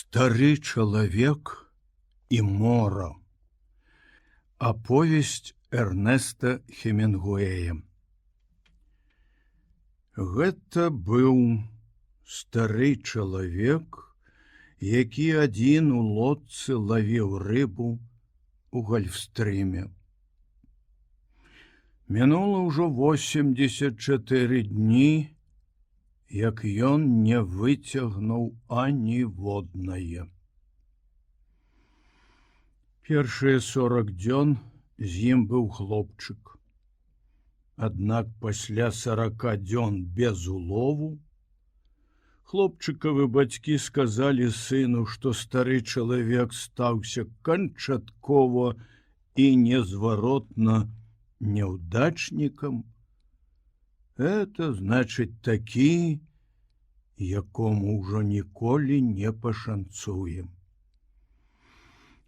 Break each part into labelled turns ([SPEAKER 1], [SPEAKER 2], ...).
[SPEAKER 1] Стары чалавек і мора. Аповесць Эрнеста Хемінгуэя. Гэта быў стары чалавек, які адзін у лодцы лавіў рыбу у гальфстрыме. Мінула ўжо 84 дні, як ён не выцягнуў аніводнае. Першыя 40 дзён з ім быў хлопчык. Аднак пасля 40 дзён без улову хлопчыкавы бацькі сказалі сыну, што стары чалавек стаўся канчаткова і незваротна няўдачнікам. Это значыць такі, якому ўжо ніколі не пашанцуе.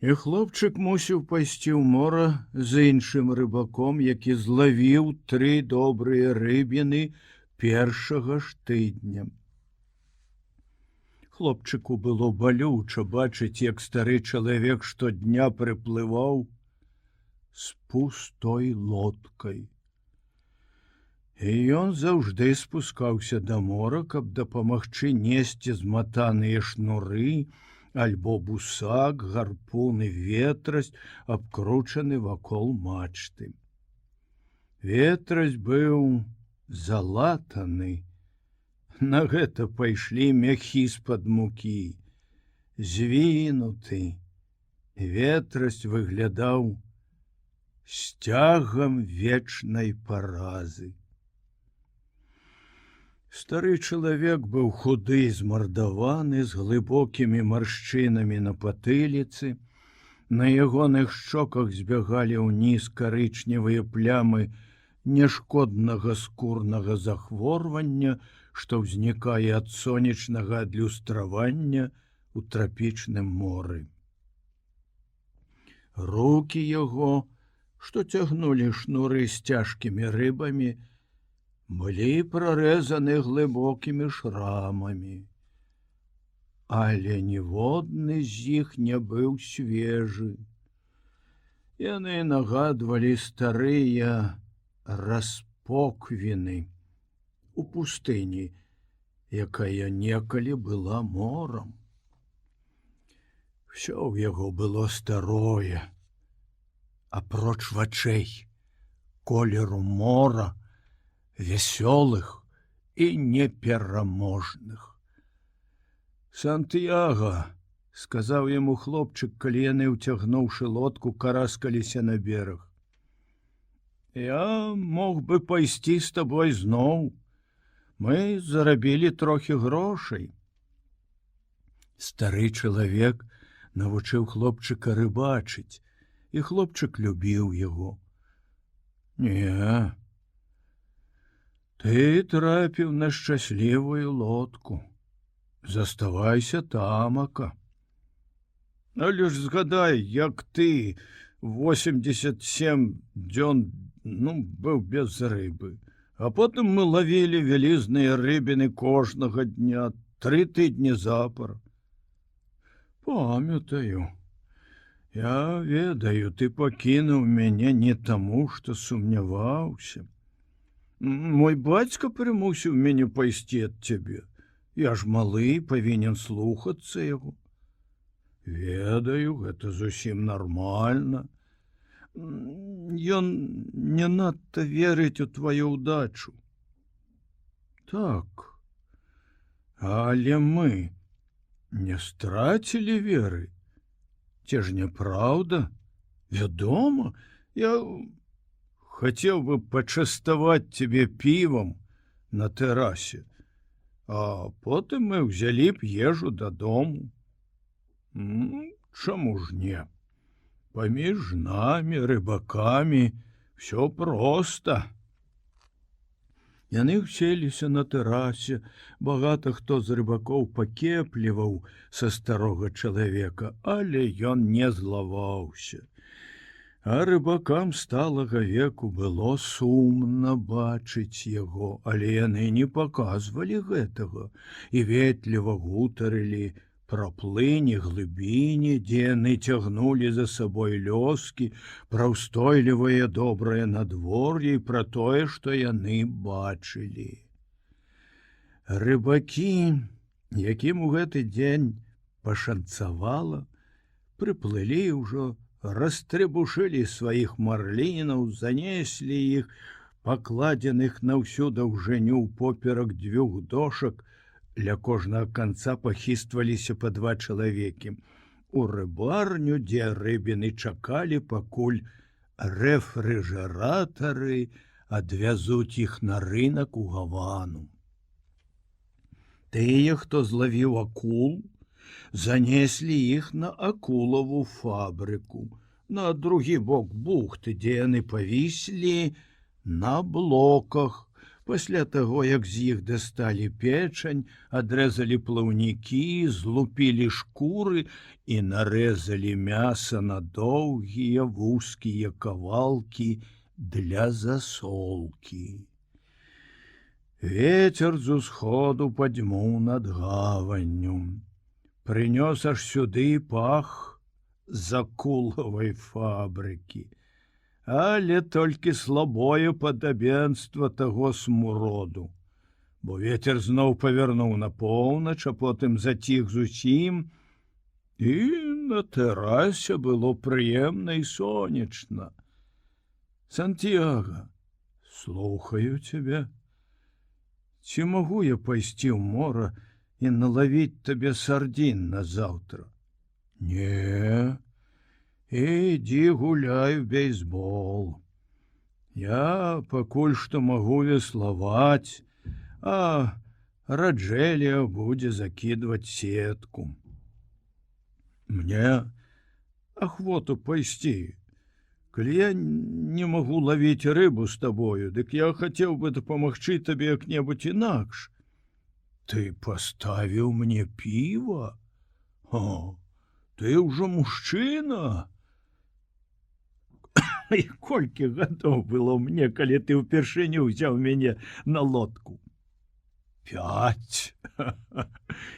[SPEAKER 1] І хлопчык мусіў пайсці ў мора з іншым рыбаком, які злавіў 3 добрыя рыбіны першага ж тыдня. Хлопчыку было балюча бачыць, як стары чалавек штодня прыплываў з пустой лодкай. І ён заўжды спускаўся да мора, каб дапамагчы несці зматаныя шнуры, альбо бусак, гарпун і ветразь, абкручаны вакол мачты. Ветразь быў залатаны. На гэта пайшлі мяхі з-пад мукі. Звінуты. Ветразь выглядаў сцягам вечнай паразы. Стары чалавек быў худы, змардаваны, з глыбокімі маршчынамі на патыліцы. На ягоных шчоках збягалі ўніз карычневыя плямы няшкоднага скурнага захворвання, што ўзнікае ад сонечнага адлюстравання ў трапічным моры. Рукі яго, што цягнулі шнуры з цяжкімі рыбамі, былі прарэзаны глыбокімі шрамамі. Але ніводны з іх не быў свежы. Яны нагадвалі старыя распоквіны у пустыні, якая некалі была морам. Всё ў яго было старое, апроч вачэй, колеру мора, вясёлых і непераможных. «Сантьяга», — сказаў яму хлопчык, калі яны, уцягнуўшы лодку, караскаліся на бераг. «Я мог бы пайсці з табой зноў. Мы зарабілі трохі грошай». Стары чалавек навучыў хлопчыка рыбачыць, і хлопчык любіў яго. «Не, ты трапіў на шчаслівую лодку. Заставайся тамака. Але ж згадай, як ты 87 дзён быў без рыбы, а потым мы лавілі вялізныя рыбіны кожнага дня 3 тыдні запар. Памятаю. Я ведаю, ты пакінуў мяне не таму, што сумняваўся. Мой бацька прымусіў мяне пайсці ад цябе. Я ж малы, павінен слухацца яго. Ведаю, гэта зусім нармальна. Ён не надта верыць у тваю ўдачу. Так, але мы не страцілі веры. Ці ж няпраўда? Вядома, я хацеў бы пачаставаць цябе півам на тэрасе, а потым мы ўзялі б ежу дадому. Чаму ж не? Паміж намі, рыбакамі, всё проста. Яны ўселіся на тэрасе, багата хто з рыбакоў пакепліваў са старога чалавека, але ён не злаваўся. А рыбакам сталага веку было сумна бачыць яго, але яны не паказвалі гэтага і ветліва гутарылі пра плыні глыбіні, дзе яны цягнулі за сабой лёскі, пра ўстойлівае добрае надвор'е і пра тое, што яны бачылі. Рыбакі, якім у гэты дзень пашанцавала, прыплылі ўжо, растрыбушылі сваіх марлінаў, занеслі іх, пакладзеных на ўсю даўжыню поперак 2 дошак, ля кожнага канца пахістваліся па 2 чалавекі. У рыбарню, дзе рыбіны чакалі, пакуль рэфрыжэратары адвязуць іх на рынак у Гавану. Тыя, хто злавіў акул, занеслі іх на акулаву фабрыку, на другі бок бухты, дзе яны павіслі на блоках. Пасля таго, як з іх дасталі печань, адрэзалі плаўнікі, злупілі шкуры і нарэзалі мяса на доўгія вузкія кавалкі для засолкі. Вецер з усходу падзьмуў над гаванню. Прынёс аж сюды пах з акулавай фабрыкі. Але толькі слабое падабенства таго смуроду, бо вецер зноў павярнуў на поўнач, а потым заціх зусім, і на тэрасе было прыемна і сонечна. Сантьяга, слухаю цябе. Ці магу я пайсці ў мора і налавіць табе сардзін на заўтра? Не, ідзі гуляй у бейсбол. Я пакуль што магу веславаць, а Раджэлія будзе закідваць сетку. Мне ахвоту пайсці. Калі я не магу лавіць рыбу з табою, дык я хацеў бы дапамагчы табе як-небудзь інакш. Ты паставіў мне піва? О, ты ўжо мужчына. І колькі гадоў было мне, калі ты ўпершыню ўзяў мяне на лодку? 5.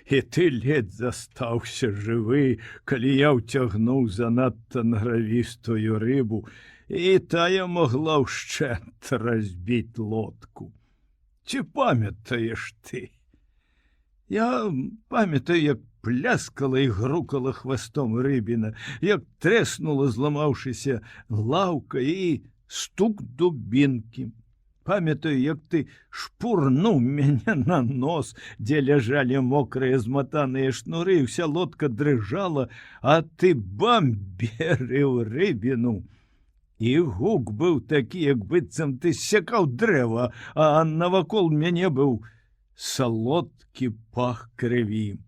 [SPEAKER 1] І ты ледзь застаўся жывы, калі я ўцягнуў занадта наравістую рыбу, і тая могла ўшчэнт разбіць лодку. Ці памятаеш ты? Я памятаю, як пляскала і грукала хвастом рыбіна, як трэснула, зламаўшыся лаўка, і стук дубінкі. Памятаю, як ты шпурнуў мяне на нос, дзе ляжалі мокрыя зматаныя шнуры, і ўся лодка дрыжала, а ты бамберыў рыбіну. І гук быў такі, як быццам ты сякаў дрэва, а навакол мяне быў салодкі пах крыві.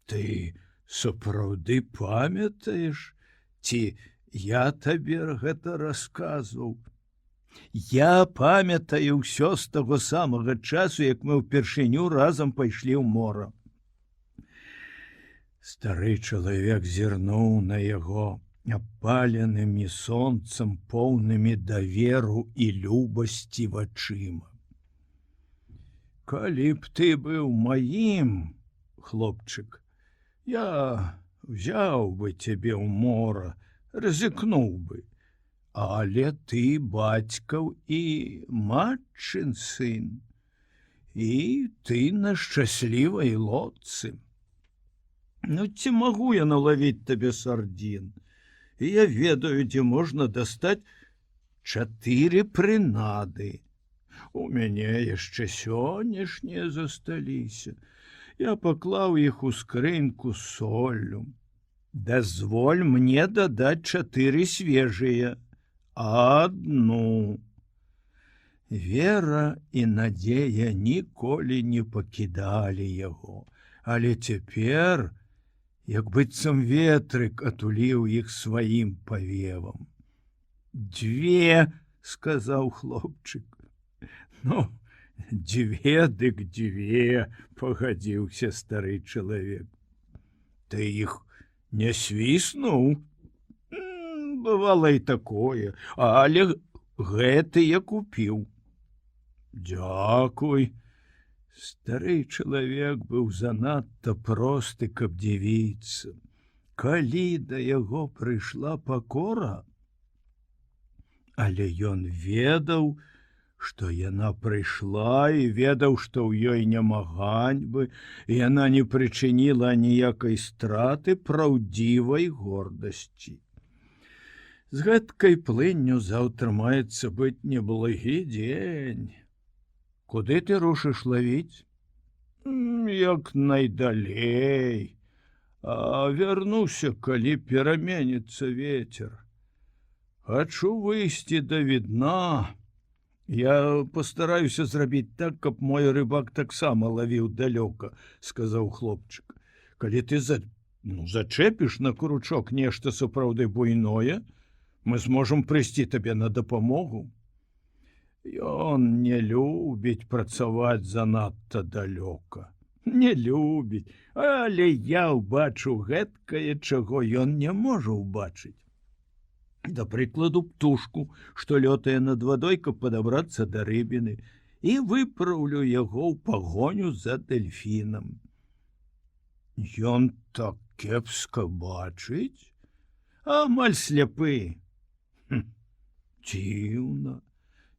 [SPEAKER 1] Ты сапраўды памятаеш, ці я табе гэта расказваў? Я памятаю ўсё з таго самага часу, як мы ўпершыню разам пайшлі ў мора. Стары чалавек зірнуў на яго апаленымі сонцам, поўнымі даверу і любасці вачыма. Калі б ты быў маім, хлопчык, я взяў бы цябе ў мора, рызыкнуў бы. Але ты бацькаў і матчын сын, і ты на шчаслівай лодцы. Ну, ці магу я налавіць табе сардзін? І я ведаю, дзе можна дастаць 4 прынады. У мяне яшчэ сённяшнія засталіся. Я паклаў іх у скрыньку з соллю. Дазволь мне дадаць 4 свежыя. Адну. Вера і надзея ніколі не пакідалі яго, але цяпер, як быццам ветрык атуліў іх сваім павевам. 2, сказаў хлопчык. Ну, 2 дык 2, пагадзіўся стары чалавек. Ты іх не свіснуў? Бывала і такое, але гэты я купіў. Дзякуй. Стары чалавек быў занадта просты, каб дзівіцца. Калі да яго прыйшла пакора, але ён ведаў, што яна прыйшла і ведаў, што ў ёй няма ганьбы, і яна не прычыніла ніякай страты праўдзівай гордасці. З гэткай плынню заўтра маецца быць неблагі дзень. Куды ты рушыш лавіць? Як найдалей. А вярнуся, калі пераменіцца вецер. Хачу выйсці да відна. Я пастараюся зрабіць так, каб мой рыбак таксама лавіў далёка, сказаў хлопчык. Калі ты зачэпіш на кручок нешта сапраўды буйное, мы зможам прыйсці табе на дапамогу. Ён не любіць працаваць занадта далёка. Не любіць, але я ўбачу гэткае, чаго ён не можа ўбачыць. Да прыкладу, птушку, што лётае над вадой, каб падабрацца да рыбіны, і выпраўлю яго ў пагоню за дэльфінам. Ён так кепска бачыць, амаль сляпы. Дзіўна.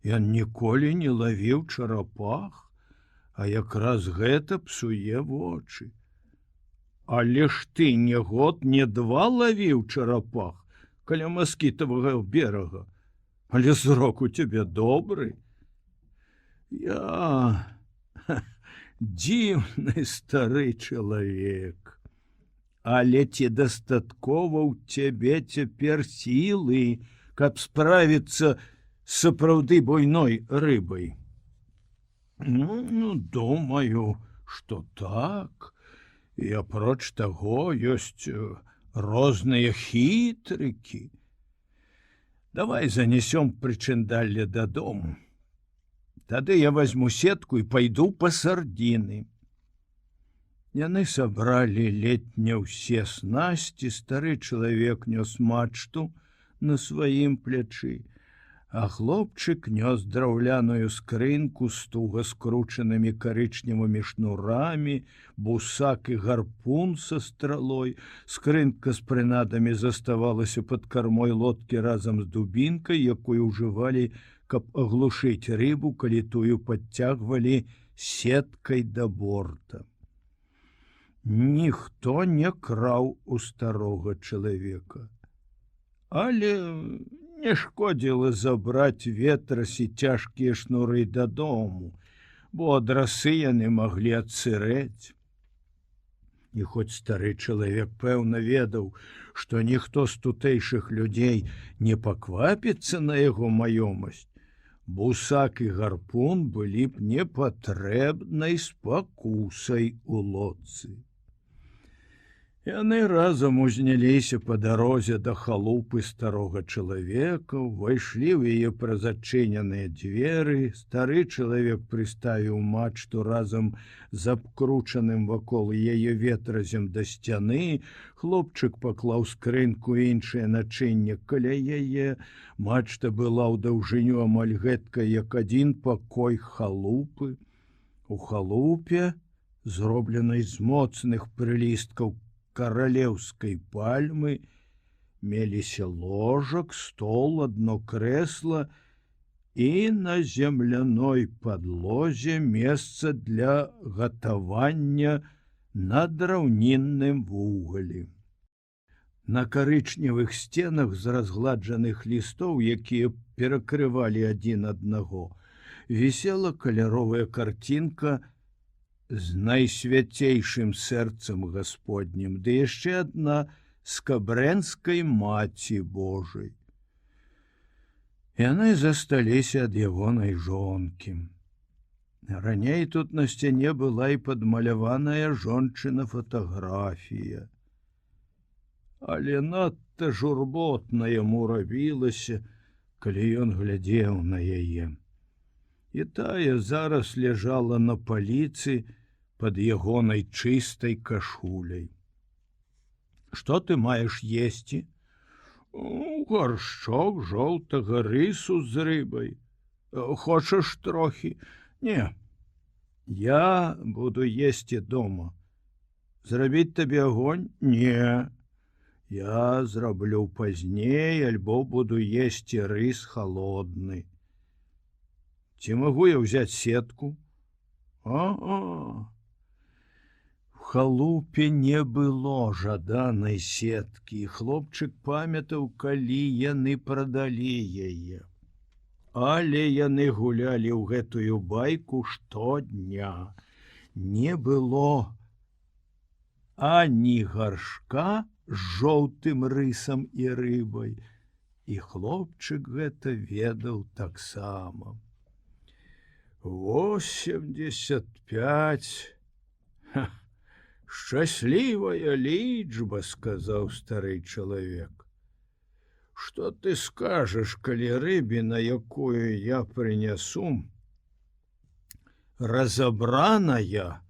[SPEAKER 1] Ён ніколі не лавіў чарапах, а якраз гэта псуе вочы. Але ж ты не год, не два лавіў чарапах каля маскітавага берага, але зрок у цябе добры. Я дзіўны стары чалавек, але ці дастаткова ў цябе цяпер сілы, каб справіцца сапраўды буйной рыбай? Думаю, што так. І апроч таго ёсць розныя хітрыкі. Давай занесём прычындалле дадому. Тады я возьму сетку і пайду па сардзіны. Яны сабралі ледь не ўсе снасці, стары чалавек нёс мачту на сваім плячы, а хлопчык нёс драўляную скрынку з туга скручанымі карычневымі шнурамі, бусак і гарпун са стралой. Скрынка з прынадамі заставалася пад кармой лодкі разам з дубінкай, якую ўжывалі, каб аглушыць рыбу, калі тую падцягвалі сеткай да борта. Ніхто не краў у старога чалавека, але не шкодзіла забраць ветрас і цяжкія шнуры дадому, бо ад расы яны маглі адсырэць. І хоць стары чалавек пэўна ведаў, што ніхто з тутэйшых людзей не паквапіцца на яго маёмасць, бусак і гарпун былі б непатрэбнай спакусай у лодцы. Яны разам узняліся па дарозе да халупы старога чалавека, увайшлі ў яе праз адчыненыя дзверы. Стары чалавек прыставіў мачту разам з абкручаным вакол яе ветразем да сцяны. Хлопчык паклаў скрынку і іншае начынне каля яе. Мачта была ў даўжыню амаль гэткая, як адзін пакой халупы. У халупе, зробленай з моцных прылісткаў каралеўскай пальмы, меліся ложак, стол, адно крэсла і на земляной падлозе месца для гатавання на драўнінным вугалі. На карычневых сценах з разгладжаных лістоў, якія перакрывалі адзін аднаго, вісела каляровая карцінка з найсвяцейшым сэрцам гасподнім, ды яшчэ адна з кабрэнскай маці Божай. Яны засталіся ад ягонай жонкі. Раней тут на сцяне была і падмаляваная жончына фатаграфія. Але надта журботна яму рабілася, калі ён глядзеў на яе. І тая зараз ляжала на паліцы пад ягонай чыстай кашуляй. Што ты маеш есці? Гаршчок жоўтага рысу з рыбай. Хочаш трохі? Не, Я буду есці дома. Зрабіць табе агонь? Не. Я зраблю пазней, альбо буду есці рыс холодны. Ці магу я ўзяць сетку? В халупе не было жаданай сеткі, і хлопчык памятаў, калі яны прадалі яе. Але яны гулялі ў гэтую байку штодня. Не было ані гаршка з жоўтым рысам і рыбай, і хлопчык гэта ведаў таксама. 85. Шчаслівая лічба, сказаў стары чалавек. Што ты скажаш, калі рыбіна, якую я прынясу, разабраная,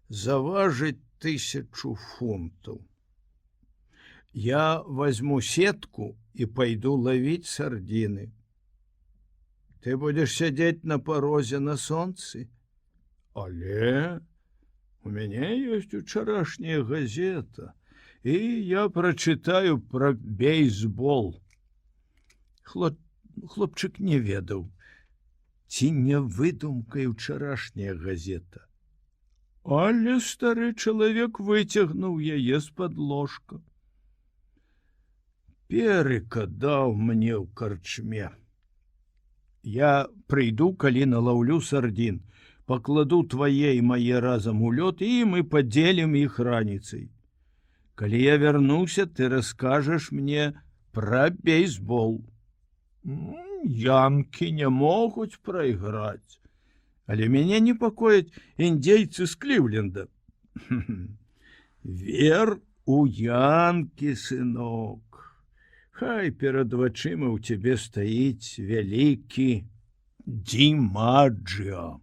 [SPEAKER 1] заважыць 1000 фунтаў. Я возьму сетку і пайду ловіць сардзіны. Ты будзеш сядзець на парозе на сонцы? Але у мяне ёсць учарашняя газета, і я прачытаю пра бейсбол. Хлопчык не ведаў, ці не выдумкай учарашняя газета. Але стары чалавек выцягнуў яе з-пад ложка. Перыка даў мне ў карчме. Я прыйду, калі налаўлю сардзін, пакладу твае і мае разам у лёд, і мы падзелім іх раніцай. Калі я вярнуся, ты раскажаш мне пра бейсбол. Янкі не могуць прайграць, але мяне непакояць індзейцы з Кліўленда. Вер у янкі, сынок. Хай перад вачыма ў цябе стаіць вялікі Дімаджо.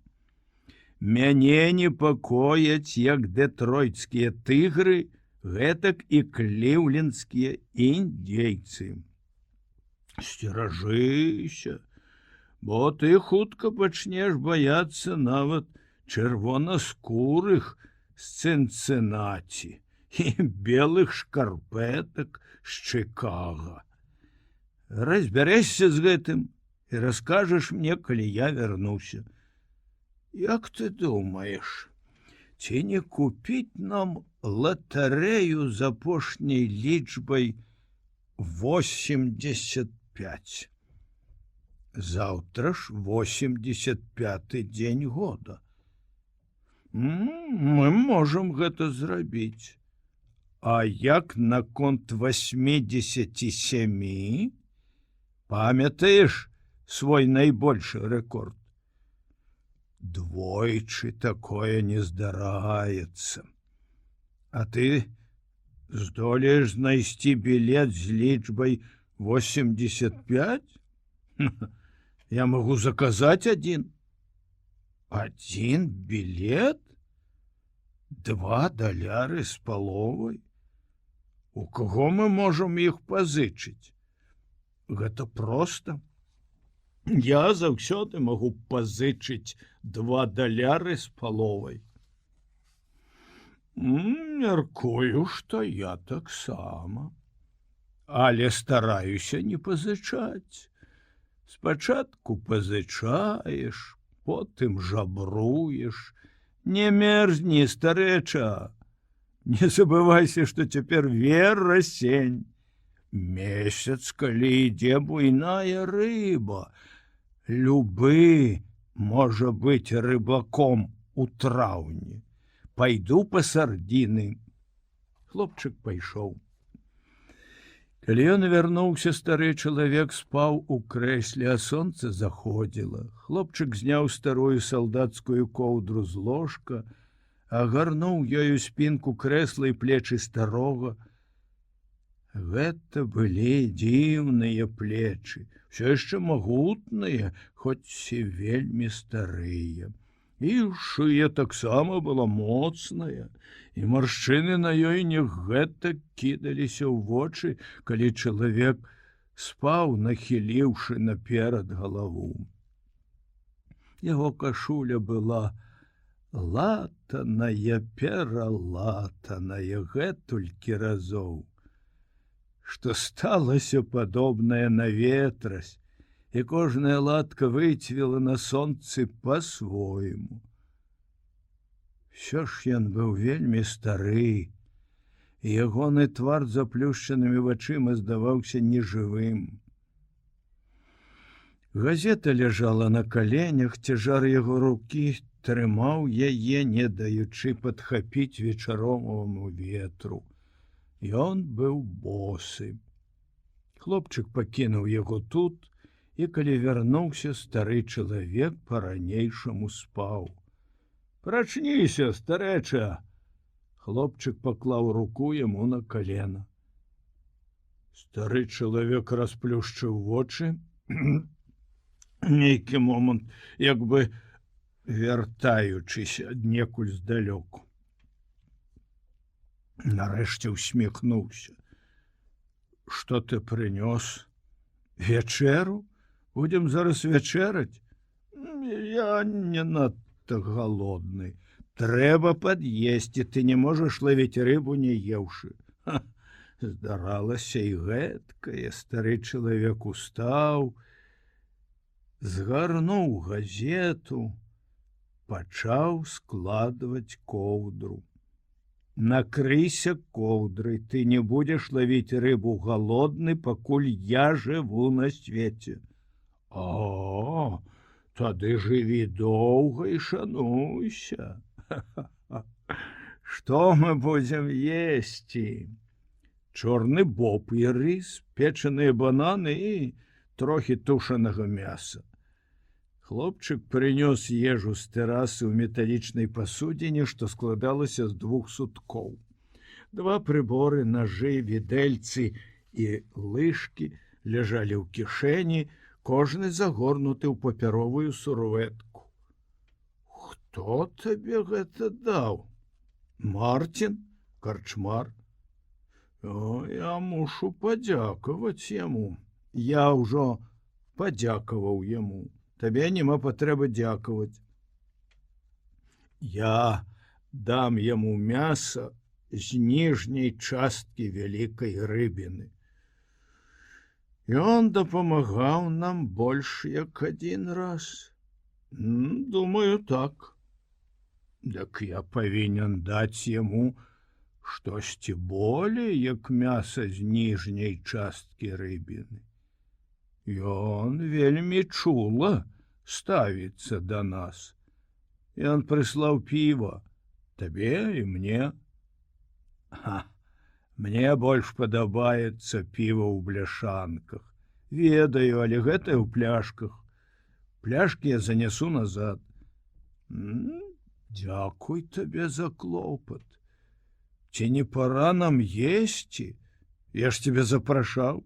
[SPEAKER 1] Мяне непакояць як дэтройцкія тыгры, гэтак і кліўлендскія індзейцы. Сцеражыся, бо ты хутка пачнеш баяцца нават чырвонаскурых з Цынцынаці і белых шкарпетак з Чыкага. Разбярэшся з гэтым і раскажаш мне, калі я вярнуся. Як ты думаеш, ці не купіць нам латарэю з апошняй лічбай 85? Заўтра ж 85-й дзень года. Мы можам гэта зрабіць. А як наконт 87? Памятаеш свой найбольшы рэкорд? Двойчы такое не здараецца. А ты здолееш знайсці білет з лічбай 85? Я магу заказаць адзін. Адзін білет? $2.50? У каго мы можам іх пазычыць? Гэта проста. Я заўсёды магу пазычыць $2.50. Мяркую, што я таксама. Але стараюся не пазычаць. Спачатку пазычаеш, потым жабруеш. Не мерзні, старэча. Не забывайся, што цяпер верасень. Месяц, калі ідзе буйная рыба. Любы можа быць рыбаком у траўні. Пайду па сардзіны. Хлопчык пайшоў. Калі ён вярнуўся, стары чалавек спаў у крэсле, а сонца заходзіла. Хлопчык зняў старую салдацкую коўдру з ложка, агарнуў ёю спінку крэсла і плечы старога. Гэта былі дзіўныя плечы, усё яшчэ магутныя, хоць і вельмі старыя. І шыя таксама была моцная, і маршчыны на ёй не гэтак кідаліся ў вочы, калі чалавек спаў, нахіліўшы наперад галаву. Яго кашуля была латаная, пералатаная гэтулькі разоў, што сталася падобнае на ветразь, і кожная латка выцвела на сонцы па-свойму. Усё ж ён быў вельмі стары, і ягоны твар з заплюшчанымі вачыма здаваўся нежывым. Газета ляжала на каленях, цяжар яго рукі трымаў яе, не даючы падхапіць вечароваму ветру. Ён быў босы. Хлопчык пакінуў яго тут, і калі вярнуўся, стары чалавек па-ранейшаму спаў. «Прачніся, старэча!» Хлопчык паклаў руку яму на калена. Стары чалавек расплюшчыў вочы, нейкі момант, як бы вяртаючыся аднекуль здалёку. Нарэшце усміхнуўся. «Што ты прынёс? Вячэру? Будзем зараз вячэраць? Я не надта галодны. Трэба пад'есці, ты не можаш лавіць рыбу, не еўшы». Здаралася і гэткае. Стары чалавек устаў, згарнуў газету, пачаў складваць коўдру. «Накрыйся коўдрай, ты не будзеш лавіць рыбу галодны, пакуль я жыву на свеце». «О, тады жыві доўга і шануйся». «Што мы будзем есці?» «Чорны боб і рыс, печаныя бананы і трохі тушанага мяса». Хлопчык прынёс ежу з тэрасы ў металічнай пасудзіне, што складалася з 2 суткоў. 2 прыборы, нажы, відэльцы і лыжкі ляжалі ў кішэні, кожны загорнуты ў папяровую сурветку. «Хто табе гэта даў?» «Марцін, карчмар». «О, я мушу падзякаваць яму». «Я ўжо падзякаваў яму. Табе няма патрэбы дзякаваць. Я дам яму мяса з ніжняй часткі вялікай рыбіны. Ён дапамагаў нам больш як 1 раз. Думаю, так. Дак я павінен даць яму штосьці болей, як мяса з ніжняй часткі рыбіны. Ён вельмі чула ставіцца да нас. Ён прыслаў піва, табе і мне. Мне больш падабаецца піва ў бляшанках. Ведаю, але гэта ў пляшках. Пляшкі я занясу назад». «Дзякуй табе за клопат. Ці не пара нам есці? Я ж тебе запрашаў.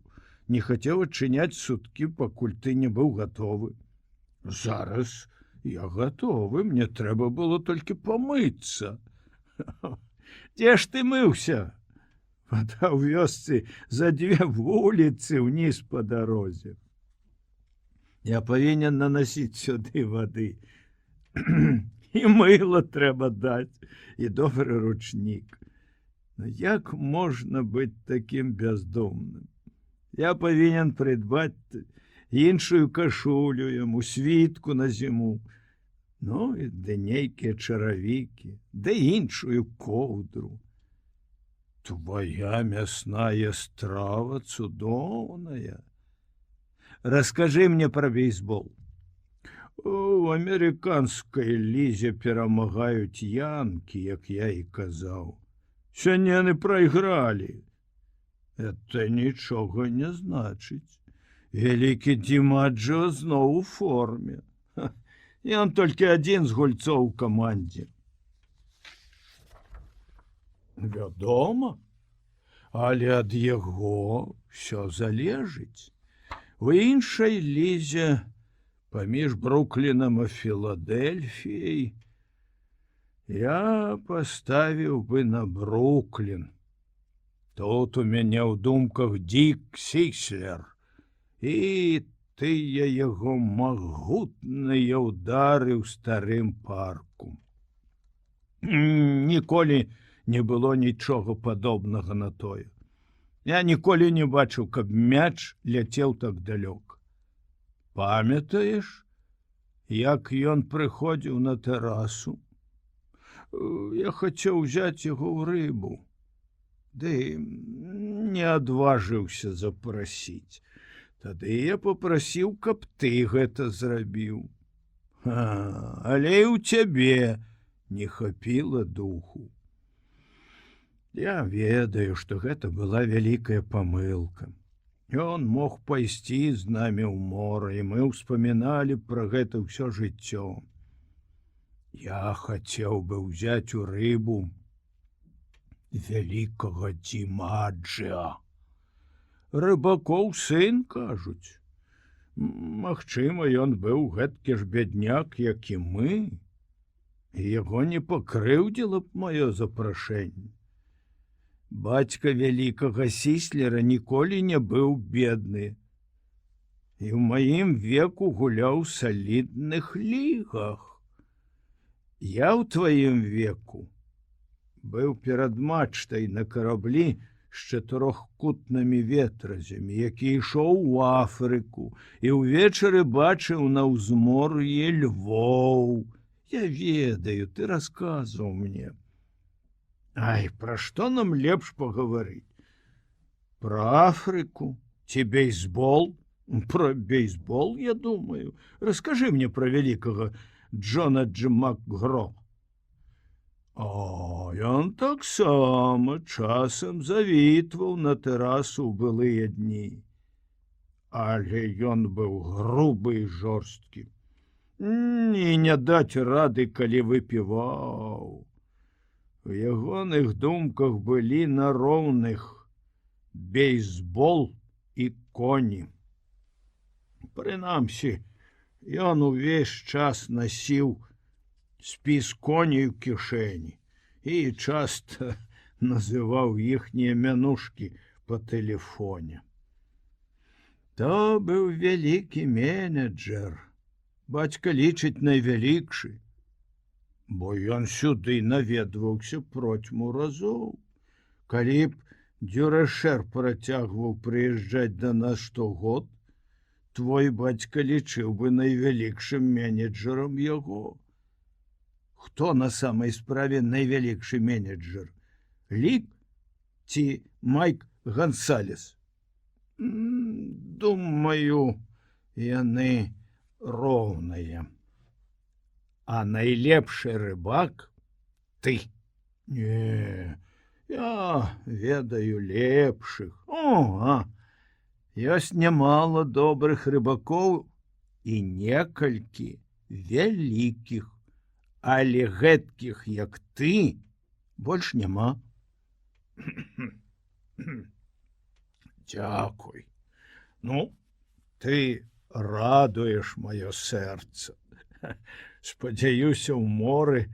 [SPEAKER 1] Не хацеў адчыняць суткі, пакуль ты не быў гатовы». «Зараз я гатовы, мне трэба было толькі памыцца». «Дзе ж ты мыўся?» «Вада ў вёсцы за 2 вуліцы ўніз па дарозе. Я павінен нанасіць сюды вады. І мыла трэба даць, і добры ручнік. Но як можна быць такім бяздомным? Я павінен прыдбаць іншую кашулю яму, світку на зіму, ну і ды нейкія чаравікі, ды іншую коўдру. Твоя мясная страва цудоўная. Раскажы мне пра бейсбол». «У амерыканскай лізе перамагаюць янкі, як я і казаў. Сёння яны прайгралі». «Это нічога не значыць. Вялікі Димаджо зноў у форме. Ён толькі 1 з гульцоў у камандзе». «Вядома, але ад яго ўсё залежыць. У іншай лізе, паміж Бруклінам і Філадельфіяй, я паставіў бы на Бруклін. Тут у мяне ў думках Дик Сіслер і тыя яго магутныя ўдары ў старым парку. Ніколі не было нічога падобнага на тое. Я ніколі не бачыў, каб мяч ляцеў так далёк. Памятаеш, як ён прыходзіў на тэрасу? Я хацеў узяць яго ў рыбу, ды не адважыўся запрасіць. Тады я попрасіў, каб ты гэта зрабіў. Але і ў цябе не хапіла духу. Я ведаю, што гэта была вялікая памылка. Ён мог пайсці з намі ў мора, і мы ўспаміналі пра гэта ўсё жыццё. Я хацеў бы ўзяць у рыбу вялікага Дзімаджа. Рыбакоў сын, кажуць. Магчыма, ён быў гэткі ж бядняк, як і мы, і яго не пакрыўдзіла б маё запрашэнне. Бацька вялікага сіслера ніколі не быў бедны, і ў маім веку гуляў у салідных лігах. Я ў тваім веку быў перад мачтай на караблі з 4-кутнымі ветразямі, які ішоў у Афрыку, і ўвечары бачыў на ўзмор'і львоў. Я ведаю, ты расказваў мне. Ай, пра што нам лепш пагаварыць? Пра Афрыку ці бейсбол? Пра бейсбол, я думаю. Раскажы мне пра вялікага Джона Макгро. Ён таксама часам завітваў на тэрасу ў былыя дні. Але ён быў грубы і жорсткі. І не даць рады, калі выпіваў. У ягоных думках былі на роўных бейсбол і коні. Прынамсі, ён увесь час насіў спіс коней у кішэні і часта называў іхнія мянушкі па тэлефоне. То быў вялікі менеджер, бацька лічыць найвялікшы, бо ён сюды наведваўся процьму разоў. Калі б Дюрашэр працягваў прыязджаць да нас штогод, твой бацька лічыў бы найвялікшым менеджерам яго. Хто на самай справе найвялікшы менеджер? Лік ці Майк Гансалес? Думаю, яны роўныя. А найлепшы рыбак ты. Не, я ведаю лепшых. Ёсць нямала добрых рыбакоў і некалькі вялікіх. Але гэткіх, як ты, больш няма. Дзякуй. Ну, ты радуеш маё сэрца. Спадзяюся, ў моры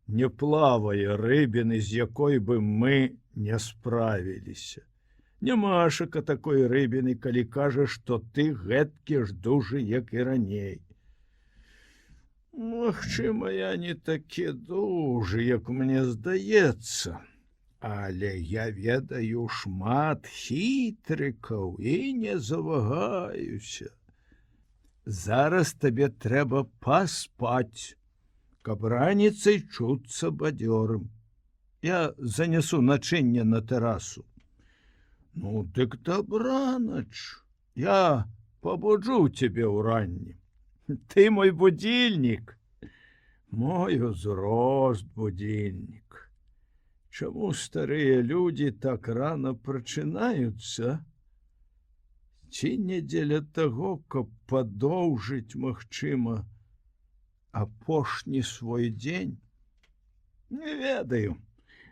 [SPEAKER 1] не плавае рыбіны, з якой бы мы не справіліся. Нямашака такой рыбіны, калі кажа, што ты гэткі ж дужы, як і раней. Магчыма, я не такі дужы, як мне здаецца, але я ведаю шмат хітрыкаў і не завагаюся. Зараз табе трэба паспаць, каб раніцай чуцца бадзёрым. Я занясу начынне на тэрасу. Ну, дык дабранач, я пабуджу цябе ўранні. Ты мой будильник, мой узрост будильник. Чаму старыя людзі так рана прачынаюцца? Ці не дзеля таго, каб падоўжыць, магчыма, апошні свой дзень? Не ведаю.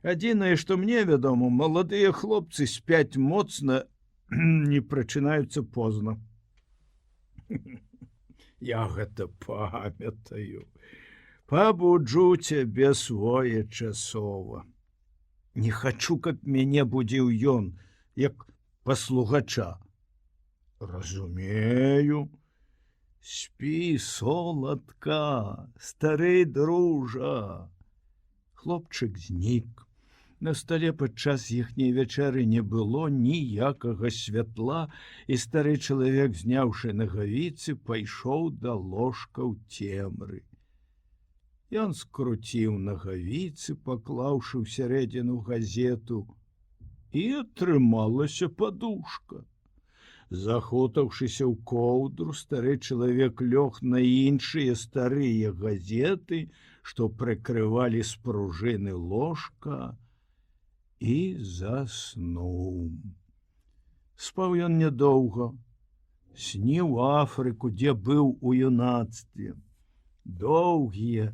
[SPEAKER 1] Адзінае, што мне вядома, маладыя хлопцы спяць моцна, не прачынаюцца позна. Я гэта памятаю. Пабуджу цябе своечасова. Не хачу, каб мяне будзіў ён, як паслугача. Разумею. Спі соладка, стары дружа. Хлопчык знік. На стале падчас іхняй вячэры не было ніякага святла, і стары чалавек, зняўшы нагавіцы, пайшоў да ложка ў цемры. Ён скруціў нагавіцы, паклаўшы ў сярэдзіну газету, і атрымалася падушка. Захутаўшыся ў коўдру, стары чалавек лёг на іншыя старыя газеты, што прыкрывалі спружыны ложка, і заснуў. Спаў ён нядоўга, сніў Афрыку, дзе быў у юнацтве. Доўгія,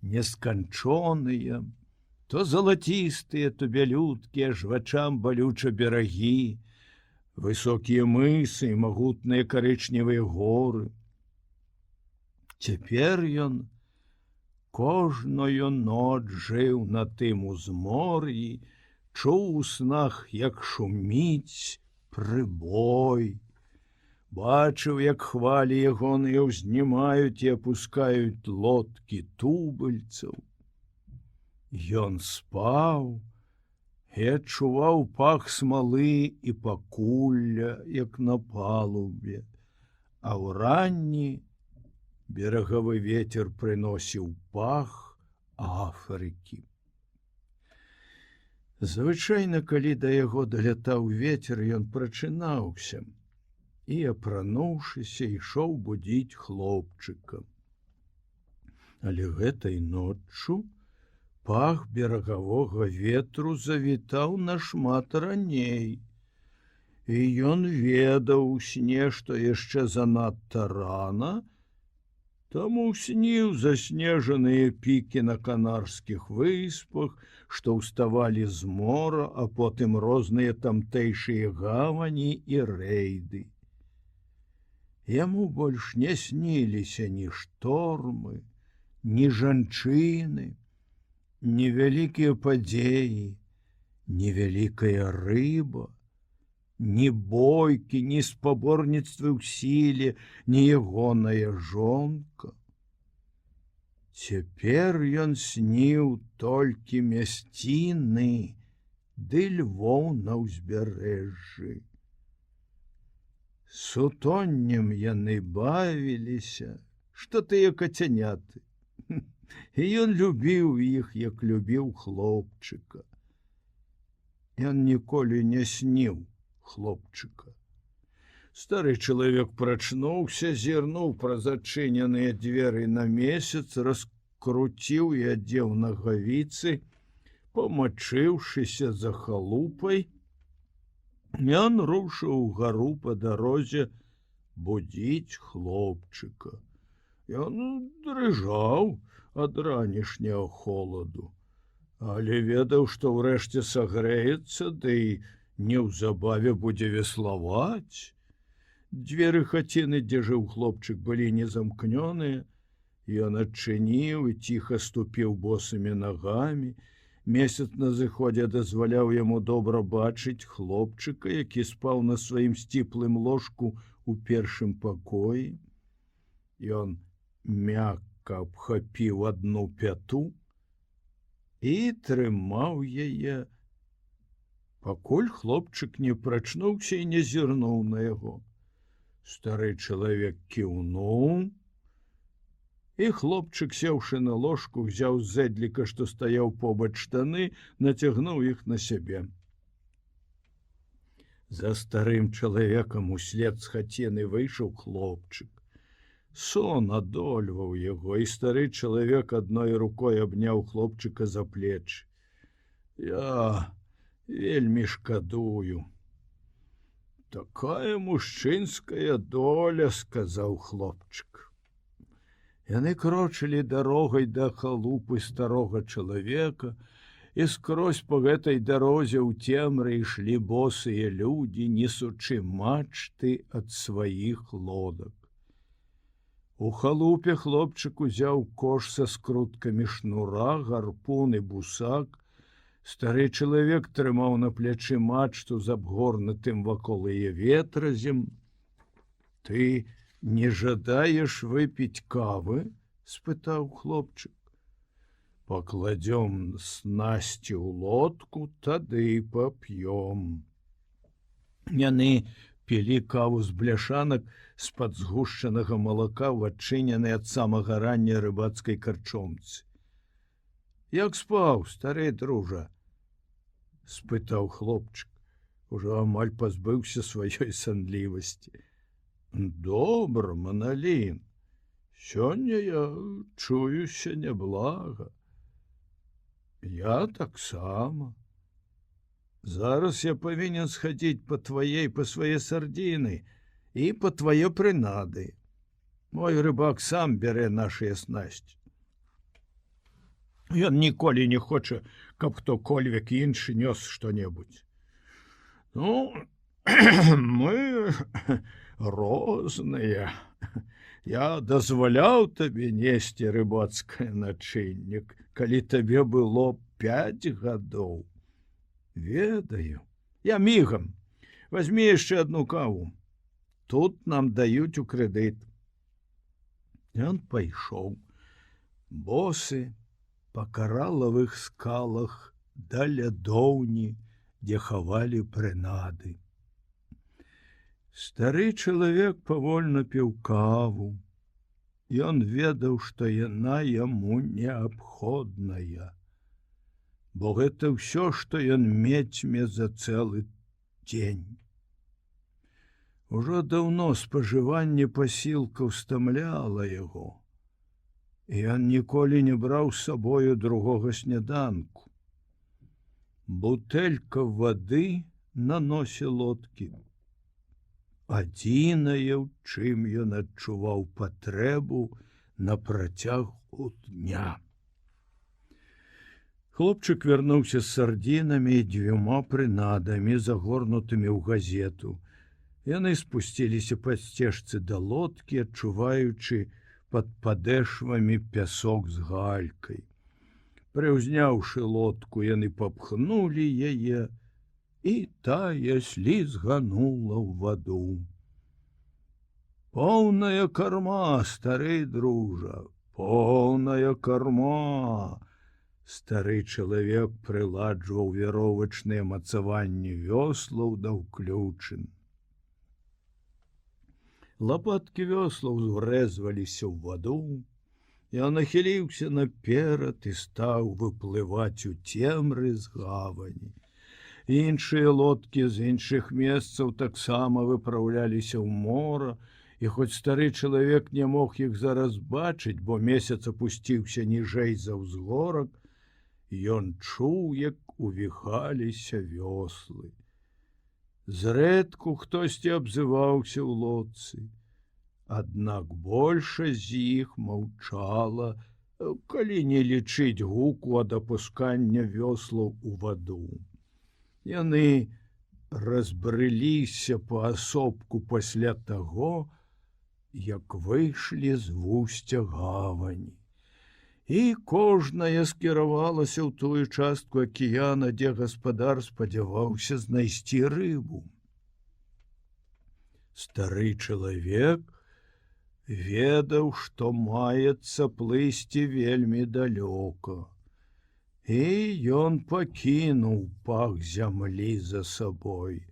[SPEAKER 1] несканчоныя, то залацістыя, то бялюткія, ж вачам балюча берагі, высокія мысы і магутныя карычневыя горы. Цяпер ён кожную ноч жыў на тым узмор'і, чуў у снах, як шуміць прыбой. Бачыў, як хвалі ягоныя ўзнімаюць і апускаюць лодкі тубыльцаў. Ён спаў і адчуваў пах смалы і пакулля, як на палубе, а ўранні берагавы вецер прыносіў пах Афрыкі. Звычайна, калі да яго далятаў вецер, ён прачынаўся і, апрануўшыся, ішоў будзіць хлопчыка. Але гэтай ноччу пах берагавога ветру завітаў нашмат раней, і ён ведаў у сне, што яшчэ занадта рана, таму сніў заснежаныя пікі на Канарскіх выспах, што ўставалі з мора, а потым розныя тамтэйшыя гавані і рэйды. Яму больш не сніліся ні штормы, ні жанчыны, ні вялікія падзеі, ні вялікая рыба, ні бойкі, ні спаборніцтвы ў сіле, ні ягоная жонка. Цяпер ён сніў толькі мясціны ды львоў на ўзбярэжжы. Сутоннем яны бавіліся, што тыя кацяняты. І ён любіў іх, як любіў хлопчыка. Ён ніколі не сніў хлопчыка. Стары чалавек прачнуўся, зірнуў праз адчыненыя дзверы на месяц, раскруціў і адзеў нагавіцы, памачыўшыся за халупай, ён рушыў угару па дарозе будзіць хлопчыка. Ён дрыжаў ад ранішняга холаду, але ведаў, што ўрэшце сагрэецца, ды і неўзабаве будзе веславаць. Дзверы хаціны, дзе жыў хлопчык, былі незамкнёныя. Ён адчыніў і ціха ступіў босымі нагамі. Месяц на зыходзе дазваляў яму добра бачыць хлопчыка, які спаў на сваім сціплым ложку ў першым пакоі. Ён мякка абхапіў адну пяту і трымаў яе, пакуль хлопчык не прачнуўся і не зірнуў на яго. Стары чалавек кіўнуў, і хлопчык, сеўшы на ложку, узяў з зэдліка, што стаяў побач, штаны, нацягнуў іх на сябе. За старым чалавекам услед з хаціны выйшаў хлопчык. Сон адольваў яго, і стары чалавек адной рукой абняў хлопчыка за плечы. Я вельмі шкадую. Такая мужчынская доля, сказаў хлопчык. Яны крочылі дарогай да халупы старога чалавека, і скрозь па гэтай дарозе ў цемры ішлі босыя людзі, несучы мачты ад сваіх лодак. У халупе хлопчык узяў кош са скруткамі шнура, гарпун і бусак. Стары чалавек трымаў на плячы мачту з абгорнутым вакол яе ветразем. Ты не жадаеш выпіць кавы? — спытаў хлопчык. Пакладзём снасці ў лодку, тады пап'ём. Яны пілі каву з бляшанак з-пад згушчанага малака ў адчыненай ад самага рання рыбацкай карчомцы. Як спаў, стары дружа? Спытаў хлопчык, ужо амаль пазбыўся сваёй санлівасці. Добра, Маналін, сёння я чуюся няблага. Я таксама. Зараз я павінен схадзіць па свае сардзіны і па твае прынады. Мой рыбак сам бярэ нашыя снасці. Ён ніколі не хоча, каб хто-кольвек іншы нёс што-небудзь. Ну, мы розныя. Я дазваляў табе несці рыбацкае начыннік, калі табе было 5 гадоў. Ведаю. Я мігам. Возьми яшчэ одну каву. Тут нам даюць у крэдыт. Ён пайшоў. Босы па каралавых скалах да лядоўні, дзе хавалі прынады. Стары чалавек павольна піў каву. Ён ведаў, што яна яму неабходная. Бо гэта ўсё, што ён мецьме за цэлы дзень. Ужо даўно спажыванне пасілкаў стамляла яго, і ён ніколі не браў з сабою другога сняданку. Бутэлька вады на носе лодкі. Адзінае, у чым ён адчуваў патрэбу на працягу дня. Хлопчык вярнуўся з сардзінамі і 2 прынадамі, загорнутымі ў газету. Яны спусціліся па сцежцы да лодкі, адчуваючы пад падэшвамі пясок з галькай. Прыўзняўшы лодку, яны папхнулі яе, і тая слізганула ў ваду. Поўная карма, стары дружа, поўная карма. Стары чалавек прыладжваў вяровачныя мацаванні вёслаў да ўключын. Лапаткі вёслаў урэзваліся ў ваду. Ён нахіліўся наперад і стаў выплываць у цемры з гавані. Іншыя лодкі з іншых месцаў таксама выпраўляліся ў мора, і хоць стары чалавек не мог іх зараз бачыць, бо месяц апусціўся ніжэй за ўзгорак, ён чуў, як увіхаліся вёслы. Зрэдку хтосьці абзываўся ў лодцы, аднак большасць з іх маўчала, калі не лічыць гуку ад апускання вёслаў у ваду. Яны разбрыліся паасобку пасля таго, як выйшлі з вусця гавані. І кожная скіравалася ў тую частку акіяна, дзе гаспадар спадзяваўся знайсці рыбу. Стары чалавек ведаў, што маецца плысці вельмі далёка. І ён пакінуў пах зямлі за сабой,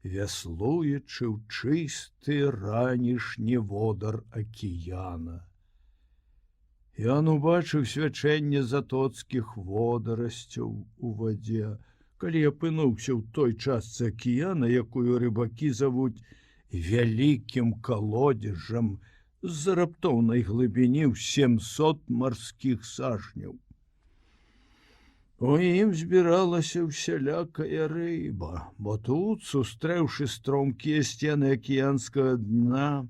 [SPEAKER 1] вяслуючы ў чысты ранішні водар акіяна. Ён убачыў свячэнне затоцкіх водарасцяў у вадзе, калі апынуўся ў той частцы акіяна, якую рыбакі завуць вялікім калодзежам з раптоўнай глыбіні ў 700 марскіх сажняў. У ім збіралася ўсялякая рыба, бо тут, сустрэўшы стромкія сцены акіянскага дна,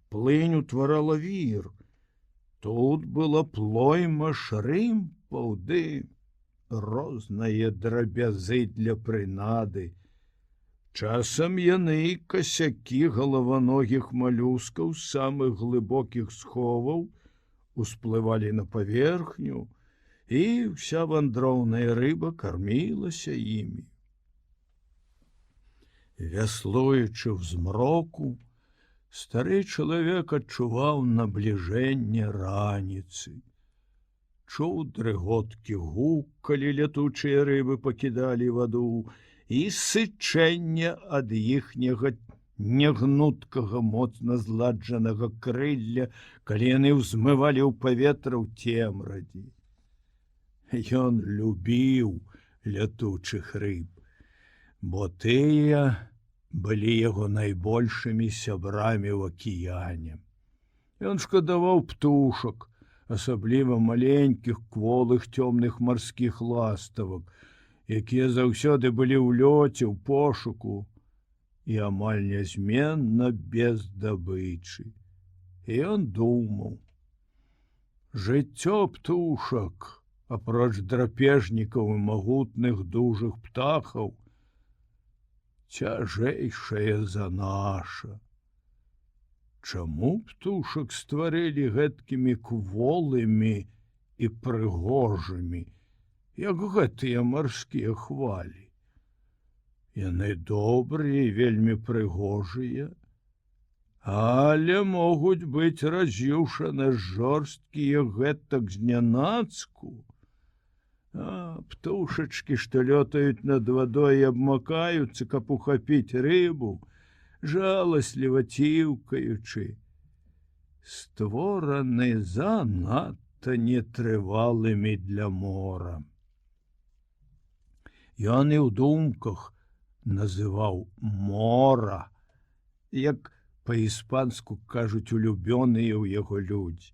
[SPEAKER 1] плынь утварала вір. Тут была плойма шрымпаў ды розныя драбязы для прынады. Часам яны касякі галаваногіх малюскаў з самых глыбокіх сховаў усплывалі на паверхню, і вся вандроўная рыба кармілася імі. Вяслуючы ў змроку, стары чалавек адчуваў набліжэнне раніцы. чуў дрыготкі гук, калі лятучыя рыбы пакідалі ваду, і сычэнне ад іхняга негнуткага моцна зладжанага крылля, калі яны ўзмывалі ў паветра ў цемрадзі. Ён любіў лятучых рыб, бо тыя былі яго найбольшымі сябрамі ў акіяне. Ён шкадаваў птушак, асабліва маленькіх кволых цёмных марскіх ластавак, якія заўсёды былі ў лёце, ў пошуку і амаль нязменна без здабычы. І ён думаў: жыццё птушак, апроч драпежнікаў і магутных дужых птахаў, цяжэйшае за наша. Чаму птушак стварылі гэткімі кволымі і прыгожымі, як гэтыя марскія хвалі? Яны добрыя і вельмі прыгожыя, але могуць быць раз'юшаны жорсткія гэтак знянацку. А птушачкі, што лётаюць над вадой і абмакаюцца, каб ухапіць рыбу, жаласліва ціўкаючы, створаны занадта нетрывалымі для мора. Ён і ў думках называў мора, як па-іспанску кажуць улюбёныя ў яго людзі.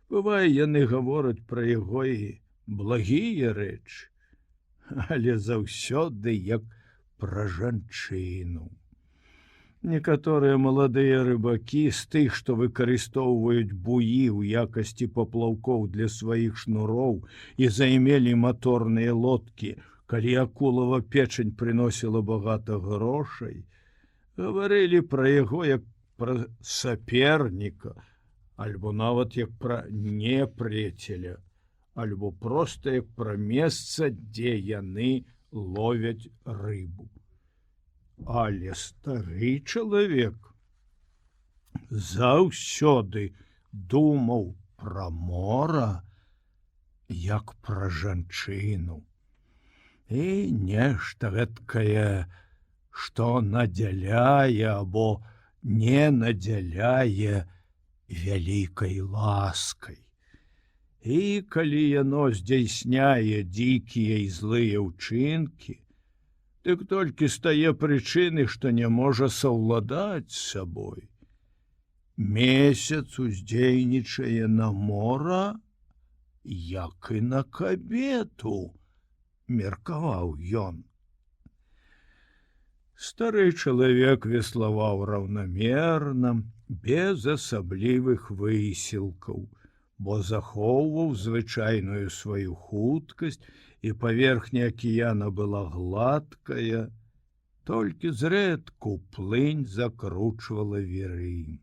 [SPEAKER 1] Бывае, яны гавораць пра яго і благія рэчы, але заўсёды як пра жанчыну. Некаторыя маладыя рыбакі з тых, што выкарыстоўваюць буі ў якасці паплаўкоў для сваіх шнуроў і займелі маторныя лодкі, калі акулава печань прыносіла багата грошай, гаварылі пра яго як пра саперніка, альбо нават як пра непрыяцеля, альбо проста як пра месца, дзе яны ловяць рыбу. Але стары чалавек заўсёды думаў пра мора як пра жанчыну. І нешта гэткае, што надзяляе або не надзяляе вялікай ласкай. І калі яно здзяйсняе дзікія і злыя ўчынкі, дык толькі стае прычыны, што не можа саўладаць з сабой. Месяц уздзейнічае на мора, як і на кабету, меркаваў ён. Стары чалавек веславаў раўнамерна, без асаблівых высілкаў, бо захоўваў звычайную сваю хуткасць, і паверхня акіяна была гладкая, толькі зрэдку плынь закручвала віры.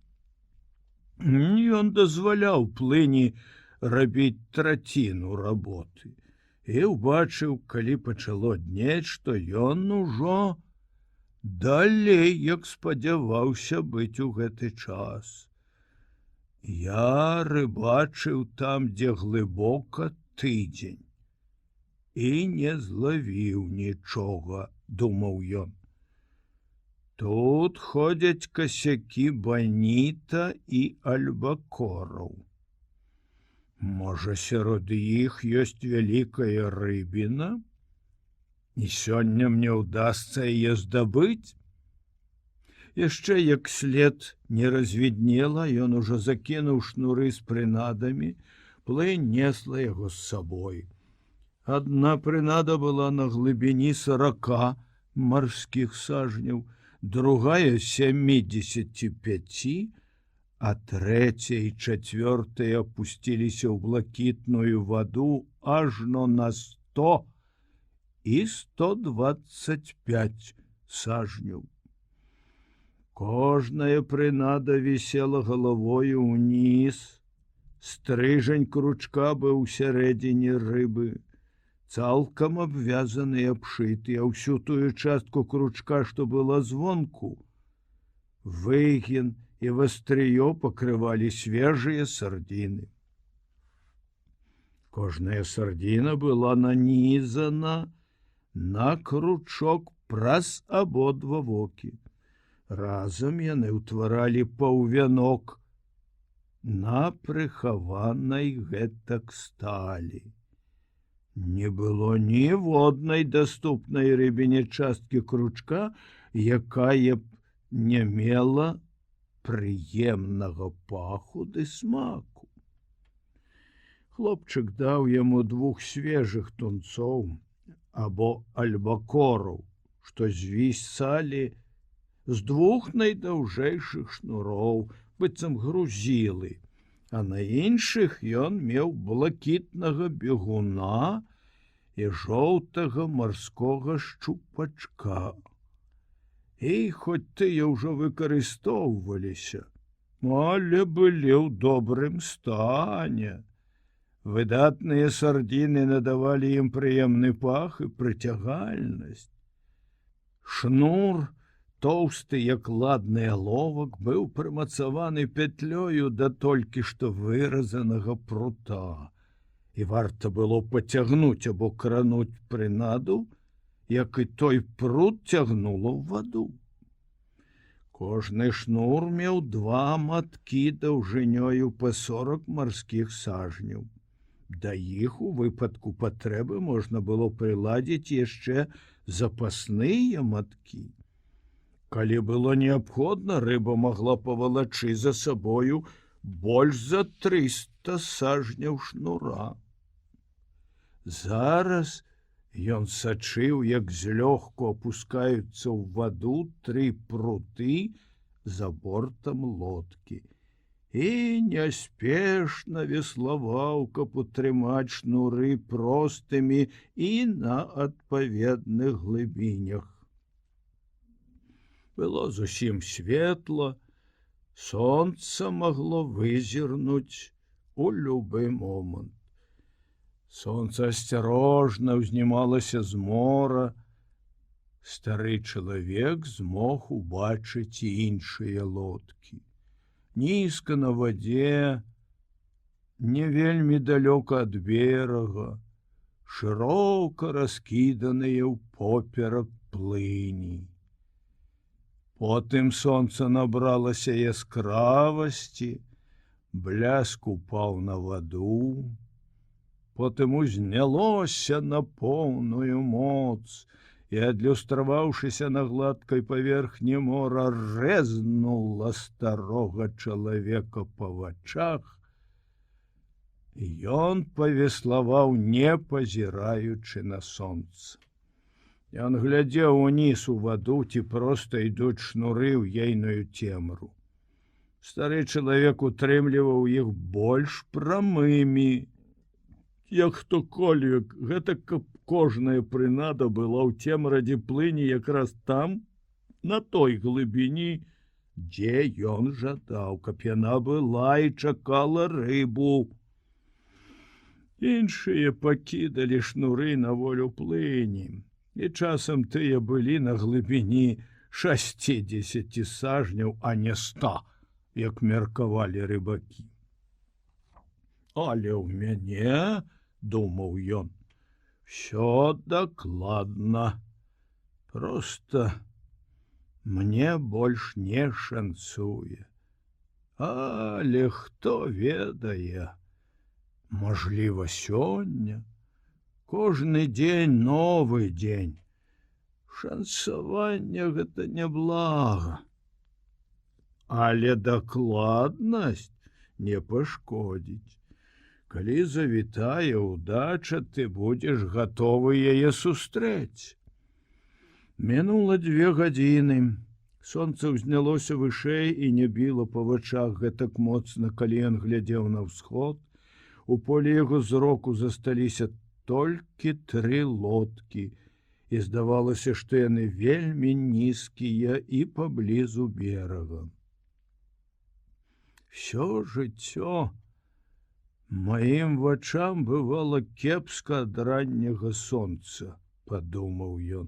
[SPEAKER 1] Ён дазваляў плыні рабіць траціну работы і ўбачыў, калі пачало днець, што ён ужо далей, як спадзяваўся быць у гэты час. Я рыбачыў там, дзе глыбока, тыдзень, і не злавіў нічога, думаў ён. Тут ходзяць касякі баніта і альбакораў. Можа, сярод іх ёсць вялікая рыбіна, і сёння мне ўдасца яе здабыць? Яшчэ як след не развіднела, ён ужо закінуў шнуры з прынадамі, плынь несла яго з сабой. Адна прынада была на глыбіні 40 марскіх сажняў, другая 75, а трэцяя і чацвёртая опусціліся ў блакітную ваду ажно на 100 і 125 сажняў. Кожная прынада вісела галавою ўніз, стрыжань кручка быў у сярэдзіне рыбы, цалкам абвязаны і абшыты, а ўсю тую частку кручка, што была звонку, выгін і вастрыё пакрывалі свежыя сардзіны. Кожная сардзіна была нанізана на кручок праз абодва вокі. Разам яны ўтваралі паўвянок на прыхаванай гэтак сталі. Не было ніводнай даступнай рыбіне часткі кручка, якая б не мела прыемнага паху ды смаку. Хлопчык даў яму 2 свежых тунцоў або альбакораў, што звісалі з 2 найдаўжэйшых шнуроў, быццам грузілы, а на іншых ён меў блакітнага бегуна і жоўтага марскога шчупачка. І хоць тыя ўжо выкарыстоўваліся, але былі ў добрым стане. Выдатныя сардзіны надавалі ім прыемны пах і прыцягальнасць. Шнур, тоўсты, як ладны аловак, быў прымацаваны пятлёю да толькі што выразанага прута, і варта было пацягнуць або крануць прынаду, як і той прут цягнула ў ваду. Кожны шнур меў 2 маткі даўжынёю па 40 марскіх сажняў. Да іх у выпадку патрэбы можна было прыладзіць яшчэ запасныя маткі. Калі было неабходна, рыба магла павалачы за сабою больш за 300 сажняў шнура. Зараз ён сачыў, як злёгку апускаюцца ў ваду 3 пруты за бортам лодкі, і няспешна веславаў, каб утрымаць шнуры простымі і на адпаведных глыбінях. Было зусім светла, сонца магло вызірнуць у любы момант. Сонца асцярожна ўзнімалася з мора. Стары чалавек змог убачыць іншыя лодкі. Нізка на вадзе, не вельмі далёка ад берага, шырока раскіданыя ўпоперак плыні. Потым сонца набралася яскравасці, бляск упаў на ваду, потым узнялося на поўную моц, і, адлюстраваўшыся на гладкай паверхні мора, рэзнула старога чалавека па вачах, і ён павеславаў, не пазіраючы на сонца. Ён глядзеў уніз у ваду, ці проста ідуць шнуры ў ейную цемру. Стары чалавек утрымліваў іх больш прамымі, як хто колік, гэта каб кожная прынада была ў цемрадзе плыні якраз там, на той глыбіні, дзе ён жадаў, каб яна была і чакала рыбу. Іншыя пакідалі шнуры на волю плыні, і часам тыя былі на глыбіні 60 сажняў, а не 100, як меркавалі рыбакі. Але ў мяне, думаў ён, всё дакладна. Просто мне больш не шанцуе. Але хто ведае, можліва, сёння, кожны дзень новы дзень. Шанцаванне гэта няблага. Але дакладнасць не пашкодзіць. Калі завітае ўдача, ты будзеш гатовы яе сустрэць. Мінула 2 гадзіны. Сонца ўзнялося вышэй і не біла па вачах гэтак моцна, калі ён глядзеў на ўсход. У полі яго зроку засталіся толькі 3 лодкі, і здавалася, што яны вельмі нізкія і паблізу берага. Всё жыццё маім вачам бывала кепска ад ранняга сонца, падумаў ён.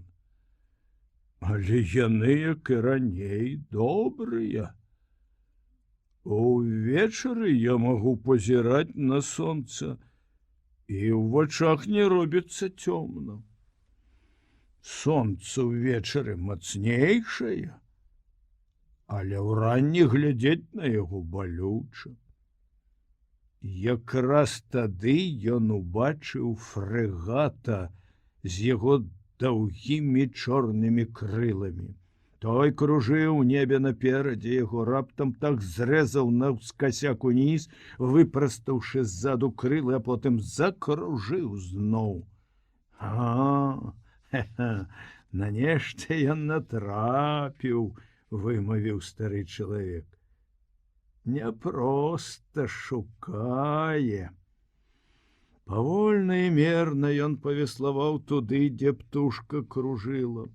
[SPEAKER 1] Але яны, як і раней, добрыя. Увечары я магу пазіраць на сонца і ў вачах не робіцца цёмна. Сонца ўвечары мацнейшае, але ўранні глядзець на яго балюча. Якраз тады ён убачыў фрэгата з яго даўгімі чорнымі крыламі. Той кружыў у небе наперадзе яго, раптам так зрэзаў наўскасяк уніз, выпрастаўшы ззаду крылы, а потым закружыў зноў. На нешта ён натрапіў, вымавіў стары чалавек. Няпроста шукае. Павольна і мерна ён павеславаў туды, дзе птушка кружыла.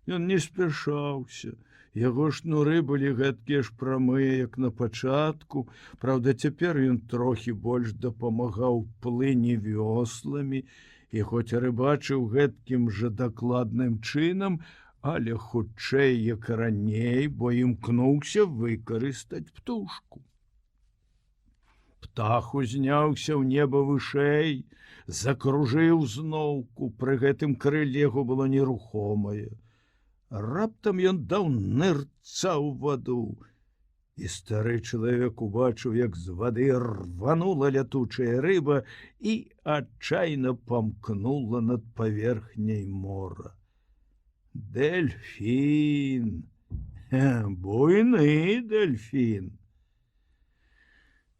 [SPEAKER 1] Ён не спяшаўся. Яго шнуры былі гэткія ж прамыя, як на пачатку. Праўда, цяпер ён трохі больш дапамагаў плыні вёсламі, і хоць рыбачыў гэткім жа дакладным чынам, але хутчэй, як раней, бо імкнуўся выкарыстаць птушку. Птах узняўся ў неба вышэй, закружыў зноўку, пры гэтым крылле яго было нерухомае. Раптам ён даў нырца ў ваду, і стары чалавек убачыў, як з вады рванула лятучая рыба і адчайна памкнула над паверхняй мора. Дельфін, буйны дельфін.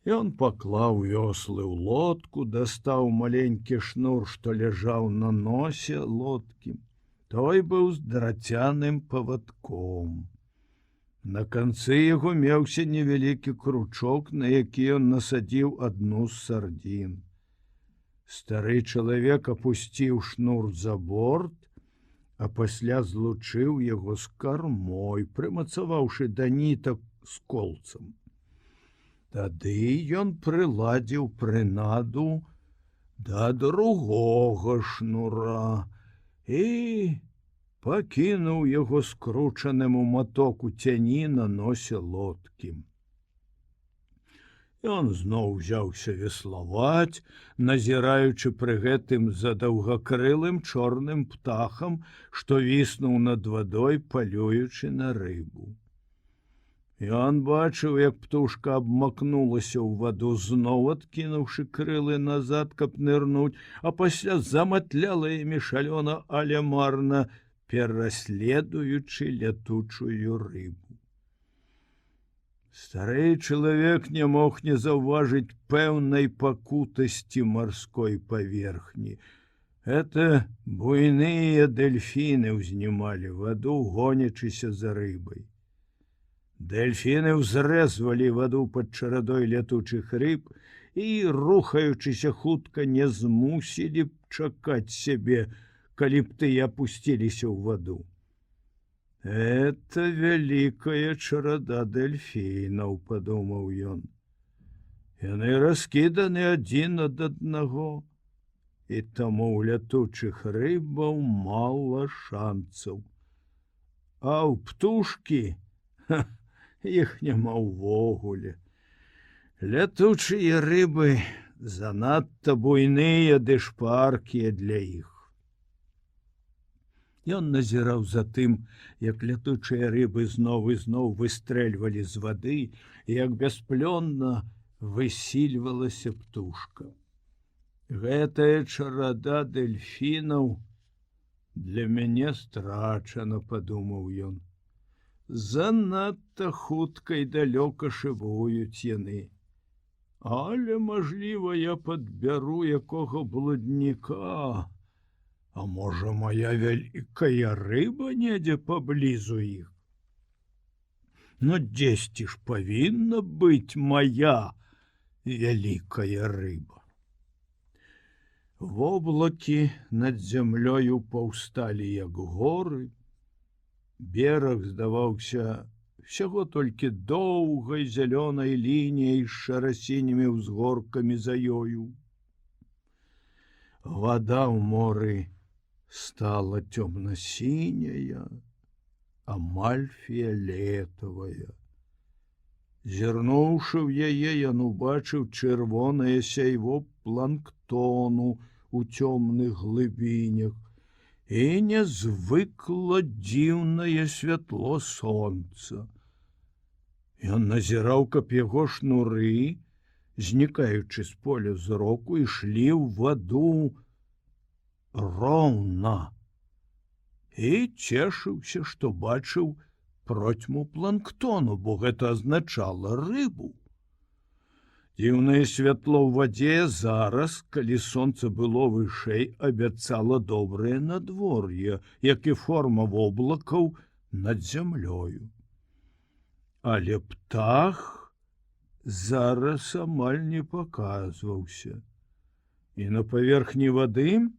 [SPEAKER 1] Ён паклаў вёслы ў лодку, дастаў маленькі шнур, што ляжаў на носе лодкі. Той быў з драцяным павадком. На канцы яго меўся невялікі кручок, на які ён насадзіў адну з сардзін. Стары чалавек апусціў шнур за борт, а пасля злучыў яго з кармой, прымацаваўшы да нітак з колцам. Тады ён прыладзіў прынаду да другога шнура і пакінуў яго скручаным у матоку цяні на носе лодкі. Ён зноў узяўся веславаць, назіраючы пры гэтым за даўгакрылым чорным птахам, што віснуў над вадой, палюючы на рыбу. Ён бачыў, як птушка абмакнулася ў ваду, зноў адкінуўшы крылы назад, каб нырнуць, а пасля заматляла імі шалёна, але марна, пераследуючы лятучую рыбу. Стары чалавек не мог не заўважыць пэўнай пакутасці марской паверхні. Это буйныя дельфіны ўзнімалі ваду, гонячыся за рыбай. Дельфіны ўзрэзвалі ваду пад чарадой лятучых рыб і, рухаючыся хутка, не змусілі б чакаць сябе, калі б тыя апусціліся ў ваду. Это вялікая чарада дельфінаў, падумаў ён. Яны раскіданы адзін ад аднаго, і таму ў лятучых рыбаў мала шанцаў. А ў птушкі іх няма ўвогуле. Лятучыя рыбы занадта буйныя ды шпаркія для іх. Ён назіраў за тым, як лятучыя рыбы зноў і зноў выстрэльвалі з вады, і як бясплённа высільвалася птушка. Гэтая чарада дельфінаў для мяне страчана, падумаў ён. Занадта хутка і далёка шыбуюць яны. Але, мажліва, я падбяру якога блудніка. А можа, моя вялікая рыба недзе паблізу іх? Но дзесьці ж павінна быць моя вялікая рыба. Воблакі над зямлёю паўсталі, як горы. Бераг здаваўся всяго толькі доўгай зялёнай лініяй з шарасінімі ўзгоркамі за ёю. Вада ў моры стала цёмна-сіняя, амаль фіялетавая. Зірнуўшы ў яе, ён убачыў чырвонае сяйво планктону у цёмных глыбінях і нязвыкла дзіўнае святло сонца. Ён назіраў, каб яго шнуры, знікаючы з поля зроку, ішлі ў ваду роўна і цешыўся, што бачыў процьму планктону, бо гэта азначала рыбу. Дзіўнае святло ў вадзе зараз, калі сонца было вышэй, абяцала добрае надвор'е, як і форма воблакаў над зямлёю. Але птах зараз амаль не паказваўся, і на паверхні вады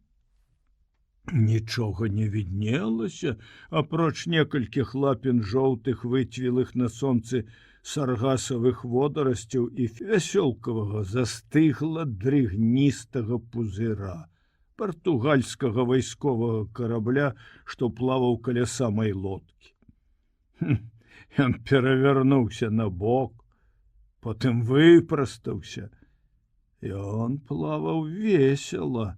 [SPEAKER 1] нічога не віднелася, апроч некалькіх лапін жоўтых, выцвілых на сонцы саргасавых водарасцяў і вясёлкавага застыгла дрыгністага пузыра, партугальскага вайсковага карабля, што плаваў каля самай лодкі. Ён перавярнуўся на бок, потым выпрастаўся. Ён плаваў весела,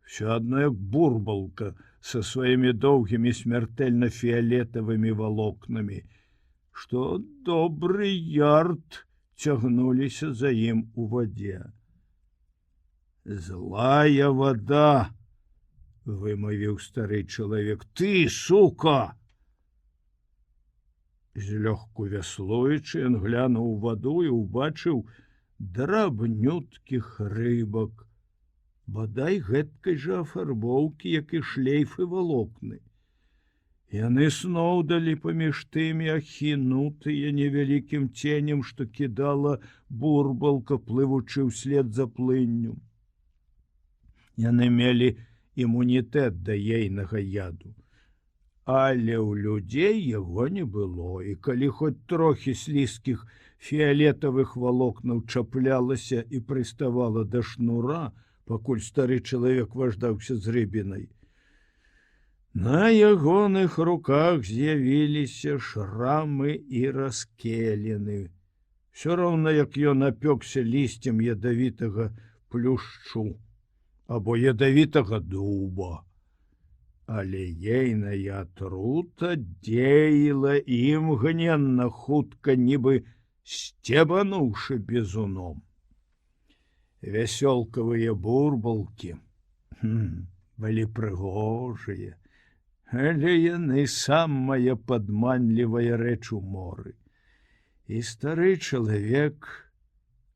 [SPEAKER 1] все адно як бурбалка са сваімі доўгімі смяртэльна фіялетавымі валокнамі, што добры ярд цягнуліся за ім у вадзе. «Злая вода!» — вымавіў стары чалавек. «Ты, сука!» Злёгку вяслуючы, ён глянуў у ваду і ўбачыў драбнюткіх рыбак, бадай гэткай жа афарбоўкі, як і шлейфы валокны. Яны сноўдалі паміж тымі ахінутыя невялікім ценем, што кідала бурбалка, плывучы ўслед за плынню. Яны мелі імунітэт да ейнага яду, але ў людзей яго не было, і калі хоць трохі слізкіх фіялетавых валокнаў чаплялася і прыставала да шнура, пакуль стары чалавек важдаўся з рыбінай, на ягоных руках з'явіліся шрамы і раскеліны, все роўна як ён апёкся лісцем ядавітага плюшчу або ядавітага дуба. Але ейная атрута дзеяла імгненна, хутка, нібы сцебануўшы бізуном. Вясёлкавыя бурбалкі былі прыгожыя, але яны самая падманлівая рэч у моры. І стары чалавек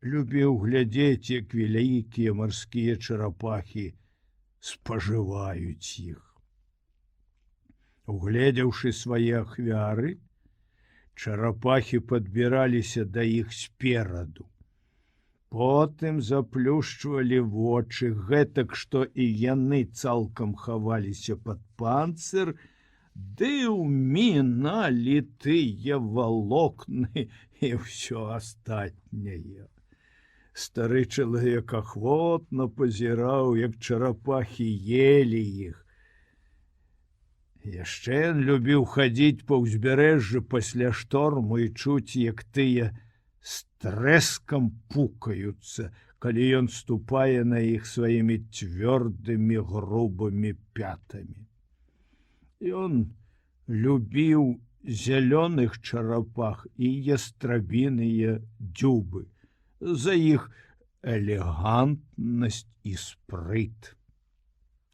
[SPEAKER 1] любіў глядзець, як вялікія марскія чарапахі спажываюць іх. Угледзеўшы свае ахвяры, чарапахі падбіраліся да іх спераду. Потым заплюшчвалі вочы гэтак, што і яны цалкам хаваліся пад панцыр, ды ўміналі тыя валокны і ўсё астатняе. Стары чалавек ахвотна пазіраў, як чарапахі елі іх. Яшчэ ён любіў хадзіць па ўзбярэжжы пасля шторму і чуць, як тыя з трэскам пукаюцца, калі ён ступае на іх сваімі цвёрдымі грубымі пятамі. Ён любіў зялёных чарапах і ястрабіныя дзюбы, за іх элегантнасць і спрыт.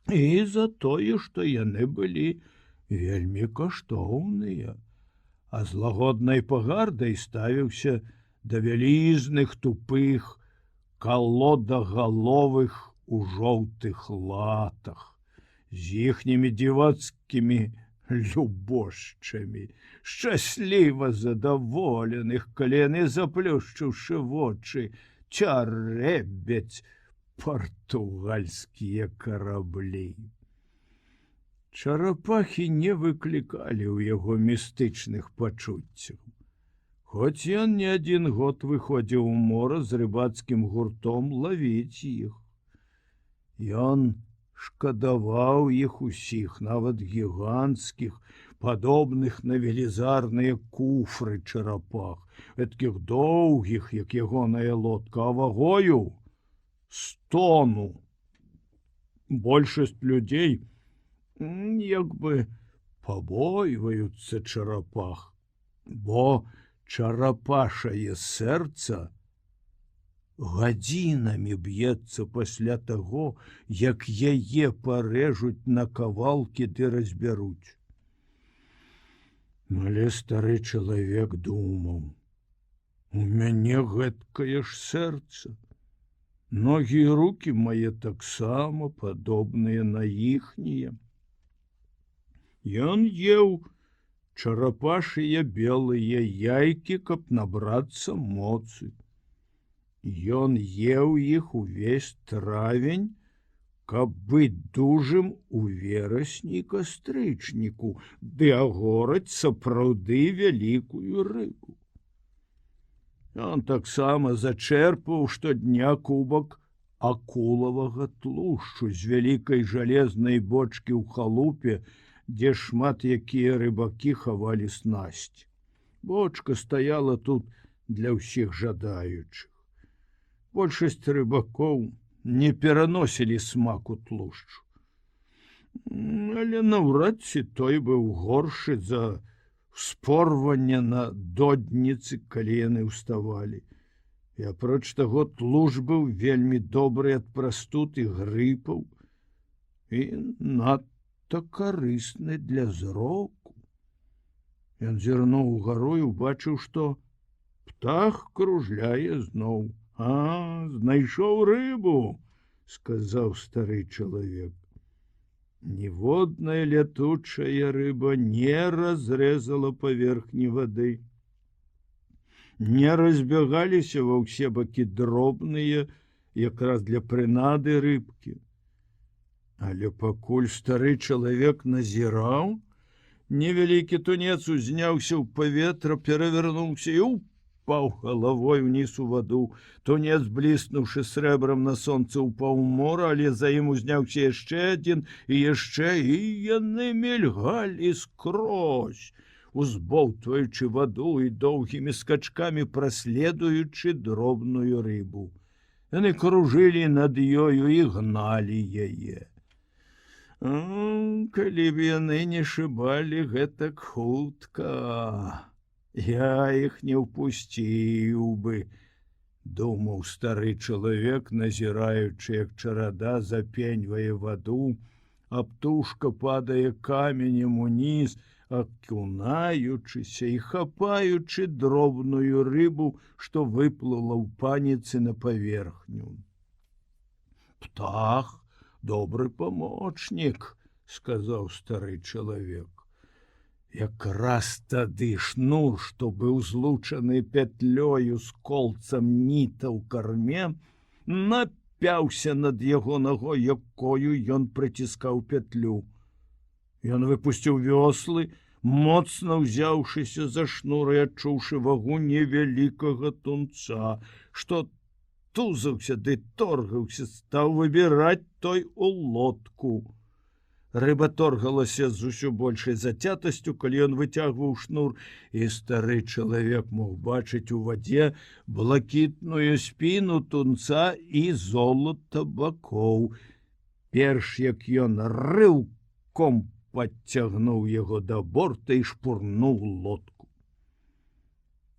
[SPEAKER 1] І за тое, што яны былі вельмі каштоўныя, а з лагоднай пагардай ставіўся да вялізных тупых калодагаловых у жоўтых латах, з іхнімі дзівацкімі любошчамі, шчасліва задаволеных, калі яны, заплюшчыўшы вочы, цярэбяць партугальскія караблі. Чарапахі не выклікалі ў яго містычных пачуццяў. Хоць ён не адзін год выходзіў у мора з рыбацкім гуртом лавіць іх. Ён шкадаваў іх усіх, нават гіганцкіх, падобных на велізарныя куфры чарапах, такіх доўгіх, як ягоная лодка, а вагою 100 тону. Большасць людзей як бы пабойваюцца чарапах, бо чарапашае сэрца гадзінамі б'ецца пасля таго, як яе парэжуць на кавалкі ды разбяруць. Але стары чалавек думаў: у мяне гэткае ж сэрца, ногі і рукі мае таксама падобныя на іхнія. Ён еў чарапашыя белыя яйкі, каб набрацца моцы. Ён еў іх увесь травень, каб быць дужым у верасні і кастрычніку, ды агораць сапраўды вялікую рыбу. Ён таксама зачэрпаў штодня кубак акулавага тлушчу з вялікай жалезнай бочкі ў халупе, дзе шмат якія рыбакі хавалі снасць. Бочка стаяла тут для ўсіх жадаючых. Большасць рыбакоў не пераносілі смаку тлушчу. Але наўрад ці той быў горшы за спорванне на додніцы, калі яны ўставалі. І апроч таго, тлушч быў вельмі добры ад прастуд і грыпаў і надта карысны для зроку. Ён зірнуў угару і убачыў, што птах кружляе зноў. Знайшоў рыбу, сказаў стары чалавек. Ніводная лятучая рыба не разрэзала паверхні вады. Не разбягаліся ва ўсе бакі дробныя, якраз для прынады рыбкі. Але пакуль стары чалавек назіраў, невялікі тунец узняўся ў паветра, перавярнуўся і упаў галавой уніз у ваду. Тунец, бліснуўшы срэбрам на сонцы, упаў у мора, але за ім узняўся яшчэ адзін і яшчэ, і яны мільгалі скрозь, узбоўтваючы ваду і доўгімі скачкамі праследуючы дробную рыбу. Яны кружылі над ёю і гналі яе. Калі б яны не шыбалі гэтак хутка, я іх не ўпусціў бы, думаў стары чалавек, назіраючы, як чарада запеньвае ваду, а птушка падае каменем уніз, акунаючыся і хапаючы дробную рыбу, што выплыла ў паніцы на паверхню. Птах добры памочнік, сказаў стары чалавек. Якраз тады шнур, што быў злучаны пятлёю з колцам ніта ў карме, напяўся над яго нагой, якою ён прыціскаў пятлю. Ён выпусціў вёслы, моцна ўзяўшыся за шнур і адчуўшы вагу невялікага тунца, што тузаўся ды торгаўся, стаў выбіраць той у лодку. Рыба торгалася з усё большай зацятасцю, калі ён выцягваў шнур, і стары чалавек мог бачыць у вадзе блакітную спіну тунца і золата бакоў. Перш як ён рыўком падцягнуў яго да борта і шпурнуў лодку.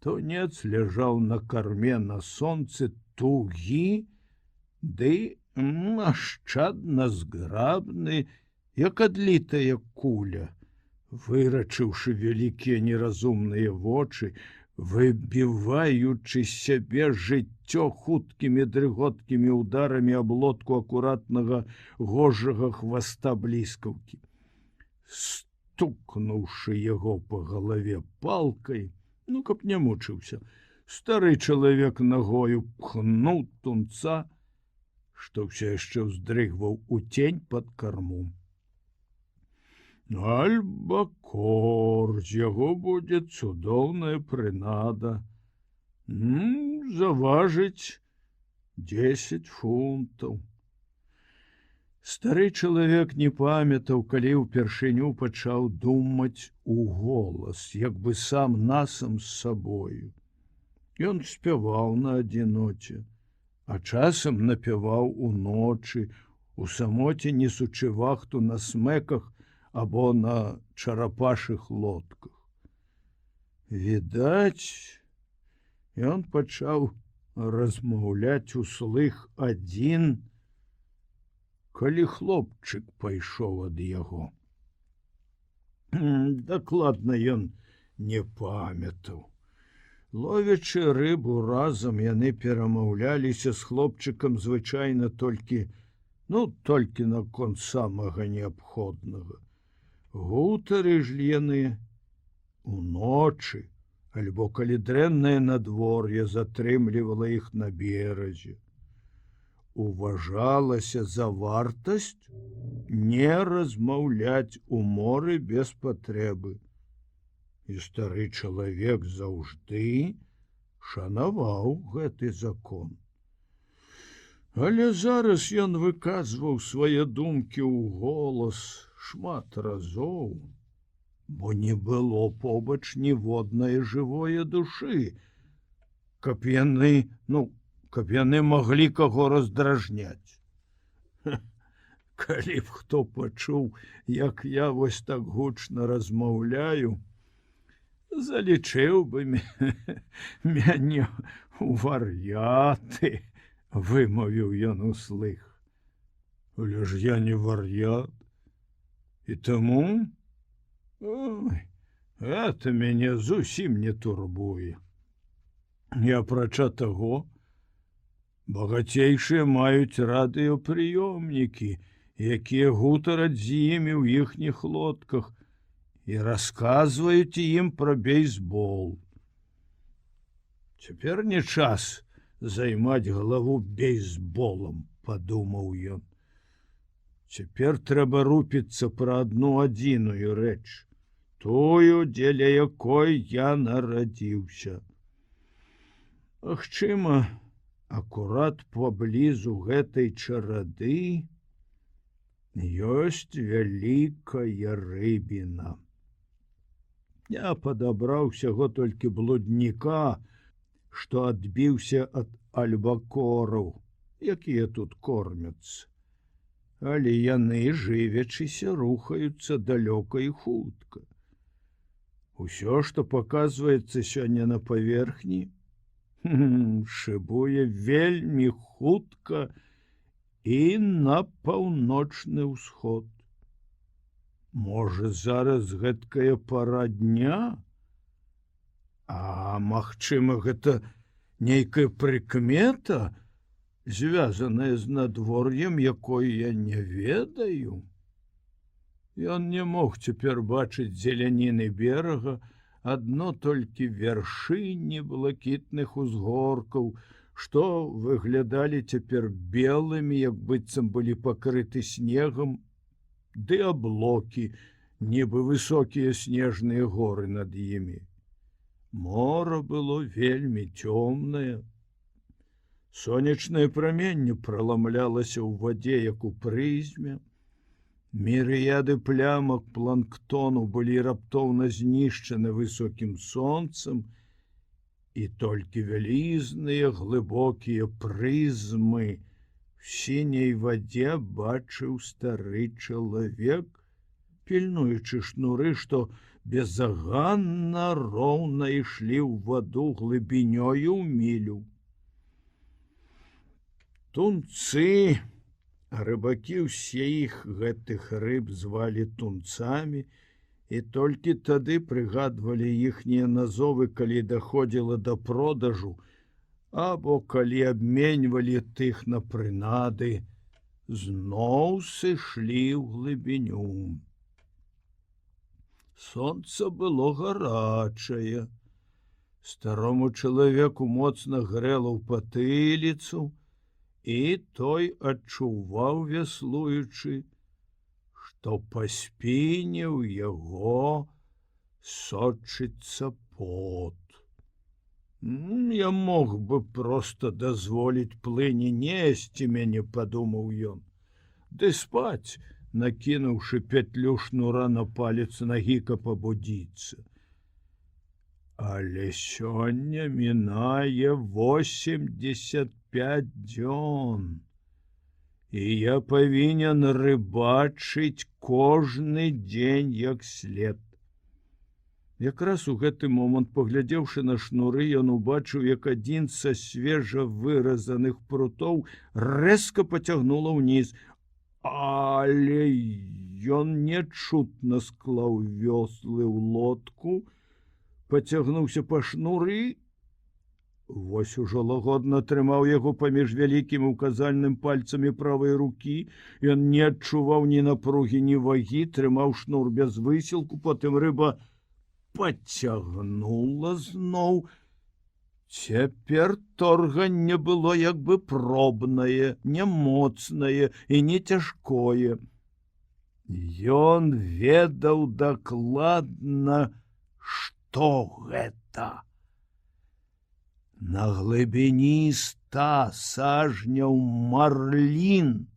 [SPEAKER 1] Тунец ляжаў на карме на сонцы тугі, ды нашчадна зграбны, як адлітая куля, вырачыўшы вялікія неразумныя вочы, выбіваючы сябе жыццё хуткімі дрыготкімі ударамі аб лодку акуратнага гожага хваста бліскаўкі. Стукнуўшы яго па галаве палкай, каб не мучыўся, стары чалавек нагою пхнуў тунца, што ўсё яшчэ ўздрыгваў у цень пад карму. Альбакор, з яго будзе цудоўная прынада. Заважыць 10 фунтаў. Стары чалавек не памятаў, калі ўпершыню пачаў думаць у голас, як бы сам насам з сабою. Ён спяваў на адзіноце, а часам напяваў уночы, у самоце несучы вахту на смэках або на чарапашых лодках. Відаць, ён пачаў размаўляць услых адзін, калі хлопчык пайшоў ад яго. Дакладна ён не памятаў. Ловячы рыбу разам, яны перамаўляліся з хлопчыкам звычайна толькі наконт самага неабходнага. Гутары ж яны уночы, альбо калі дрэннае надвор'е затрымлівала іх на беразе. Уважалася за вартасць не размаўляць у моры без патрэбы. І стары чалавек заўжды шанаваў гэты закон. Але зараз ён выказваў свае думкі ў голас шмат разоў, бо не было побач ніводнай жывое душы, каб яны маглі каго раздражняць. Калі б хто пачуў, як я вось так гучна размаўляю, залічыў бы мяне ў вар'яты, вымавіў ён услых. Але ж я не вар'ят, і таму гэта мяне зусім не турбуе. І апрача таго, багацейшыя маюць радыёпрыёмнікі, якія гутараць з імі ў іхніх лодках і расказваюць ім пра бейсбол. Цяпер не час займаць галаву бейсболам, падумаў ён. Цяпер трэба рупіцца пра адну адзіную рэч, тую, дзеля якой я нарадзіўся. Магчыма, акурат паблізу гэтай чарады ёсць вялікая рыбіна. Я падабраў усяго толькі блудніка, што адбіўся ад альбакораў, якія тут кормяцца. Але яны, жывячыся, рухаюцца далёка і хутка. Усё, што паказваецца сёння на паверхні, шыбуе вельмі хутка і на паўночны ўсход. Можа, зараз гэткая пара дня? А магчыма, гэта нейкая прыкмета, звязаная з надвор'ем, якой я не ведаю. Ён не мог цяпер бачыць зеляніны берага, адно толькі вяршыні блакітных узгоркаў, што выглядалі цяпер белымі, як быццам былі пакрыты снегам, ды аблокі, нібы высокія снежныя горы над імі. Мора было вельмі цёмнае. Сонечнае праменне праламлялася ў вадзе, як у прызме. Мірыяды плямак планктону былі раптоўна знішчаны высокім сонцам, і толькі вялізныя глыбокія прызмы в сіняй вадзе бачыў стары чалавек, пільнуючы шнуры, што безаганна роўна ішлі ў ваду глыбінёю ў мілю. Тунцы, рыбакі ўсіх гэтых рыб звалі тунцамі, і толькі тады прыгадвалі іхнія назовы, калі даходзіла да продажу, або калі абменьвалі тых на прынады, зноў сышлі ў глыбіню. Сонца было гарачае. Старому чалавеку моцна грэла ў патыліцу, і той адчуваў, веслуючы, што па спіне ў яго сочыцца пот. Я мог бы проста дазволіць плыні несці мяне, падумаў ён, ды спаць, накінуўшы петлю шнура на палец нагі, каб пабудзіцца. Але сёння мінае 85 дзён. І я павінен рыбачыць кожны дзень як след. Якраз у гэты момант, паглядзеўшы на шнуры, ён убачыў, як адзін са свежа выразаных прутоў рэзка пацягнула ўніз, але ён нечутна склаў вёслы ў лодку, пацягнуўся па шнуры. Вось ужо лагодна трымаў яго паміж вялікім і указальным пальцамі правай рукі. Ён не адчуваў ні напругі, ні вагі, трымаў шнур без высілку, потым рыба пацягнула зноў. Цяпер торганне было як бы пробнае, не моцнае і не цяжкое. Ён ведаў дакладна, што гэта. На глыбіні 100 сажняў марлін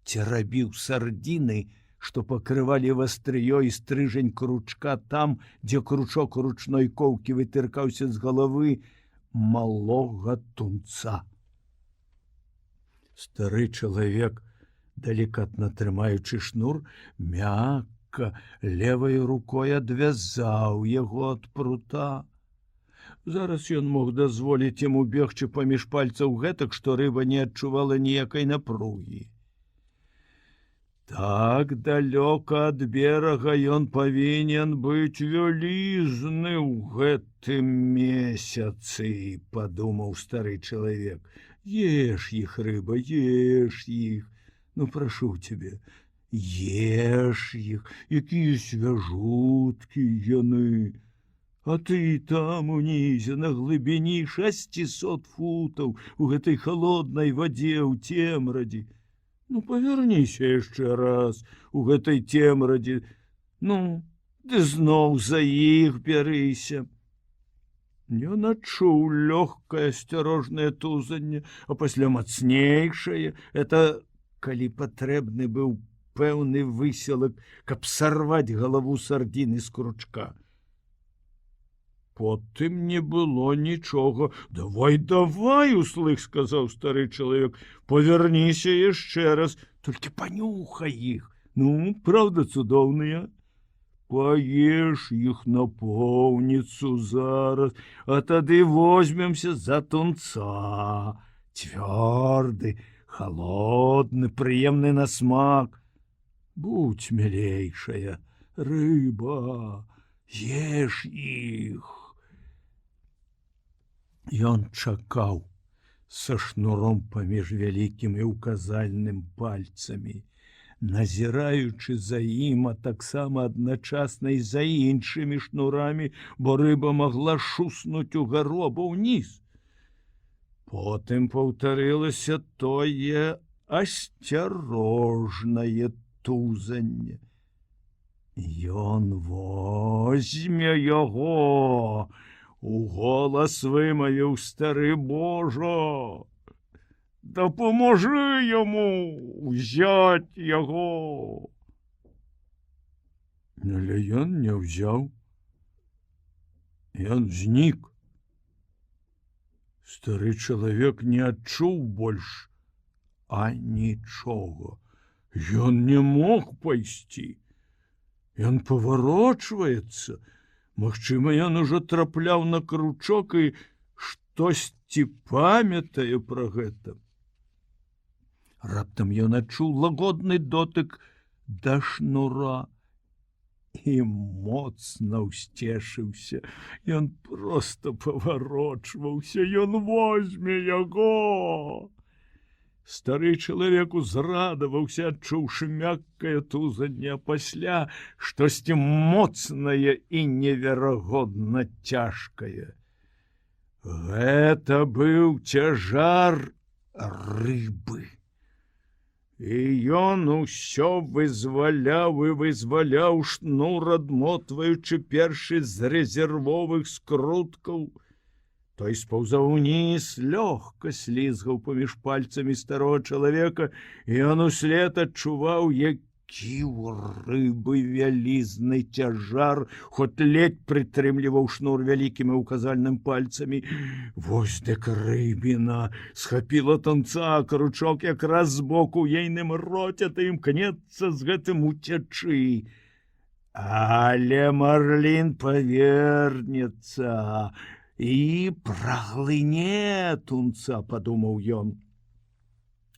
[SPEAKER 1] церабіў сардзіны, што пакрывалі вастрыё і стрыжань кручка там, дзе кручок ручной коўкі вытыркаўся з галавы малога тунца. Стары чалавек, далікатна трымаючы шнур, мякка левай рукой адвязаў яго ад прута. Зараз ён мог дазволіць яму бегчы паміж пальцаў гэтак, што рыба не адчувала ніякай напругі. Так далёка ад берага ён павінен быць вялізны ў гэтым месяцы, падумаў стары чалавек. Еш іх, рыба, еш іх. Ну, прашу цябе, еш іх, якія свяжуткія яны. А ты там унізе на глыбіні 600 футаў у гэтай халоднай вадзе ў цемрадзі. Ну, павярніся яшчэ раз у гэтай цемрадзі. Ну, ды зноў за іх бярыся. Ён адчуў лёгкае асцярожнае тузанне, а пасля мацнейшае. Это калі патрэбны быў пэўны высілак, каб сарваць галаву сардзіны з кручка. Потым не было нічога. Давай, давай, услых, сказаў стары чалавек, павярніся яшчэ раз, толькі панюхай іх. Ну, правда, цудоўныя? Паеш іх напоўніцу зараз, а тады возьмемся за тунца. Цвёрды, холодны, прыемны на смак. Будь мілейшая, рыба, еш іх. Ён чакаў са шнуром паміж вялікім і указальным пальцамі, назіраючы за ім, а таксама адначасна і за іншымі шнурамі, бо рыба магла шуснуць угару або ўніз. Потым паўтарылася тое асцярожнае тузанне. Ён возьме яго, уголас вымавіў стары. Божа, дапаможы яму ўзяць яго. Але ён не ўзяў. Ён знік. Стары чалавек не адчуў больш анічога. Ён не мог пайсці. Ён паварочваецца. Магчыма, ён ужо трапляў на кручок і штосьці памятае пра гэта. Раптам ён адчуў лагодны дотык да шнура і моцна ўсцешыўся. Ён проста паварочваўся, ён возьме яго. Стары чалавек узрадаваўся, адчуўшы мяккае тузанне, а пасля штосьці моцнае і неверагодна цяжкае. Гэта быў цяжар рыбы. І ён усё вызваляў і вызваляў шнур, адмотваючы першы з рэзервовых скруткаў. Той спаўзаў уніз, лёгка слізгаў паміж пальцамі старого чалавека, і ён услед адчуваў, які ў рыбы вялізны цяжар, хоць ледзь прытрымліваў шнур вялікімі указальным пальцамі. Вось дык рыбіна схапіла тунца, кручок якраз збоку ў ейным роце, ты імкнецца з гэтым уцячы. Але марлін павернецца і праглыне тунца, падумаў ён.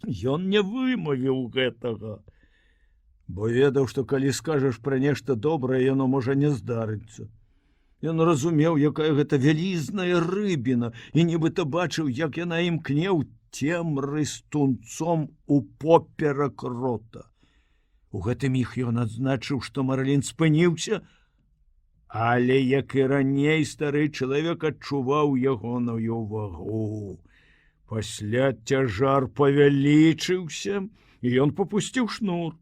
[SPEAKER 1] Ён не вымавіў гэтага, бо ведаў, што калі скажаш пра нешта добрае, яно можа не здарыцца. Ён разумеў, якая гэта вялізная рыбіна, і нібыта бачыў, як яна імкне ў цемры з тунцом упоперак рота. У гэты міг ён адзначыў, што марлін спыніўся, але, як і раней, стары чалавек адчуваў ягоную вагу. Пасля цяжар павялічыўся, і ён папусціў шнур.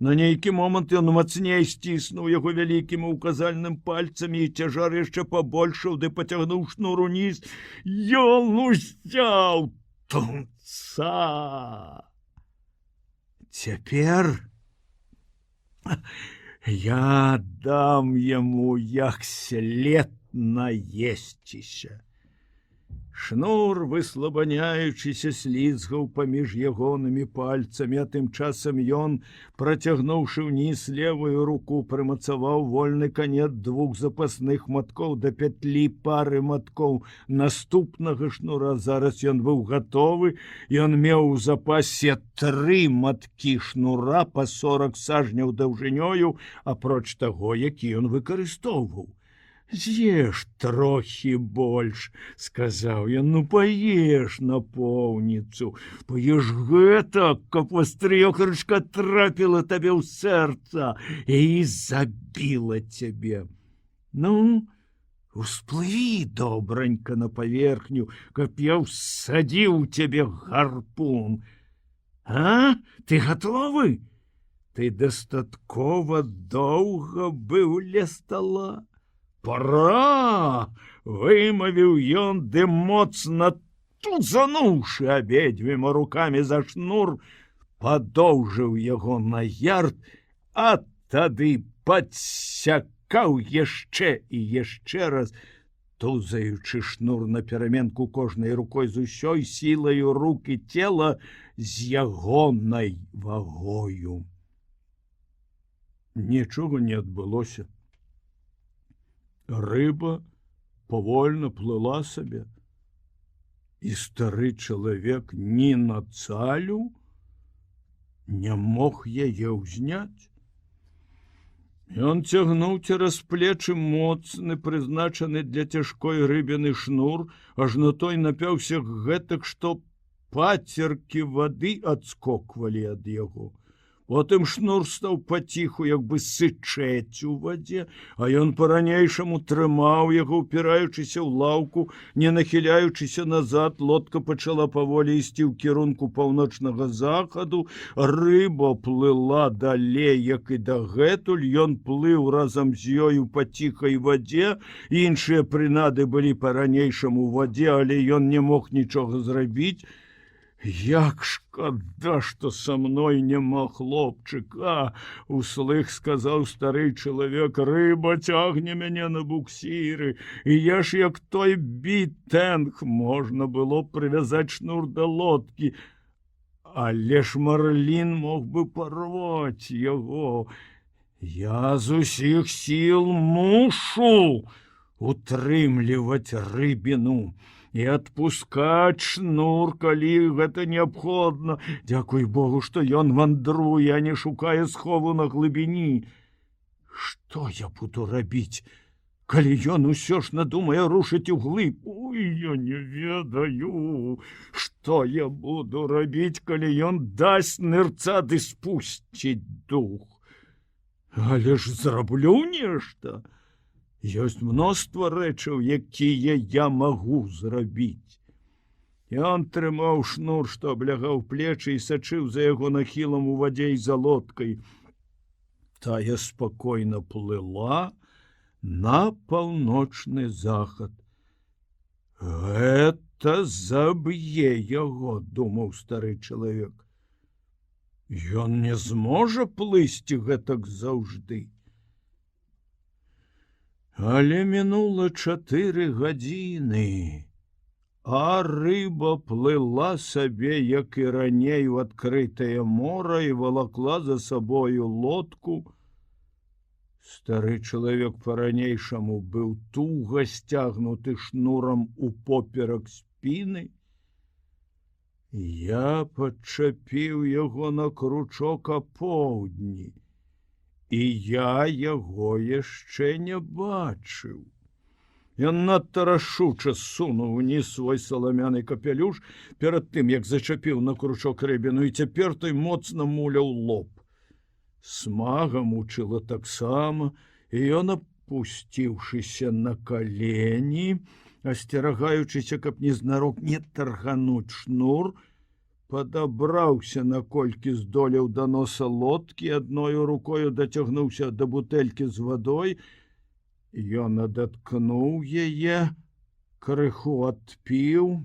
[SPEAKER 1] На нейкі момант ён мацней сціснуў яго вялікімі указальным пальцамі, і цяжар яшчэ пабольшаў, ды пацягнуў шнур уніз. Ён узяў тунца. Цяпер я дам яму як след наесціся. Шнур, выслабаняючыся, слізгаў паміж ягонымі пальцамі, а тым часам ён, працягнуўшы ўніз левую руку, прымацаваў вольны канец двух запасных маткоў да пятлі пары маткоў наступнага шнура. Зараз ён быў гатовы, ён меў у запасе 3 маткі шнура па 40 сажняў даўжынёю, апроч таго, які ён выкарыстоўваў. «З'еш трохі больш», — сказаў ён, — «ну паеш напоўніцу, паеш гэта, каб вастрыёкрышка трапіла табе ў сэрца і забіла цябе. Ну, усплыві добранька на паверхню, каб я ўсадзіў цябе гарпун. А, ты гатовы? Ты дастаткова доўга быў ля стала. Пора!» — вымавіў ён, ды моцна тузануўшы абедзвюма рукамі за шнур, падоўжыў яго на ярд, а тады падсякаў яшчэ і яшчэ раз, тузаючы шнур напераменку кожнай рукой з усёй сілаю рук і цела з ягонай вагою. Нічога не адбылося. Рыба павольна плыла сабе, і стары чалавек ні на цалю не мог яе ўзняць. Ён цягнуў цераз плечы моцны, прызначаны для цяжкой рыбіны шнур, ажно той напяўся гэтак, што пацеркі вады адскоквалі ад яго. Потым шнур стаў паціху, як бы сычэць у вадзе, а ён па-ранейшаму трымаў яго, упіраючыся ў лаўку, не нахіляючыся назад. Лодка пачала паволі ісці ў кірунку паўночнага захаду. Рыба плыла далей, як і дагэтуль. Ён плыў разам з ёю па ціхай вадзе. Іншыя прынады былі па-ранейшаму ў вадзе, але ён не мог нічога зрабіць. «Як шкада, што са мной няма хлопчыка!» — услых сказаў стары чалавек. «Рыба цягне мяне на буксіры, і я ж як той бітэнг, можна было прывязаць шнур да лодкі, але ж марлін мог бы парваць яго. Я з усіх сіл мушу утрымліваць рыбіну і адпускаць шнур, калі гэта неабходна. Дзякуй Богу, што ён вандруе, а не шукае схову на глыбіні. Што я буду рабіць, калі ён усё ж надумае рушыць углыб? Ой, я не ведаю, што я буду рабіць, калі ён дасць нырца ды спусціць дух. Але ж зраблю нешта. Ёсць мноства рэчаў, якія я магу зрабіць. Ён трымаў шнур, што аблягаў плечы, і сачыў за яго нахілам у вадзе і за лодкай. Тая спакойна плыла на паўночны захад. Гэта заб'е яго, думаў стары чалавек. Ён не зможа плысці гэтак заўжды. Але мінула 4 гадзіны, а рыба плыла сабе, як і раней, у адкрытае мора і валакла за сабою лодку. Стары чалавек па-ранейшаму быў туга сцягнуты шнурам упоперак спіны. Я падчапіў яго на кручок апоўдні, і я яго яшчэ не бачыў. Ён надта рашуча сунуў уніз свой саламяны капялюш перад тым, як зачапіў на кручок рыбіну, і цяпер той моцна муляў лоб. Смага мучыла таксама, і ён, апусціўшыся на калені, асцерагаючыся, каб незнарок не таргануць шнур, падабраўся, наколькі здолеў да носа лодкі, адною рукою дацягнуўся да бутэлькі з вадой. Ён адаткнуў яе, крыху адпіў,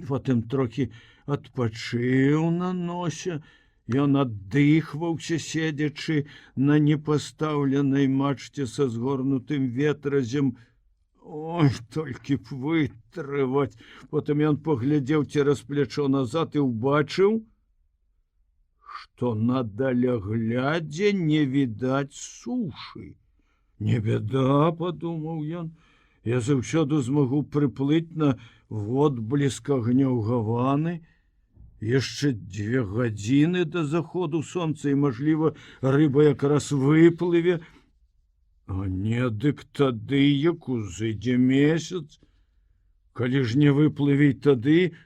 [SPEAKER 1] потым трохі адпачыў на носе. Ён аддыхваўся, седзячы на непастаўленай мачце са згорнутым ветразем. Ой, толькі б вытрываць. Потым ён паглядзеў цераз плячо назад і ўбачыў, што на даляглядзе не відаць сушы. Не бяда, падумаў ён, я заўсёды змагу прыплыць на водбліск агнёў Гаваны. Яшчэ 2 гадзіны да заходу сонца, і, мажліва, рыба якраз выплыве. А не, дык тады, як узыдзе месяц. Калі ж не выплыве тады,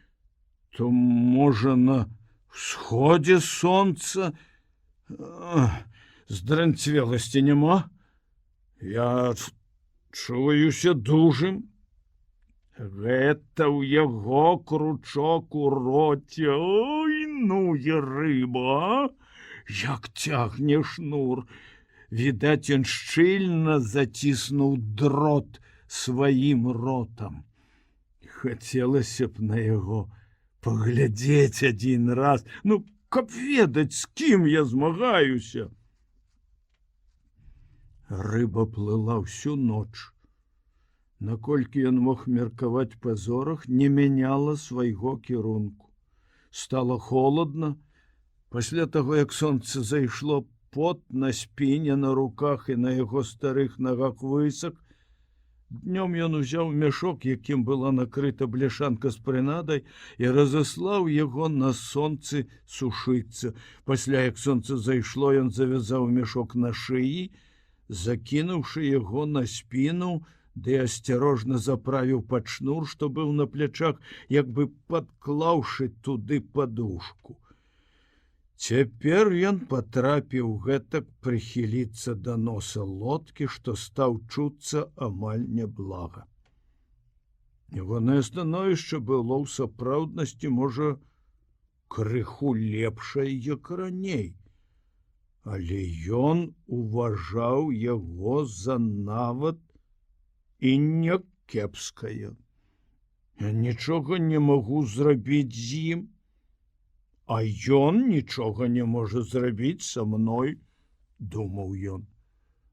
[SPEAKER 1] то, можа, на ўсходзе сонца. Здранцвеласці няма. Я чуюся дужым. Гэта ў яго кручок у роце. Ой, ну і рыба, як цягне шнур. Відаць, ён шчыльна заціснуў дрот сваім ротам. Хацелася б на яго паглядзець адзін раз, ну, каб ведаць, з кім я змагаюся. Рыба плыла ўсю ноч. Наколькі ён мог меркаваць па зорах, не мяняла свайго кірунку. Стала холадна. Пасля таго, як сонца зайшло, пот на спіне, на руках і на яго старых нагах высах. Днём ён узяў мяшок, якім была накрыта бляшанка з прынадай, і разаслаў яго на сонцы сушыцца. Пасля, як сонца зайшло, ён завязаў мяшок на шыі, закінуўшы яго на спіну, ды асцярожна заправіў пад шнур, што быў на плячах, як бы падклаўшы туды падушку. Цяпер ён патрапіў гэтак прыхіліцца да носа лодкі, што стаў чуцца амаль няблага. Ягонае становішча было ў сапраўднасці, можа, крыху лепшае, як раней, але ён уважаў яго за нават і не кепская. Я нічога не магу зрабіць з ім, а ён нічога не можа зрабіць са мной, думаў ён.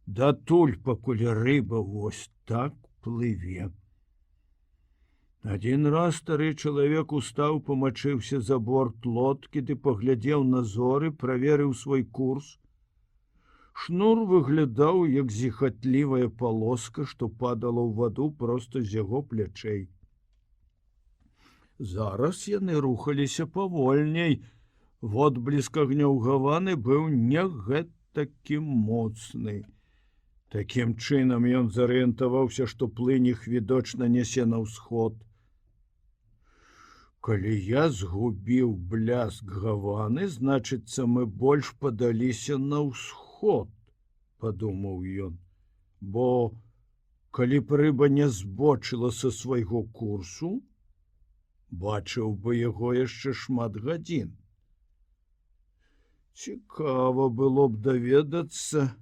[SPEAKER 1] Датуль, пакуль рыба вось так плыве. Адзін раз стары чалавек устаў, памачыўся за борт лодкі, ды паглядзеў на зоры, праверыў свой курс. Шнур выглядаў, як зіхатлівая палоска, што падала ў ваду проста з яго плячэй. Зараз яны рухаліся павольней. Водбліск агнёў Гаваны быў не гэтакі моцны. Такім чынам ён зарыентаваўся, што плынь іх відочна нясе на ўсход. Калі я згубіў бляск Гаваны, значыцца, мы больш падаліся на ўсход, падумаў ён, бо калі б рыба не збочыла са свайго курсу, бачыў бы яго яшчэ шмат гадзін. Цікава было б даведацца,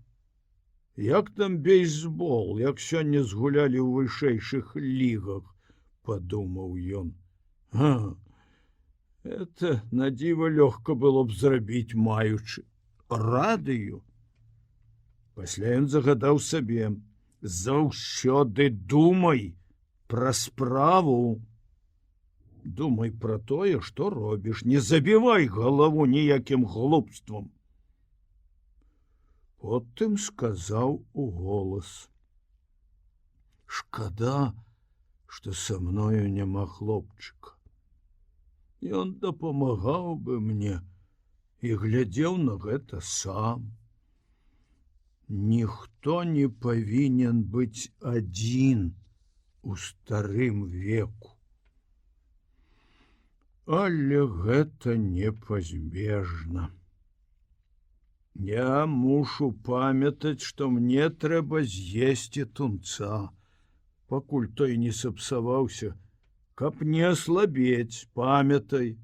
[SPEAKER 1] як там бейсбол, як сёння згулялі ў вышэйшых лігах, падумаў ён. Это на дзіва лёгка было б зрабіць, маючы радыё. Пасля ён загадаў сабе: заўсёды думай пра справу. Думай пра тое, што робіш, не забівай галаву ніякім глупствам. Потым сказаў уголас: шкада, што са мною няма хлопчыка. Ён дапамагаў бы мне і глядзеў на гэта сам. Ніхто не павінен быць адзін у старым веку. Але гэта непазбежна. Я мушу памятаць, што мне трэба з'есці тунца, пакуль той не сапсаваўся, каб не аслабець. Памятай,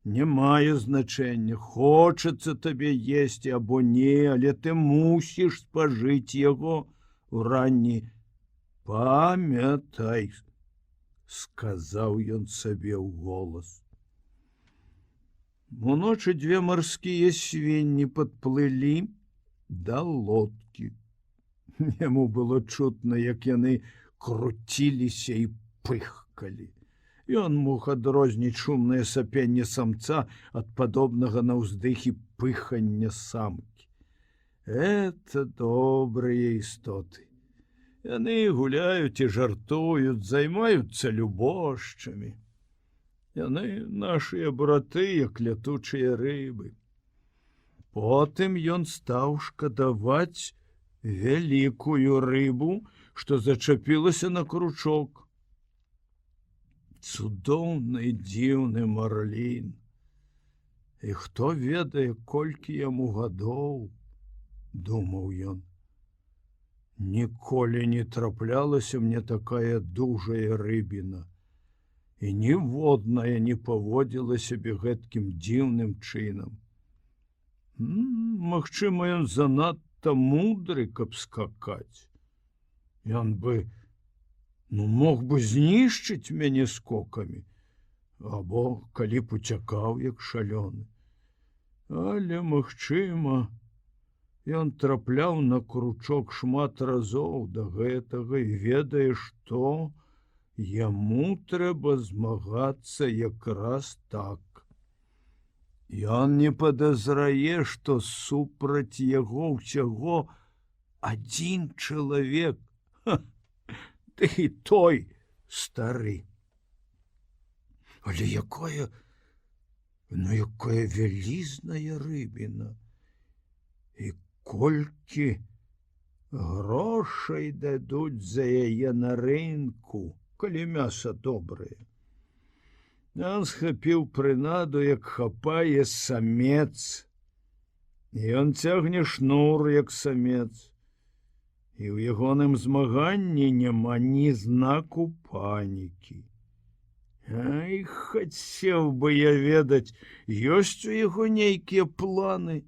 [SPEAKER 1] не мае значэння, хочацца табе есці або не, але ты мусіш спажыць яго уранні. Памятай, сказаў ён сабе ў голас. Уночы дзве марскія свінні падплылі да лодкі. Яму было чутно, як яны круціліся і пыхкалі. Ён мог адрозніць шумнае сапенне самца ад падобнага на ўздыхі пыхання самкі. Это добрыя істоты. Яны гуляюць і жартуюць, займаюцца любошчамі. Яны нашыя браты, як лятучыя рыбы. Потым ён стаў шкадаваць вялікую рыбу, што зачапілася на кручок. Цудоўны дзіўны марлін. І хто ведае, колькі яму гадоў, думаў ён. Ніколі не траплялася мне такая дужая рыбіна, і ніводная не паводзіла сябе гэткім дзіўным чынам. Магчыма, ён занадта мудры, каб скакаць. Ён бы, мог бы знішчыць мяне скокамі, або калі б уцякаў, як шалёны. Але, магчыма, ён трапляў на кручок шмат разоў да гэтага і ведае, што яму трэба змагацца якраз так. Ён не падазрае, што супраць яго ўсяго адзін чалавек, ды і той стары. Але якая вялізная рыбіна, і колькі грошай дадуць за яе на рынку, калі мяса добрае. Ён схапіў прынаду, як хапае самец. Ён цягне шнур, як самец. І ў ягоным змаганні няма ні знаку панікі. Ай, хацеў бы я ведаць, ёсць у яго нейкія планы?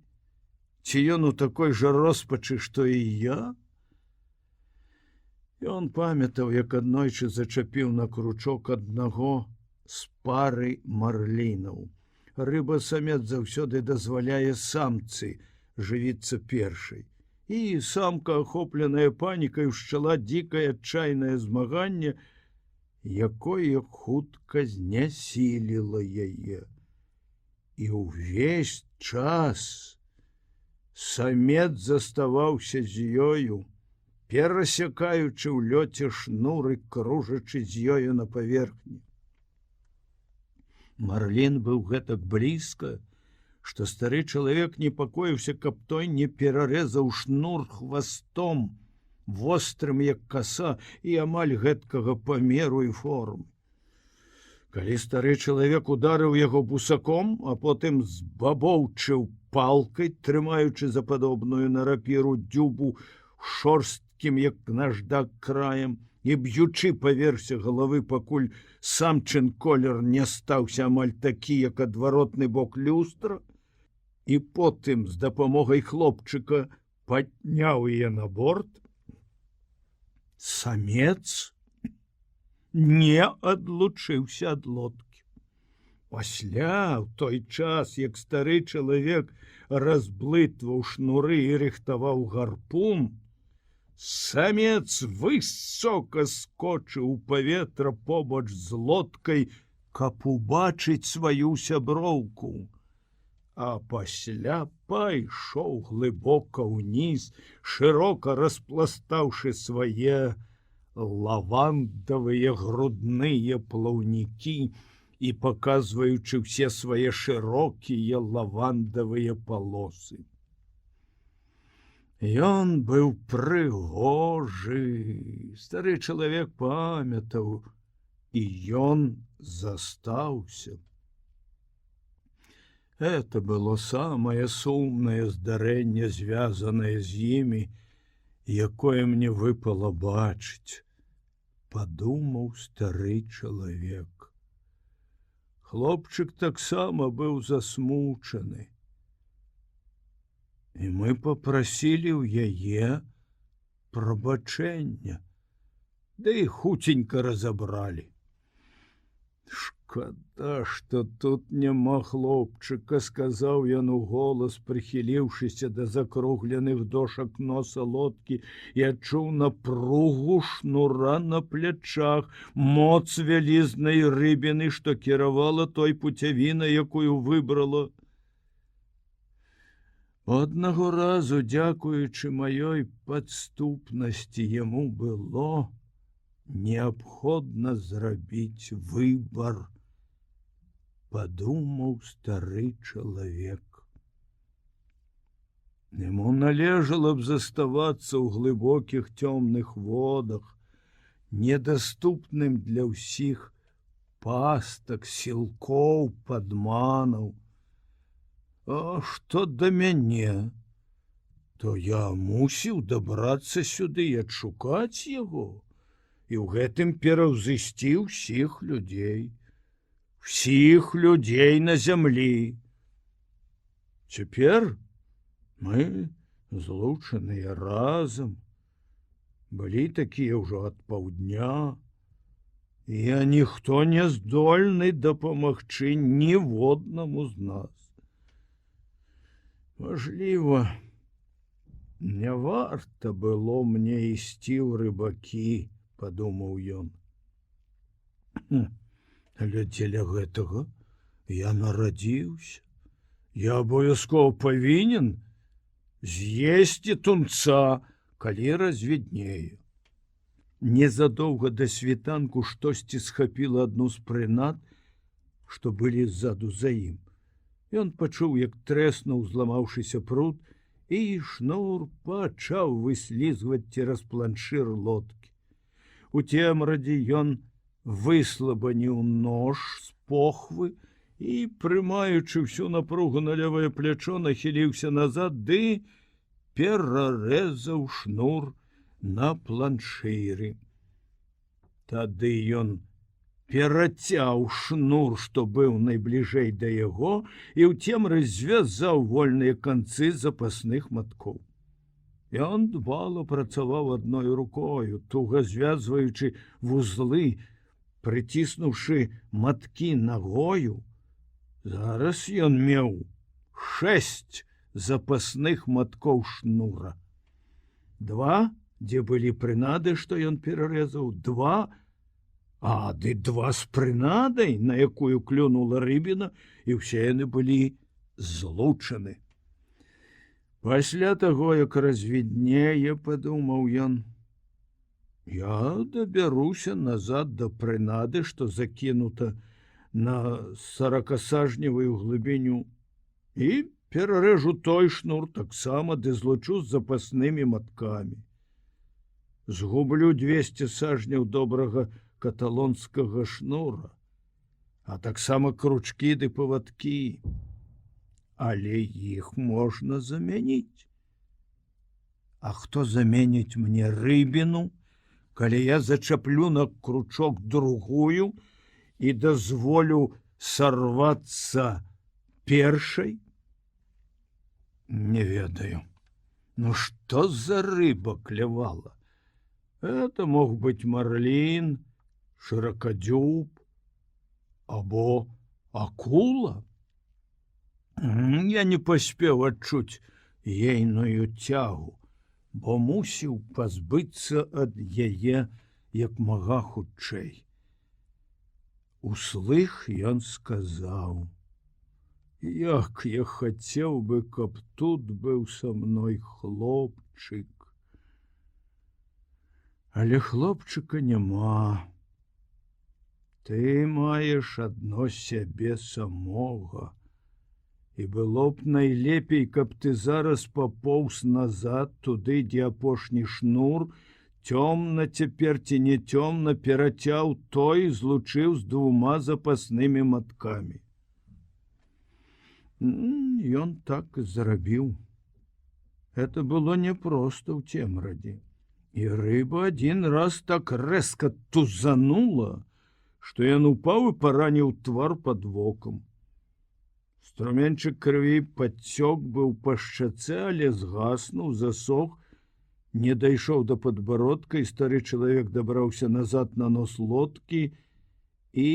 [SPEAKER 1] Ці ён у такой жа роспачы, што і я? Ён памятаў, як аднойчы зачапіў на кручок аднаго з пары марлінаў. Рыба-самец заўсёды дазваляе самцы жывіцца першай. І самка, ахопленая панікай, ушчала дзікае адчайнае змаганне, якое хутка знясіліла яе. І ўвесь час самец заставаўся з ёю, перасякаючы ў лёце шнур і кружачы з ёю на паверхні. Марлін быў гэтак блізка, што стары чалавек непакоіўся, каб той не перарэзаў шнур хвастом, вострым, як каса, і амаль гэткага памеру і формы. Калі стары чалавек ударыў яго бусаком, а потым збабоўчыў палкай, трымаючы за падобную на рапіру дзюбу шорсткім, як наждак, краем, і б'ючы паверсе галавы, пакуль самчын колер не стаўся амаль такі, як адваротны бок люстра, і потым з дапамогай хлопчыка падняў яе на борт, самец не адлучыўся ад лодкі. Пасля, у той час, як стары чалавек разблытваў шнуры і рыхтаваў гарпун, самец высока скочыў у паветра побач з лодкай, каб убачыць сваю сяброўку. А пасля пайшоў глыбока ўніз, шырока распластаўшы свае лавандавыя грудныя плаўнікі і паказваючы ўсе свае шырокія лавандавыя палосы. Ён быў прыгожы, стары чалавек памятаў, і ён застаўся. Это было самае сумнае здарэнне, звязанае з імі, якое мне выпала бачыць, падумаў стары чалавек. Хлопчык таксама быў засмучаны. І мы папрасілі ў яе прабачэння, ды і хуценька разабралі. Шкада, што тут няма хлопчыка, сказаў ён уголас, прыхіліўшыся да закругленых дошак носа лодкі, і адчуў напругу шнура на плячах, моц вялізнай рыбіны, што кіравала той пуцявінай, якую выбрала. Аднаго разу, дзякуючы маёй падступнасці, яму было неабходна зрабіць выбар, падумаў стары чалавек. Яму належала б заставацца ў глыбокіх цёмных водах, недаступным для ўсіх пастак, сілкоў, падманаў. А што да мяне, то я мусіў дабрацца сюды і адшукаць яго, і ў гэтым пераўзысці ўсіх людзей на зямлі. Цяпер мы злучаныя разам, былі такія ўжо ад паўдня, і я ніхто не здольны дапамагчы ніводнаму з нас. Мажліва, не варта было мне ісці ў рыбакі, падумаў ён. Але дзеля гэтага я нарадзіўся. Я абавязкова павінен з'есці тунца, калі развіднее. Незадоўга да світанку штосьці схапіла адну з прынад, што былі ззаду за ім. Ён пачуў, як трэснуў зламаўшыся прут, і шнур пачаў выслізваць цераз планшыр лодкі. У цемрадзе ён выслабаніў нож з похвы і, прымаючы ўсю напругу на левае плячо, нахіліўся назад ды перарэзаў шнур на планшыры. Тады ён перацяў шнур, што быў найбліжэй да яго, і ў цемры звязаў вольныя канцы запасных маткоў. Ён дбала працаваў адной рукою, туга звязваючы вузлы, прыціснуўшы маткі нагою. Зараз ён меў 6 запасных маткоў шнура. 2, дзе былі прынады, што ён перарэзаў, 2, ды 2 з прынадай, на якую клюнула рыбіна, і ўсе яны былі злучаны. Пасля таго, як развіднее, падумаў ён, я дабяруся назад да прынады, што закінута на 40-сажневую глыбіню, і перарэжу той шнур таксама, ды злучу з запаснымі маткамі. Згублю 200 сажняў добрага каталонскага шнура, а таксама кручкі ды павадкі. Але іх можна замяніць. А хто заменіць мне рыбіну, калі я зачаплю на кручок другую і дазволю сарвацца першай? Не ведаю. Ну што за рыба клявала? Это мог быць марлін, шыракадзюб або акула? Я не паспеў адчуць ейную цягу, бо мусіў пазбыцца ад яе як мага хутчэй. Услых ён сказаў: «Як я хацеў бы, каб тут быў са мной хлопчык. Але хлопчыка няма. Ты маеш адно сябе самога. І было б найлепей, каб ты зараз папоўз назад туды, дзе апошні шнур, цёмна цяпер ці не цёмна перацяў той, злучыў з 2 запаснымі маткамі». Ён так і зрабіў. Это было непросто ў цемрадзе. І рыба адзін раз так рэзка тузанула, што ён упаў і параніў твар пад вокам. Струменчык крыві падцёк быў па шчацэ, але згаснуў, засох, не дайшоў да падбародка, і стары чалавек дабраўся назад на нос лодкі і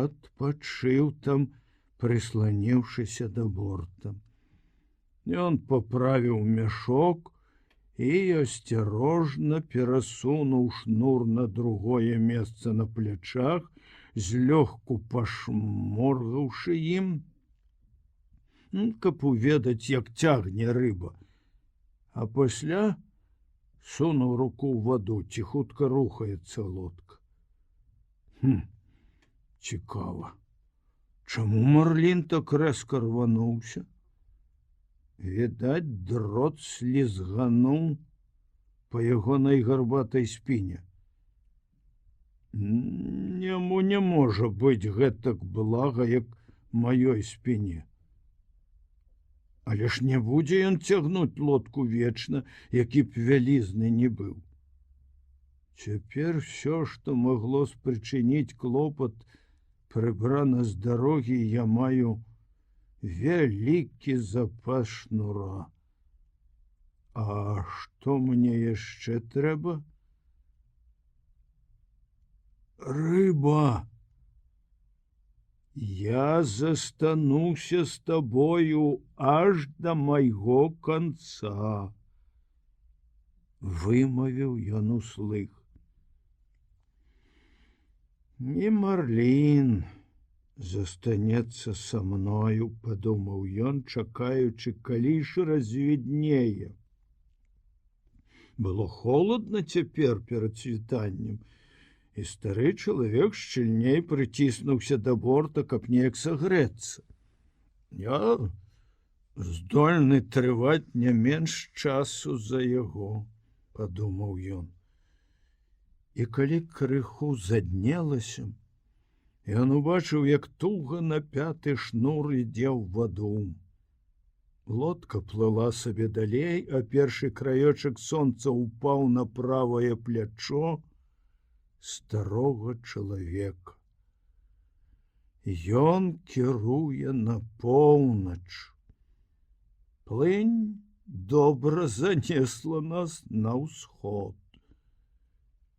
[SPEAKER 1] адпачыў там, прысланіўшыся да борта. Ён паправіў мяшок і асцярожна перасунуў шнур на другое месца на плячах, злёгку пашморгаўшы ім, каб уведаць, як цягне рыба, а пасля сунуў руку ў ваду, ці хутка рухаецца лодка. Цікава, чаму марлін так рэзка рвануўся? Відаць, дрот слізгануў па ягонай гарбатай спіне. Яму не можа быць гэтак блага, як маёй спіне. Але ж не будзе ён цягнуць лодку вечна, які б вялізны не быў. Цяпер все, што магло спрычыніць клопат, прыбрана з дарогі, я маю вялікі запас шнура. А што мне яшчэ трэба? Рыба! Я застануся з табою аж да майго канца, вымавіў ён услых. І марлін застанецца са мною, падумаў ён, чакаючы, калі ж развіднее. Было холодна цяпер перад світаннем, і стары чалавек шчыльней прыціснуўся да борта, каб неяк сагрэцца. Я здольны трываць не менш часу за яго, падумаў ён. І калі крыху заднелася, ён убачыў, як туга напяты шнур ідзе ў ваду. Лодка плыла сабе далей, а першы краёчак сонца упаў на правае плячо старога чалавека. Ён кіруе на поўнач. Плынь добра занесла нас на ўсход.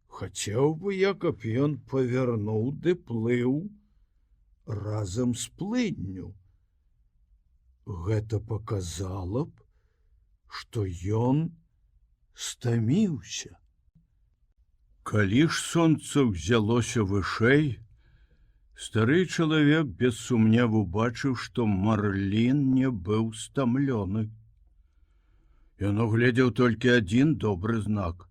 [SPEAKER 1] Хацеў бы я, каб ён павярнуў ды плыў разам з плынню. Гэта паказала б, што ён стаміўся. Калі ж сонца ўзялося вышэй, стары чалавек без сумневу бачыў, што марлін не быў стамлёны. Ён угледзеў толькі адзін добры знак.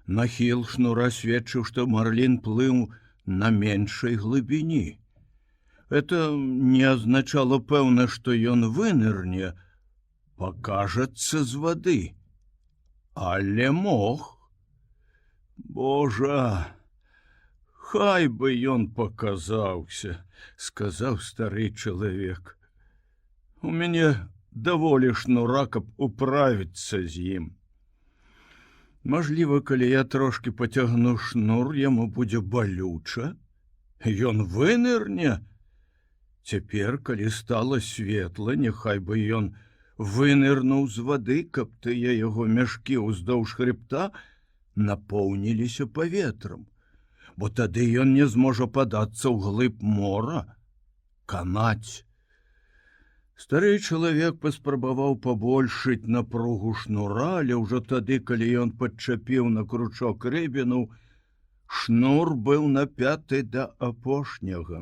[SPEAKER 1] Нахіл шнура сведчыў, што марлін плыў на меншай глыбіні. Это не азначало, пэўна, што ён вынырне, пакажацца з вады. Але мог. Божа, хай бы ён паказаўся, сказаў стары чалавек. У мяне даволі шнура, каб управіцца з ім. Мажліва, калі я трошки пацягну шнур, яму будзе балюча. Ён вынырне. Цяпер, калі стала светла, няхай бы ён вынырнуў з вады, каб тыя яго мяшкі ўздоўж хрыбта напоўніліся паветрам. бо тады ён не зможа падацца ў глыб мора, канаць. Стары чалавек паспрабаваў пабольшыць напругу шнура, але ўжо тады, калі ён падчапіў на кручок рыбіну, шнур быў напяты да апошняга,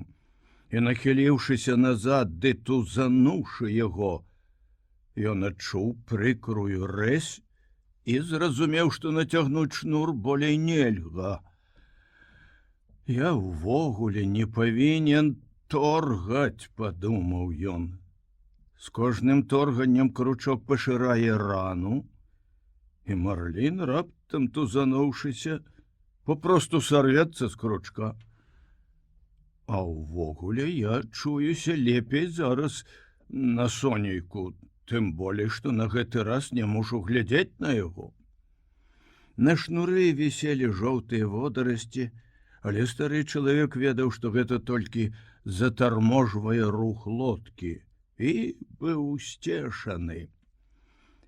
[SPEAKER 1] і, нахіліўшыся назад ды тузануўшы яго, ён адчуў прыкрую рэзь і зразумеў, што нацягнуць шнур болей нельга. «Я ўвогуле не павінен торгаць», — падумаў ён. З кожным торганнем кручок пашырае рану, і Марлін, раптам тузануўшыся, папросту сарвецца з кручка. А ўвогуле я чуюся лепей зараз на Сонейку, тым болей, што на гэты раз не мушу глядзець на яго. На шнуры віселі жоўтыя водарасці, але стары чалавек ведаў, што гэта толькі затарможвае рух лодкі, і быў сцешаны.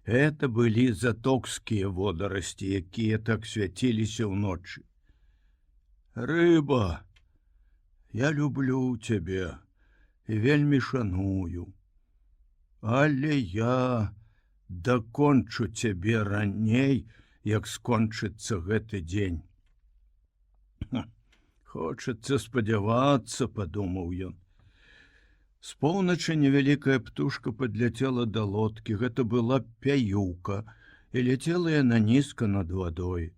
[SPEAKER 1] Это былі затокскія водарасці, якія так свяціліся ўночы. «Рыба, я люблю цябе і вельмі шаную, але я дакончу цябе раней, як скончыцца гэты дзень». «Хочацца спадзявацца», — падумаў ён. З поўначы невялікая птушка падляцела да лодкі. Гэта была пяюка, і ляцела яна нізка над вадой.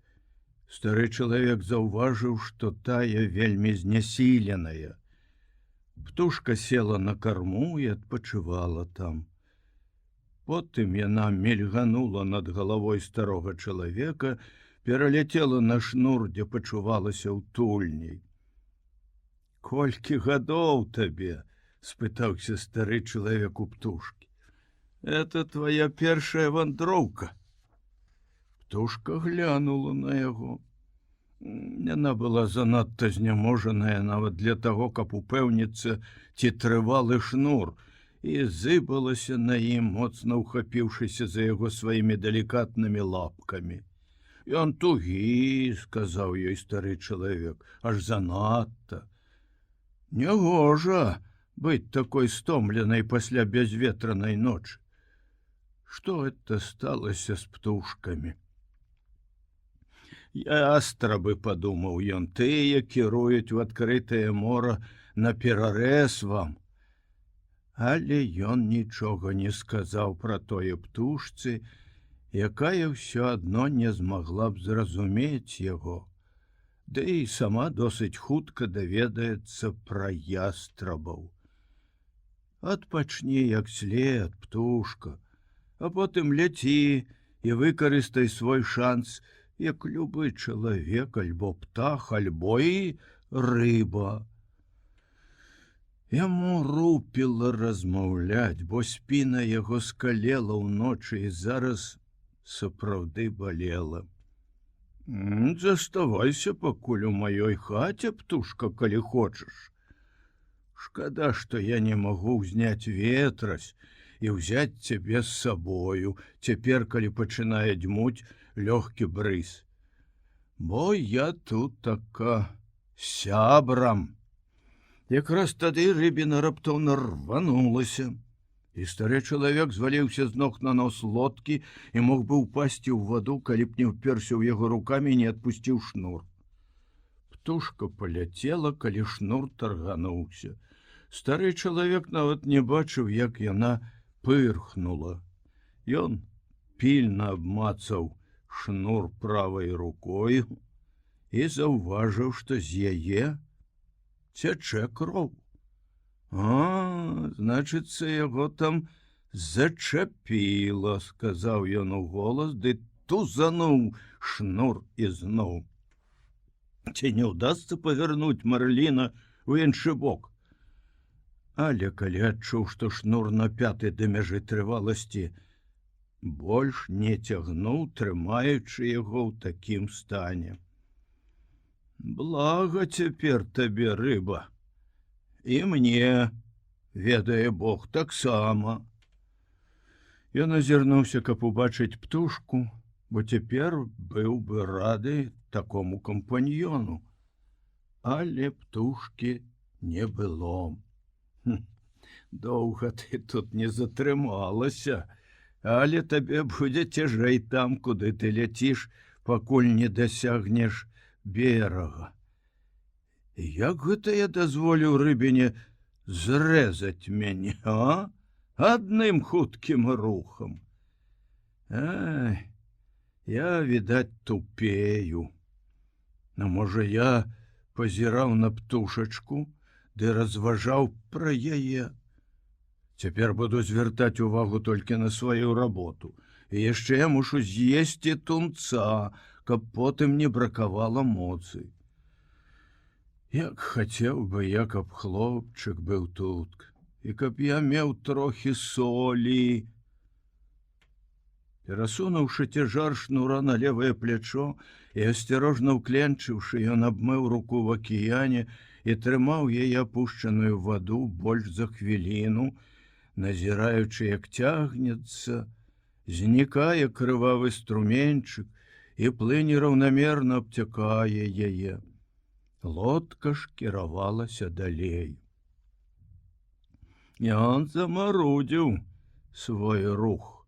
[SPEAKER 1] Стары чалавек заўважыў, што тая вельмі знясіленая. Птушка села на карму і адпачывала там. Потым яна мільганула над галавой старога чалавека, пераляцела на шнур, дзе пачувалася ўтульней. «Колькі гадоў табе?» — спытаўся стары чалавек у птушкі. «Это твоя першая вандроўка». Птушка глянула на яго. Яна была занадта зняможаная нават для таго, каб упэўніцца, ці трывалы шнур, і зыбалася на ім, моцна ўхапіўшыся за яго сваімі далікатнымі лапкамі. «Ён тугі», — сказаў ёй стары чалавек, — «аж занадта. Нягожа быць такой стомленай пасля бязветранай ночы. Што это сталася з птушкамі?» «Ястрабы», — падумаў ён, — «тыя кіруюць у адкрытае мора наперарэз вам». Але ён нічога не сказаў пра тое птушцы, якая ўсё адно не змагла б зразумець яго, ды і сама досыць хутка даведаецца пра ястрабаў. «Адпачні як след, птушка, а потым ляці і выкарыстай свой шанс, як любы чалавек, альбо птах, альбо і рыба». Яму рупіла размаўляць, бо спіна яго скалела ўночы і зараз сапраўды балела. «Заставайся пакуль у маёй хаце, птушка, калі хочаш. Шкада, што я не магу ўзняць ветразь і ўзяць цябе з сабою, цяпер, калі пачынае дзьмуць лёгкі брыз. Бо я тут така сябрам». Якраз тады рыбіна раптоўна рванулася, і стары чалавек зваліўся з ног на нос лодкі і мог бы ўпасці ў ваду, калі б не ўперся ў яго рукамі і не адпусціў шнур. Птушка паляцела, калі шнур таргануўся. Стары чалавек нават не бачыў, як яна пырхнула. Ён пільна абмацаў шнур правай рукой і заўважыў, што з яе цячэ кроў. Значыцца, яго там зачапіла», — сказаў ён уголас, ды тузануў шнур ізноў. Ці не ўдасца павярнуць Марліна ў іншы бок? Але калі адчуў, што шнур напяты да мяжы трываласці, больш не цягнуў, трымаючы яго ў такім стане. «Блага цяпер табе, рыба, і мне, ведае Бог, таксама». Ён азірнуўся, каб убачыць птушку, бо цяпер быў бы рады такому кампаньёну. але птушкі не было. Доўга ты тут не затрымалася, але табе будзе цяжэй там, куды ты ляціш, пакуль не дасягнеш берага. Як гэта я дазволіў рыбіне зрэзаць мяне, а? Адным хуткім рухам. Ай, я, відаць, тупею. А можа, я пазіраў на птушачку ды разважаў пра яе. Цяпер буду звяртаць увагу толькі на сваю работу. І яшчэ я мушу з'есці тунца, каб потым не бракавала моцы. Як хацеў бы я, каб хлопчык быў тут, і каб я меў трохі солі. Перасунуўшы цяжар шнура на левае плячо і асцярожна ўкленчыўшы, ён абмыў руку в акіяне і трымаў яе апушчаную ваду больш за хвіліну, назіраючы, як цягнецца, знікае крывавы струменьчык і плынь раўнамерна абцякае яе. Лодка ж кіравалася далей. Ён замарудзіў свой рух.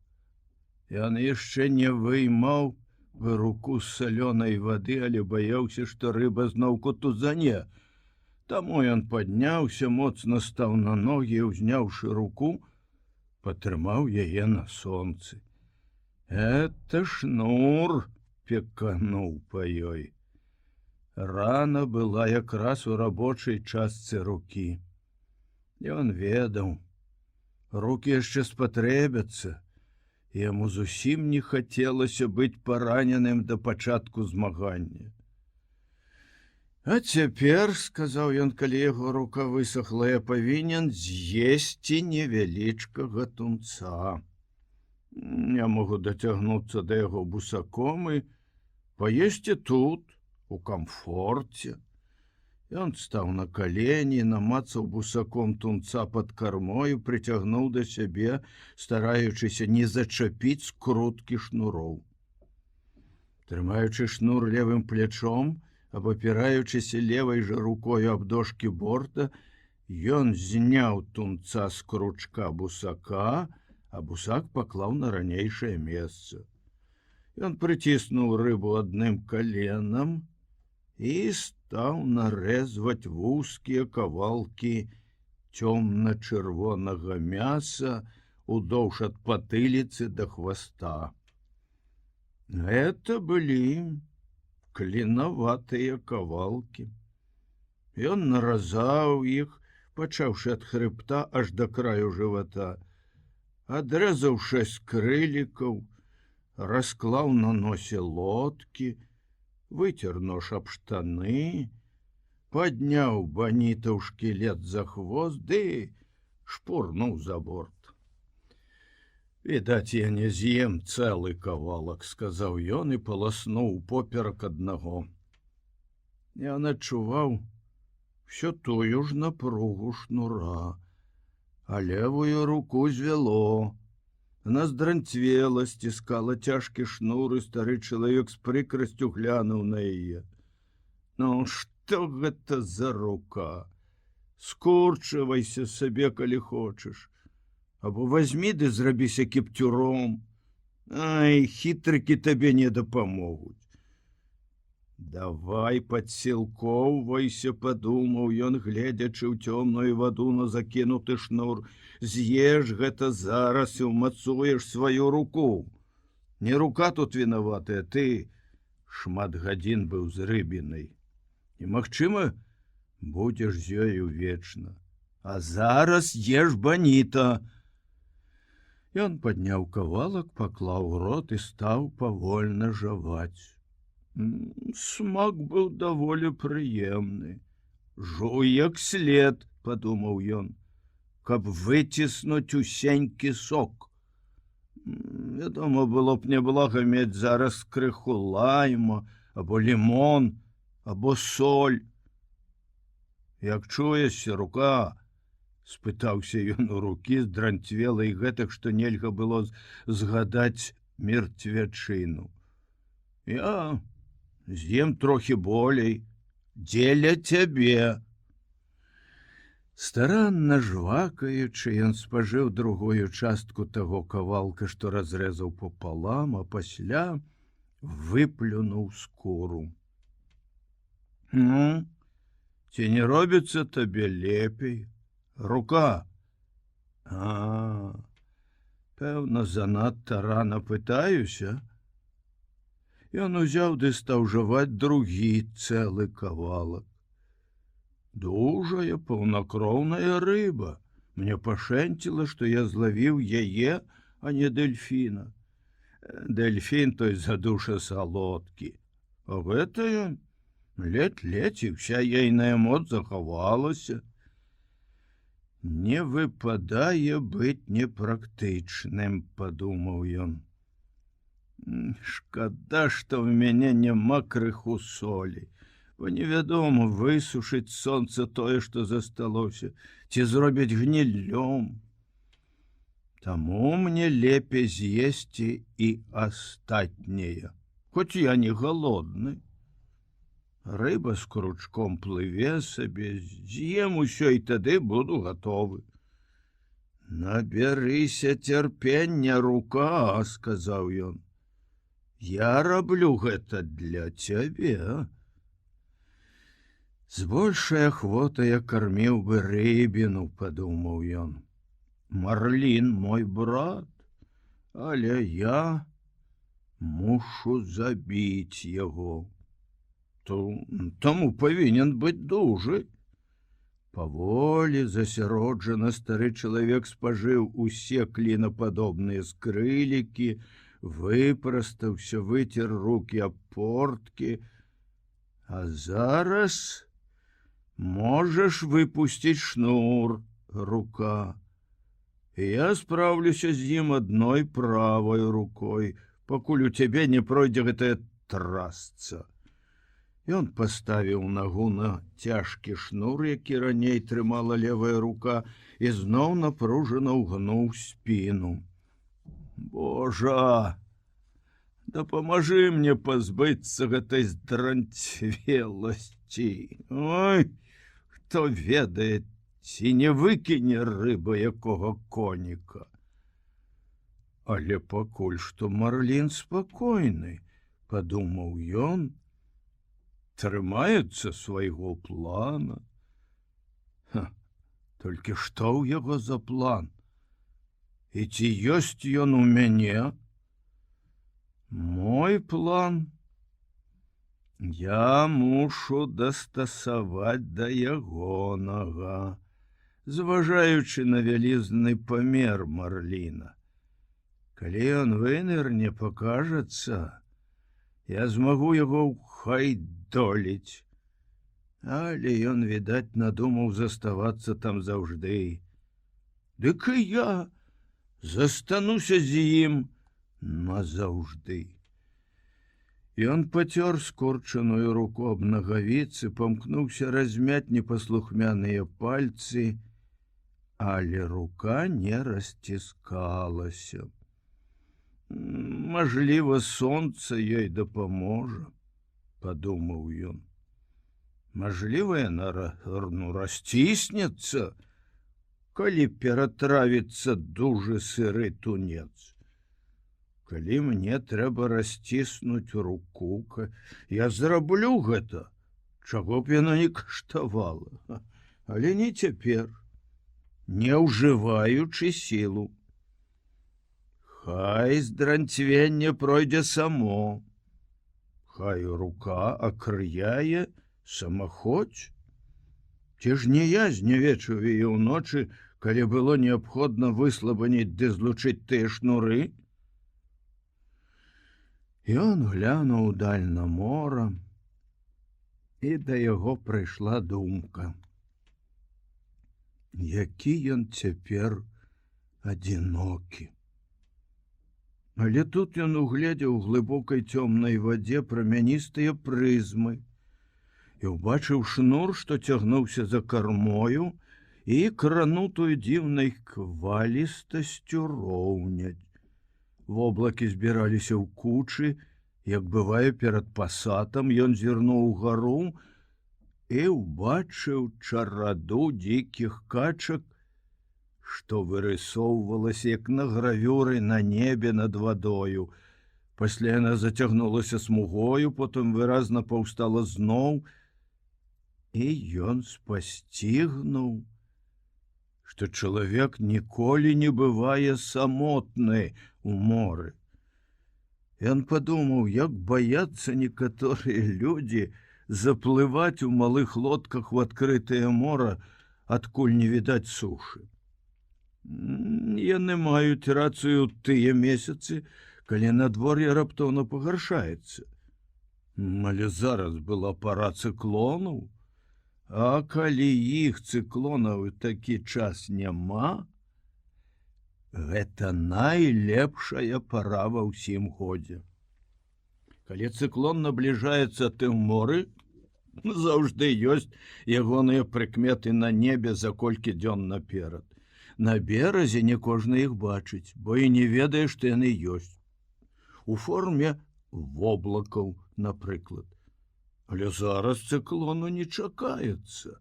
[SPEAKER 1] Ён яшчэ не выймаў бы руку з салёнай вады, але баяўся, што рыба зноўку тузане. Таму ён падняўся, моцна стаў на ногі і, узняўшы руку, патрымаў яе на сонцы. Это шнур пекануў па ёй. Рана была якраз у рабочай частцы рукі. Ён ведаў, рукі яшчэ спатрэбяцца, і яму зусім не хацелася быць параненым да пачатку змагання. А цяпер, сказаў ён, калі яго рука высохла, я павінен з'есці невялічкага тунца. Я могу дацягнуцца да яго бусаком і паесці тут, у камфорце. Ён стаў на калені, намацаў бусаком тунца пад кармою, прыцягнуў да сябе, стараючыся не зачапіць скруткі шнуроў. Трымаючы шнур левым плячом, абапіраючыся левай жа рукою аб дошкі борта, ён зняў тунца з кручка бусака, а бусак паклаў на ранейшае месца. Ён прыціснуў рыбу адным каленам і стаў нарэзваць вузкія кавалкі цёмна-чырвонага мяса удоўж ад патыліцы да хваста. Гэта былі клінаватыя кавалкі. Ён наразаў іх, пачаўшы ад хрыбта аж да краю жывата, адрэзаў 6 крылікаў, расклаў на носе лодкі, выцер нож аб штаны, падняў банітаў шкілет за хвост ды шпурнуў за борт. Відаць, я не з'ем цэлы кавалак, сказаў ён і паласнуў поперак аднаго. Ён адчуваў всё тую ж напругу шнура, а левую руку звяло. Она здранцвела, сціскала цяжкі шнур, і стары чалавек з прыкрасцю глянуў на яе. Ну, што гэта за рука? Скурчвайся сабе, калі хочаш. Або вазьмі ды зрабіся кіптюром. Ай, хітрыкі табе не дапамогуць. Давай падсілкоўвайся, падумаў ён, гледзячы ў цёмную ваду на закінуты шнур. З'еш гэта зараз і ўмацуеш сваю руку. Не рука тут вінаватая, ты шмат гадзін быў з рыбінай. І, магчыма, будзеш з ёю вечна. А зараз еш баніта. Ён падняў кавалак, паклаў у рот і стаў павольна жаваць. Смак быў даволі прыемны. Жуй як след, падумаў ён, каб выціснуць усенькі сок. Вядома, было б няблага мець зараз крыху лайма, або лімон, або соль. Як чуешся, рука? Спытаўся ён у рукі, здранцвелай гэтак, што нельга было згадаць мертвячыну. Я з'ем трохі болей, дзеля цябе. Старанна жвакаючы, ён спажыў другую частку таго кавалка, што разрэзаў пополам, а пасля выплюнуў скуру. Ну, ці не робіцца табе лепей? Рука. Пэўна, занадта рана пытаюся. Ён узяў ды стаў жаваць другі цэлы кавалак. Дужая паўнакроўная рыба. Мне пашэнціла, што я злавіў яе, а не дельфіна. Дельфін той задуша салодкі. А гэтая ледзь-ледзь, і вся ейная моц захавалася. Не выпадае быць непрактычным, падумаў ён. Шкада, што ў мяне няма крыху солі, бо невядома, высушыць сонца тое, што засталося, ці зробяць гніллём. Таму мне лепей з'есці і астатняе, хоць я не галодны. Рыба з кручком плыве сабе, з'ем усё і тады буду гатовы. Набярыся цярпення, рука, сказаў ён. Я раблю гэта для цябе. З большай ахвотай я карміў бы рыбіну, падумаў ён. Марлін мой брат, але я мушу забіць яго. Таму павінен быць дужы. Паволі, засяроджана, стары чалавек спажыў усе клінападобныя скрылікі, выпрастаўся, выцер рукі аб порткі. А зараз можаш выпусціць шнур, рука. Я спраўлюся з ім адной правай рукой, пакуль у цябе не пройдзе гэтая трасца. Ён паставіў нагу на цяжкі шнур, які раней трымала левая рука, і зноў напружана ўгнуў спіну. Божа, дапамажы мне пазбыцца гэтай здранцвеласці. Ой, хто ведае, ці не выкіне рыба якога коніка. Але пакуль што Марлін спакойны, падумаў ён, трымаецца свайго плана. Толькі што ў яго за план? І ці ёсць ён у мяне? Мой план я мушу дастасаваць да ягонага, зважаючы на вялізны памер Марліна. Калі ён вынырне, пакажацца, я змагу яго ўхайдоліць. Але ён, відаць, надумаў заставацца там заўжды. Дык і я застануся з ім назаўжды. Ён пацёр скорчаную руку аб нагавіцы, памкнуўся размяць непаслухмяныя пальцы, але рука не расціскалася. Мажліва, сонца ёй дапаможа, падумаў ён. Мажліва, яна расціснецца, калі ператравіцца дужы сыры тунец. Калі мне трэба расціснуць руку, я зраблю гэта, чаго б яна не каштавала, але не цяпер, не ўжываючы сілу. Хай здранцвенне пройдзе само, хай рука акрыяе самаходзь. Ці ж не я знявечыў яе ўночы, калі было неабходна выслабаніць ды злучыць тыя шнуры? Ён глянуў даль на мора, і да яго прыйшла думка. Які ён цяпер адзінокі. Але тут ён угледзеў у глыбокай цёмнай вадзе прамяністыя прызмы і ўбачыў шнур, што цягнуўся за кармою, і кранутую дзіўнай квалістасцю роўнядь. Воблакі збіраліся ў кучы, як бывае перад пасатам, ён зірнуў угару, і ўбачыў чараду дзікіх качак, што вырысоўвалася як на гравюры на небе над вадою. Пасля яна зацягнулася смугою, потым выразна паўстала зноў, і ён спасцігнуў, што чалавек ніколі не бывае самотны ў моры. Ён падумаў, як баяцца некаторыя людзі заплываць у малых лодках у адкрытае мора, адкуль не відаць сушы. Яны маюць рацыю тыя месяцы, калі надвор'е раптоўна пагаршаецца. Але зараз была пара цыклонаў, а калі іх цыклонаў такі час няма, гэта найлепшая пара ва ўсім годзе. Калі цыклон набліжаецца, ты ў моры, заўжды ёсць ягоныя прыкметы на небе за колькі дзён наперад. На беразе не кожны іх бачыць, бо і не ведае, што яны ёсць. У форме воблакаў, напрыклад. Але зараз цыклону не чакаецца.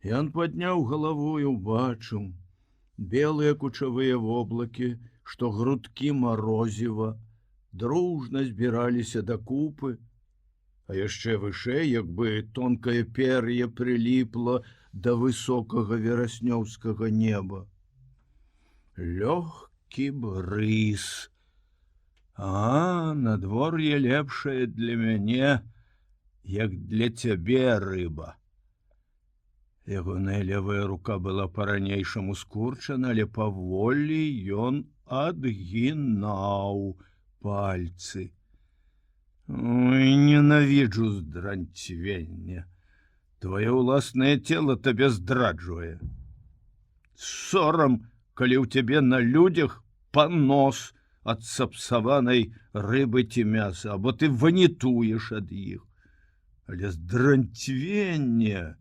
[SPEAKER 1] Ён падняў галаву і ўбачыў белыя кучавыя воблакі, што грудкі марозіва дружна збіраліся дакупы, а яшчэ вышэй, як бы тонкае пер'е прыліпла да высокага вераснёўскага неба. Лёгкі брыз. Надвор'е лепшае для мяне, як для цябе, рыба. Ягоная левая рука была па-ранейшаму скурчана, але паволі ён адгінаў пальцы. Ой, ненавіджу здранцвенне. Твоё ўласнае цела табе здраджвае. Сорам, калі ў цябе на людзях панос ад сапсаванай рыбы ці мяса, або ты ванітуеш ад іх. Але здранцвенне,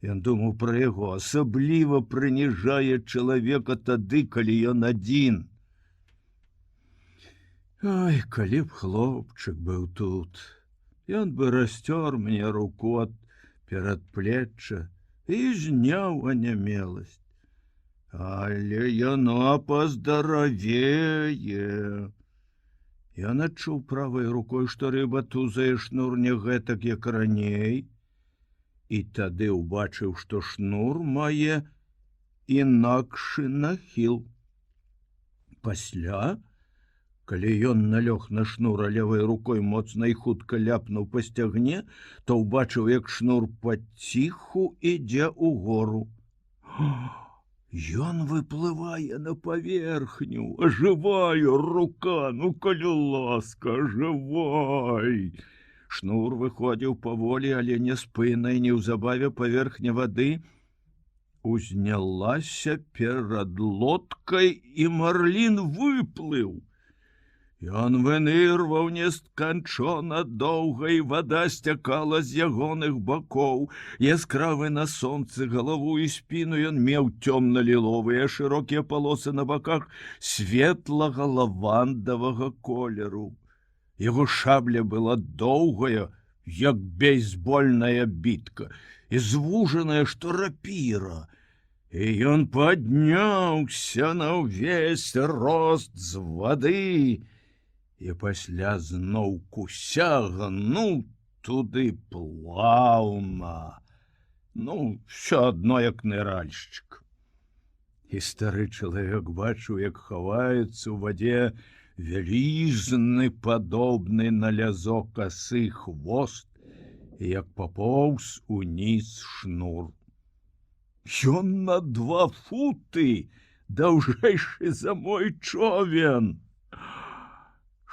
[SPEAKER 1] ён думаў пра яго, асабліва прыніжае чалавека тады, калі ён адзін. Ой, калі б хлопчык быў тут, ён бы расцёр мне руку ад перадплечча і зняў анямеласць. Але яно паздаравее. Ён адчуў правай рукой, што рыба тузае шнур не гэтак, як раней, і тады ўбачыў, што шнур мае інакшы нахіл. Пасля, калі ён налёг на шнур, а левай рукой моцна і хутка ляпнуў па сцягне, то ўбачыў, як шнур паціху ідзе ўгору. Ён выплывае на паверхню, ажывае рука, ну, калі ласка, ажывай. Шнур выходзіў паволі, але няспынна, і неўзабаве паверхня вады узнялася перад лодкай, і марлін выплыў. Ён вынырваў несканчона доўга, і вада сцякала з ягоных бакоў. Яскравы на сонцы галаву і спіну ён меў цёмна-ліловыя шырокія палосы на баках светлага лавандавага колеру. Яго шабля была доўгая, як бейсбольная бітка, і звужаная, што рапіра. І ён падняўся на ўвесь рост з вады, і пасля зноўку сягнуў туды плаўна. Ну, всё адно, як ныральшчык. І стары чалавек бачыў, як хаваецца ў вадзе вялізны, падобны на лязо касы хвост, і як папоўз уніз шнур. Ён на 2 футы даўжэйшы за мой човен.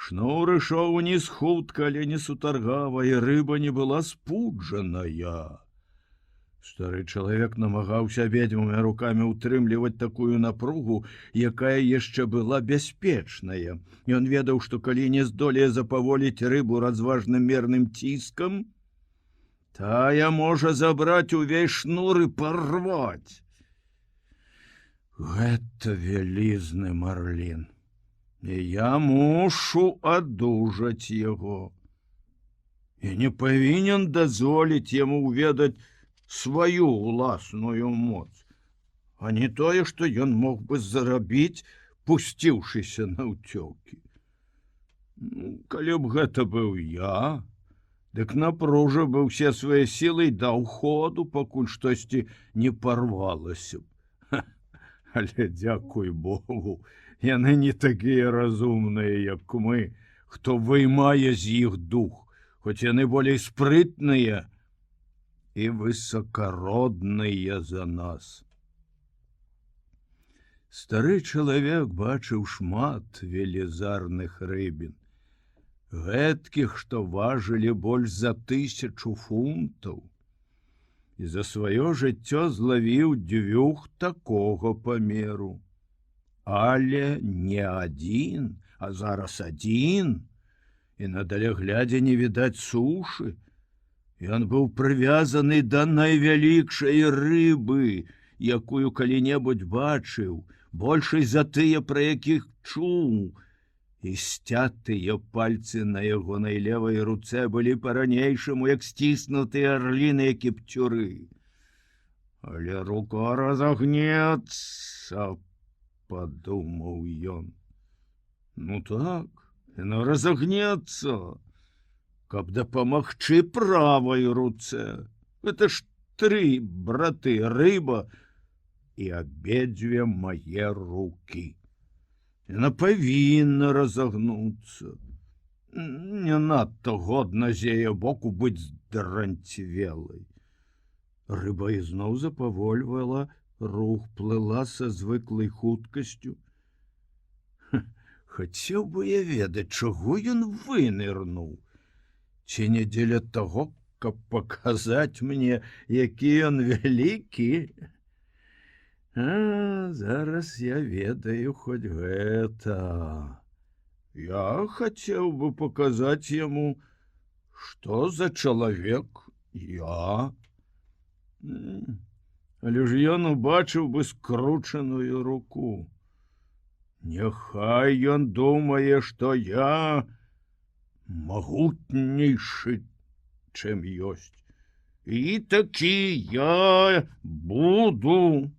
[SPEAKER 1] Шнур ішоў уніз хутка, але не сутаргава, і рыба не была спуджаная. Стары чалавек намагаўся абедзвюма рукамі ўтрымліваць такую напругу, якая яшчэ была бяспечная. Ён ведаў, што калі не здолее запаволіць рыбу разважным мерным ціскам, тая можа забраць увесь шнур і парваць. Гэта вялізны марлін. І я мушу адужаць яго. і не павінен дазволіць яму ўведаць сваю ўласную моц, а не тое, што ён мог бы зарабіць, пусціўшыся на ўцёкі. Калі б гэта быў я, дык напружыў бы ўсе свае сілы і даў ходу, пакуль штосьці не парвалася б. Але дзякуй Богу, яны не такія разумныя, як мы, хто вымае з іх дух, хоць яны болей спрытныя і высакародныя за нас. Стары чалавек бачыў шмат велізарных рыбін, гэткіх, што важылі больш за 1000 фунтаў, і за сваё жыццё злавіў 2 такога памеру. Але не адзін, а зараз адзін, і на даляглядзе не відаць сушы. Ён быў прывязаны да найвялікшай рыбы, якую калі-небудзь бачыў, большай за тыя, пра якіх чуў, і сцятыя пальцы на ягонай левай руцэ былі па-ранейшаму, як сціснутыя арліныя кіпцюры. Але рука разагнецца, падумаў ён. Ну так, яна разагнецца, каб дапамагчы правай руцэ. Гэта ж 3 браты, рыба і абедзве мае рукі. Яна павінна разагнуцца. Не надта годна з яе боку быць здранцвелай. Рыба ізноў запавольвала рух, плыла са звыклай хуткасцю. Хацеў бы я ведаць, чаго ён вынырнуў. Ці не дзеля таго, каб паказаць мне, які ён вялікі. Зараз я ведаю хоць гэта. Я хацеў бы паказаць яму, што за чалавек я. Але ж ён убачыў бы скручаную руку. Няхай ён думае, што я магутнейшы, чым ёсць. І такі я буду.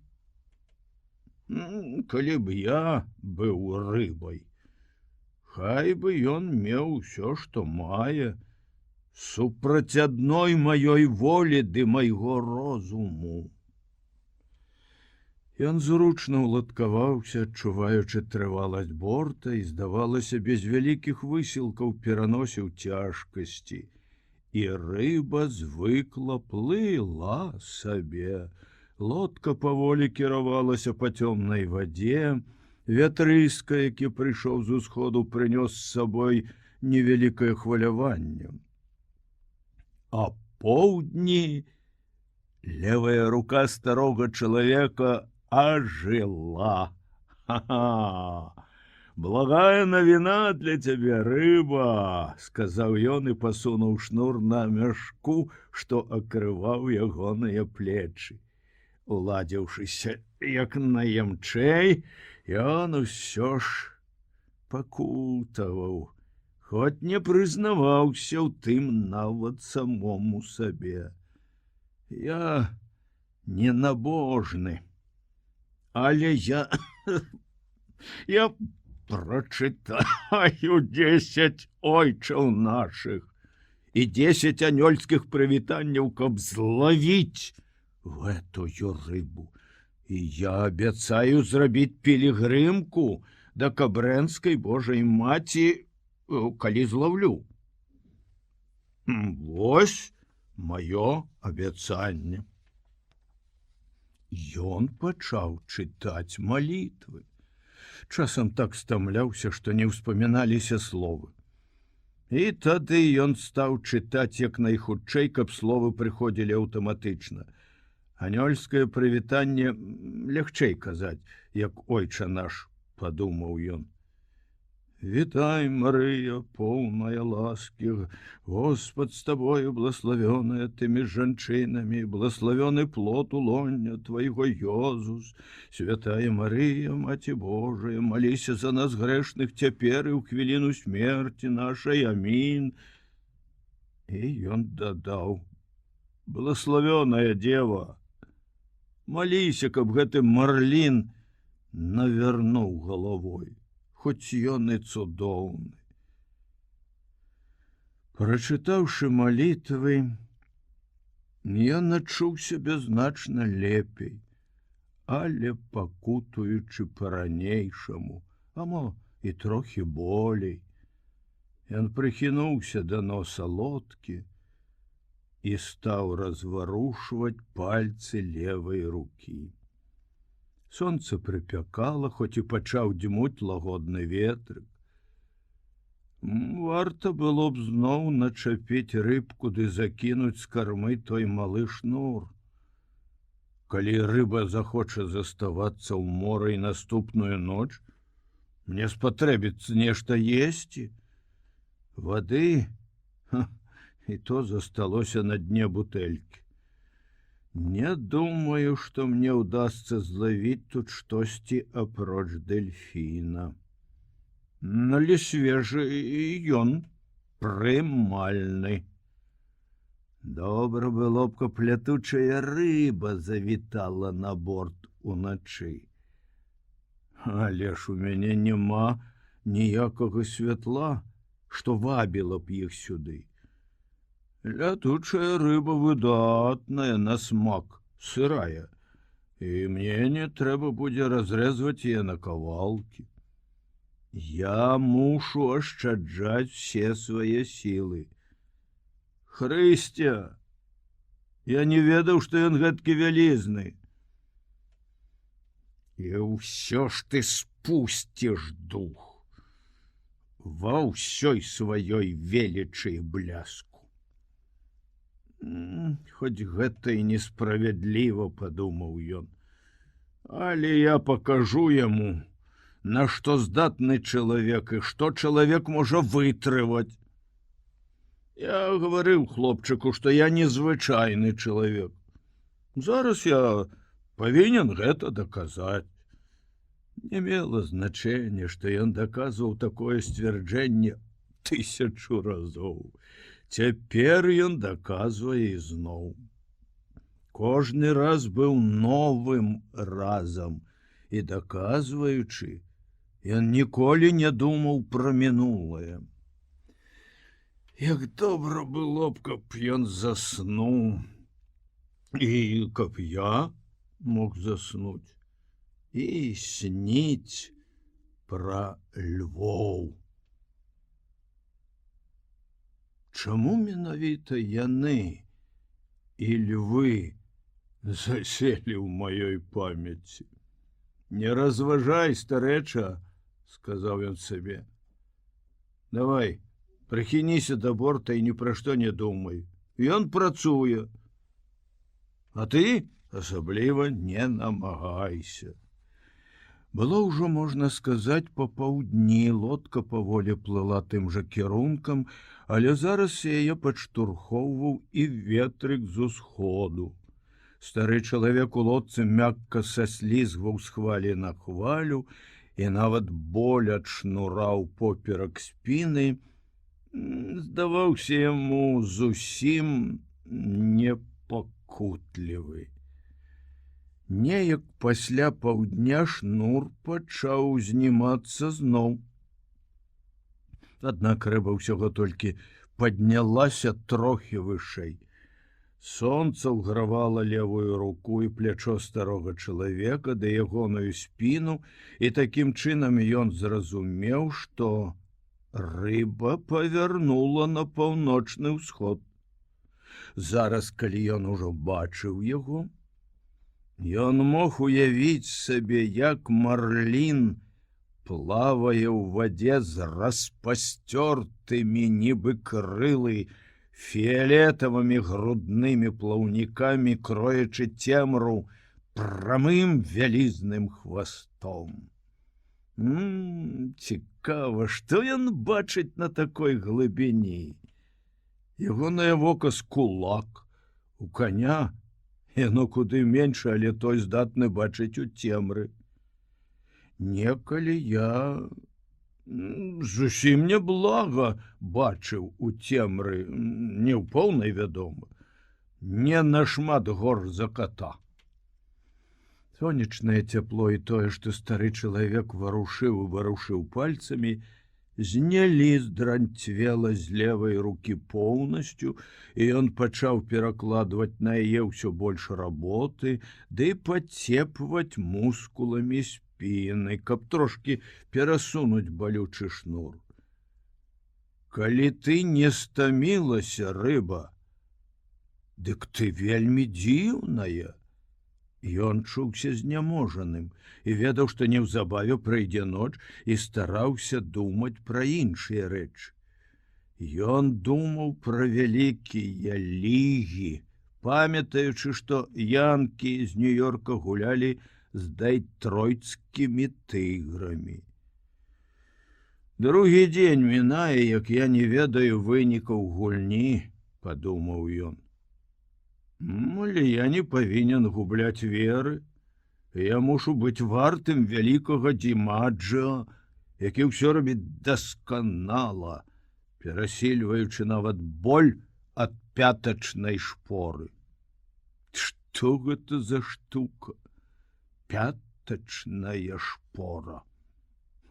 [SPEAKER 1] Калі б я быў рыбай, хай бы ён меў усё, што мае, супраць адной маёй волі ды майго розуму. Ён зручна ўладкаваўся, адчуваючы трываласць борта, і, здавалася, без вялікіх высілкаў пераносіў цяжкасці, і рыба звыкла плыла сабе. Лодка паволі кіравалася па цёмнай вадзе, вятрыска, які прыйшоў з усходу, прынёс з сабой невялікае хваляванне. А поўдні левая рука старога чалавека ажыла. Ха-ха! Благая навіна для цябе, рыба, сказаў ён і пасунуў шнур на мяшку, што акрываў ягоныя плечы. Уладзіўшыся як наемчэй, ён усё ж пакутаваў, хоць не прызнаваўся ў тым нават самому сабе. Я ненабожны, але я прачытаю 10 ойчаў нашых і 10 анёльскіх прывітанняў, каб злавіць гэтую рыбу. І я абяцаю зрабіць пілігрымку да кабрэнскай Божай маці, калі злаўлю. Вось маё абяцанне. Ён пачаў чытаць малітвы. Часам так стамляўся, што не ўспаміналіся словы. І тады ён стаў чытаць як найхутчэй, каб словы прыходзілі аўтаматычна. Анёльскае прывітанне лягчэй казаць, як ойча наш, падумаў ён. Вітай, Марыя, поўная ласкі, Господ з табою, благословёная тымі жанчынамі, благословёны плод улоння твайго, Ёзус. Святая Марыя, Маці Божая, маліся за нас грэшных цяпер і ў хвіліну смерці нашай. Амін. І ён дадаў: «Благословёная дева, маліся, каб гэты марлін навярнуў галавой, хоць ён і цудоўны». Прачытаўшы малітвы, ён адчуў сябе значна лепей, але пакутуючы па-ранейшаму, а мо і трохі болей. Ён прыхінуўся да носа лодкі і стаў разварушваць пальцы левай рукі. Сонца прыпякала, хоць і пачаў дзьмуць лагодны ветрык. Варта было б зноў начапіць рыбку ды закінуць з кармы той малы шнур. Калі рыба захоча заставацца ў моры і наступную ноч, мне спатрэбіцца нешта есці. Вады, і то засталося на дне бутэлькі. Не думаю, што мне ўдасца злавіць тут штосьці апроч дельфіна. Але свежы ён прымальны. Добра было б, каб лятучая рыба завітала на борт уначы. Але ж у мяне няма ніякага святла, што вабіла б іх сюды. Лятучая рыба выдатная на смак, сырая, і мне не трэба будзе разрэзваць яе на кавалкі. Я мушу ашчаджаць все свае сілы. Хрысця, я не ведаў, што ён гэткі вялізны. І ўсё ж ты спусціш дух ва ўсёй сваёй велічы і бляску. Хоць гэта і несправядліва, падумаў ён, але я пакажу яму, на што здатны чалавек і што чалавек можа вытрываць. Я гаварыў хлопчыку, што я незвычайны чалавек. Зараз я павінен гэта даказаць. Не мела значэння, што ён даказваў такое сцвярджэнне 1000 разоў. Цяпер ён даказвае ізноў. Кожны раз быў новым разам, і даказваючы, ён ніколі не думаў пра мінулае. Як добра было б, каб ён заснуў, і каб я мог заснуць і сніць пра львоў. Чаму менавіта яны і львы заселі ў маёй памяці? Не разважай, старэча, сказаў ён сабе. Давай, прыхініся да борта і ні пра што не думай. Ён працуе. А ты асабліва не намагайся. Было ўжо, можна сказаць, папаўдні, лодка паволі плыла тым жа кірункам, але зараз яе падштурхоўваў і ветрык з усходу. Стары чалавек у лодцы мякка саслізгваў з хвалі на хвалю, і нават боль ад шнура ў поперак спіны здаваўся яму зусім непакутлівы. Неяк пасля паўдня шнур пачаў узнімацца зноў. Аднак рыба ўсяго толькі паднялася трохі вышэй. Сонца ўгравала левую руку і плячо старога чалавека да ягоную спіну, і такім чынам ён зразумеў, што рыба павярнула на паўночны ўсход. Зараз, калі ён ужо бачыў яго, ён мог уявіць сабе, як марлін плавае ў вадзе з распасцёртымі нібы крылы фіялетавымі груднымі плаўнікамі, кроячы цемру прамым вялізным хвастом. Цікава, што ён бачыць на такой глыбіні. Ягонае вока з кулак, у каня яно куды менш, але той здатны бачыць у цемры. Некалі я Зусім няблага бачыў у цемры, не ў поўнай, вядома, не нашмат горш за кота. Сонечнае цяпло і тое, што стары чалавек варушыў пальцамі, знялі здранцвела з левай рукі поўнасцю, і ён пачаў перакладваць на яе ўсё больш работы, ды пацепваць мускуламі спіны, каб трошкі перасунуць балючы шнур. Калі ты не стамілася, рыба, дык ты вельмі дзіўная. Ён чуўся зняможаным і ведаў, што неўзабаве прыйдзе ноч, і стараўся думаць пра іншыя рэчы. Ён думаў пра вялікія лігі, памятаючы, што янкі з Нью-Йорка гулялі з дайтройцкімі тыграмі. Другі дзень мінае, як я не ведаю вынікаў гульні, падумаў ён. Але я не павінен губляць веры. Я мушу быць вартым вялікага Димаджо, які ўсё робіць дасканала, перасільваючы нават боль ад пятачнай шпоры. Што гэта за штука? Пятачная шпора.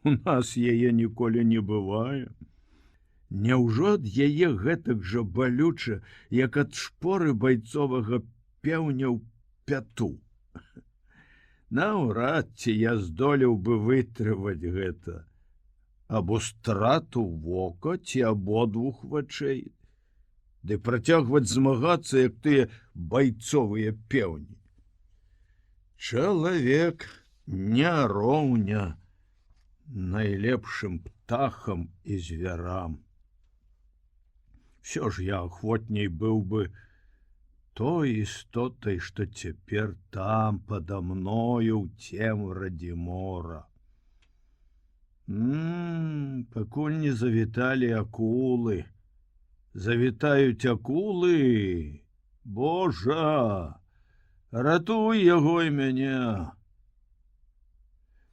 [SPEAKER 1] У нас яе ніколі не бывае. Няўжо ад яе гэтак жа балюча, як ад шпоры байцовага пеўня ў пяту? Наўрад ці я здолеў бы вытрываць гэта, або страту вока ці абодвух вачэй, ды працягваць змагацца, як тыя байцовыя пеўні. Чалавек не роўня найлепшым птахам і звярам. Всё ж я ахвотней быў бы той істотай, што цяпер там пада мною ў цемрадзе мора. Пакуль не завіталі акулы. Завітаюць акулы. Божа, ратуй яго і мяне.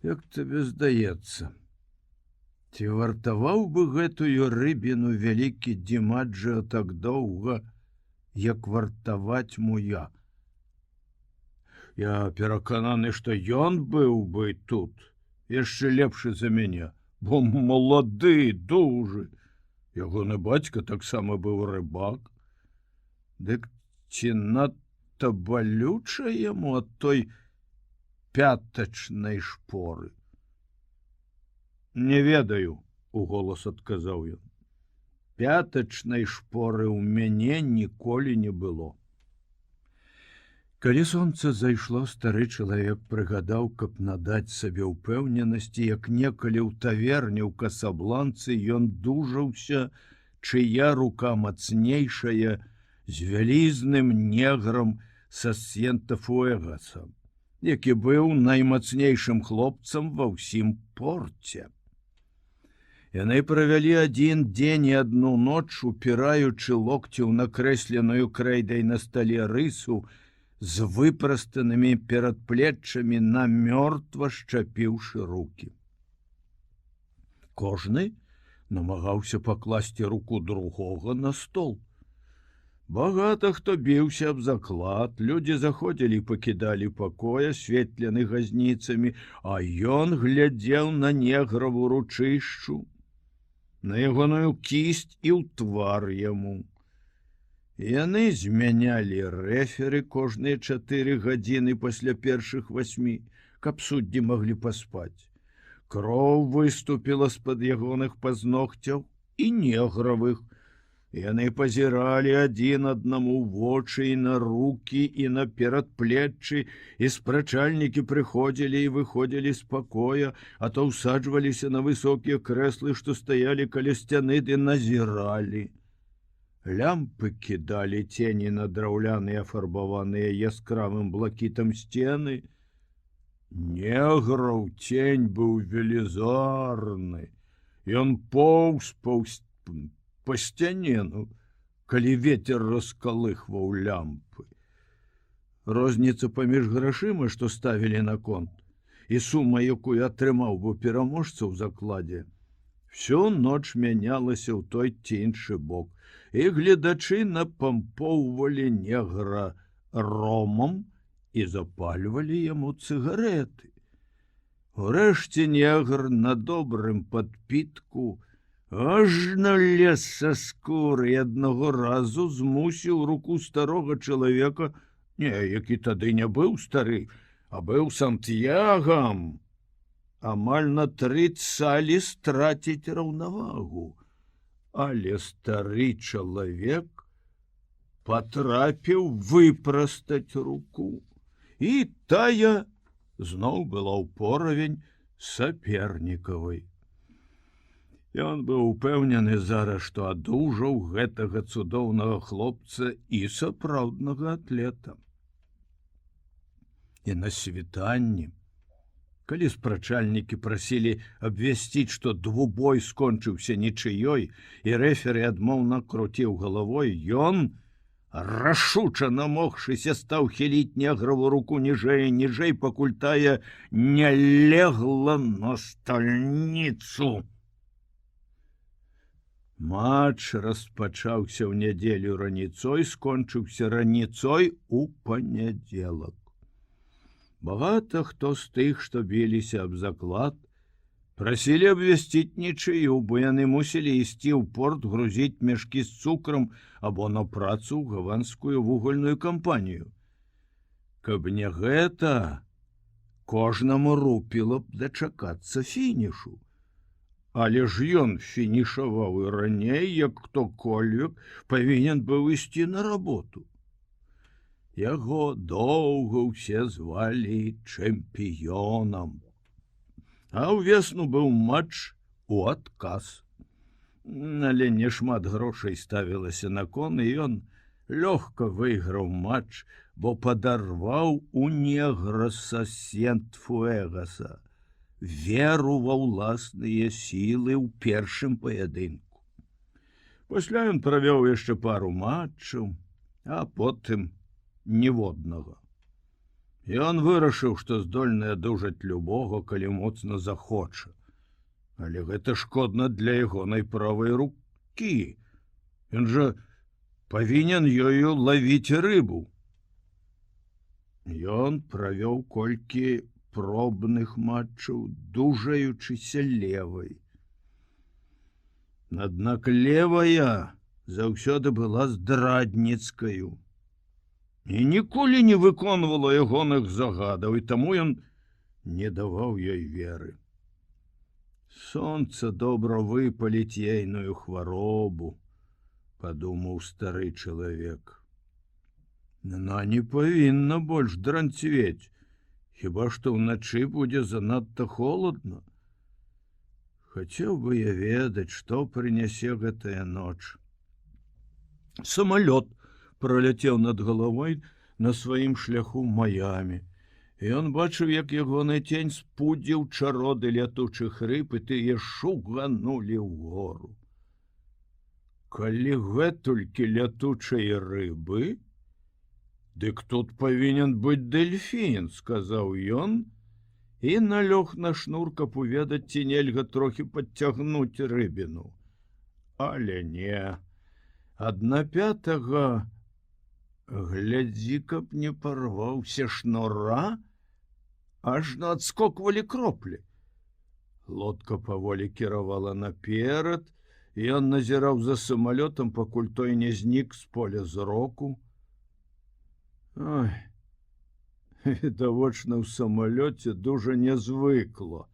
[SPEAKER 1] Як табе здаецца, ці вартаваў бы гэтую рыбіну вялікі Димаджо так доўга, як вартаваць муя? Я перакананы, што ён быў бы тут яшчэ лепшы за мяне, бо малады, дужы. Ягоны бацька таксама быў рыбак. Дык ці надта балюча яму ад той пятачнай шпоры? Не ведаю, уголас адказаў ён. Пятачнай шпоры ў мяне ніколі не было. Калі сонца зайшло, стары чалавек прыгадаў, каб надаць сабе ўпэўненасці, як некалі ў таверне ў Касабланцы ён дужаўся, чыя рука мацнейшая, з вялізным неграм са Сьента-Фуэгаса, які быў наймацнейшым хлопцам ва ўсім порце. Яны правялі адзін дзень і адну ноч, упіраючы локці ў накрэсленую крэйдай на стале рысу, з выпрастанымі перадплеччамі, намёртва шчапіўшы рукі. Кожны намагаўся пакласці руку другога на стол. Багата хто біўся аб заклад, людзі заходзілі і пакідалі пакой, асветлены газніцамі, а ён глядзеў на неграву ручышчу, на ягоную кісць і ў твар яму. Яны змянялі рэферы кожныя 4 гадзіны пасля першых 8, каб суддзі маглі паспаць. Кроў выступіла з-пад ягоных пазногцяў і негравых. Яны пазіралі адзін аднаму вочы і на рукі, і на перадплеччы, і спрачальнікі прыходзілі і выходзілі з пакоя, а то ўсаджваліся на высокія крэслы, што стаялі каля сцяны, ды назіралі. Лямпы кідалі цені на драўляныя афарбаваныя яскравым блакітам сцены. Неграў цень быў велізарны. Ён поўз па сцяне, калі вецер раскалыхваў лямпы. Розніца паміж грашыма, што ставілі на конт, і сума, якую атрымаў бы пераможца ў закладзе, Всю ноч мянялася ў той ці іншы бок, і гледачы напампоўвалі негра ромам і запальвалі яму цыгареты. Урэшце негр на добрым падпітку ажно лез са скуры і аднаго разу змусіў руку старога чалавека, які тады не быў стары, а быў Сантьягам, амаль на 3 цалі страціць раўнавагу. Але стары чалавек патрапіў выпрастаць руку, і тая зноў была ўпоравень сапернікавай. Ён быў упэўнены зараз, што адужаў гэтага цудоўнага хлопца і сапраўднага атлета. І на світанні, калі спрачальнікі прасілі абвясціць, што двубой скончыўся нічыёй, і рэферы адмоўна круціў галавой, ён, рашуча намогшыся, стаў хіліць неграву руку ніжэй і ніжэй, пакуль тая не легла на стальніцу. Матч распачаўся ў нядзелю раніцой, скончыўся раніцой у панядзелак. Багата хто з тых, што біліся аб заклад, прасілі абвясціць нічыю, бо яны мусілі ісці ў порт грузіць мяшкі з цукрам або на працу ў гаванскую вугальную кампанію. Каб не гэта, кожнаму рупіла б дачакацца фінішу. Але ж ён фінішаваў і раней, як хто-кольвек павінен быў ісці на работу. Яго доўга ўсе звалі чэмпіёнам. А ўвесну быў матч у адказ. Але нешмат грошай ставілася на кон, і ён лёгка выйграў матч, бо падарваў у негра са Сент-Фуэгаса веру ва ўласныя сілы ў першым паядынку. Пасля ён правёў яшчэ пару матчаў, а потым ніводнага. Ён вырашыў, што здольны адужаць любога, калі моцна захоча. Але гэта шкодна для ягонай правай рукі. Ён жа павінен ёю лавіць рыбу. Ён правёў колькі пробных матчаў, дужаючыся левай. Аднак левая заўсёды была здрадніцкаю і ніколі не выконвала ягоных загадаў, і таму ён не даваў ёй веры. Сонца добра выпаліць ейную хваробу, падумаў стары чалавек. Яна не павінна больш дранцвець, хіба што ўначы будзе занадта холадна. Хацеў бы я ведаць, што прынясе гэтая ноч. Самалёт праляцеў над галавой на сваім шляху Майамі. Ён бачыў, як ягоны цень спудзіў чароды лятучых рыб, і тыя шуганулі ўгору. Калі гэтулькі лятучай рыбы, дык тут павінен быць дэльфін, сказаў ён, і налёг на шнур, каб уведаць, ці нельга трохі падцягнуць рыбіну. Але не. Аднапятага, глядзі, каб не парваўся шнура, ажно адскоквалі кроплі. Лодка паволі кіравала наперад, і ён назіраў за самалётам, пакуль той не знік з поля зроку. Ой, відавочна, ў самалёце дужа нязвыкла.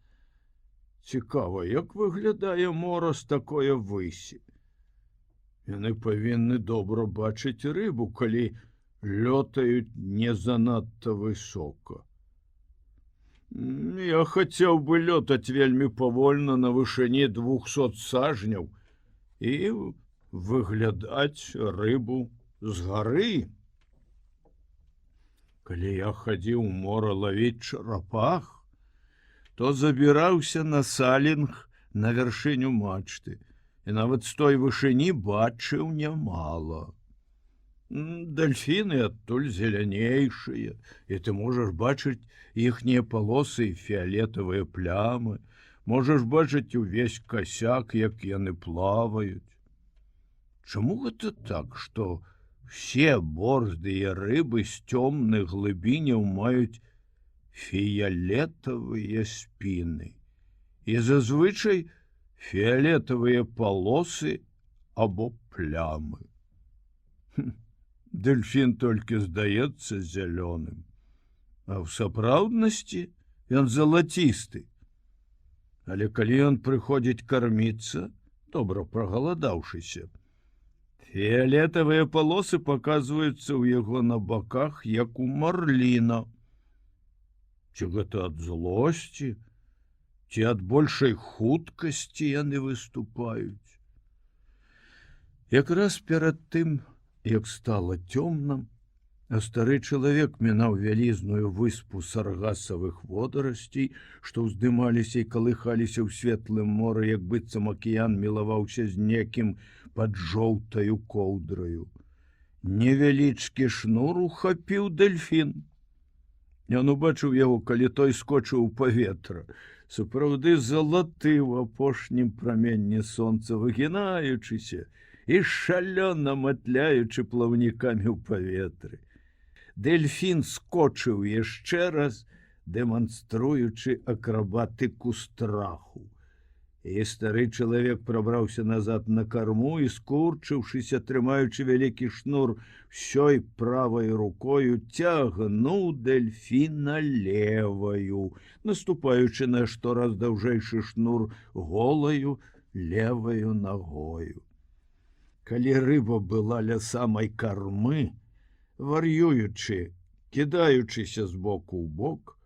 [SPEAKER 1] Цікава, як выглядае мора з такое высі. Яны павінны добра бачыць рыбу, калі лётаюць не занадта высока. Я хацеў бы лётаць вельмі павольна на вышыні 200 сажняў і выглядаць рыбу з гары. Калі я хадзіў у мора лавіць чарапах, то забіраўся на салінг на вяршыню мачты, і нават з той вышыні бачыў нямала. Дельфіны адтуль зелянейшыя, і ты можаш бачыць іхнія палосы і фіолетавыя плямы. Можаш бачыць увесь касяк, як яны плаваюць. Чаму гэта так, што все борздыя рыбы з цёмных глыбіняў маюць фіялетавыя спіны і зазвычай фіялетавыя палосы або плямы? Дельфін толькі здаецца зялёным, а ў сапраўднасці ён залацісты. Але калі ён прыходзіць карміцца, добра прагаладаўшыся, фіялетавыя палосы паказваюцца ў яго на баках, як у марліна. Ці гэта ад злосці, ці ад большай хуткасці яны выступаюць? Якраз перад тым, як стала цёмна, а стары чалавек мінаў вялізную выспу саргасавых водарасцей, што ўздымаліся і калыхаліся ў светлым моры, як быццам акіян мілаваўся з некім пад жоўтаю коўдраю. Невялічкі шнур ухапіў дельфін. Ён убачыў яго, калі той скочыў у паветра, сапраўды залаты ў апошнім праменні сонца, выгінаючыся і шалёна матляючы плаўнікамі ў паветры. Дельфін скочыў яшчэ раз, дэманструючы акрабатыку страху. І стары чалавек прабраўся назад на карму і, скурчыўшыся, трымаючы вялікі шнур ўсёй правай рукою, цягнуў дельфіна леваю, наступаючы на штораз даўжэйшы шнур голаю леваю нагою. Калі рыба была ля самай кармы, вар'юючы, кідаючыся з боку ў бок,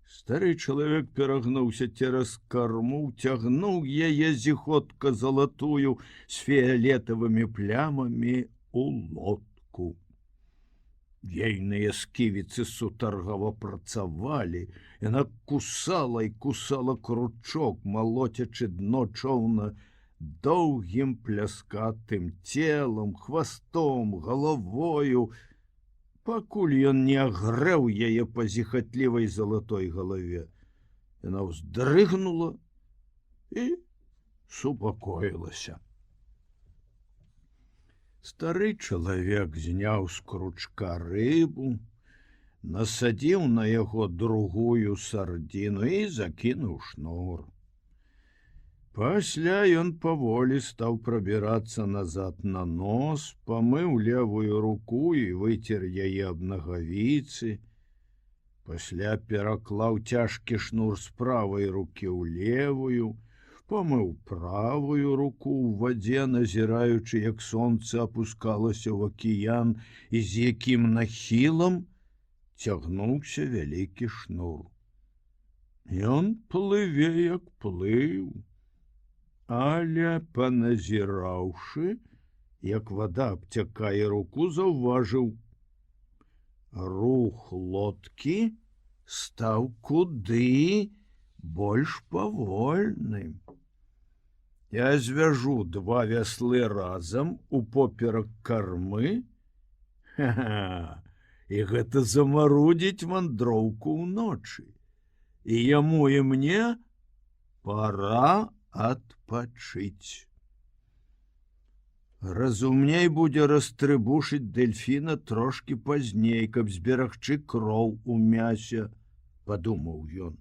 [SPEAKER 1] стары чалавек перагнуўся цераз карму, цягнуў яе зіхотка залатую з фіялетавымі плямамі ў лодку. Ейныя сківіцы сутаргава працавалі, яна кусала і кусала кручок, малоцячы дно чоўна доўгім пляскатым целам, хвастом, галавою, пакуль ён не агрэў яе па зіхатлівай залатой галаве. Яна ўздрыгнула і супакоілася. Стары чалавек зняў з кручка рыбу, насадзіў на яго другую сардзіну і закінуў шнур. Пасля ён паволі стаў прабірацца назад на нос, памыў левую руку і выцер яе аб нагавіцы. Пасля пераклаў цяжкі шнур з правай рукі ў левую, памыў правую руку ў вадзе, назіраючы, як сонца апускалася ў акіян і з якім нахілам цягнуўся вялікі шнур. Ён плыве, як плыў. Але, паназіраўшы, як вада абцякае руку, заўважыў. Рух лодкі стаў куды больш павольным. Я звяжу два вяслы разам упоперак кармы, і гэта замарудзіць вандроўку ўночы. І яму і мне пора адпачыць. Разумней будзе растрыбушыць дельфіна трошкі пазней, каб зберагчы кроў у мясе, падумаў ён.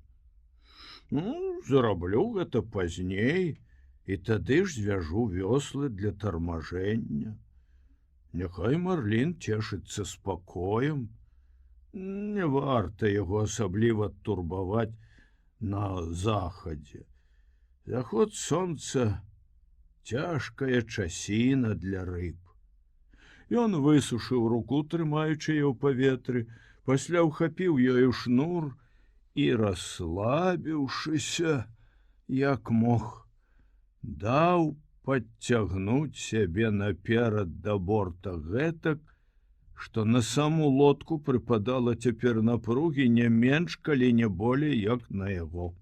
[SPEAKER 1] Зараблю гэта пазней, і тады ж звяжу вёслы для тармажэння. Няхай марлін цешыцца спакоем. Не варта яго асабліва турбаваць на захадзе. Заход сонца — цяжкая часіна для рыб. Ён высушыў руку, трымаючы яе ў паветры, пасля ўхапіў ёю шнур і, расслабіўшыся, як мог, даў падцягнуць сябе наперад да борта гэтак, што на саму лодку прыпадала цяпер напругі не менш, калі не болей, як на яго.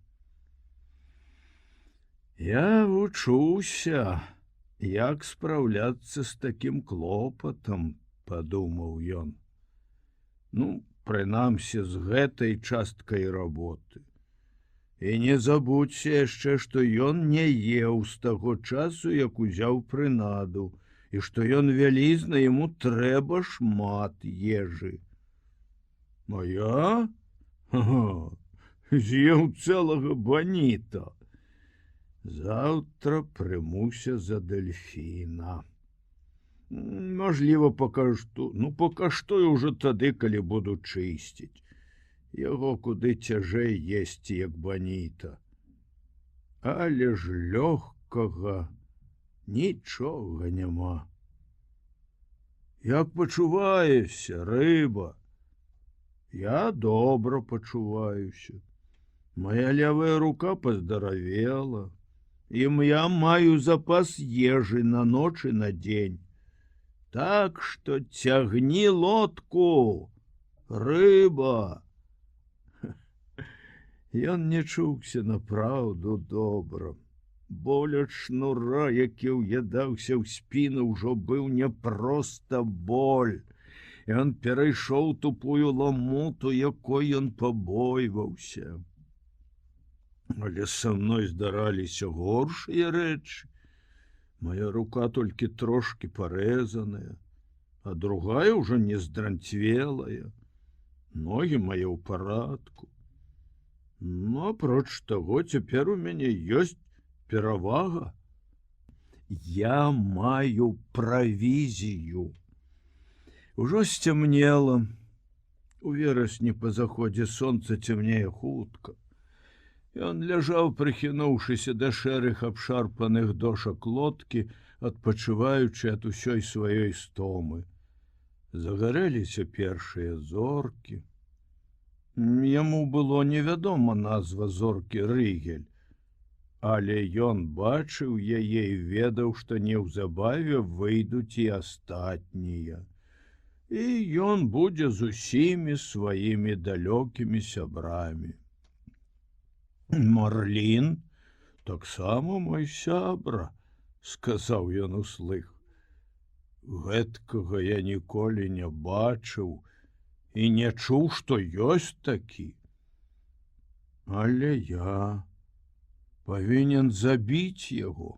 [SPEAKER 1] Я вучуся, як спраўляцца з такім клопатам, падумаў ён. Прынамсі, з гэтай часткай работы. І не забудься яшчэ, што ён не еў з таго часу, як узяў прынаду, і што ён вялізна, яму трэба шмат ежы. Моя? З'еў цэлага баніта. Заўтра прымуся за дельфіна. Можліва, пакаштую ўжо тады, калі буду чысціць. Яго куды цяжэй есці, як баніта. Але ж лёгкага нічога няма. Як пачуваешся, рыба? Я добра пачуваюся. Моя левая рука паздаравела. І я маю запас ежы на ноч і на дзень. Так што цягні лодку, рыба. Ён не чуўся направду добра. Боль ад шнура, які ўядаўся ў спіну, ўжо быў не проста боль. Ён перайшоў тупую ламуту, якой ён пабойваўся. Але са мной здараліся горшыя рэчы. Моя рука толькі трошки парэзаная, а другая ўжо не здранцвелая. Ногі мае ў парадку. Ну, апроч таго, цяпер у мяне ёсць перавага. Я маю правізію. Ужо сцямнела. У верасні па заходзе сонца цямнее хутка. Ён ляжаў, прыхінуўшыся да шэрых абшарпаных дошак лодкі, адпачываючы ад усёй сваёй стомы. Загарэліся першыя зоркі. Яму было невядома назва зоркі Рыгель, але ён бачыў яе і ведаў, што неўзабаве выйдуць і астатнія. І ён будзе з усімі сваімі далёкімі сябрамі. Марлін таксама мой сябра, сказаў ён услых. Гэткага я ніколі не бачыў і не чуў, што ёсць такі. Але я павінен забіць яго.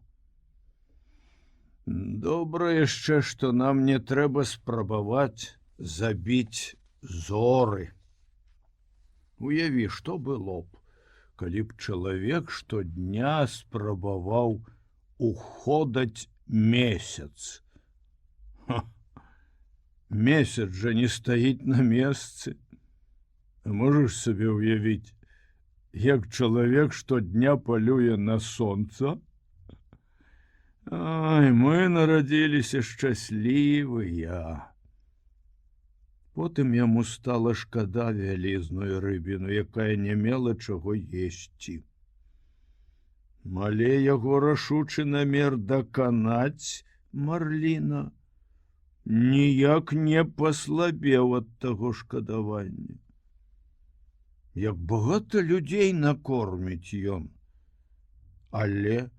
[SPEAKER 1] Добра яшчэ, што нам не трэба спрабаваць забіць зоры. Уяві, што было б, калі б чалавек штодня спрабаваў уходаць месяц. Месяц жа не стаіць на месцы. Можаш сабе ўявіць, як чалавек штодня палюе на сонца? Ай, мы нарадзіліся шчаслівыя. Потым яму стала шкада вялізную рыбіну, якая не мела чаго есці. Але яго рашучы намер даканаць Марліна ніяк не паслабеў ад таго шкадавання. Як багата людзей накорміць ён, але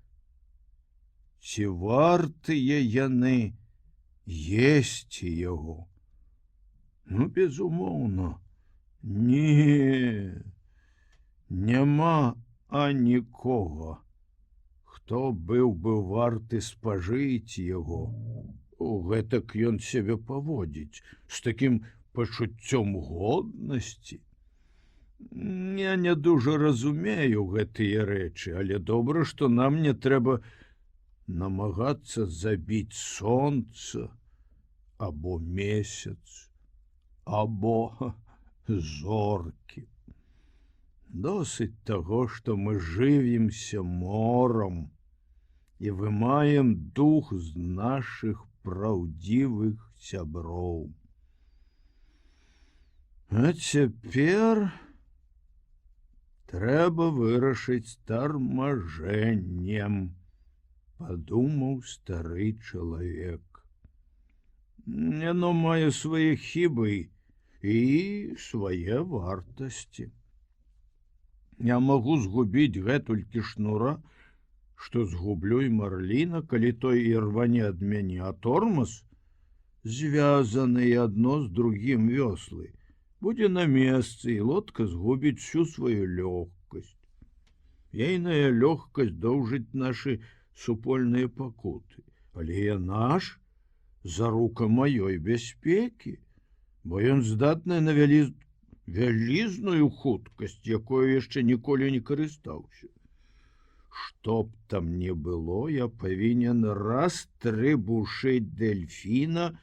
[SPEAKER 1] ці вартыя яны есці яго? Ну, безумоўна, няма анікога, хто быў бы варты спажыць яго. Гэтак ён сябе паводзіць з такім пачуццём годнасці. Я не дужа разумею гэтыя рэчы, але добра, што нам не трэба намагацца забіць сонца або месяц, або зоркі. Досыць таго, што мы жывімся морам і вымаем дух з нашых праўдзівых сяброў. А цяпер трэба вырашыць тармажэннем, падумаў стары чалавек. Яно мае свае хібы і свае вартасці. Я магу згубіць гэтулькі шнура, што згублю і Марліна, калі той і рване ад мяне, а тормоз, звязаныя адно з другім вёслы, будзе на месцы, і лодка згубіць всю сваю лёгкасць. Ейная лёгкасць доўжыць нашы супольныя пакуты, але яна ж зарука маёй бяспекі, бо ён здатны на вялізную хуткасць, якою яшчэ ніколі не карыстаўся. Што б там не было, я павінен раз трыбушыць дэльфіна,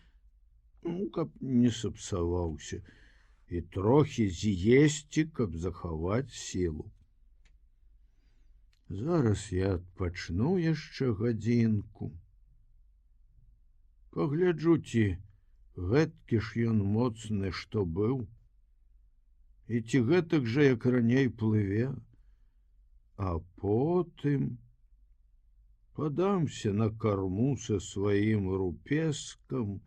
[SPEAKER 1] каб не сапсаваўся, і трохі з'есці, каб захаваць сілу. Зараз я адпачну яшчэ гадзінку. Пагляджу, ці гэткі ж ён моцны, што быў, і ці гэтак жа, як раней плыве, а потым падамся на карму са сваім рупескам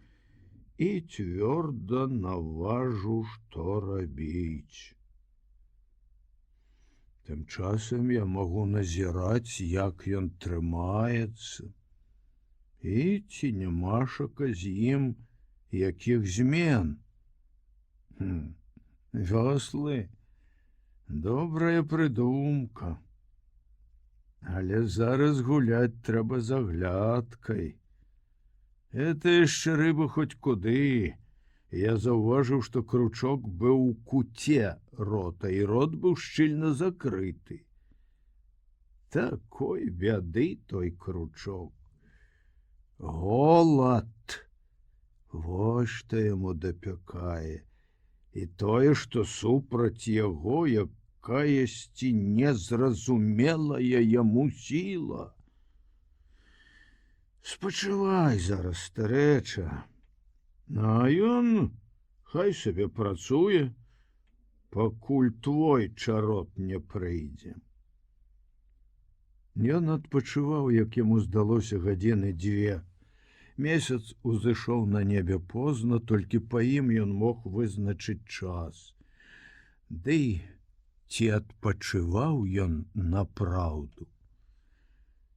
[SPEAKER 1] і цвёрда наважу, што рабіць. Тым часам я магу назіраць, як ён трымаецца, і ці нямашака з ім якіх змен. Вёслы, добрая прыдумка. Але зараз гуляць трэба з аглядкай. Это яшчэ рыба хоць куды. Я заўважыў, што кручок быў у куце рота, і рот быў шчыльна закрыты. Такой бяды той кручок. Голад. Вось што яму дапякае. І тое, што супраць яго якаясьці незразумелая яму сіла. Спачывай зараз, старэча. А ён хай сабе працуе, пакуль твой чарот не прыйдзе. Ён адпачываў, як яму здалося, гадзіны 2. Месяц узышоў на небе позна, толькі па ім ён мог вызначыць час. Ды ці адпачываў ён напраўду?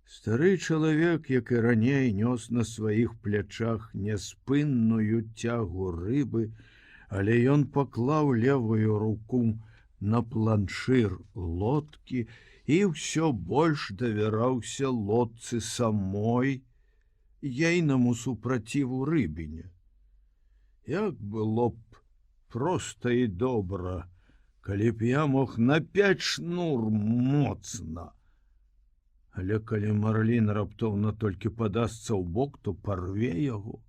[SPEAKER 1] Стары чалавек, як і раней, нёс на сваіх плячах няспынную цягу рыбы, але ён паклаў левую руку на планшыр лодкі і ўсё больш давяраўся лодцы самой, ейнаму супраціву рыбіня. Як было б проста і добра, калі б я мог напяць шнур моцна. Але калі марлін раптоўна толькі падасца ў бок, то парве яго.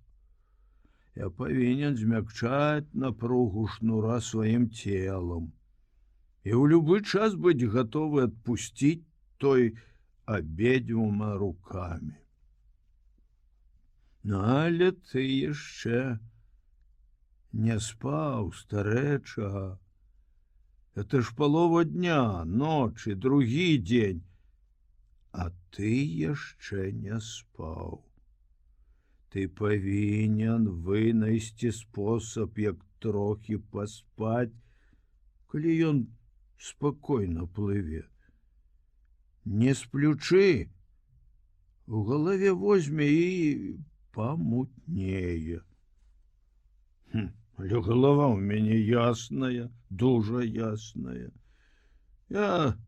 [SPEAKER 1] Я павінен змякчаць напругу шнура сваім целам і ў любы час быць гатовы адпусціць той абедзвюма рукамі. Але ты яшчэ не спаў, старэча. Это ж палова дня, ночы, другі дзень. А ты яшчэ не спаў. Ты павінен вынайсці спосаб, як трохі паспаць, калі ён спакойна плыве. Не сплючы, у галаве возьме і памутнее. Але галава ў мяне ясная, дужа ясная. Я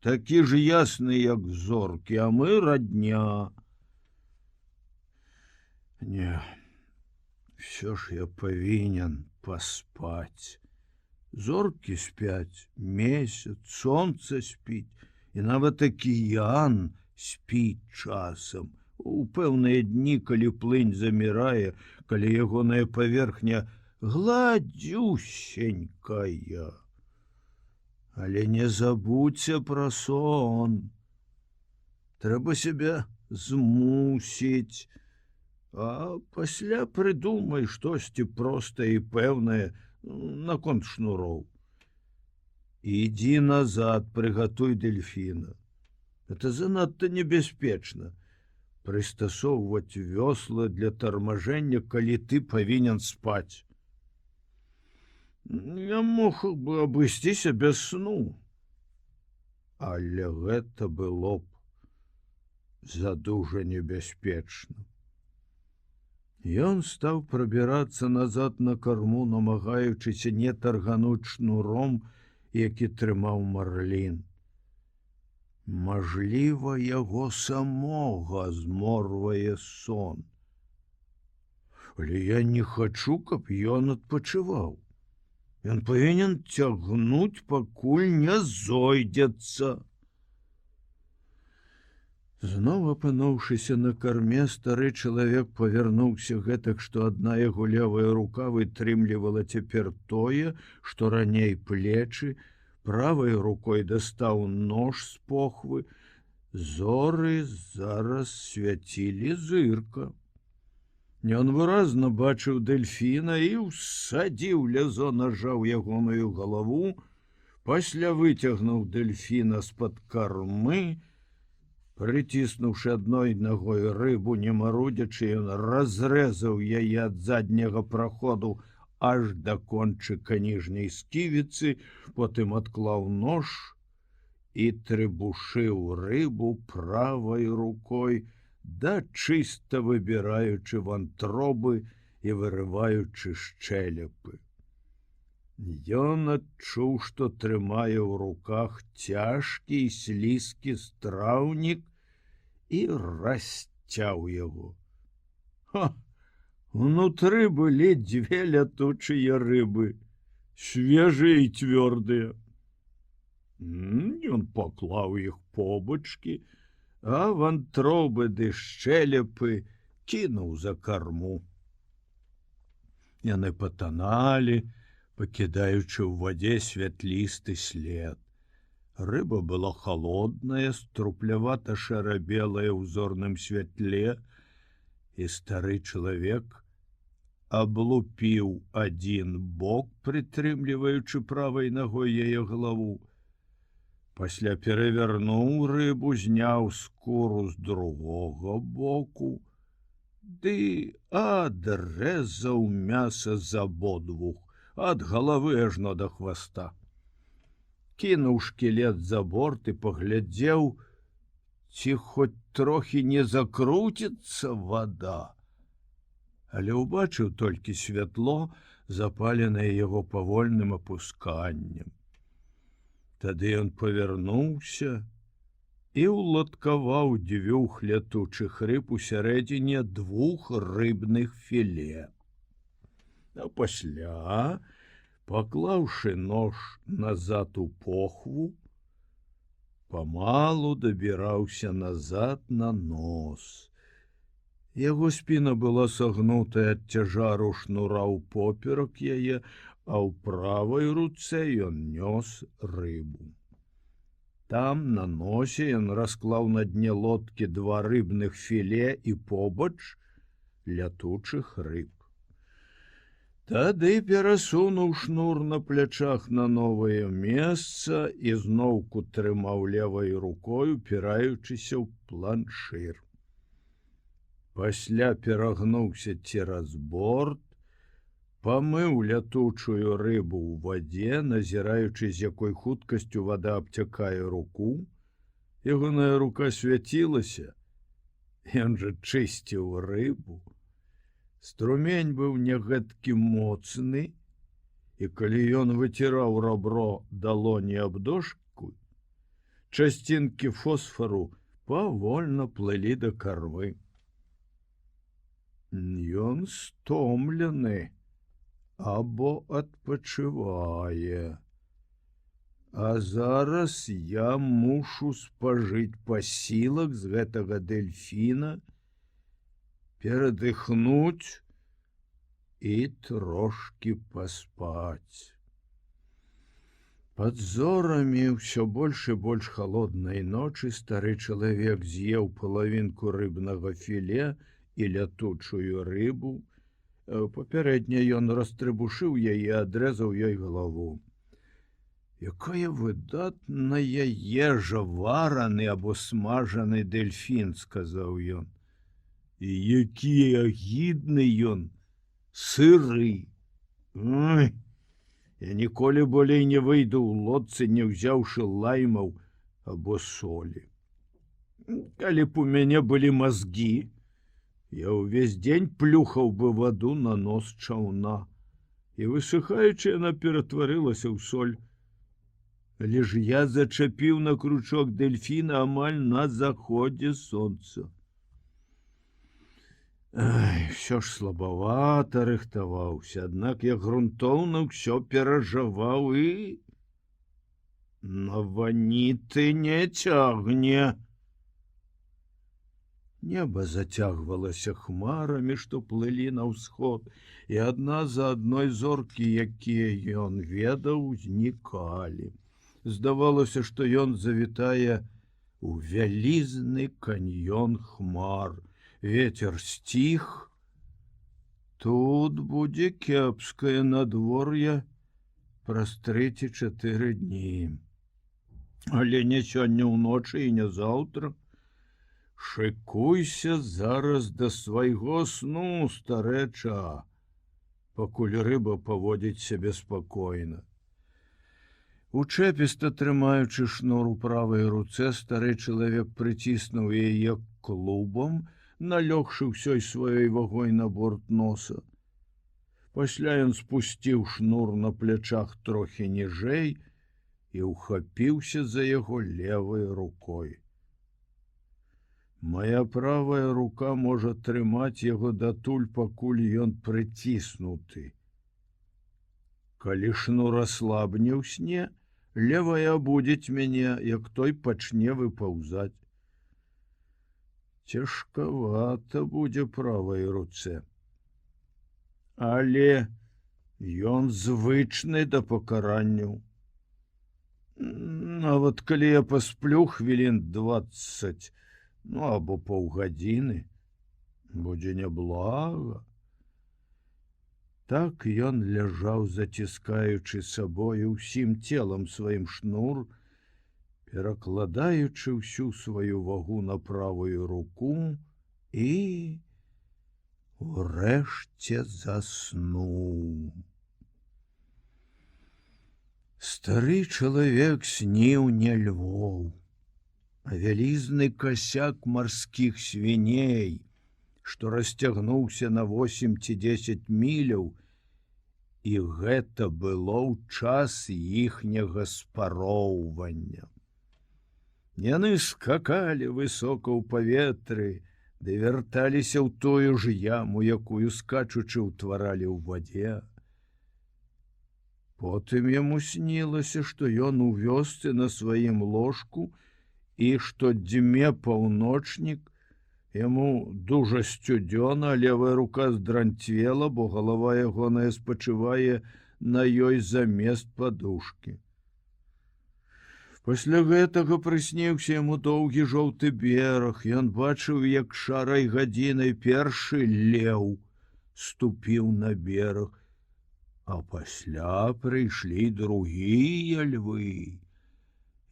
[SPEAKER 1] такі ж ясны, як зоркі, а мы радня. Не, все ж я павінен паспаць. Зоркі спяць, месяц, сонца спіць, і нават акіян спіць часам. У пэўныя дні, калі плынь замірае, калі ягоная паверхня гладзюсенькая. Але не забудься пра сон. Трэба сябе змусіць, а пасля прыдумай штосьці простае і пэўнае наконт шнуроў. Ідзі назад, прыгатуй дэльфіна. Это занадта небяспечна. Прыстасоўваць вёсла для тармажэння, калі ты павінен спаць. Я мог бы абысціся без сну, але гэта было б задужа небяспечна. Ён стаў прабірацца назад на карму, намагаючыся не таргануць шнуром, які трымаў марлін. Мажліва, яго самога зморвае сон. Але я не хачу, каб ён адпачываў. Ён павінен цягнуць, пакуль не зойдзецца. Зноў апынуўшыся на карме, стары чалавек павярнуўся гэтак, што адна яго левая рука вытрымлівала цяпер тое, што раней плечы, правай рукой дастаў нож з похвы. Зоры зараз свяцілі зырка. Ён выразна бачыў дэльфіна і ўсадзіў лязо нажа ў ягоную галаву, пасля выцягнуў дэльфіна з-пад кармы. Прыціснуўшы адной нагой рыбу, не марудзячы, ён разрэзаў яе ад задняга праходу аж да кончыка ніжняй сківіцы, потым адклаў нож і трыбушыў рыбу правай рукой, да чыста выбіраючы вантробы і вырываючы шчэлепы. Ён адчуў, што трымае ў руках цяжкі і слізкі страўнік і расцяў яго. Унутры былі дзве лятучыя рыбы, свежыя і цвёрдыя. Ён паклаў іх побачкі, а вантробы ды шчэлепы кінуў за карму. Яны патаналі, пакідаючы ў вадзе святлісты след. Рыба была холодная, струплявата шарабелая ў зорным святле, і стары чалавек аблупіў адзін бок, прытрымліваючы правай нагой яе галаву. Пасля перавярнуў рыбу, зняў скуру з другога боку, ды адрэзаў мяса з абодвух, ад галавы ажно да хваста. Кінуў шкілет за борт і паглядзеў, ці хоць трохі не закруціцца вада. Але ўбачыў толькі святло, запаленае яго павольным апусканнем. Тады ён павярнуўся і ўладкаваў дзвюх лятучых рыб у сярэдзіне двух рыбных філе. А пасля, паклаўшы нож назад у похву, памалу дабіраўся назад на нос. Яго спіна была сагнутая ад цяжару шнура ўпоперак яе, а ў правай руцэ ён нёс рыбу. Там, на носе, ён расклаў на дне лодкі два рыбных філе і побач лятучых рыб. Тады перасунуў шнур на плячах на новае месца і зноўку трымаў левай рукой, упіраючыся ў планшыр. Пасля перагнуўся цераз борт, памыў лятучую рыбу ў вадзе, назіраючы, з якой хуткасцю вада абцякае руку. Ягоная рука свяцілася, ён жа чысціў рыбу. Струмень быў не гэткі моцны, і калі ён выціраў рабро далоні аб дошку, часцінкі фосфару павольна плылі да кармы. Ён стомлены або адпачывае. А зараз я мушу спажыць пасілак з гэтага дэльфіна, перадыхнуць і трошкі паспаць. Пад зорамі ўсё больш і больш халоднай ночы стары чалавек з'еў палавінку рыбнага філе і лятучую рыбу. Папярэдне ён растрыбушыў яе, адрэзаў ёй галаву. Якая выдатная ежа, вараны або смажаны дэльфін, сказаў ён. І які агідны ён, сыры. Ой, я ніколі болей не выйду ў лодцы, не ўзяўшы лаймаў або солі. Калі б у мяне былі мазгі, я ўвесь дзень плюхаў бы ваду на нос чаўна, і высыхаючы яна ператварылася ў соль. але ж я зачапіў на кручок дельфіна амаль на заходзе сонца. Всё ж слабавата рыхтаваўся, аднак я грунтоўна ўсё перажаваў і на ваніты не цягне. Неба зацягвалася хмарамі, што плылі на ўсход, і адна за адной зоркі, якія ён ведаў, знікалі. Здавалося, што ён завітае у вялізны каньён хмар. Вецер сціх. Тут будзе кепскае надвор'е праз 3 ці 4 дні. Але не сёння ўночы і не заўтра. Шыкуйся зараз да свайго сну, старэча, пакуль рыба паводзіць сябе спакойна. Учэпіста трымаючы шнур у правай руцэ, стары чалавек прыціснуў яе клубам, налёгшы ўсёй сваёй вагой на борт носа. Пасля ён спусціў шнур на плячах трохі ніжэй і ўхапіўся за яго левай рукой. Моя правая рука можа трымаць яго датуль, пакуль ён прыціснуты. Калі шнур аслабне ў сне, левая абудзіць мяне, як той пачне выпаўзаць. Цяжкавата будзе правай руцэ. Але ён звычны да пакаранняў. Нават калі я пасплю хвілін 20, або паўгадзіны, будзе няблага. Так ён ляжаў, заціскаючы сабою ўсім целам сваім шнур, перакладаючы ўсю сваю вагу на правую руку і урэшце заснуў. Стары чалавек сніў не львоў, а вялізны касяк марскіх свіней, што расцягнуўся на 8 ці 10 міляў, і гэта было ў час іхняга спароўвання. Яны скакалі высока ў паветры, ды вярталіся ў тую ж яму, якую скачучы ўтваралі ў вадзе. Потым яму снілася, што ён у вёсцы на сваім ложку і што дзьме паўночнік, яму дужа сцюдзёна, левая рука здранцвела, бо галава ягоная спачывае на ёй замест падушкі. Пасля гэтага прысніўся яму доўгі жоўты бераг. Ён бачыў, як шарай гадзінай першы леў ступіў на бераг, а пасля прыйшлі другія львы.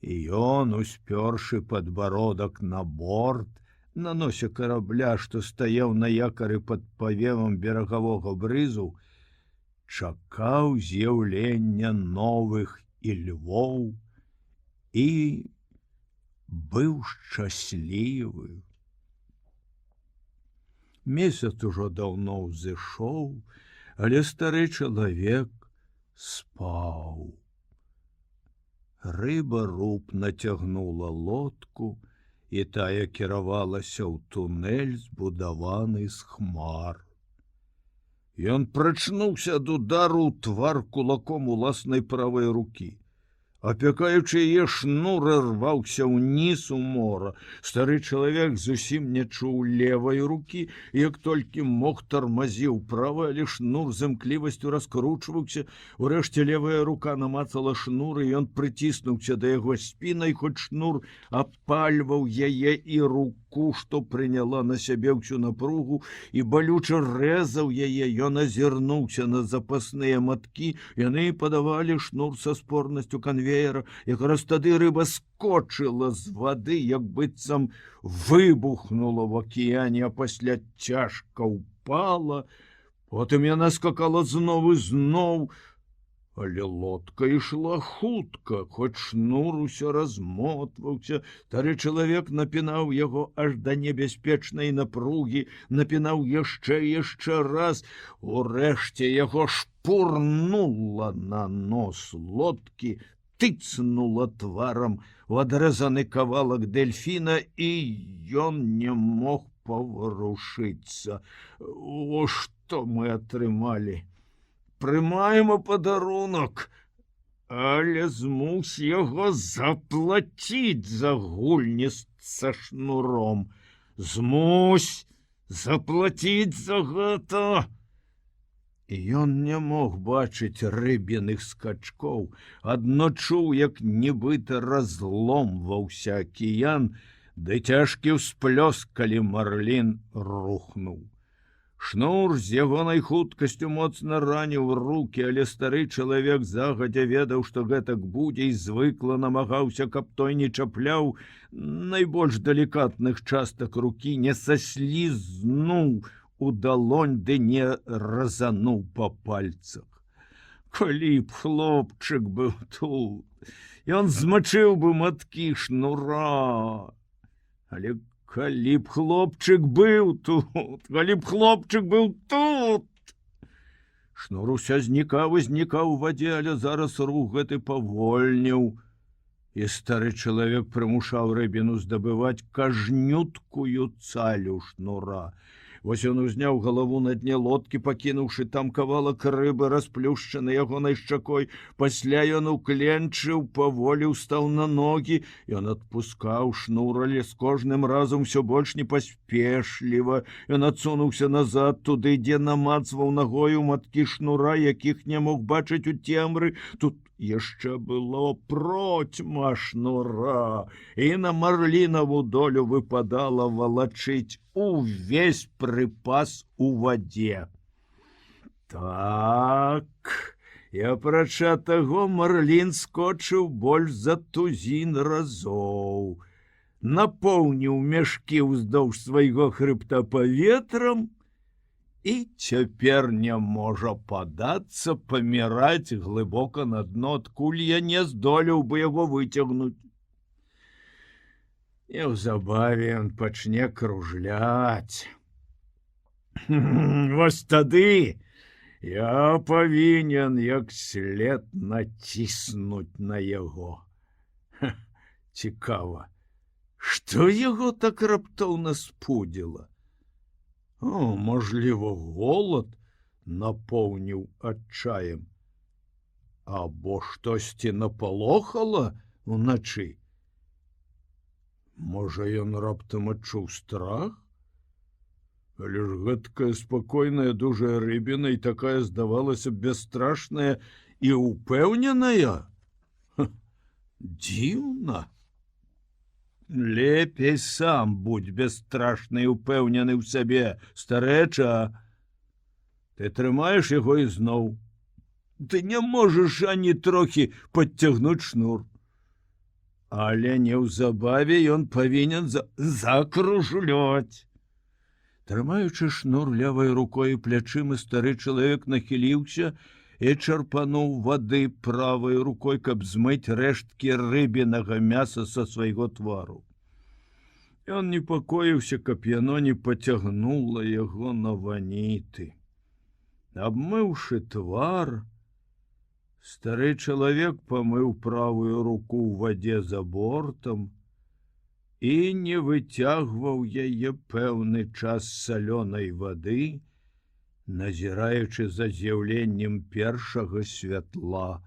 [SPEAKER 1] І ён, успёршы падбародак на борт, на носе карабля, што стаяў на якары пад павевам берагавога брызу, чакаў з'яўлення новых і львоў і быў шчаслівы. Месяц ужо даўно ўзышоў, але стары чалавек спаў. Рыба руб нацягнула лодку, і тая кіравалася ў тунэль, збудаваны з хмар. Ён прачнуўся ад удару ў твар кулаком уласнай правай рукі. Апякаючы яе шнур рваўся ўніз у мора. Стары чалавек зусім не чуў левай рукі, як толькі мог тармазіў правы, але шнур з імклівасцю раскручваўся. Урэшце левая рука намацала шнур, і ён прыціснуўся да яго спінай, хоць шнур апальваў яе і руку, што прыняла на сябе ўсю напругу, і балюча рэзаў яе. Ён азірнуўся на запасныя маткі, яны падавалі шнур са спорнасцю канвеера. Якраз тады рыба скочыла з вады, як быццам выбухнула в акіяне, а пасля цяжка ўпала. Потым яна скакала зноў і зноў, але лодка ішла хутка, хоць шнур усё размотваўся. Стары чалавек напінаў яго аж да небяспечнай напругі, напінаў яшчэ і яшчэ раз. Урэшце яго шпурнула на нос лодкі тыцнула тварам у адрэзаны кавалак дельфіна, і ён не мог паварушыцца. О, што мы атрымалі! Прымаем падарунак, але змусь яго заплаціць за гульні са шнуром. Змусь заплаціць за гэта. І ён не мог бачыць рыбіных скачкоў, адно чуў, як нібыта разломваўся акіян, ды цяжкі ўсплёск, калі марлін рухнуў. Шнур з ягонай хуткасцю моцна раніў рукі, але стары чалавек загадзя ведаў, што гэтак будзе, і звыкла намагаўся, каб той не чапляў найбольш далікатных частак рукі, не саслізнуў у далонь, ды не разануў па пальцах. Калі б хлопчык быў тут, ён змачыў бы маткі шнура. Але калі б хлопчык быў тут, калі б хлопчык быў тут! Шнур уся знікаў у вадзе, але зараз рух гэты павольніў, і стары чалавек прымушаў рыбіну здабываць кажнюткую цалю шнура. Вось ён узняў галаву на дне лодкі, пакінуўшы там кавалак рыбы, расплюшчаны ягонай шчакой. Пасля ён укленчыў, паволі ўстаў на ногі. Ён адпускаў шнур, але з кожным разам усё больш непаспешліва. Ён адсунуўся назад, туды, дзе намацваў нагою маткі шнура, якіх не мог бачыць у цемры. Тут яшчэ было процьма шнура, і на марлінаву долю выпадала валачыць увесь прыпас у вадзе. Так, і апрача таго марлін скочыў больш за тузін разоў, напоўніў мяшкі ўздоўж свайго хрыбта паветрам, і цяпер не можа падацца паміраць глыбока на дно, адкуль я не здолеў бы яго выцягнуць. Неўзабаве ён пачне кружляць. Вось тады я павінен як след націснуць на яго. Цікава, што яго так раптоўна спудзіла? О, можліва, голад напоўніў адчаем, або штосьці напалохала ўначы. Можа, ён раптам адчуў страх? Але ж гэткая спакойная дужая рыбіна і такая, здавалася, бесстрашная і ўпэўненая? Дзіўна. Лепей сам будь бесстрашны і ўпэўнены ў сабе, старэча. Ты трымаеш яго ізноў. Ты не можаш ані трохі падцягнуць шнур. Але неўзабаве ён павінен закружляць. Трымаючы шнур левай рукой і плячыма, стары чалавек нахіліўся і чарпануў вады правай рукой, каб змыць рэшткі рыбінага мяса са свайго твару. Ён непакоіўся, каб яно не пацягнула яго на ваніты. Абмыўшы твар, стары чалавек памыў правую руку ў вадзе за бортам і не выцягваў яе пэўны час салёнай вады, назіраючы за з'яўленнем першага святла,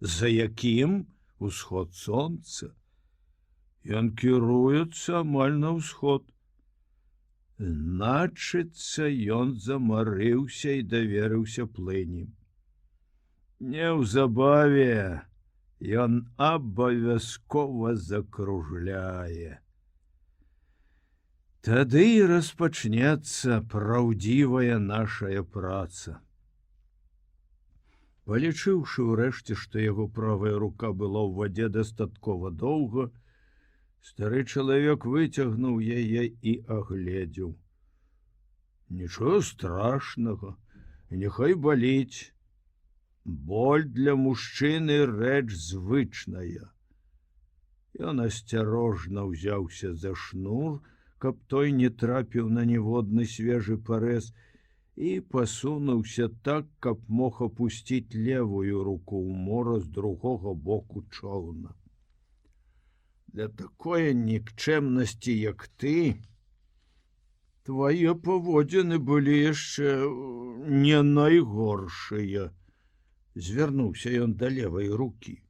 [SPEAKER 1] за якім усход сонца. Ён кіруецца амаль на ўсход. Значыцца, ён замарыўся і даверыўся плыні. Неўзабаве ён абавязкова закружляе. Тады і распачнецца праўдзівая нашая праца. Палічыўшы ўрэшце, што яго правая рука была ў вадзе дастаткова доўга, стары чалавек выцягнуў яе і агледзеў. Нічога страшнага, няхай баліць. Боль для мужчыны рэч звычная. Ён асцярожна ўзяўся за шнур, каб той не трапіў на ніводны свежы парэз, і пасунуўся так, каб мог апусціць левую руку ў мора з другога боку чоўна. Для такой нікчэмнасці, як ты, твае паводзіны былі яшчэ не найгоршыя. Звярнуўся ён да левай рукі.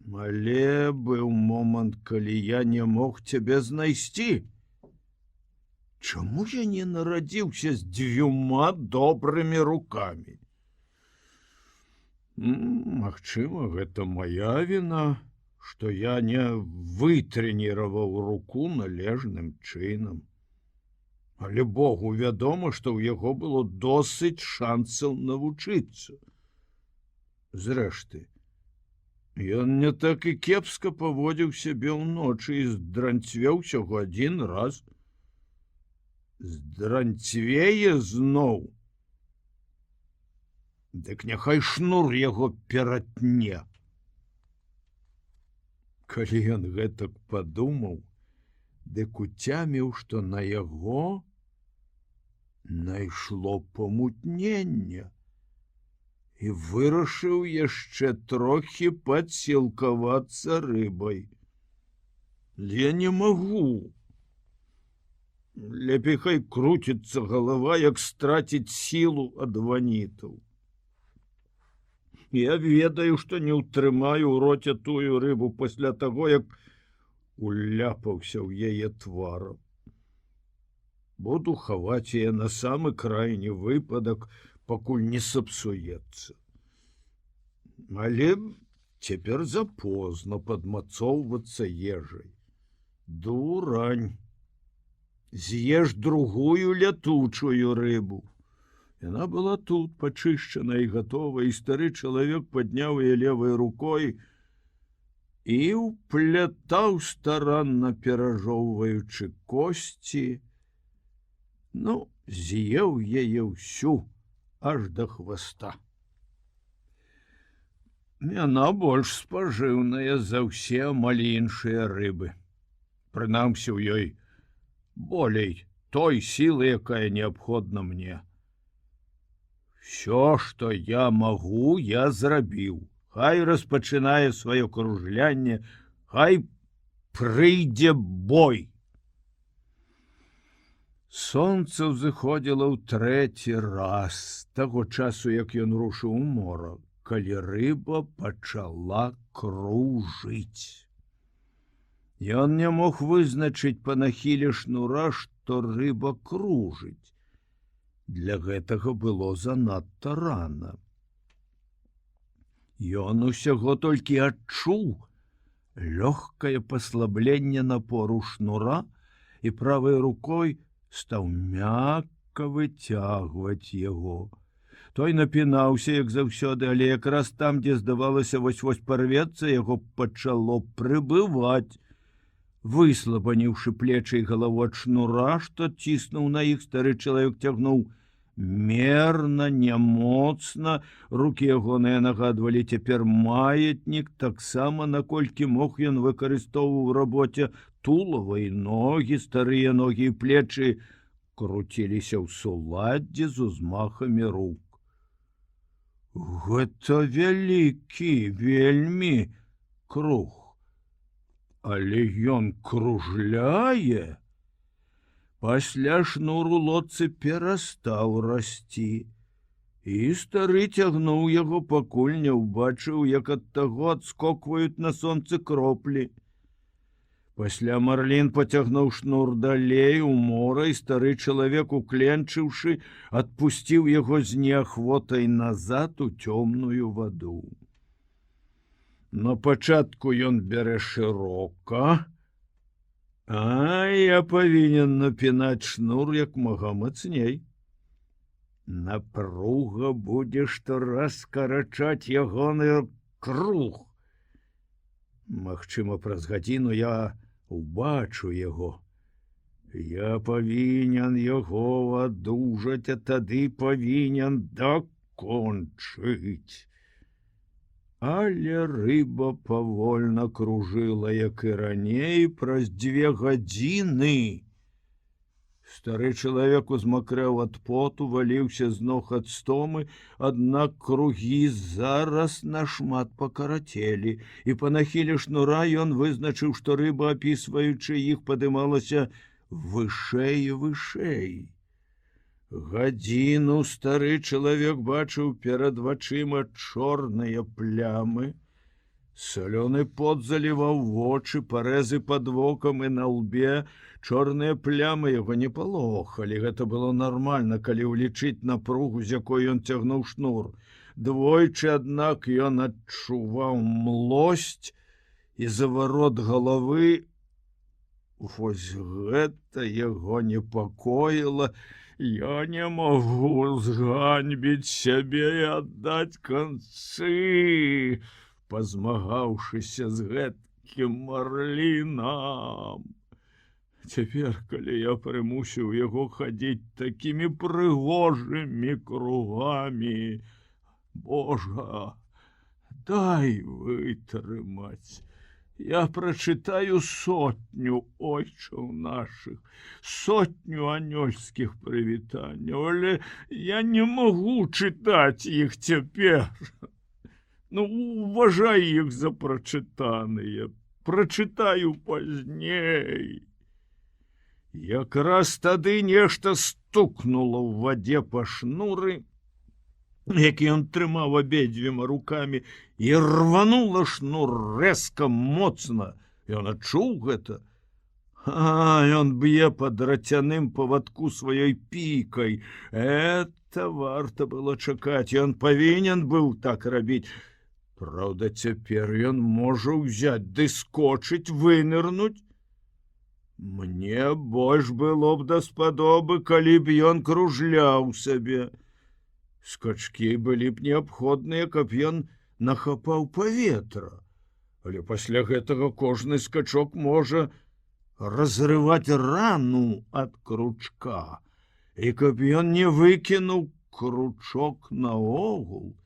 [SPEAKER 1] Але быў момант, калі я не мог цябе знайсці. Чаму я не нарадзіўся з 2 добрымі рукамі? Магчыма, гэта моя віна, што я не вытрэніраваў руку належным чынам. Але Богу вядома, што ў яго было досыць шансаў навучыцца. Зрэшты, ён не так і кепска паводзіў сябе ўночы і здранцвеў усяго 1 раз. Здранцвее зноў. Дык няхай шнур яго ператне. Калі ён гэтак падумаў, дык уцяміў, што на яго найшло памутненне і вырашыў яшчэ трохі падсілкавацца рыбай. Я не магу. Лепей хай круціцца галава, як страціць сілу ад ванітаў. Я ведаю, што не ўтрымаю ў роце тую рыбу пасля таго, як уляпаўся ў яе тварам. Буду хаваць яе на самы крайні выпадак, пакуль не сапсуецца. Але цяпер запозна падмацоўвацца ежай. Дурань. З'еш другую лятучую рыбу. Яна была тут, пачышчана і гатова, і стары чалавек падняў яе левай рукой і ўплятаў, старанна перажоўваючы косці. З'еў яе ўсю, аж да хваста. Яна больш спажыўная за ўсе амаль іншыя рыбы. Прынамсі, у ёй болей той сілы, якая неабходна мне. Всё, што я магу, я зрабіў. Хай распачынае сваё кружлянне, хай прыйдзе бой. Сонца ўзыходзіла ў 3-й раз з таго часу, як ён рушыў у мора, калі рыба пачала кружыць. Ён не мог вызначыць па нахіле шнура, што рыба кружыць. Для гэтага было занадта рана. Ён усяго толькі адчуў лёгкае паслабленне напору шнура і правай рукой стаў мякка выцягваць яго. Той напінаўся, як заўсёды, але якраз там, дзе здавалася вось-вось парвецца, яго пачало прыбываць. Выслабаніўшы плечы і галаву ад шнура, што ціснуў на іх, стары чалавек цягнуў мерна, нямоцна. Рукі ягоныя нагадвалі цяпер маятнік, таксама, наколькі мог ён выкарыстоўваў у рабоце тулава і ногі, старыя ногі і плечы круціліся ў суладдзі з узмахамі рук. Гэта вялікі, вельмі круг. Але ён кружляе. Пасля шнур у лодцы перастаў расці. І стары цягнуў яго, пакуль не ўбачыў, як ад таго адскокваюць на сонцы кроплі. Пасля марлін пацягнуў шнур далей у мора, і стары чалавек, укленчыўшы, адпусціў яго з неахвотай назад у цёмную ваду. На пачатку ён бярэ шырока, а я павінен напінаць шнур як мага мацней. Напруга будзе штораз скарачаць ягоны круг. Магчыма, праз гадзіну я убачу яго. Я павінен яго адужаць, а тады павінен дакончыць. Але рыба павольна кружыла, як і раней, праз 2 гадзіны. Стары чалавек узмакрэў ад поту, валіўся з ног ад стомы, аднак кругі зараз нашмат пакарацелі, і па нахіле шнура ён вызначыў, што рыба, апісваючы іх, падымалася вышэй і вышэй. Гадзіну стары чалавек бачыў перад вачыма чорныя плямы. Салёны пот заліваў вочы, парэзы пад вокам і на лбе. Чорныя плямы яго не палохалі. Гэта было нармальна, калі ўлічыць напругу, з якой ён цягнуў шнур. Двойчы, аднак, ён адчуваў млосць і заварот галавы. Вось гэта яго непакоіла. Я не магу зганьбіць сябе і аддаць канцы, пазмагаўшыся з гэткім марлінам. Цяпер, калі я прымусіў яго хадзіць такімі прыгожымі кругамі, Божа, дай вытрымаць. Я прачытаю 100 ойчаў нашых, 100 анёльскіх прывітанняў, але я не магу чытаць іх цяпер. Уважай іх за прачытаныя, прачытаю пазней. Якраз тады нешта стукнула ў вадзе па шнуры, які ён трымаў абедзвюма рукамі, і рванула шнур рэзка, моцна. Ён адчуў гэта. Ён б'е па драцяным павадку сваёй пікай. Это варта было чакаць. Ён павінен быў так рабіць. Праўда, цяпер ён можа ўзяць ды скочыць, вынырнуць. Мне больш было б даспадобы, калі б ён кружляў сабе. Скачкі былі б неабходныя, каб ён нахапаў паветра. Але пасля гэтага кожны скачок можа разрываць рану ад кручка. І каб ён не выкінуў кручок наогул.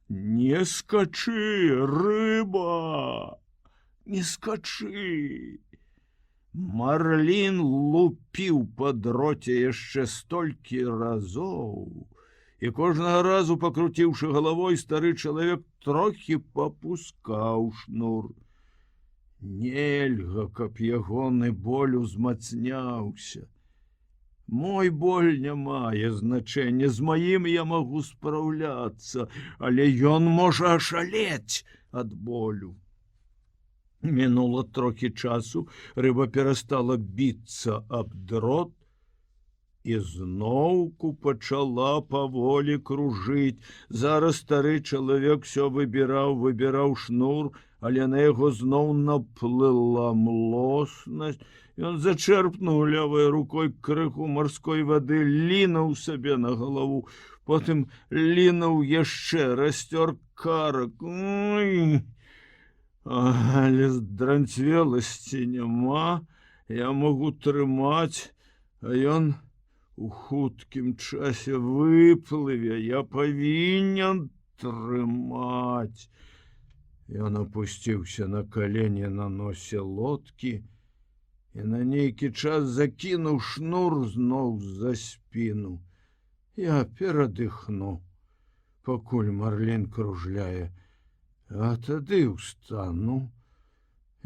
[SPEAKER 1] Не скачы, рыба, не скачы. Марлін лупіў па дроце яшчэ столькі разоў, і кожнага разу, пакруціўшы галавой, стары чалавек трохі папускаў шнур. Нельга, каб ягоны боль узмацняўся. Мой боль не мае значэння, з маім я магу спраўляцца, але ён можа ашалець ад болю. Мінула трохі часу, рыба перастала біцца аб дрот і зноўку пачала паволі кружыць. Зараз стары чалавек усё выбіраў шнур, але на яго зноў наплыла млоснасць. Ён зачэрпнуў левой рукой крыху марской вады, лінуў сабе на галаву, потым лінуў яшчэ, расцёр карак. Але дранцвеласці няма, я магу трымаць, а ён у хуткім часе выплыве, я павінен трымаць. Ён апусціўся на калені на носе лодкі і на нейкі час закінуў шнур зноў за спіну. Я перадыхну, пакуль марлін кружляе, а тады ўстану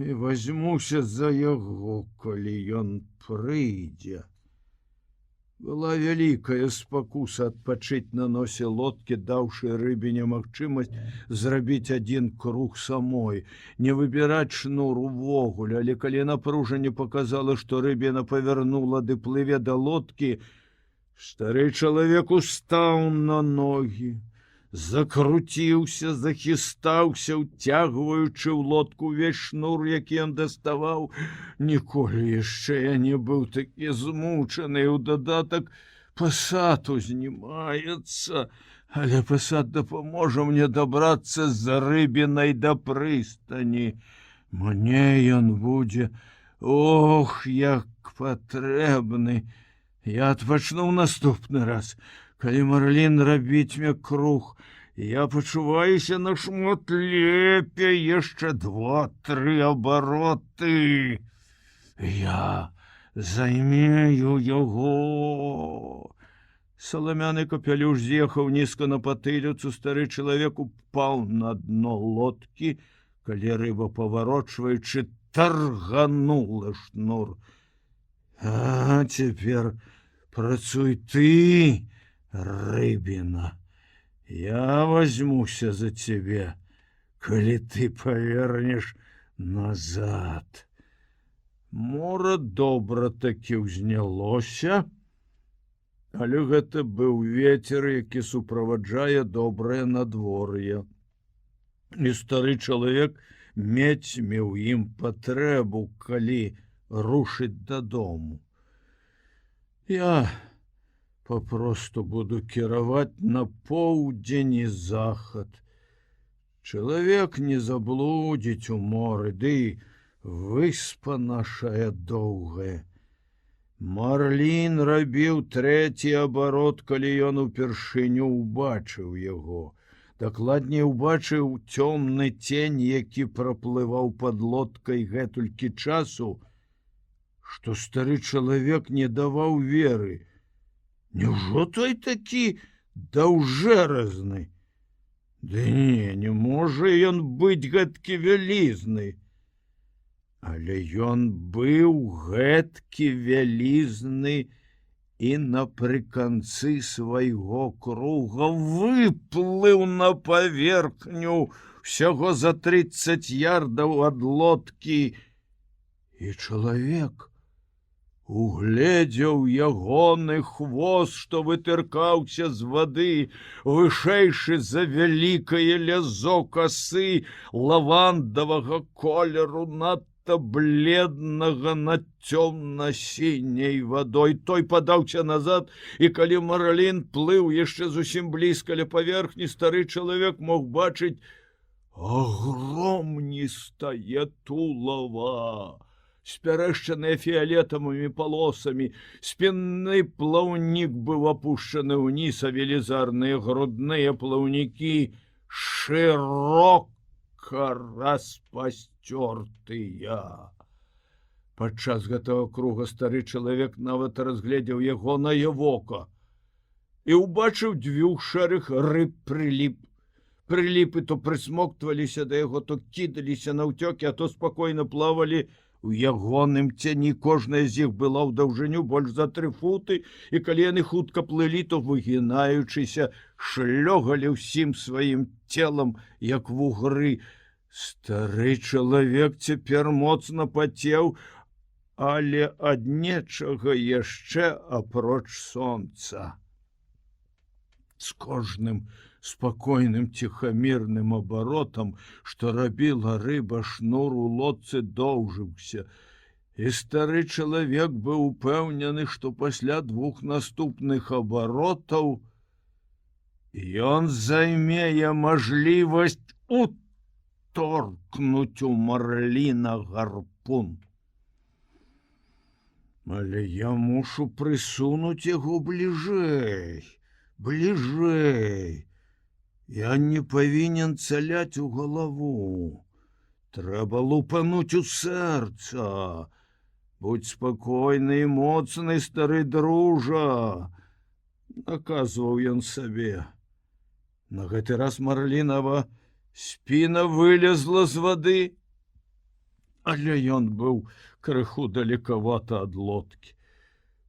[SPEAKER 1] і вазьмуся за яго, калі ён прыйдзе. Была вялікая спакуса адпачыць на носе лодкі, даўшы рыбе немагчымасць зрабіць адзін круг самой, не выбіраць шнур увогуле, але калі напружанне паказала, што рыбіна павярнула ды плыве да лодкі, стары чалавек устаў на ногі, закруціўся, захістаўся, уцягваючы ў лодку ўвесь шнур, які ён даставаў. Ніколі яшчэ я не быў такі змучаны, у дадатак пасад узнімаецца, але пасад дапаможа мне дабрацца з рыбінай да прыстані. Мне ён будзе, ох, як патрэбны. Я адпачну ў наступны раз. Калі марлін рабіцьме круг, я пачуваюся нашмат лепей, яшчэ 2-3 абароты. Я Займею яго. Саламяны капялюш з'ехаў нізка на патыліцу, стары чалавек упаў на дно лодкі, калі рыба, паварочваючы, тарганула шнур. А цяпер працуй ты, рыбіна. Я возьмуся за цябе, калі ты павернеш назад. Мора добра такі ўзнялося, але гэта быў вецер, які суправаджае добрае надвор'е. І стары чалавек мець меў ім патрэбу, калі рушыць дадому. Я папросту буду кіраваць на поўдзень і захад. Чалавек не заблудзіць у моры, ды выспа нашая доўгая. Марлін рабіў трэці абарот, калі ён упершыню ўбачыў яго. Дакладней, убачыў цёмны цень, які праплываў пад лодкай гэтулькі часу, што стары чалавек не даваў веры. Няўжо той такі даўжэразны? Ды не можа ён быць гэткі вялізны. Але ён быў гэткі вялізны і напрыканцы свайго круга выплыў на паверхню всяго за 30 ярдаў ад лодкі, і чалавек угледзеў ягоны хвост, што вытыркаўся з вады, вышэйшы за вялікае лязо касы лавандавага колеру, надта бледнага над цёмна-сіняй вадой. Той падаўся назад, і калі Марлін плыў яшчэ зусім блізка ля паверхні, стары чалавек мог бачыць агромністае тулава, спярэшчаныя фіялетавымі палосамі. Спінны плаўнік быў апушчаны ўніз, а велізарныя грудныя плаўнікі шырока распасцёртыя. Падчас гэтага круга стары чалавек нават разгледзеў ягонае вока і ўбачыў дзвюх шэрых рыб прыліпы, то прысмоктваліся да яго, то кідаліся наўцёкі, а то спакойна плавалі у ягоным цяні. Кожная з іх была ў даўжыню больш за 3 футы, і калі яны хутка плылі, то, выгінаючыся, шлёгалі ўсім сваім целам, як вугры. Стары чалавек цяпер моцна пацеў, але ад нечага яшчэ апроч сонца. З кожным спакойным ціхамірным абаротам, што рабіла рыба, шнур у лодцы доўжыўся, і стары чалавек быў упэўнены, што пасля 2 наступных абаротаў ён займее мажлівасць уторкнуць у Марліна гарпун. Але я мушу прысунуць яго бліжэй. Я не павінен цаляць у галаву. Трэба лупануць у сэрца. Будь спакойны і моцны, стары дружа, наказваў ён сабе. На гэты раз Марлінава спіна вылезла з вады, але ён быў крыху далекавата ад лодкі.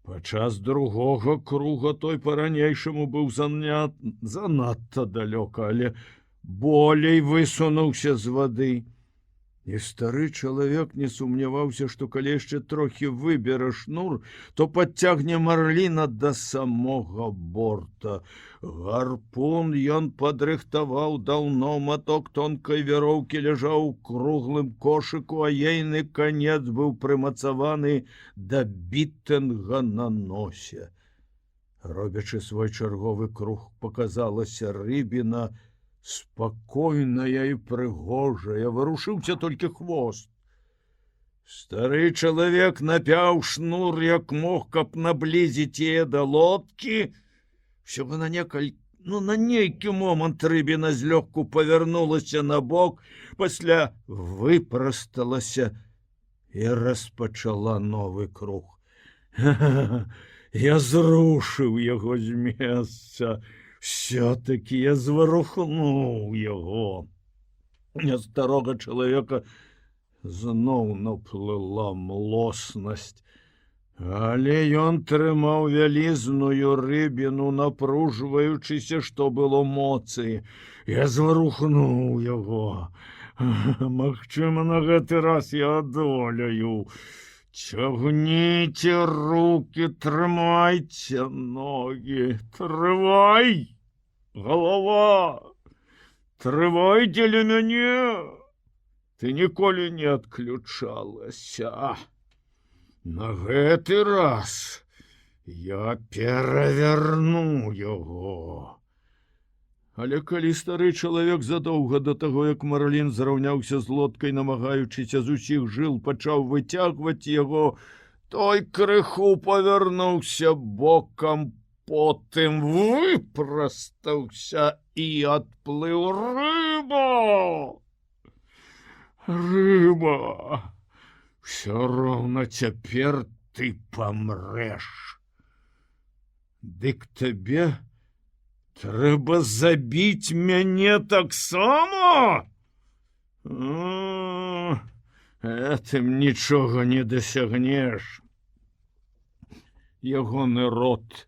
[SPEAKER 1] Падчас другога круга той па-ранейшаму быў занадта далёка, але болей высунуўся з вады. І стары чалавек не сумняваўся, што калі яшчэ трохі выбера шнур, то падцягне Марліна да самога борта. Гарпун ён падрыхтаваў даўно, маток тонкай вяроўкі ляжаў у круглым кошыку, а ейны канец быў прымацаваны да бітэнга на носе. Робячы свой чарговы круг, паказалася рыбіна, спакойная і прыгожая, варушыўся толькі хвост. Стары чалавек напяў шнур як мог, каб наблізіць яе да лодкі. Всього на нейкі момант рыбіна злёгку павярнулася на бок, пасля выпрасталася і распачала новы круг. Я зрушыў яго з месца, все-таки я зварухнуў яго. На старога чалавека зноў наплыла млоснасць, але ён трымаў вялізную рыбіну, напружваючыся, што было моцы. Я зварухнуў яго. Магчыма, на гэты раз я адолею. Цягніце руки, трымайце ноги, трывай, голова, трывай дзеля мяне. Ты ніколі не адключалася. На гэты раз я пераверну яго. Але калі стары чалавек задоўга да таго, як Марлін зраўняўся з лодкай, намагаючыся з усіх жыл, пачаў выцягваць яго, той крыху павярнуўся бокам, потым выпрастаўся і адплыў. Рыба! Рыба! Всё роўна цяпер ты памрэш. Дык табе трэба забіць мяне таксама? Этым нічога не дасягнеш. Ягоны рот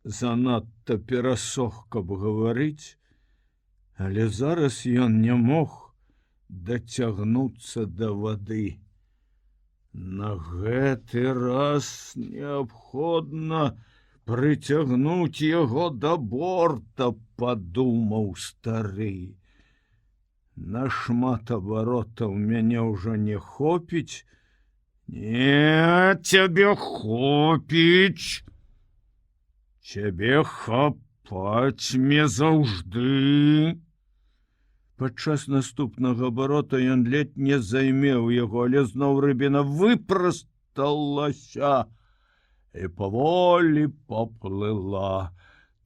[SPEAKER 1] занадта перасох, каб гаварыць, але зараз ён не мог дацягнуцца да вады. На гэты раз неабходна прыцягнуць яго да борта, падумаў стары. Нашмат абаротаў мяне ўжо не хопіць. Не, цябе хопіць. Цябе хапаць мне заўжды. Падчас наступнага абарота ён ледь не займеў яго, але зноў рыбіна выпрасталася і паволі поплыла.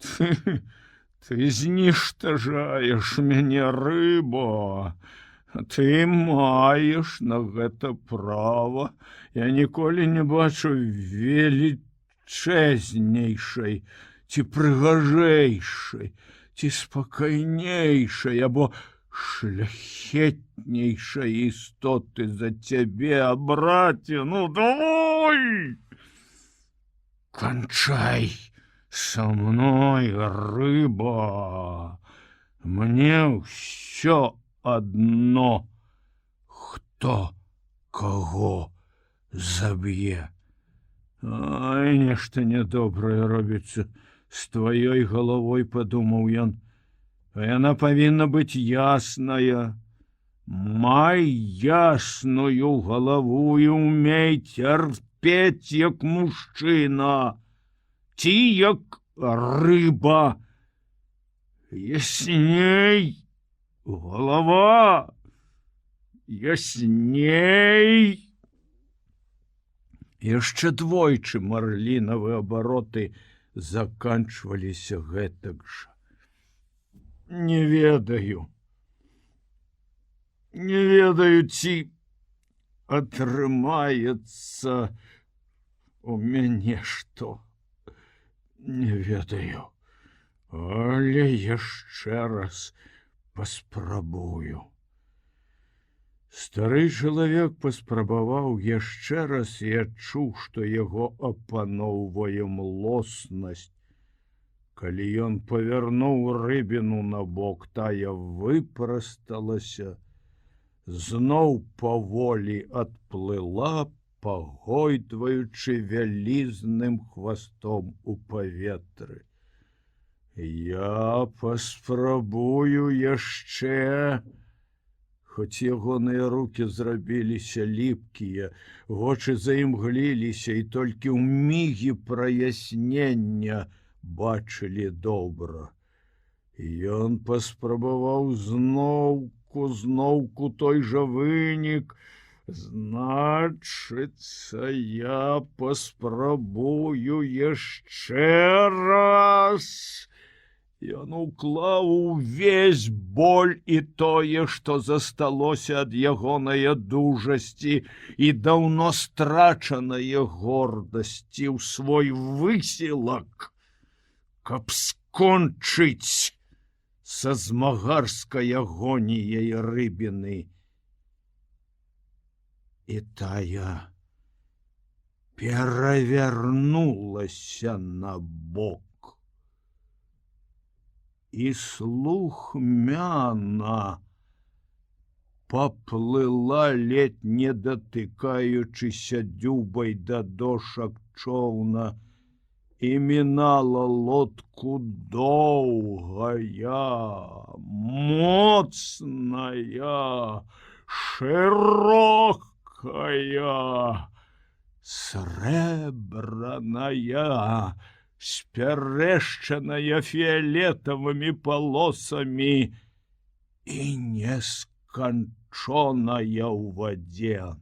[SPEAKER 1] Ты зніштажаеш мяне, рыба. Ты маеш на гэта права. Я ніколі не бачу велічэзнейшай, ці прыгажэйшай, ці спакайнейшай, або шляхетнейшай істоты за цябе, а браце, ну давай! Кончай со мной, рыба. Мне ўсё адно, хто каго заб'е. Ай, нешта нядобрае робіцца з тваёй галавой, падумаў ён. Яна павінна быць ясная. Май ясную галаву і умей цярпець, як мужчына, ці як рыба. Ясней, голова, ясней. Яшчэ двойчы марлінавы абароты заканчваліся гэтак жа. Не ведаю, ці атрымаецца у мяне што. Не ведаю, але яшчэ раз паспрабую. Стары чалавек паспрабаваў яшчэ раз і адчуў, што яго апаноўвае млоснасць. Калі ён павярнуў рыбіну на бок, тая выпрасталася, зноў паволі адплыла, пагойдваючы вялізным хвастом у паветры. Я паспрабую яшчэ. Хоць ягоныя рукі зрабіліся ліпкія, вочы заімгліліся, і толькі ў мігі праяснення бачылі добра. Ён паспрабаваў зноўку той жа вынік. Значыцца, я паспрабую яшчэ раз. Ён уклаў увесь боль і тое, што засталося ад ягонае дужасці і даўно страчанае гордасці ў свой высілак, каб скончыць са змагарскай агоніяй рыбіны. І тая перавярнулася на бок і слухмяна паплыла, ледь не датыкаючыся дзюбай да дошак чоўна, і мінала лодку доўгая, моцная, шырокая, срэбраная, спярэшчаная фіялетавымі палосамі і несканчоная ў вадзе.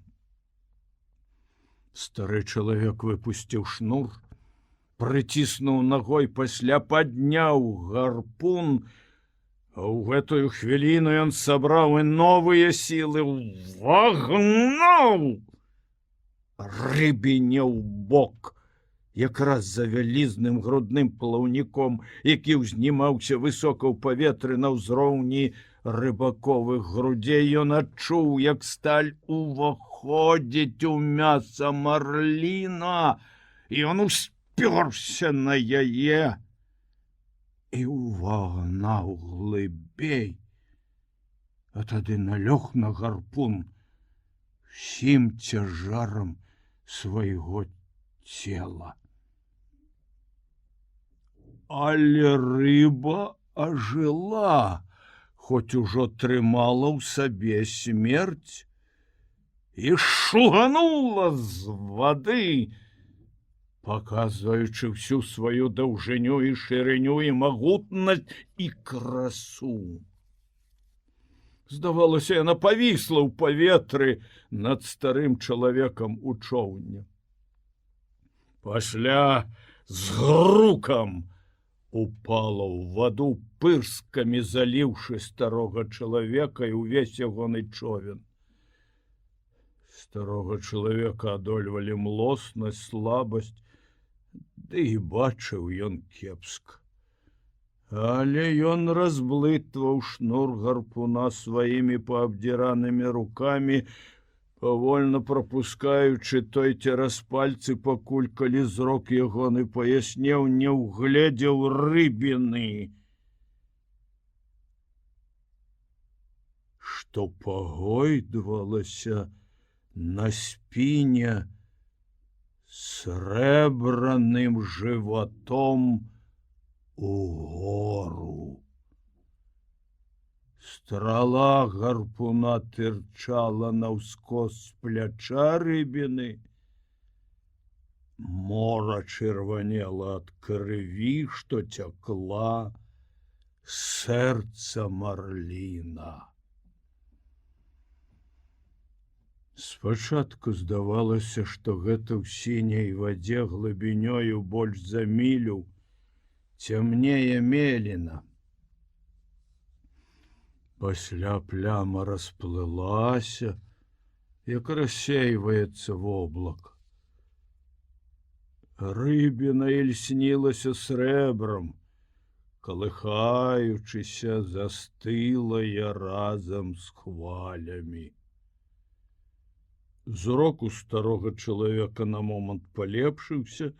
[SPEAKER 1] Стары чалавек выпусціў шнур, прыціснуў ногой, пасля падняў гарпун, а ў гэтую хвіліну ён сабраў і новыя сілы, вагнуў рыбіне ў бок, якраз за вялізным грудным плаўніком, які ўзнімаўся высока ў паветры на ўзроўні рыбаковых грудзей. Ён адчуў, як сталь уваходзіць у мяса марліна, і ён успёрся на яе і ўвагнаў глыбей, а тады налёг на гарпун усім цяжарам свайго цела. Але рыба ажыла, хоць ужо трымала ў сабе смерць, і шуганула з вады, паказваючы всю сваю даўжыню і шырыню і магутнасць і красу. Здавалася, яна павісла ў паветры над старым чалавекам у чоўне. Пасля з грукам упала ў ваду, пырскамі заліўшы старога чалавека і ўвесь ягоны човен. Старога чалавека адольвалі млоснасць, слабасць, ды і бачыў ён кепска. Але ён разблытваў шнур гарпуна сваімі паабдзіранымі рукамі, павольна прапускаючы той цераз пальцы, пакуль калі зрок ягоны паяснеў, не ўгледзеў рыбіны, што пагойдвалася на спіне срэбраным жыватом угору. Страла гарпуна тырчала наўскос з пляча рыбіны, мора чырванела ад крыві, што цякла з сэрца марліна. Спачатку здавалася, што гэта ў сіняй вадзе глыбінёю больш за мілю цямнее меліна. Пасля пляма расплылася, як рассейваецца воблак. Рыбіна ільснілася срэбрам, калыхаючыся, застылая разам з хвалямі. Зрок у старога чалавека на момант палепшыўся,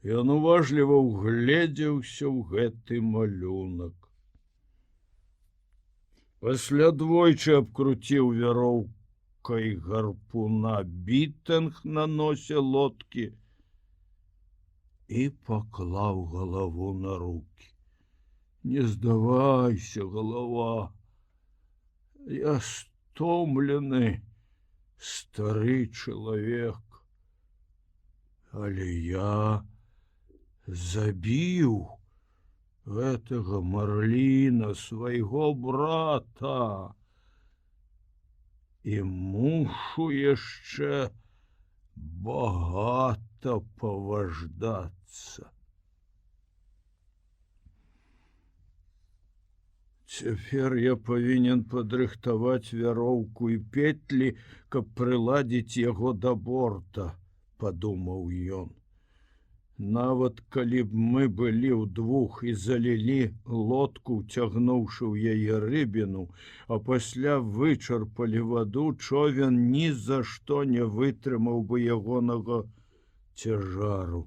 [SPEAKER 1] ён уважліва ўгледзеўся ў гэты малюнак. Пасля двойчы абкруціў вяроўкай гарпуна бітэнг на носе лодкі і паклаў галаву на рукі. Не здавайся, галава, я стомлены, стары чалавек, але я забіў гэтага марліна, свайго брата, і мушу яшчэ багата паваждацца. Цяпер я павінен падрыхтаваць вяроўку і петлі, каб прыладзіць яго да борта, падумаў ён. Нават калі б мы былі ўдвух і залілі лодку, цягнуўшы ў яе рыбіну, а пасля вычарпалі ваду, човен ні за што не вытрымаў бы ягонага цяжару.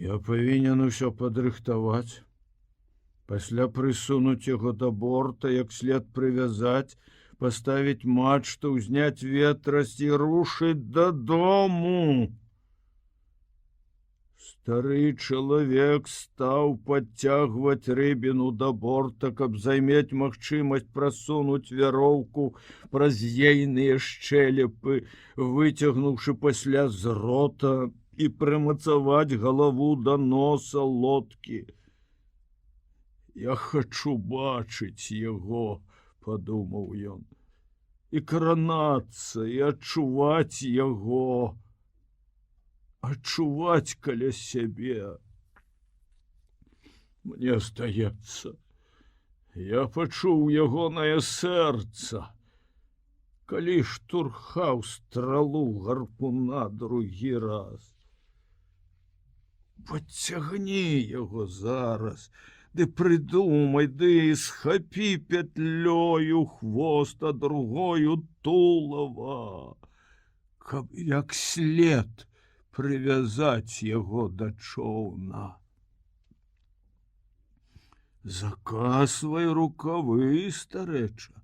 [SPEAKER 1] Я павінен усё падрыхтаваць, пасля прысунуць яго да борта, як след прывязаць, паставіць мачту, узняць ветразь і рушыць дадому. Стары чалавек стаў падцягваць рыбіну да борта, каб займець магчымасць прасунуць вяроўку праз ейныя шчэлепы, выцягнуўшы пасля з рота і прымацаваць галаву да носа лодкі. Я хачу бачыць яго, падумаў ён, і кранацца, і адчуваць яго, адчуваць каля сябе. Мне здаецца, я пачуў ягонае сэрца, калі штурхаў стралу гарпуна другі раз. Падцягні яго зараз, ды прыдумай, ды схапі пятлёю хвост, а другою тулава, каб як след прывязаць яго да чоўна. Закасвай рукавы, старэча.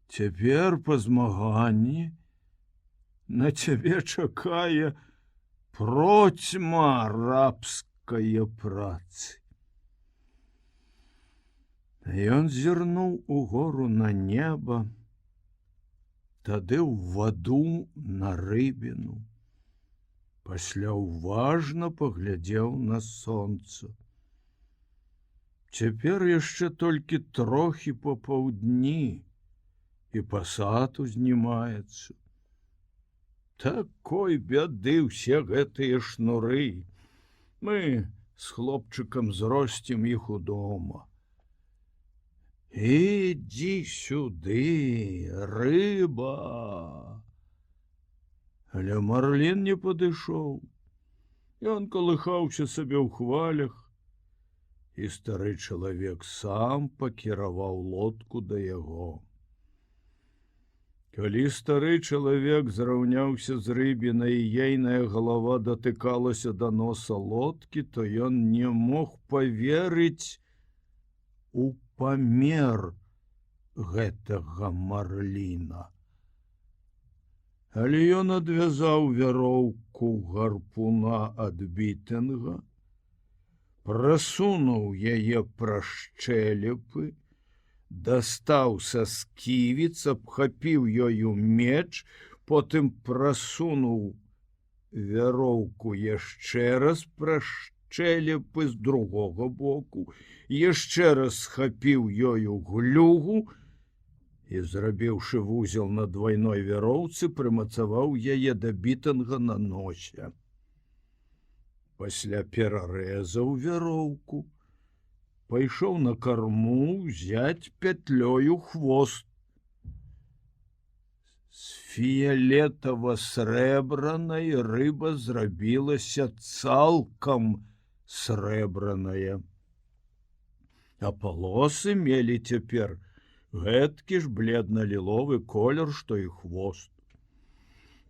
[SPEAKER 1] Цяпер па змаганні на цябе чакае процьма рабскае працы. Ён зірнуў угору на неба, тады ў ваду на рыбіну, пасля уважна паглядзеў на сонца. Цяпер яшчэ толькі трохі па паўдні, і пасад узнімаецца. Такой бяды ўсе гэтыя шнуры. Мы з хлопчыкам зросцім іх удома. Ідзі сюды, рыба. Але Марлін не падышоў. Ён калыхаўся сабе ў хвалях, і стары чалавек сам пакіраваў лодку да яго. Калі стары чалавек зраўняўся з рыбінай, і ейная галава датыкалася да носа лодкі, то ён не мог паверыць у памер гэтага Марліна. Але ён адвязаў вяроўку гарпуна ад бітынга, прасунуў яе праз шчэлепы, дастаў са сківіц, абхапіў ёю меч, потым прасунуў вяроўку яшчэ раз праз шчэлепы з другога боку, яшчэ раз схапіў ёю глюгу і, зрабіўшы вузел на двайной вяроўцы, прымацаваў яе да бітынга на носе. Пасля перарэзаў вяроўку, пайшоў на карму ўзяць пятлёю хвост. З фіялетава-срэбранай рыба зрабілася цалкам срэбраная, а палосы мелі цяпер гэткі ж бледна-ліловы колер, што і хвост.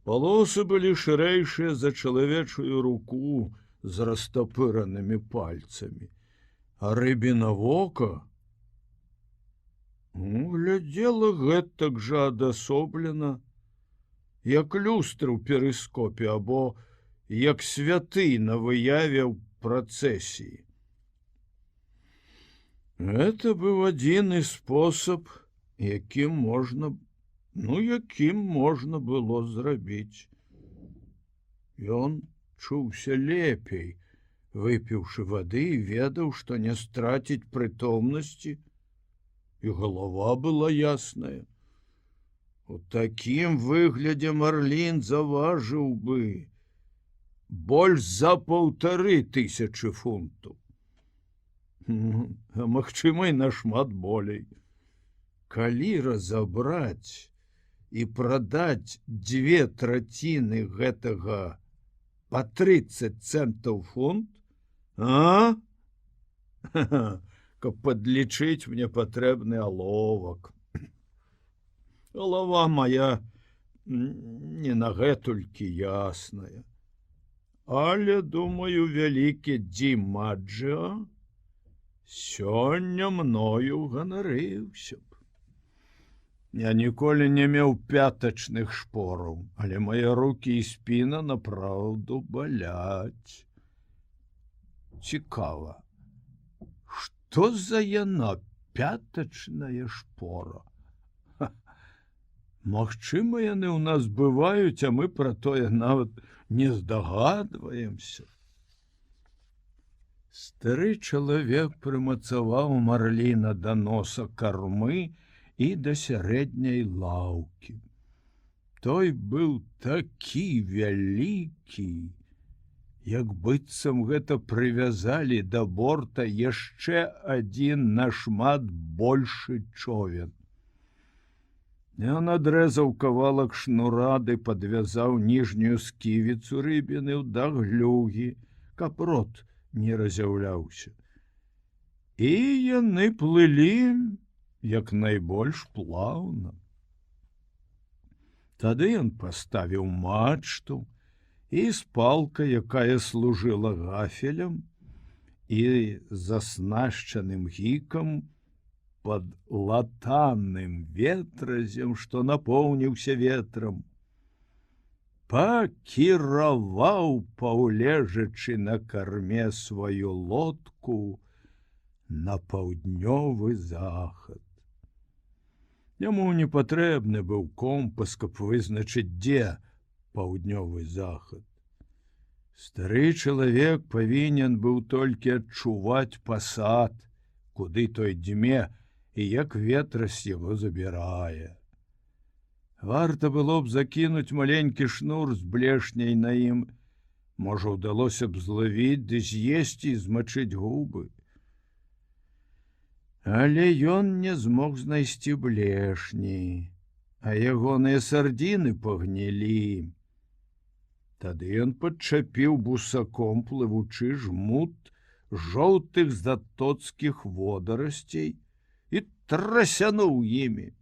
[SPEAKER 1] Палосы былі шырэйшыя за чалавечую руку з растапыранымі пальцамі, а рыбіна вока глядзела гэтак жа адасоблена, як люстры ў перыскопе або як святы на выяве ў працэсіі. Гэта быў адзіны спосаб, якім можна было зрабіць. Ён чуўся лепей, выпіўшы вады, і ведаў, што не страціць прытомнасці, і галава была ясная. У такім выглядзе Марлін заважыў бы больш за 1500 фунтаў. А магчыма, і нашмат болей. Калі разабраць і прадаць 2/3 гэтага па 30 центаў фунт, а? Каб падлічыць, мне патрэбны аловак. Галава моя не на гэтулькі ясная. Але, думаю, вялікі Димаджо сёння мною ганарыўся б. Я ніколі не меў пятачных шпораў, але мае рукі і спіна направду баляць. Цікава, што за яна пятачная шпора? Магчыма, яны ў нас бываюць, а мы пра тое нават не здагадваемся. Стары чалавек прымацаваў Марліна да носа кармы і да сярэдняй лаўкі. Той быў такі вялікі, як быццам гэта прывязалі да борта яшчэ адзін нашмат большы човен. Ён адрэзаў кавалак шнура ды падвязаў ніжнюю сківіцу рыбіны ў дах глюгі, каб рот не разяўляўся. І яны плылі як найбольш плаўна. Тады ён паставіў мачту і з палкай, якая служыла гафелем, і заснашчаным гікам пад латанным ветразем, што напоўніўся ветрам, пакіраваў, паўлежачы на карме сваю лодку на паўднёвы захад. Яму не патрэбны быў компас, каб вызначыць, дзе паўднёвы захад. Стары чалавек павінен быў толькі адчуваць пасад, куды той дзьме і як ветрась яго забірае. Варта было б закінуць маленькі шнур з блешняй на ім. Можа, удалося б злавіць ды з'есці і змачыць губы. Але ён не змог знайсці блешні, а ягоныя сардзіны пагнілі. Тады ён падчапіў бусаком плывучы жмут жоўтых затоцкіх водарасцей і трасянуў імі.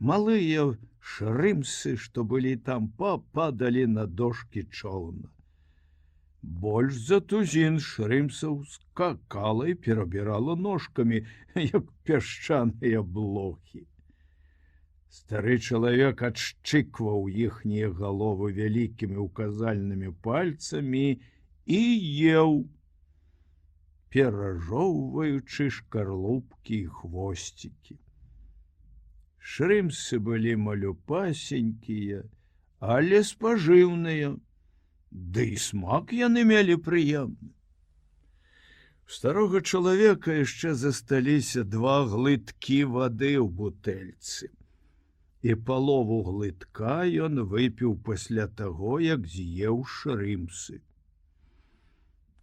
[SPEAKER 1] Малыя шрымсы, што былі там, пападалі на дошкі чоўна. Больш за тузін шрымсаў скакала і перабірала ножкамі, як пясчаныя блохі. Стары чалавек адшчыкваў іхнія галовы вялікімі указальнымі пальцамі і еў, перажоўваючы шкарлупкі і хвосцікі. Шрымсы былі малюпасенькія, але спажыўныя, ды і смак яны мелі прыемны. У старога чалавека яшчэ засталіся 2 глыткі вады ў бутэльцы, і палову глытка ён выпіў пасля таго, як з'еў шрымсы.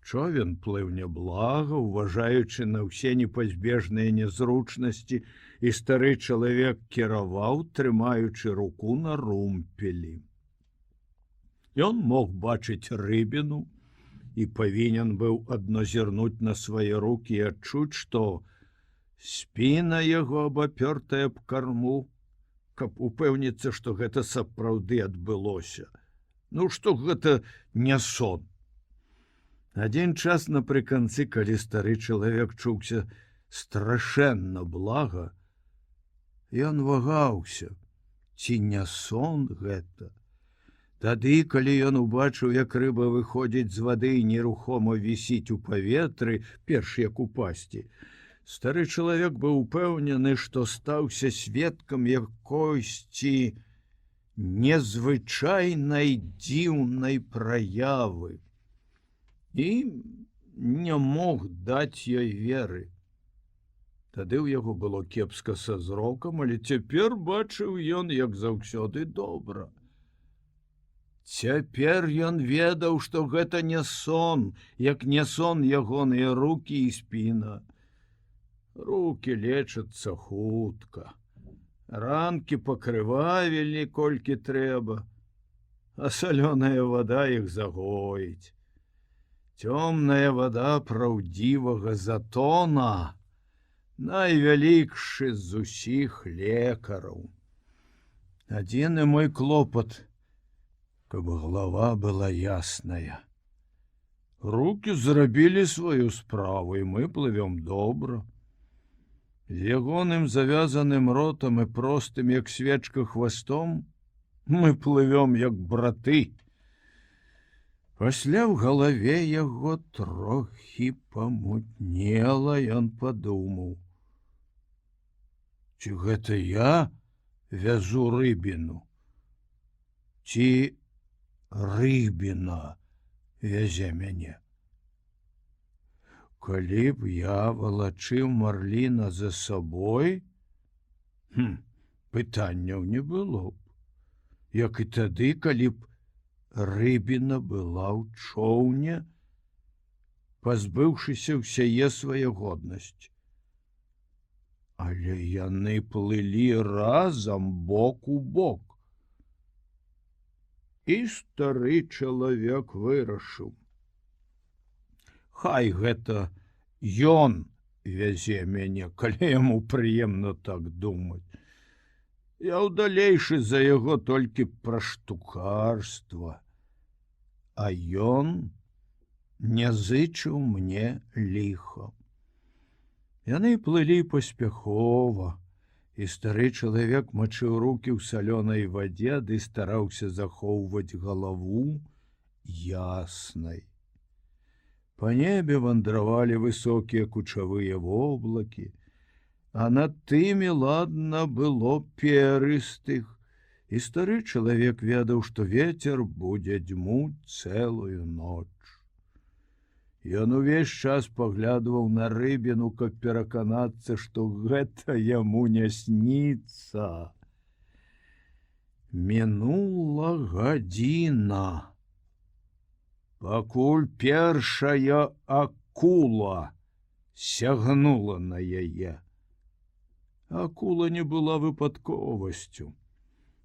[SPEAKER 1] Човен плыў няблага, уважаючы на ўсе непазбежныя нязручнасці, і стары чалавек кіраваў, трымаючы руку на румпелі. Ён мог бачыць рыбіну і павінен быў адназірнуць на свае рукі і адчуць, што спіна яго абапёртая б карму, каб упэўніцца, што гэта сапраўды адбылося. Ну, што гэта не сон. Адзін час напрыканцы, калі стары чалавек чуўся страшэнна блага, ён вагаўся, ці не сон гэта. Тады, калі ён убачыў, як рыба выходзіць з вады і нерухома вісіць у паветры, перш як упасці, стары чалавек быў упэўнены, што стаўся сведкам якойсьці незвычайнай дзіўнай праявы і не мог даць ёй веры. Тады ў яго было кепска са зрокам, але цяпер бачыў ён, як заўсёды, добра. Цяпер ён ведаў, што гэта не сон, як не сон ягоныя рукі і спіна. Рукі лечацца хутка. Ранкі пакрывавілі колькі трэба, а салёная вада іх загоіць. Цёмная вада праўдзівага затона найвялікшы з усіх лекараў. Адзіны мой клопат, каб галава была ясная. Рукі зрабілі сваю справу, і мы плывём добра. З ягоным завязаным ротам і простым, як свечка, хвастом мы плывём, як браты. Пасля ў галаве яго трохі памутнела, ён падумаў: ці гэта я вязу рыбіну, ці рыбіна вязе мяне? Калі б я валачыў марліна за сабой, пытанняў не было б, як і тады, калі б рыбіна была ў чоўне, пазбыўшыся ўсяе свае годнасці. Але яны плылі разам бок у бок. І стары чалавек вырашыў: хай гэта ён вязе мяне, калі яму прыемна так думаць. Я ўдалейшы за яго толькі пра штукарства, а ён не зычыў мне ліха. Яны плылі паспяхова, і стары чалавек мачыў рукі ў салёнай вадзе ды стараўся захоўваць галаву яснай. Па небе вандравалі высокія кучавыя воблакі, а над тымі ладна было перыстых, і стары чалавек ведаў, што вецер будзе дзьмуць цэлую ноч. Ён увесь час паглядваў на рыбіну, каб пераканацца, што гэта яму не сніцца. Мінула гадзіна, пакуль першая акула сягнула на яе. Акула не была выпадковасцю.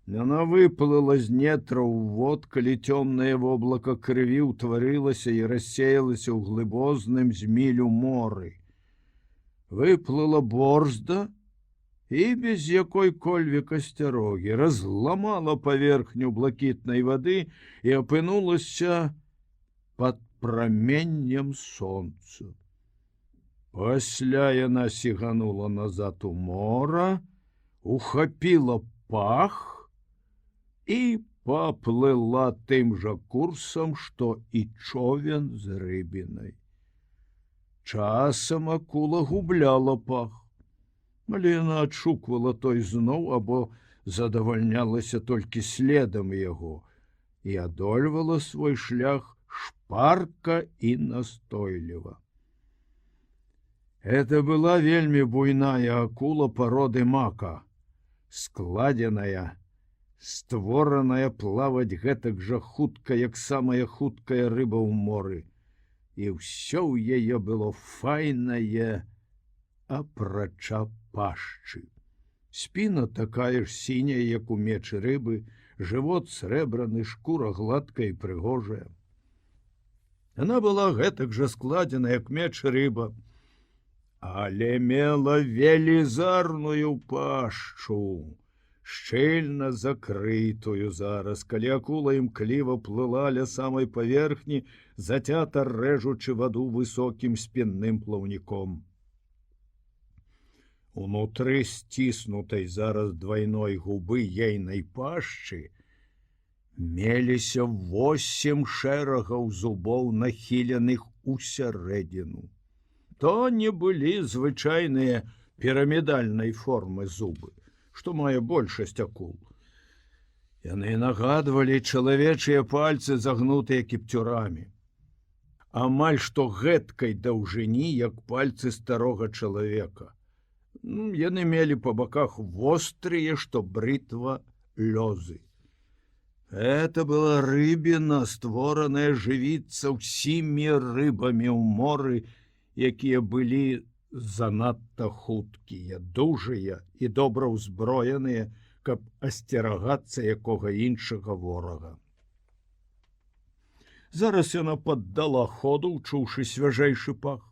[SPEAKER 1] Яна выплыла з нетраў вод, калі цёмнае воблака крыві ўтварылася і рассеялася ў глыбозным змілю моры. Выплыла борзда і без якой-кольвек асцярогі разламала паверхню блакітнай вады і апынулася пад праменнем сонца. Пасля яна сіганула назад у мора, ухапіла пах і паплыла тым жа курсам, што і човен з рыбінай. Часам акула губляла пах, але яна адшуквала той зноў або задавальнялася толькі следам яго і адольвала свой шлях шпарка і настойліва. Это была вельмі буйная акула пароды мака, складзеная, створаная плаваць гэтак жа хутка, як самая хуткая рыба ў моры. І ўсё ў яе было файнае, апрача пашчы. Спіна такая ж сіняя, як у мечы рыбы, жывот срэбраны, шкура гладкая і прыгожая. Яна была гэтак жа складзена, як меч рыба, але мела велізарную пашчу, шчыльна закрытую зараз, калі акула імкліва плыла ля самай паверхні, зацята рэжучы ваду высокім спінным плаўніком. Унутры сціснутай зараз двайной губы ейнай пашчы меліся 8 шэрагаў зубоў, нахіленых у сярэдзіну. То не былі звычайныя пірамідальнай формы зубы, што мае большасць акул. Яны нагадвалі чалавечыя пальцы, загнутыя кіпцюрамі. Амаль што гэткай даўжыні, як пальцы старога чалавека. Яны мелі па баках вострыя, што брытва, лёзы. Это была рыбіна, створаная жывіцца ўсімі рыбамі ў моры, якія былі занадта хуткія, дужыя і добра ўзброеныя, каб асцерагацца якога іншага ворага. Зараз яна паддала ходу, чуўшы свяжэйшы пах,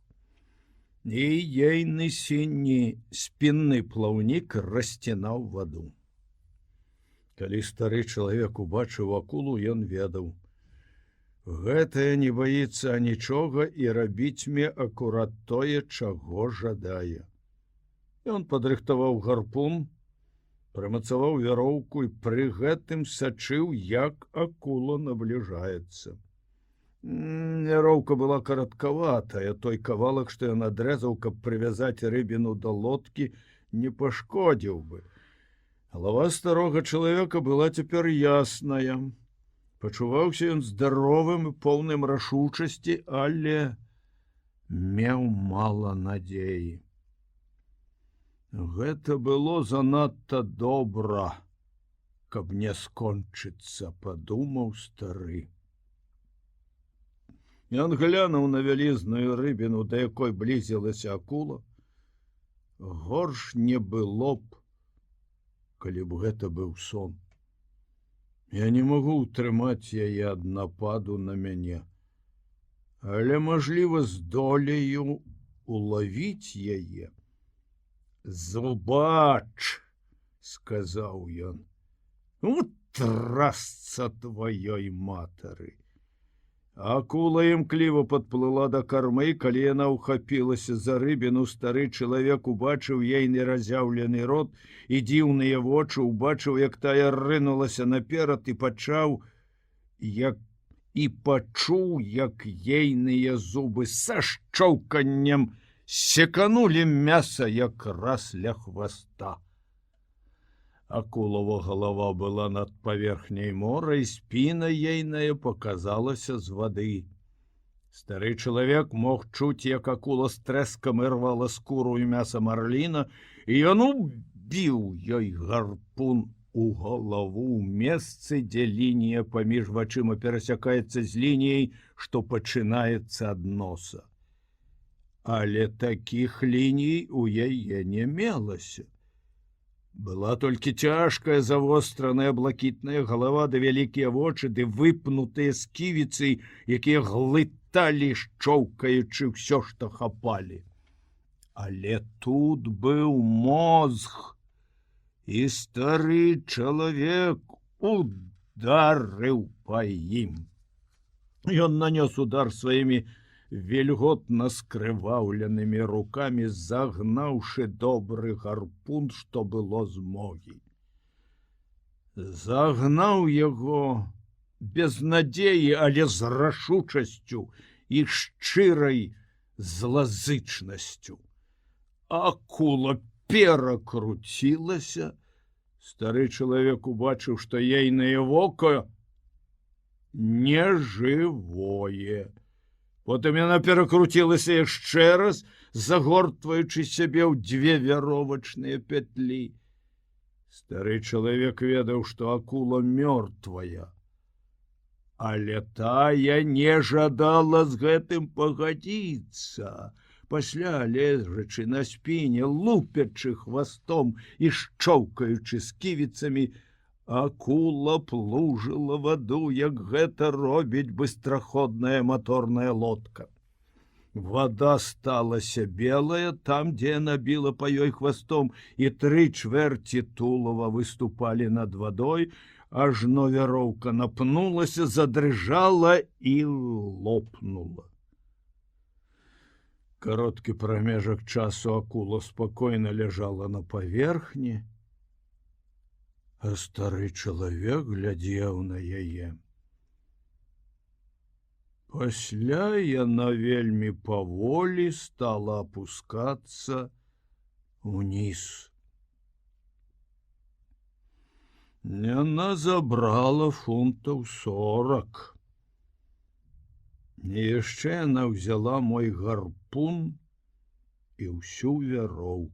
[SPEAKER 1] і ейны сіні спінны плаўнік расцінаў ваду. Калі стары чалавек убачыў акулу, ён ведаў: гэтая не баіцца нічога і рабіць-ме акурат тое, чаго жадае. Ён падрыхтаваў гарпун, прымацаваў вяроўку і пры гэтым сачыў, як акула набліжаецца. Вяроўка была караткаватая, той кавалак, што ён адрэзаў, каб прывязаць рыбіну да лодкі, не пашкодзіў бы. Галава старога чалавека была цяпер ясная. Пачуваўся ён здаровым і поўным рашучасці, але меў мала надзеі. Гэта было занадта добра, каб не скончыцца, падумаў стары. Ён глянуў на вялізную рыбіну, да якой блізілася акула. Горш не было б, калі б гэта быў сон. Я не магу ўтрымаць яе ад нападу на мяне, але, мажліва, здолею улавіць яе. Зубач, сказаў ён, трасца тваёй матары. Акула імкліва падплыла да кармы, калі яна ўхапілася за рыбіну, стары чалавек убачыў ейны разяўлены рот і дзіўныя вочы, убачыў, як тая рынулася наперад і пачуў, як ейныя зубы са шчоўканнем секанулі мяса якраз ля хваста. Акулова галава была над паверхняй мора, і спіна ейная паказалася з вады. Стары чалавек мог чуць, як акула з трэскам ірвала скуру і мяса марліна, і ён убіў ёй гарпун у галаву ў месцы, дзе лінія паміж вачыма перасякаецца з лініяй, што пачынаецца ад носа. Але такіх ліній у яе не мелася. Была толькі цяжкая завостраная блакітная галава, ды вялікія вочы, ды выпнутыя сківіцы, якія глыталі, шчоўкаючы ўсё, што хапалі. Але тут быў мозг, і стары чалавек ударыў па ім. Ён нанёс удар сваімі вільготна скрываўленымі рукамі, загнаўшы добры гарпун, што было змогі. Загнаў яго без надзеі, але з рашучасцю і шчырай злазычнасцю. Акула перакруцілася. Стары чалавек убачыў, што ейнае вока нежывое. Потым яна перакруцілася яшчэ раз, загортваючы сябе ў дзве вяровачныя петлі. Стары чалавек ведаў, што акула мёртвая, але тая не жадала з гэтым пагадзіцца. Пасля, лежачы на спіне, лупячы хвастом і шчоўкаючы сківіцамі, акула плужыла ваду, як гэта робіць быстраходная маторная лодка. Вада сталася белая там, дзе яна біла па ёй хвастом, і 3/4 тулава выступалі над вадой, ажно вяроўка напнулася, задрыжала і лопнула. Кароткі прамежак часу акула спакойна ляжала на паверхні, а стары чалавек глядзеў на яе. Пасля яна вельмі паволі стала апускацца ўніз. Яна забрала фунтаў 40. І яшчэ яна ўзяла мой гарпун і ўсю вяроўку.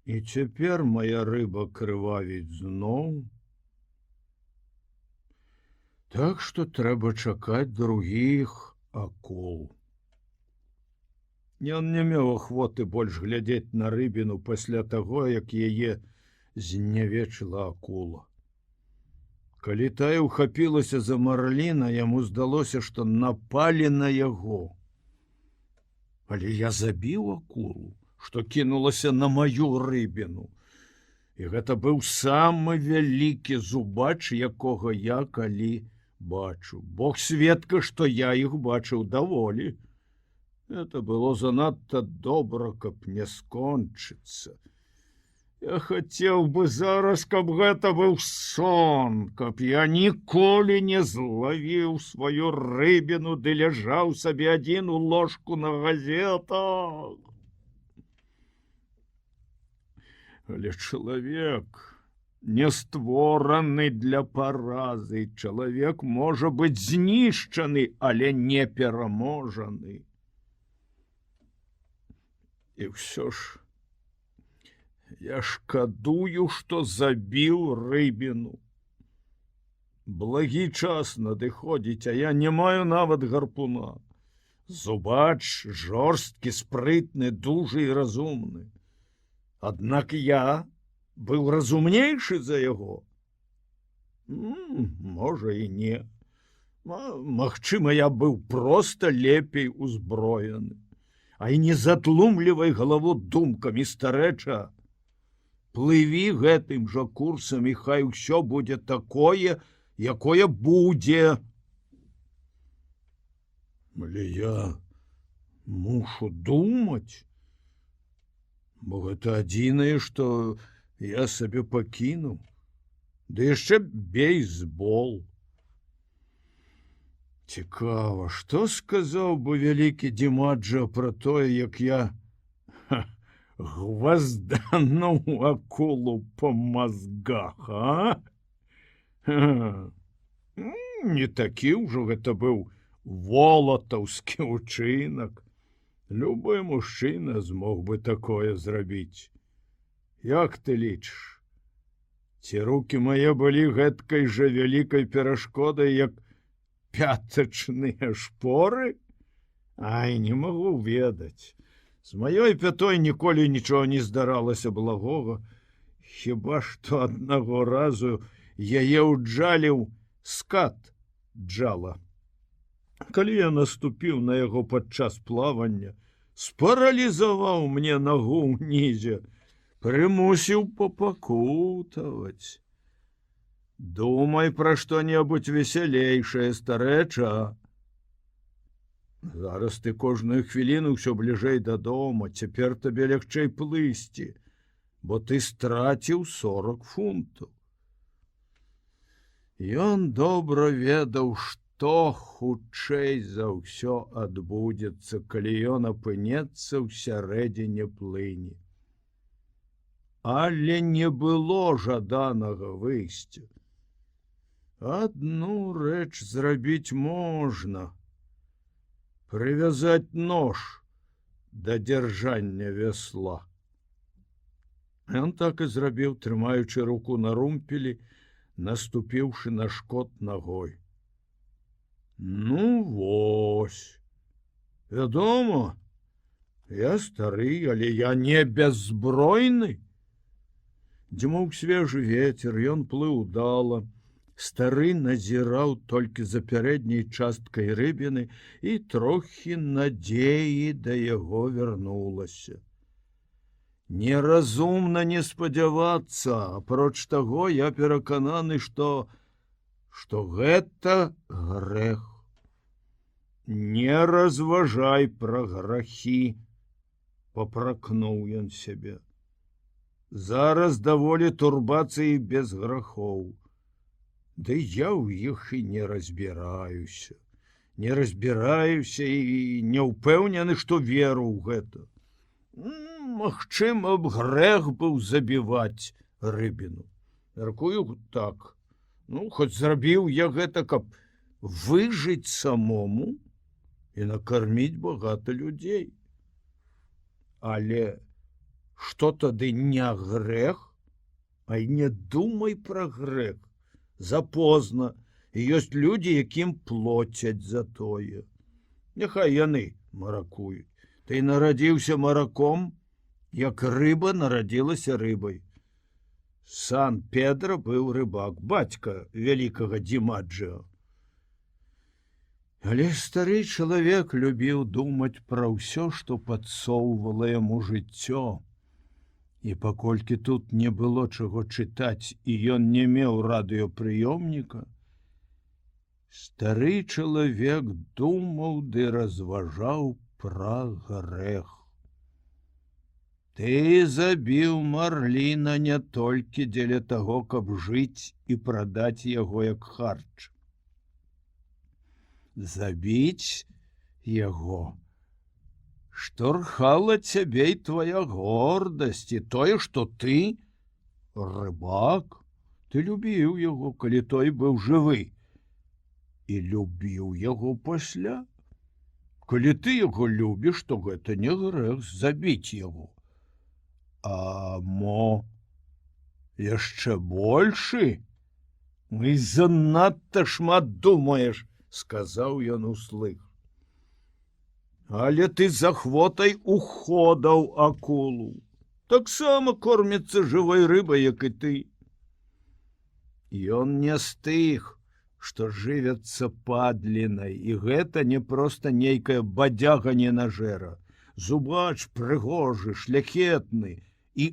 [SPEAKER 1] І цяпер моя рыба крывавіць зноў. Так што трэба чакаць другіх акул. Ён не меў ахвоты больш глядзець на рыбіну пасля таго, як яе знявечыла акула. Калі тая ўхапілася за марліна, яму здалося, што напалі на яго. Але я забіў акулу, што кінулася на маю рыбіну. І гэта быў самы вялікі зубач, якога я калі бачу. Бог сведка, што я іх бачыў даволі. Это было занадта добра, каб не скончыцца. Я хацеў бы зараз, каб гэта быў сон, каб я ніколі не злавіў сваю рыбіну ды ляжаў сабе адзін у ложку на газетах. Але чалавек не створаны для паразы. Чалавек можа быць знішчаны, але не пераможаны. І ўсё ж я шкадую, што забіў рыбіну. Благі час надыходзіць, а я не маю нават гарпуна. Зубач жорсткі, спрытны, дужы і разумны. Аднак я быў разумнейшы за яго. Можа і не. Магчыма, я быў проста лепей узброены. А і не затлумлівай галаву думкамі, старэча. Плыві гэтым жа курсам, і хай усё будзе такое, якое будзе. Але я мушу думаць, бо гэта адзінае, што я сабе пакінуў. Ды яшчэ бейсбол. Цікава, што сказаў бы вялікі Димаджа пра тое, як я гваздануў акулу па мазгах, а? Не такі ўжо гэта быў волатаўскі ўчынак. Любы мужчына змог бы такое зрабіць. Як ты лічыш? Ці рукі мае былі гэткай жа вялікай перашкодай, як пятачныя шпоры? Ай, не магу ведаць. З маёй пятой ніколі нічого не здаралася благога. Хіба што аднаго разу яе ўджаліў скат джала. Калі я наступіў на яго падчас плавання, спаралізаваў мне нагу ўнізе, прымусіў папакутаваць. Думай пра што-небудзь весялейшае, старэча. Зараз ты кожную хвіліну ўсё бліжэй дадому, цяпер табе лягчэй плысці, бо ты страціў 40 фунтаў. Ён добра ведаў, што хутчэй за ўсё адбудзецца, калі ён апынецца ў сярэдзіне плыні. Але не было жаданага выйсця. Адну рэч зрабіць можна. Прывязаць нож да дзяржання весла. Ён так і зрабіў, трымаючы руку на румпелі, наступіўшы на шкот ногой. Ну вось. Вядома, я стары, але я не бяззбройны. Дзьмуў свежы ветер, ён плыў удала. Стары назіраў толькі за пярэдняй часткай рыбіны, і трохі надзеі да яго вярнулася. Неразумна не спадзявацца, апроч таго, я перакананы, што гэта грэх. Не разважай пра грахі, папракнуў ён сябе. Зараз даволі турбацыі без грахоў. Ды я ў іх і не разбіраюся. Не разбіраюся і не ўпэўнены, што веру ў гэта. Магчыма, б грэх быў забіваць рыбіну. Мяркую так. Хоць зрабіў я гэта, каб выжыць самому і накарміць багата людзей. Але што тады не грэх? А не думай пра грэх. Запозна, і ёсць людзі, якім плоцяць за тое. Няхай яны маракуюць. Ты нарадзіўся мараком, як рыба нарадзілася рыбай. Сан-Педро быў рыбак, бацька вялікага Димаджио. Але стары чалавек любіў думаць пра ўсё, што падсоўвала яму жыццё. І паколькі тут не было чаго чытаць, і ён не меў радыёпрыёмніка, стары чалавек думаў ды разважаў пра грэх. Ты забіў Марліна не толькі дзеля таго, каб жыць і прадаць яго як харч. Забіць яго штурхала цябе і твоя гордасць, і тое, што ты рыбак. Ты любіў яго, калі той быў жывы, і любіў яго пасля. Калі ты яго любіш, то гэта не грэх забіць яго. А мо яшчэ большы? Мы занадта шмат думаеш, сказаў ён услых. Але ты з ахвотай уходаў акулу. Таксама корміцца жывой рыбай, як і ты. Ён не з тых, што жывяцца падлінай, і гэта не проста нейкая бадзяга ненажэра. Зубач прыгожы, шляхетны, і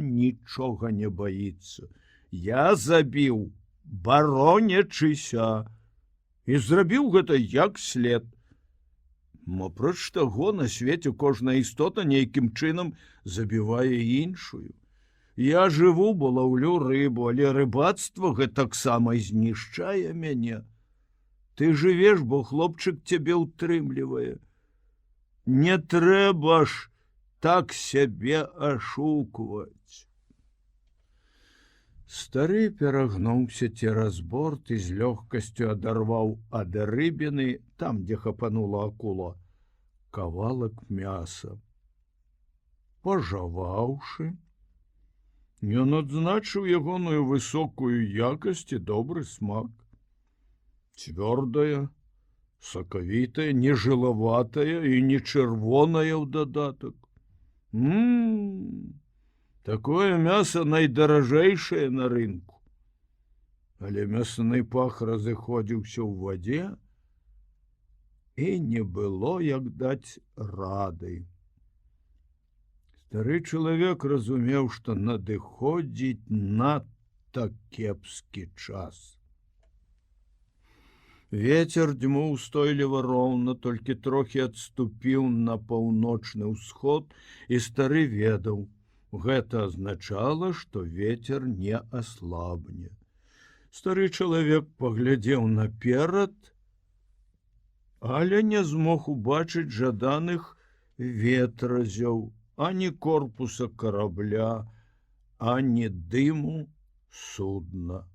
[SPEAKER 1] нічога не баіцца. Я забіў, баронячыся, і зрабіў гэта як след. Апроч таго, на свеце кожная істота нейкім чынам забівае іншую. Я жыву, бо лаўлю рыбу, але рыбацтва гэтаксама знішчае мяне. Ты жывеш, бо хлопчык цябе ўтрымлівае. Не трэба ж так сябе ашукваць. Стары перагнуўся цераз борт і з лёгкасцю адарваў ад рыбіны, там, дзе хапанула акула, кавалак мяса. Пажаваўшы, ён адзначыў ягоную высокую якасць і добры смак. Цвёрдая, сакавітая, не жылаватая і не чырвоная ў дадатак. Такое мяса найдаражэйшае на рынку. Але мясны пах разыходзіўся ў вадзе, і не было як даць рады. Стары чалавек разумеў, што надыходзіць надта кепскі час. Вецер дзьмуў устойліва роўна, толькі трохі адступіў на паўночны ўсход, і стары ведаў, гэта азначала, што вецер не аслабне. Стары чалавек паглядзеў наперад, але не змог убачыць жаданых ветразяў, ані корпуса карабля, ані дыму судна.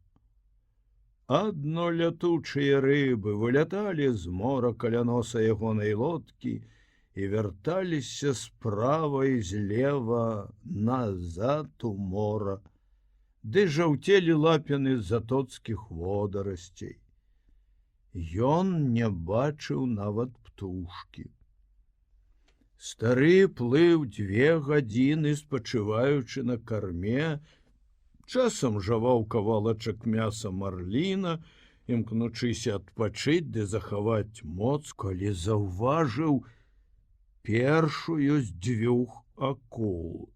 [SPEAKER 1] Адно лятучыя рыбы выляталі з мора каля носа ягонай лодкі і вярталіся справа і злева назад у мора, ды жаўцелі лапіны затоцкіх водарасцей. Ён не бачыў нават птушкі. Стары плыў 2 гадзіны, спачываючы на карме, часам жаваў кавалачак мяса марліна, імкнучыся адпачыць ды захаваць моц, калі заўважыў першую з 2 акул.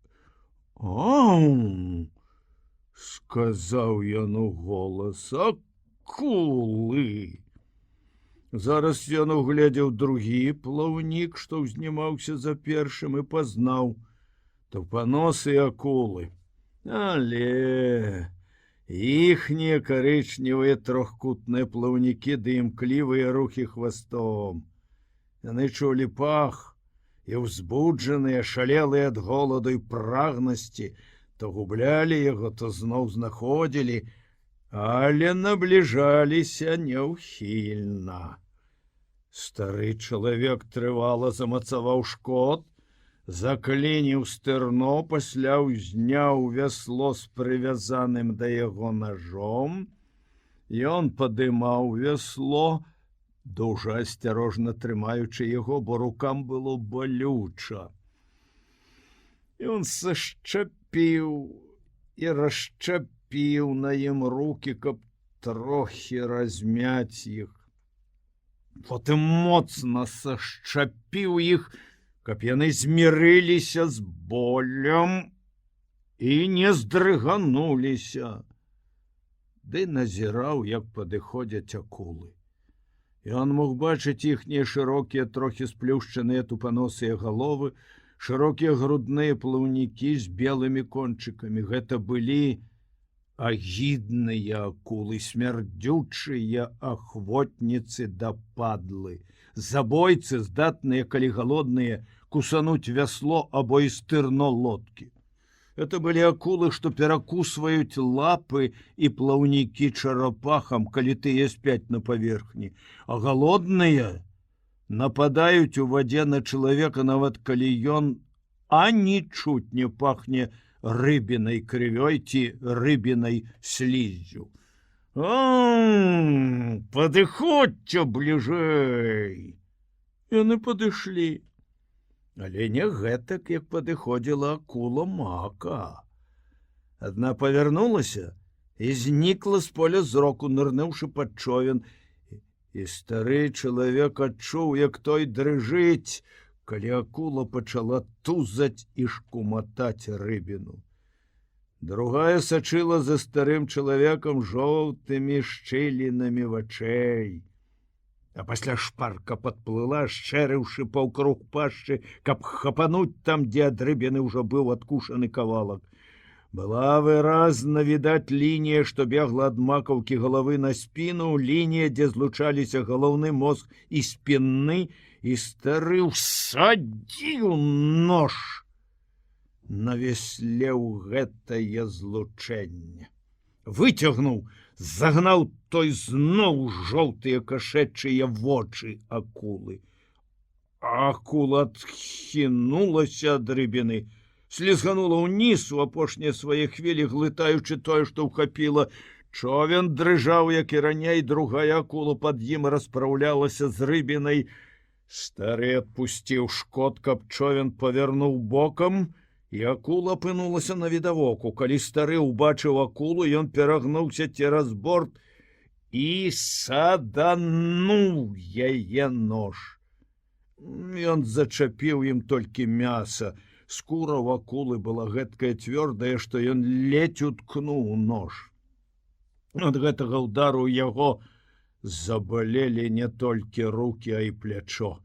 [SPEAKER 1] «Ау!» — сказаў ён уголас. «Акулы!» Зараз ён угледзеў другі плаўнік, што ўзнімаўся за першым, і пазнаў тупаносы акулы. Але іхнія карычневыя трохкутныя плаўнікі ды імклівыя рухі хвастом. Яны чулі пах, і ўзбуджаныя, шалелыя ад голаду і прагнасці, то гублялі яго, то зноў знаходзілі, але набліжаліся няўхільна. Стары чалавек трывала замацаваў шкот, заклініў стырно, пасля ўзняў вясло з прывязаным да яго нажом. Ён падымаў вясло, дужа асцярожна трымаючы яго, бо рукам было балюча. Ён сашчапіў і расчапіў на ім руки, каб трохі размяць іх. Потым моцна сашчапіў іх, каб яны змірыліся з болем і не здрыгануліся. Ды назіраў, як падыходзяць акулы. Ён мог бачыць іхнія шырокія, трохі сплюшчаныя тупаносыя галовы, шырокія грудныя плаўнікі з белымі кончыкамі. Гэта былі агідныя акулы, смярдзючыя ахвотніцы да падлы, забойцы, здатныя, калі галодныя, кусануць вясло або і стырно лодкі. Это былі акулы, што перакусваюць лапы і плаўнікі чарапахам, калі тыя спяць на паверхні, а галодныя нападаюць у вадзе на чалавека, нават калі ён ані чуць не пахне рыбінай крывёй ці рыбінай сліззю. Падыходзьце бліжэй. Яны падышлі. Але не гэтак, як падыходзіла акула Мака. Адна павярнулася і знікла з поля зроку, нырнуўшы пад човен, і стары чалавек адчуў, як той дрыжыць, калі акула пачала тузаць і шкуматаць рыбіну. Другая сачыла за старым чалавекам жоўтымі шчылінамі вачэй, а пасля шпарка падплыла, шчэрыўшы паўкруг пашчы, каб хапануць там, дзе ад рыбіны ўжо быў адкушаны кавалак. Была выразна відаць лінія, што бегла ад макаўкі галавы на спіну, лінія, дзе злучаліся галаўны мозг і спінны, і стары ўсадзіў нож на весле ў гэтае злучэнне. Выцягнуў, загнаў той зноў жоўтыя кашэчыя вочы акулы. Акула адхінулася ад рыбіны, слізганула ўніз у апошнія свае хвілі, глытаючы тое, што ўхапіла. Човен дрыжаў, як і раней, другая акула пад ім распраўлялася з рыбінай. Стары адпусціў шкот, каб човен павярнуў бокам, і акула апынулася на відавоку. Калі стары ўбачыў акулу, ён перагнуўся цераз борт і садануў яе нож. Ён зачапіў ім толькі мяса. Скура ў акулы была гэткая цвёрдая, што ён ледзь уткнуў нож. Ад гэтага ўдару яго забалелі не толькі рукі, а і плячо.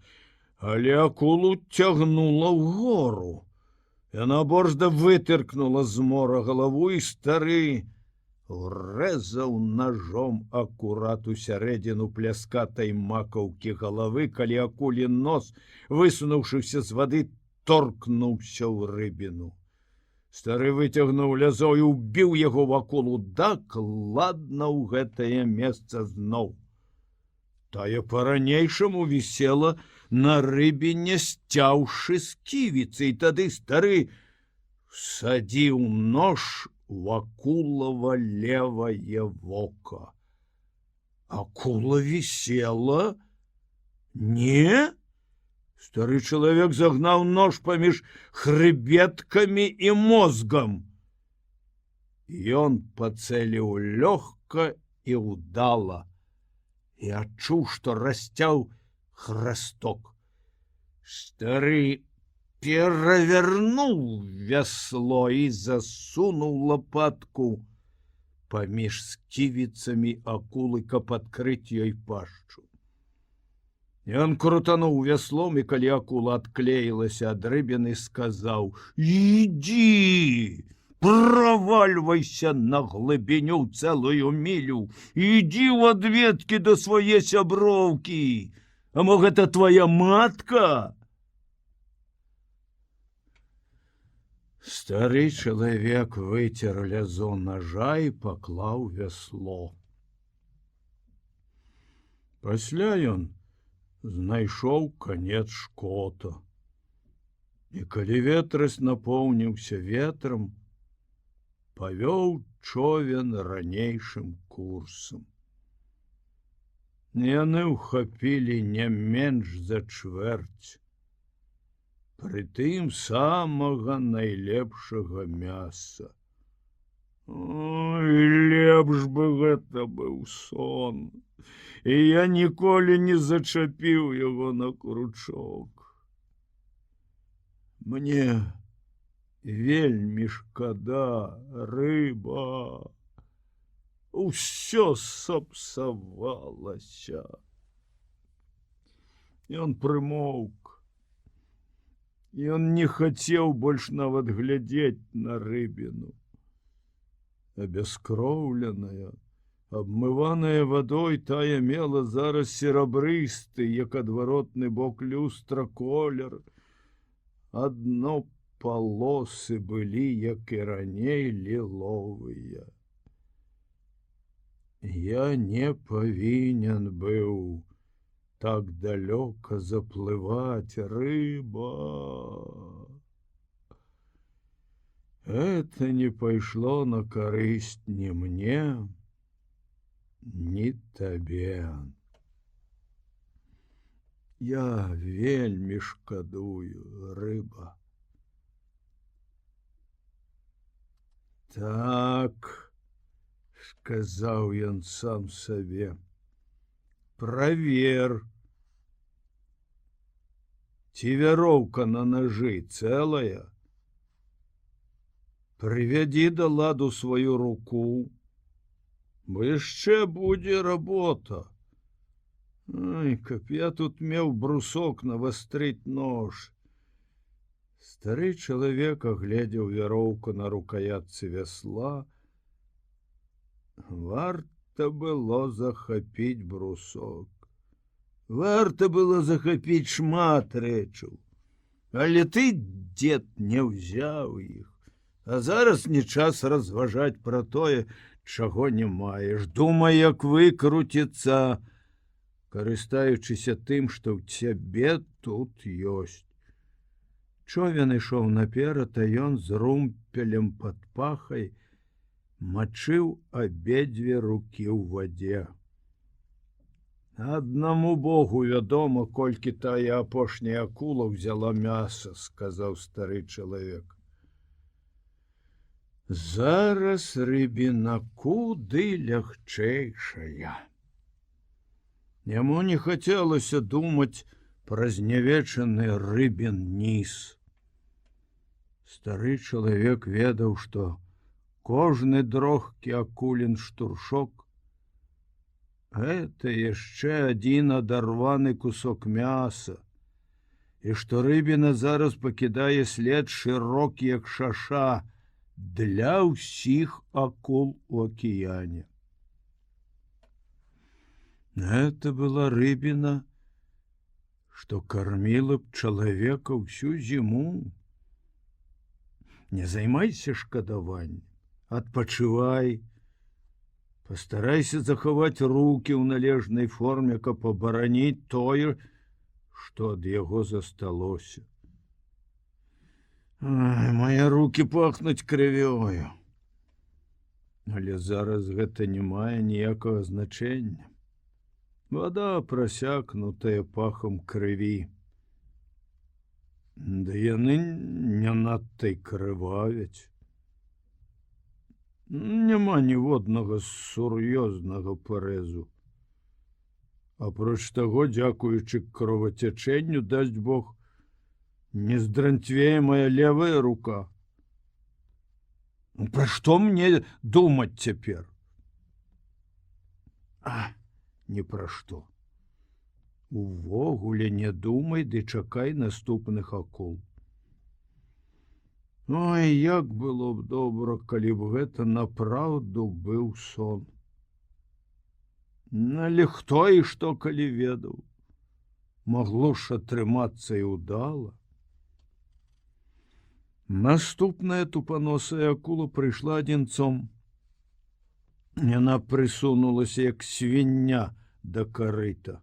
[SPEAKER 1] Але акулу цягнула ўгору. Яна борзда вытыркнула з мора галаву, і стары урэзаў ножом акурат у сярэдзіну пляскатай макаўкі галавы, калі акулін нос, высунуўшыся з вады, торкнуўся ў рыбіну. Стары выцягнуў лязо і ўбіў яго в акулу дакладна ў гэтае месца зноў. Тая па-ранейшаму вісела на рыбіне, сцяўшы сківіцы, і тады стары садзіў нож у акулава левае вока. Акула вісела? Не? Стары чалавек загнаў нож паміж хрыбеткамі і мозгам. Ён пацэліў лёгка і ўдала, і адчуў, што расцяў храсток. Стары перавернуў вясло і засунуў лапатку паміж сківіцамі акулы, каб адкрыць ёй пашчу. Ён крутануў вяслом, і калі акула адклеілася ад рыбіны, сказаў: «Ідзі! Правальвайся на глыбіню цэлую мілю! Ідзі ў адведкі да свае сяброўкі! А мо гэта твоя матка?» Стары чалавек выцер лязо ножа і паклаў вясло. Пасля ён знайшоў канец шкота. І калі ветрыс напоўніўся ветрам, павёў човен ранейшым курсам. Яны ўхапілі не менш за чвэрць. Прытым самага найлепшага мяса. Ой, лепш бы гэта быў сон. І я ніколі не зачапіў яго на кручок. Мне вельмі шкада, рыба. Усё сапсавалася. Ён прымоўк. Ён не хацеў больш нават глядзець на рыбіну. Абяскроўленая, абмываная вадой, тая мела зараз серабрысты, як адваротны бок люстра, колер. Адно палосы былі, як і раней, ліловыя. Я не павінен быў так далёка заплываць, рыба. Это не пайшло на карысць ні мне, ні табе. Я вельмі шкадую, рыба. Так, сказаў ён сам сабе, правер, ці вяроўка на нажы цэлая. Прывядзі да ладу сваю руку, бо яшчэ будзе работа. Ай, каб я тут меў брусок навастрыць нож. Стары чалавек агледзеў вяроўку на рукоятцы вясла. Варта было захапіць брусок. Варта было захапіць шмат рэчаў. Але ты, дзед, не ўзяў іх. А зараз не час разважаць пра тое, чаго не маеш. Думай, як выкруціцца, карыстаючыся тым, што ў цябе тут ёсць. Човен ішоў наперад, а ён з румпелем пад пахай мачыў абедзве рукі ў вадзе. Аднаму Богу вядома, колькі тая апошняя акула ўзяла мяса, сказаў стары чалавек. Зараз рыбіна куды лягчэйшая. Яму не хацелася думаць пра знявечаны рыбін ніз. Стары чалавек ведаў, што кожны дрохкі акулін штуршок — гэта яшчэ адзін адарваны кусок мяса, і што рыбіна зараз пакідае след шырокі, як шаша, для ўсіх акул у акіяне. Гэта была рыбіна, што карміла б чалавека ўсю зіму. Не займайся шкадаваннем, адпачывай, пастарайся захаваць рукі ў належнай форме, каб абараніць тое, што ад яго засталося. Ай, мае рукі пахнуць крывёю. Але зараз гэта не мае ніякага значэння. Вада прасякнутая пахам крыві. Да яны не надта й крывавяць. Няма ніводнага сур'ёзнага парэзу. Апроч таго, дзякуючы кровацячэнню, дасць Бог, не здранцвее моя левая рука. Пра што мне думаць цяпер? Не пра што. Увогуле не думай, ды чакай наступных акул. Ой, як было б добра, калі б гэта напраўду быў сон. Але хто і што калі ведаў? Магло ж атрымацца і ўдала. Наступная тупаносая акула прыйшла адзінцом. Яна прысунулася, як свіння да карыта.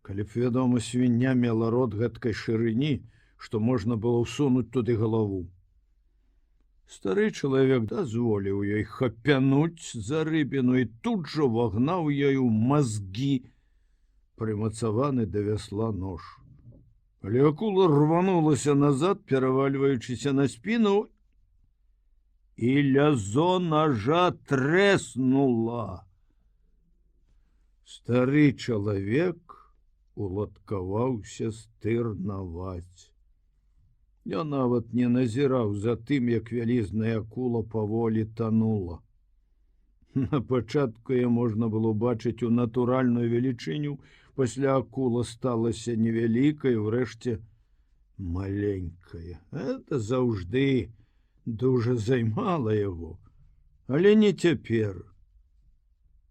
[SPEAKER 1] Калі б, вядома, свіння мела рот гэткай шырыні, што можна было ўсунуць туды галаву. Стары чалавек дазволіў ёй хапянуць за рыбіну і тут жа вагнаў ёй у мазгі прымацаваны да вясла нож. Але акула рванулася назад, перавальваючыся на спіну, і лязо ножа трэснула. Стары чалавек уладкаваўся стырнаваць. Я нават не назіраў за тым, як вялізная акула паволі танула. На пачатку я можна было бачыць у натуральную велічыню, пасля акула сталася невялікай, урэшце маленькая. Это заўжды дужа займала яго, але не цяпер.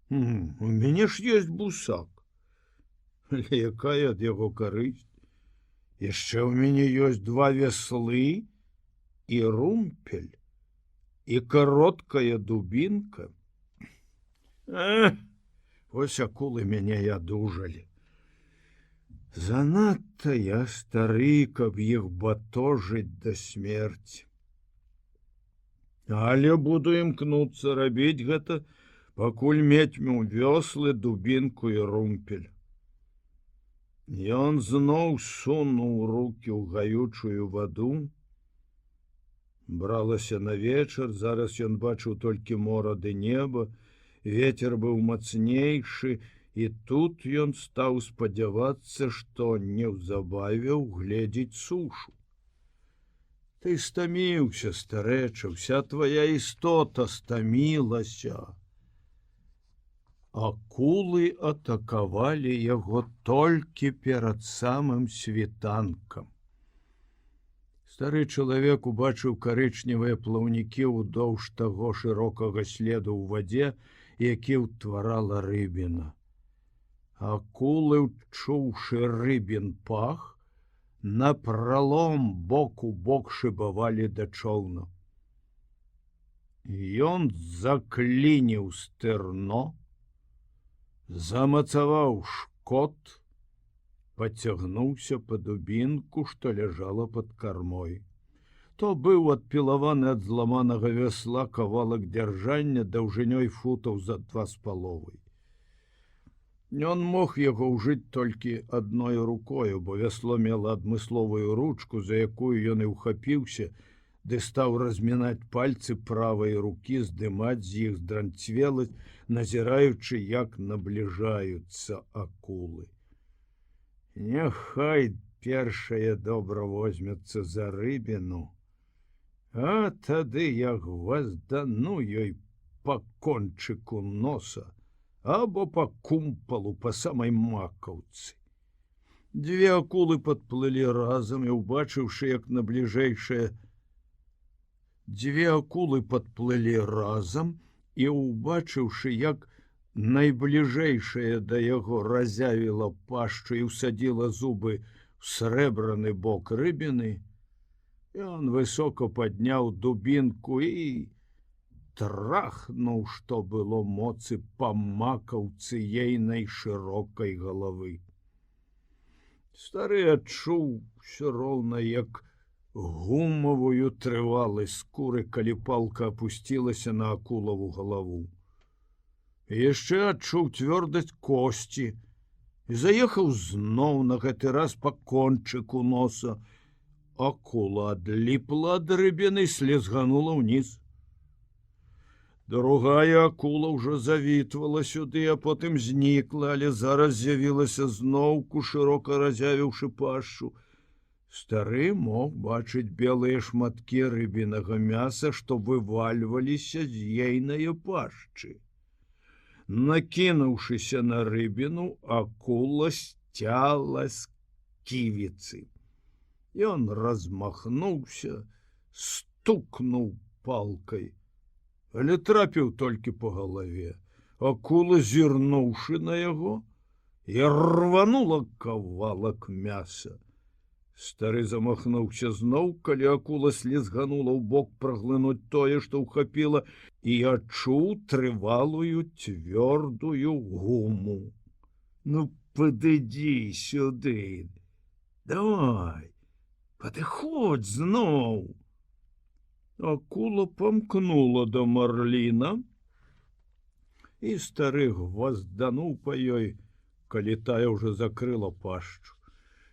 [SPEAKER 1] У мяне ж ёсць бусак, але якая ад яго карысць? Яшчэ ў мяне ёсць 2 вяслы і румпель, і кароткая дубінка. Вось акулы мяне і адужалі. Занадта я стары, каб іх батожыць да смерці. Але буду імкнуцца рабіць гэта, пакуль мець-мю вёслы, дубінку і румпель. Ён зноў сунуў рукі ў гаючую ваду. Бралася на вечар, зараз ён бачыў толькі мора ды неба, ветер быў мацнейшы, і тут ён стаў спадзявацца, што неўзабаве ўгледзіць сушу. Ты стаміўся, старэча, вся твая істота стамілася. Акулы атакавалі яго толькі перад самым світанкам. Стары чалавек убачыў карычневыя плаўнікі ўдоўж таго шырокага следу ў вадзе, які ўтварала рыбіна. Акулы, учуўшы рыбін пах, напралом бок у бок шыбавалі да чоўна. Ён заклініў стырно, замацаваў шкот, пацягнуўся па дубінку, што ляжала пад кармой. То быў адпілаваны ад зламанага вясла кавалак дзяржання даўжынёй футаў за 2,5. Ён мог яго ўжыць толькі адной рукою, бо вясло мела адмысловую ручку, за якую ён і ўхапіўся, ды стаў размінаць пальцы правай рукі, здымаць з іх здранцвеласць, назіраючы, як набліжаюцца акулы. Няхай першая добра возьмецца за рыбіну, а тады я гваздану ёй па кончыку носа або па кумпалу па самай макаўцы. 2 акулы падплылі разам і, убачыўшы, як на бліжэйшае 2 акулы падплылі разам і, убачыўшы, як найбліжэйшая да яго разявіла пашчу і ўсадзіла зубы ў срэбраны бок рыбіны, ён высока падняў дубінку і трахнуў, што было моцы, па макаўцы ейнай шырокай галавы. Стары адчуў усё роўна, як гумавую трываласць скуры, калі палка апусцілася на акулаву галаву. Яшчэ адчуў цвёрдасць косці і заехаў зноў, на гэты раз па кончыку носа. Акула адліпла ад рыбіны і слізганула ўніз. Другая акула ўжо завітвала сюды, а потым знікла, але зараз з'явілася зноўку, шырока разявіўшы пашчу. Стары мог бачыць белыя шматкі рыбінага мяса, што вывальваліся з ейнае пашчы. Накінуўшыся на рыбіну, акула сцяла з ківіцы. Ён размахнуўся, стукнуў палкай, але трапіў толькі па галаве. Акула, зірнуўшы на яго, і рванула кавалак мяса. Стары замахнуўся зноў, калі акула слізганула ў бок праглынуць тое, што ўхапіла, і адчуў трывалую цвёрдую гуму. Ну, падыдзі сюды, давай, падыходзь зноў. Акула памкнула да марліна, і стары гваздануў па ёй калі тая ўжо закрыла пашчу.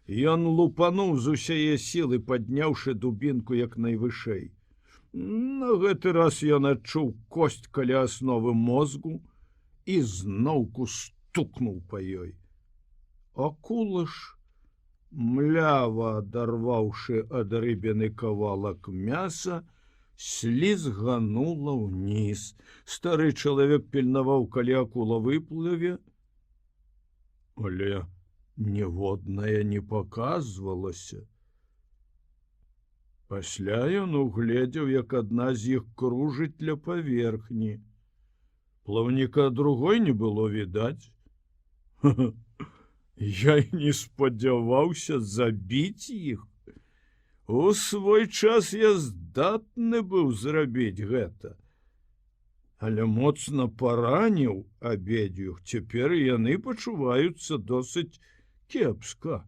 [SPEAKER 1] Ён лупануў з усяе сілы, падняўшы дубінку як найвышэй. На гэты раз ён адчуў косць каля асновы мозгу і зноўку стукнуў па ёй. Акула ж, млява адарваўшы ад рыбіны кавалак мяса, слізганула ўніз. Стары чалавек пільнаваў, калі акула выплыве, але ніводная не паказвалася. Пасля ён угледзеў, як адна з іх кружыць ля паверхні. Плаўніка другой не было відаць. Я і не спадзяваўся забіць іх. У свой час я здатны быў зрабіць гэта. Але моцна параніў абедзвюх, цяпер яны пачуваюцца досыць кепска.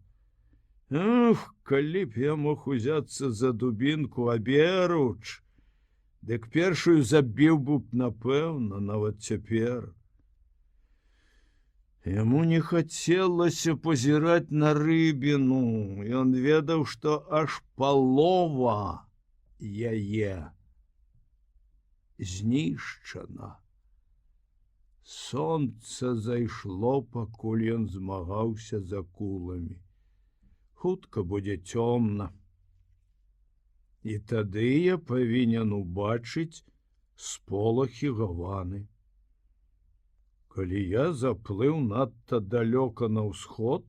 [SPEAKER 1] Ах, калі б я мог узяцца за дубінку аберуч, дык першую забіў бы б, напэўна, нават цяпер. Яму не хацелася пазіраць на рыбіну. Ён ведаў, што аж палова яе знішчана. Сонца зайшло, пакуль ён змагаўся з акуламі. Хутка будзе цёмна. І тады я павінен убачыць сполахі гаваны. Калі я заплыў надта далёка на ўсход,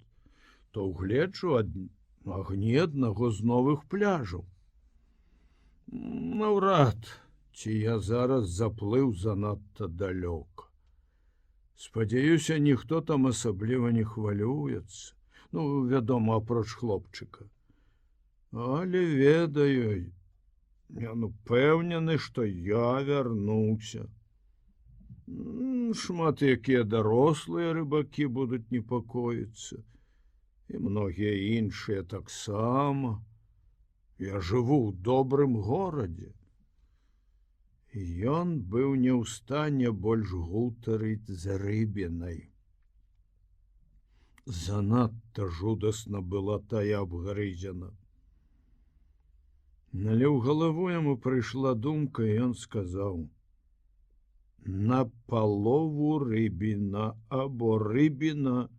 [SPEAKER 1] то ўгледжу агні аднаго з новых пляжаў. Наўрад ці я зараз заплыў занадта далёка. Спадзяюся, ніхто там асабліва не хвалюецца. Ну, вядома, апроч хлопчыка. Але ведаю, ён упэўнены, што я вярнуўся. Шмат якія дарослыя рыбакі будуць непакоіцца. І многія іншыя таксама. Я жыву ў добрым горадзе. Ён быў не ў стане больш гутарыць з рыбінай. Занадта жудасна была тая абгрызена. Але ў галаву яму прыйшла думка, і ён сказаў: на палову рыбіна або рыбіна.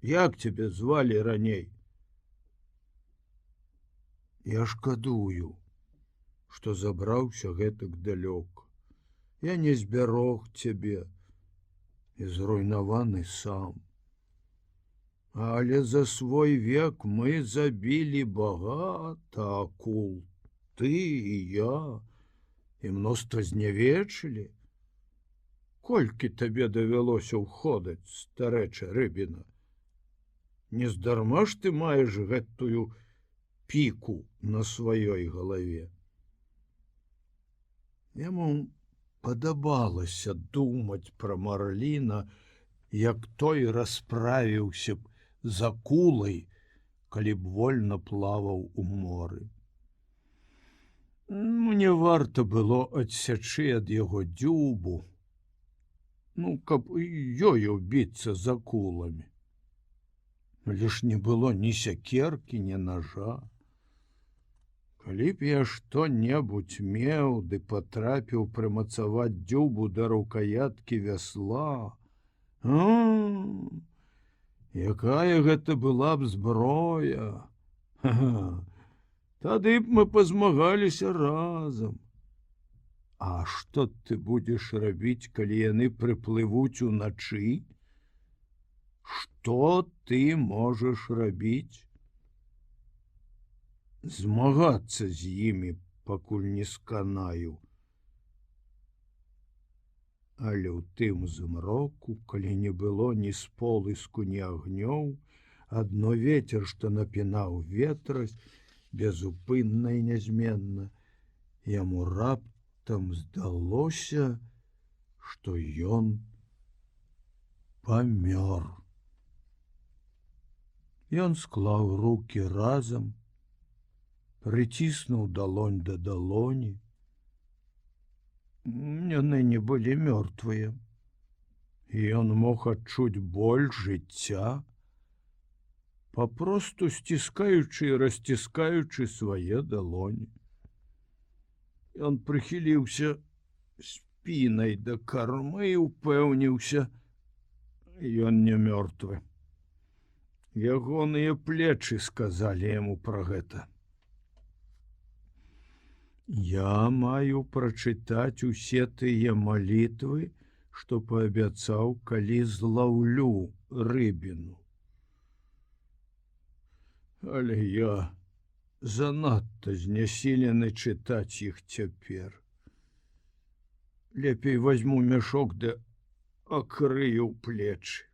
[SPEAKER 1] Як цябе звалі раней? Я шкадую, што забраўся гэтак далёка. Я не збярог цябе і зруйнаваны сам. Але за свой век мы забілі багата акул, ты і я, і мноства знявечылі. Колькі табе давялося ўходаць, старэча рыбіна? Нездарма ж ты маеш гэтую піку на сваёй галаве. Яму падабалася думаць пра Марліна, як той расправіўся б з акулай, калі б вольна плаваў у моры. Мне варта было адсячы ад яго дзюбу, каб ёю біцца з акуламі. Але ж не было ні сякеркі, ні ножа. Калі б я што-небудзь меў ды патрапіў прымацаваць дзюбу да рукаяткі вясла, якая гэта была б зброя! Тады б мы пазмагаліся разам. А што ты будзеш рабіць, калі яны прыплывуць уначы? Што ты можаш рабіць? Змагацца з імі, пакуль не сканаю. Але ў тым змроку, калі не было ні сполыску, ні агнёў, адно вецер, што напінаў ветраць, безупынна і нязменна, яму раптам здалося, што ён памёр. Ён склаў рукі разам, прыціснуў далонь да далоні. Яны не былі мёртвыя. і ён мог адчуць боль жыцця, папросту сціскаючы і расціскаючы свае далоні. Ён прыхіліўся спінай да кармы і упэўніўся, ён не мёртвы. Ягоныя плечы сказалі яму пра гэта. Я маю прачытаць усе тыя малітвы, што паабяцаў, калі злаўлю рыбіну. Але я занадта знясілены чытаць іх цяпер. Лепей возьму мяшок ды акрыю плечы.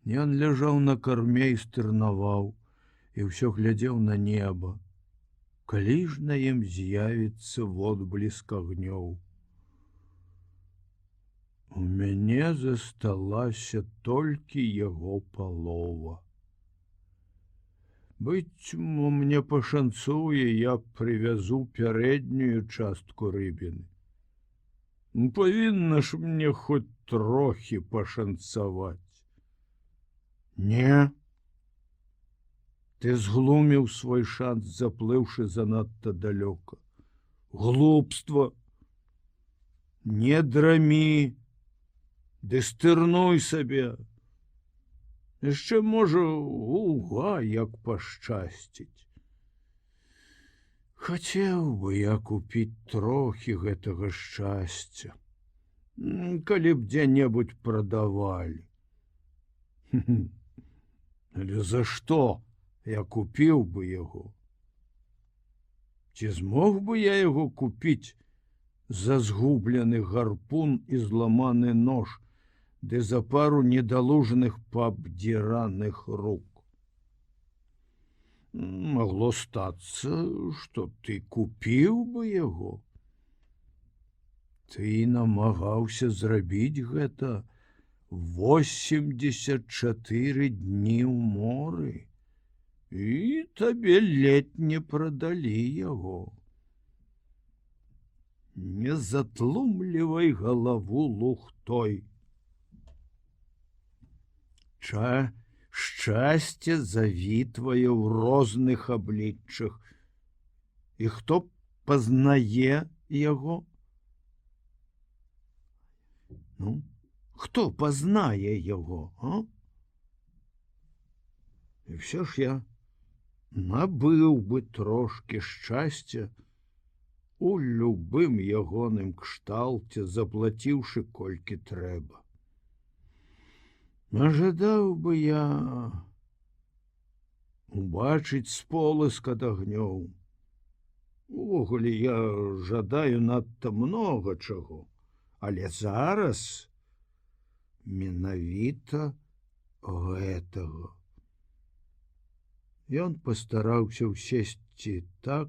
[SPEAKER 1] Ён ляжаў на карме і стырнаваў, і ўсё глядзеў на неба. Калі ж на ім з'явіцца водбліск агнёў? У мяне засталася толькі яго палова. Быцьмо мне пашанцуе, я прывязу пярэднюю частку рыбіны. Павінна ж мне хоць трохі пашанцаваць. Не. Ты зглуміў свой шанс, заплыўшы занадта далёка. Глупства. Не драмі, ды стырнуй сабе. Яшчэ, можа, уга, як пашчасціць. Хацеў бы я купіць трохі гэтага шчасця, калі б дзе-небудзь прадавалі. Але за што я купіў бы яго? Ці змог бы я яго купіць за згублены гарпун і зламаны нож, ды за пару недалужаных пабдзіраных рук? Магло стацца, што ты купіў бы яго. Ты намагаўся зрабіць гэта 84 дні ў моры, і табе ледь не прадалі яго. Не затлумлівай галаву лухтой. Шчасце завітвае ў розных абліччах. І хто пазнае яго? Хто пазнае яго, а? І ўсё ж я набыў бы трошкі шчасця у любым ягоным кшталце, заплаціўшы колькі трэба. Жадаў бы я убачыць сполыск ад агнёў. Увогуле, я жадаю надта многа чаго, але зараз менавіта гэтага. Ён пастараўся ўсесці так,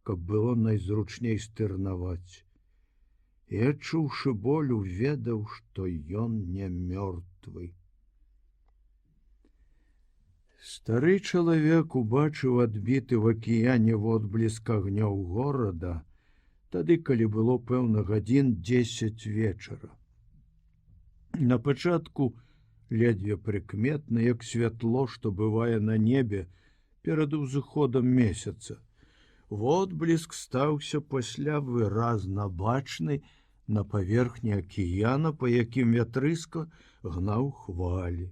[SPEAKER 1] каб было найзручней стырнаваць. І, адчуўшы боль, уведаў, што ён не мёртвы. Стары чалавек убачыў адбіты в акіяне водбліск агнёў горада, тады, калі было, пэўна, гадзін 10 вечара. На пачатку ледзьве прыкметна, як святло, што бывае на небе перад узыходам месяца. Водбліск стаўся пасля выразна бачны на паверхні акіяна, па якім вятрыска гнаў хвалі.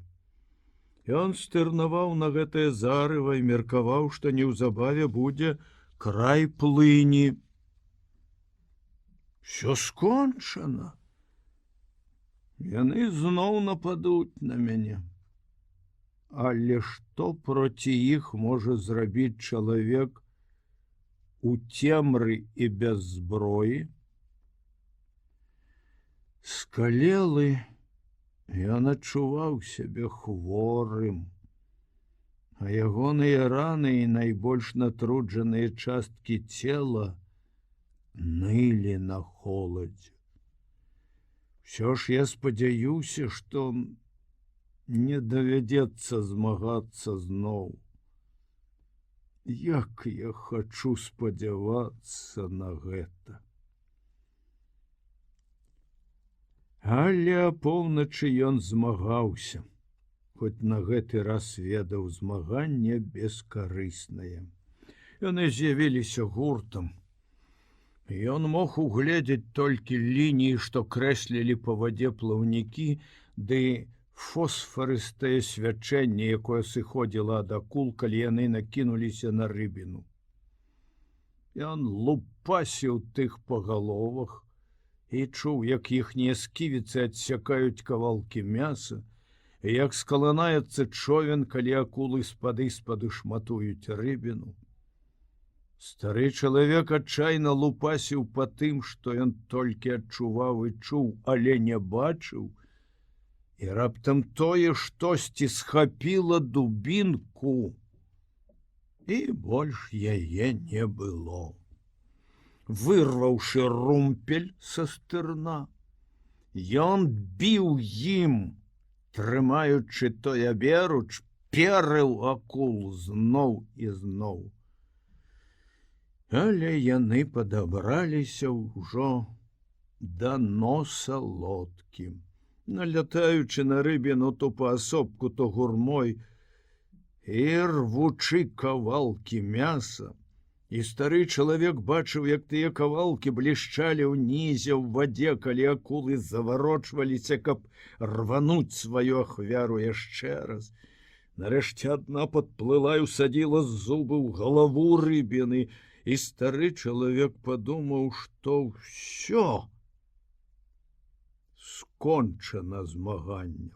[SPEAKER 1] Ён стырнаваў на гэтае зарыва і меркаваў, што неўзабаве будзе край плыні. Всё скончана. Яны зноў нападуць на мяне. Але што проці іх можа зрабіць чалавек у цемры і без зброі? Скалелы, ён адчуваў сябе хворым, а ягоныя раны і найбольш натруджаныя часткі цела нылі на холадзе. Всё ж я спадзяюся, што не давядзецца змагацца зноў. Як я хачу спадзявацца на гэта. Але апоўначы ён змагаўся, хоць на гэты раз ведаў змаганне бескарыснае. Яны з'явіліся гуртам. Ён мог угледзець толькі лініі, што крэслілі па вадзе плаўнікі, ды фосфарыстае свячэнне, якое сыходзіла ад акул, калі яны накінуліся на рыбіну. Ён лупасіў тых па галовах і чуў, як іхнія сківіцы адсякаюць кавалкі мяса, і як скаланаецца човен, калі акулы спады шматуюць рыбіну. Стары чалавек адчайна лупасіў па тым, што ён толькі адчуваў і чуў, але не бачыў, і раптам тое штосьці схапіла дубінку, і больш яе не было. Вырваўшы румпель са стырна, ён біў ім, трымаючы той аберуч, перыў акул зноў і зноў. Але яны падабраліся ўжо да носа лодкі. Налятаючы на рыбіну то паасобку, то гурмой, і рвучы кавалкі мяса, і стары чалавек бачыў, як тыя кавалкі блішчалі ўнізе ў вадзе, калі акулы заварочваліся, каб рвануць сваю ахвяру яшчэ раз. Нарэшце адна падплыла і ўсадзіла зубы ў галаву рыбіны, і стары чалавек падумаў, што ўсё скончана змаганне.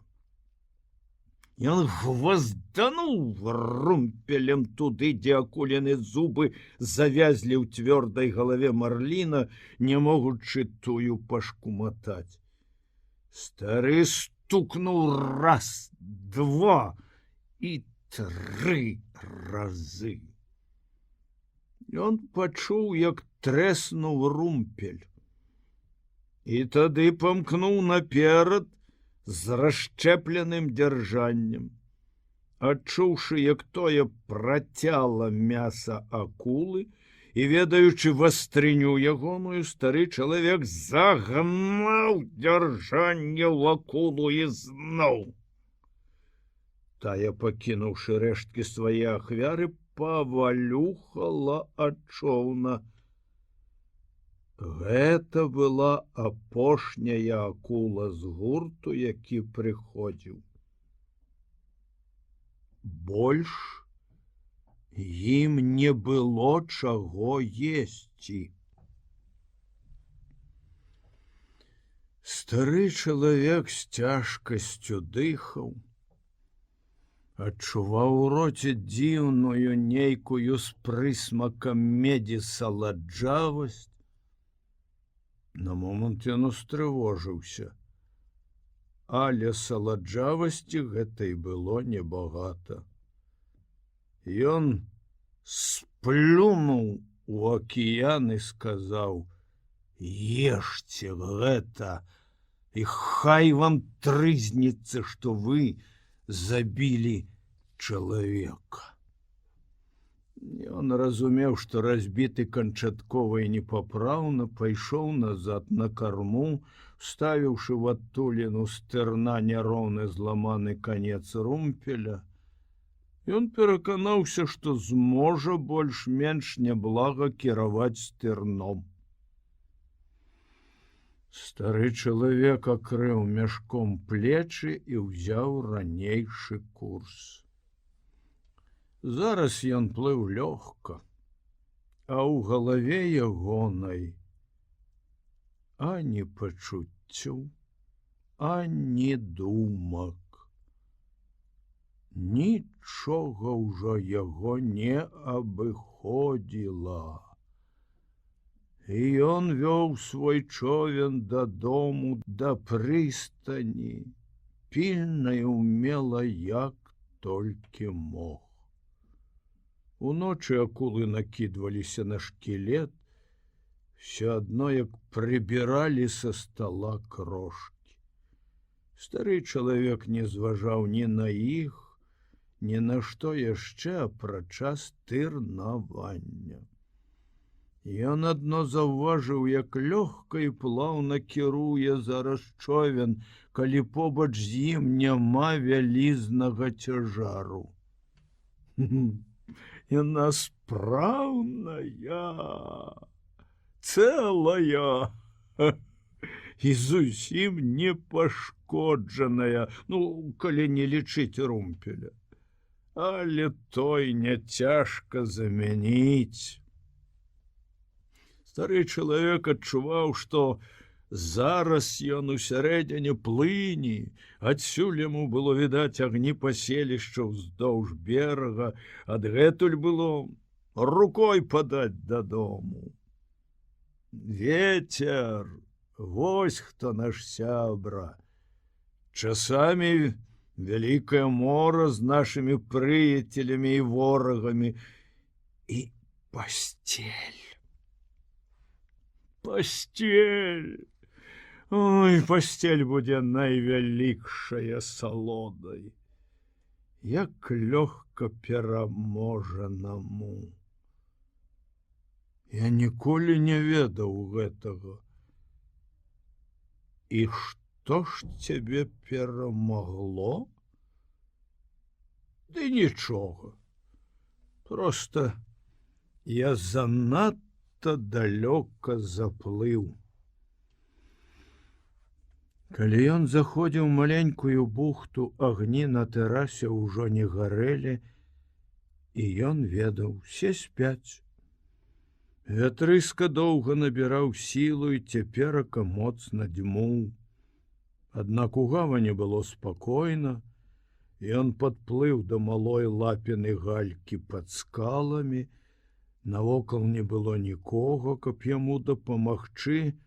[SPEAKER 1] Ён гваздануў румпелем туды, дзе акуліны зубы завязлі ў цвёрдай галаве марліна, не могучы тую пашкуматаць. Стары стукнуў раз, два і тры разы. Ён пачуў, як трэснуў румпель, і тады памкнуў наперад з расшчэпленым дзяржаннем. Адчуўшы, як тое працяла мяса акулы, і ведаючы вастрыню ягоную, стары чалавек загнаў дзяржанне ў акулу і зноў. Тая, пакінуўшы рэшткі свае ахвяры, павалюхала ад човна. Гэта была апошняя акула з гурту, які прыходзіў. Больш ім не было чаго есці. Стары чалавек з цяжкасцю дыхаў, адчуваў у роце дзіўную нейкую з прысмакам медзі саладжавасць. На момант ён устрывожыўся, але саладжавасці гэтай было небагата. Ён сплюнуў у акіян і сказаў: «Ешце гэта, і хай вам трызніцца, што вы забілі чалавека». Ён разумеў, што разбіты канчаткова і непапраўна, пайшоў назад на карму, ставіўшы в адтуліну стырна няроўны зламаны канец румпеля. Ён пераканаўся, што зможа больш-менш няблага кіраваць стырном. Стары чалавек акрыў мяшком плечы і ўзяў ранейшы курс. Зараз ён плыў лёгка, а ў галаве ягонай ані пачуццю, ані думак. Нічога ўжо яго не абыходзіла. І ён вёў свой човен дадому, да прыстані, пільна і ўмела, як толькі мог. Уночы акулы накідваліся на шкілет, все адно як прыбіралі са стала крошкі. Стары чалавек не зважаў ні на іх, ні на што яшчэ, апрача стырнавання. Ён адно заўважыў, як лёгка і плаўна кіруе зараз човен, калі побач з ім няма вялізнага цяжару. Яна спраўная, цэлая і зусім не пашкоджаная, калі не лічыць румпеля. Але той не цяжка замяніць. Стары чалавек адчуваў, што зараз ён усярэдзіне плыні, адсюль яму было відаць агні паселішча ўздоўж берага, адгэтуль было рукой падаць дадому. Вецер, вось хто наш сябра. Часамі вялікае мора з нашымі прыяцелямі і ворагамі і пасцель. Пасцель. Ой, пасцель будзе найвялікшая салодай. Як лёгка пераможанаму. Я ніколі не ведаў гэтага. І што ж цябе перамагло? Ды нічога. Проста я занадта далёка заплыў. Калі ён заходзіў маленькую бухту, агні на тэрасе ўжо не гарэлі, і ён ведаў, усе спяць. Вятрыска доўга набіраў сілу і цяперака моцна дзьмуў. Аднак у гавані было спакойна, ён падплыў да малой лапіны галькі пад скаламі. Навокал не было нікога, каб яму дапамагчы,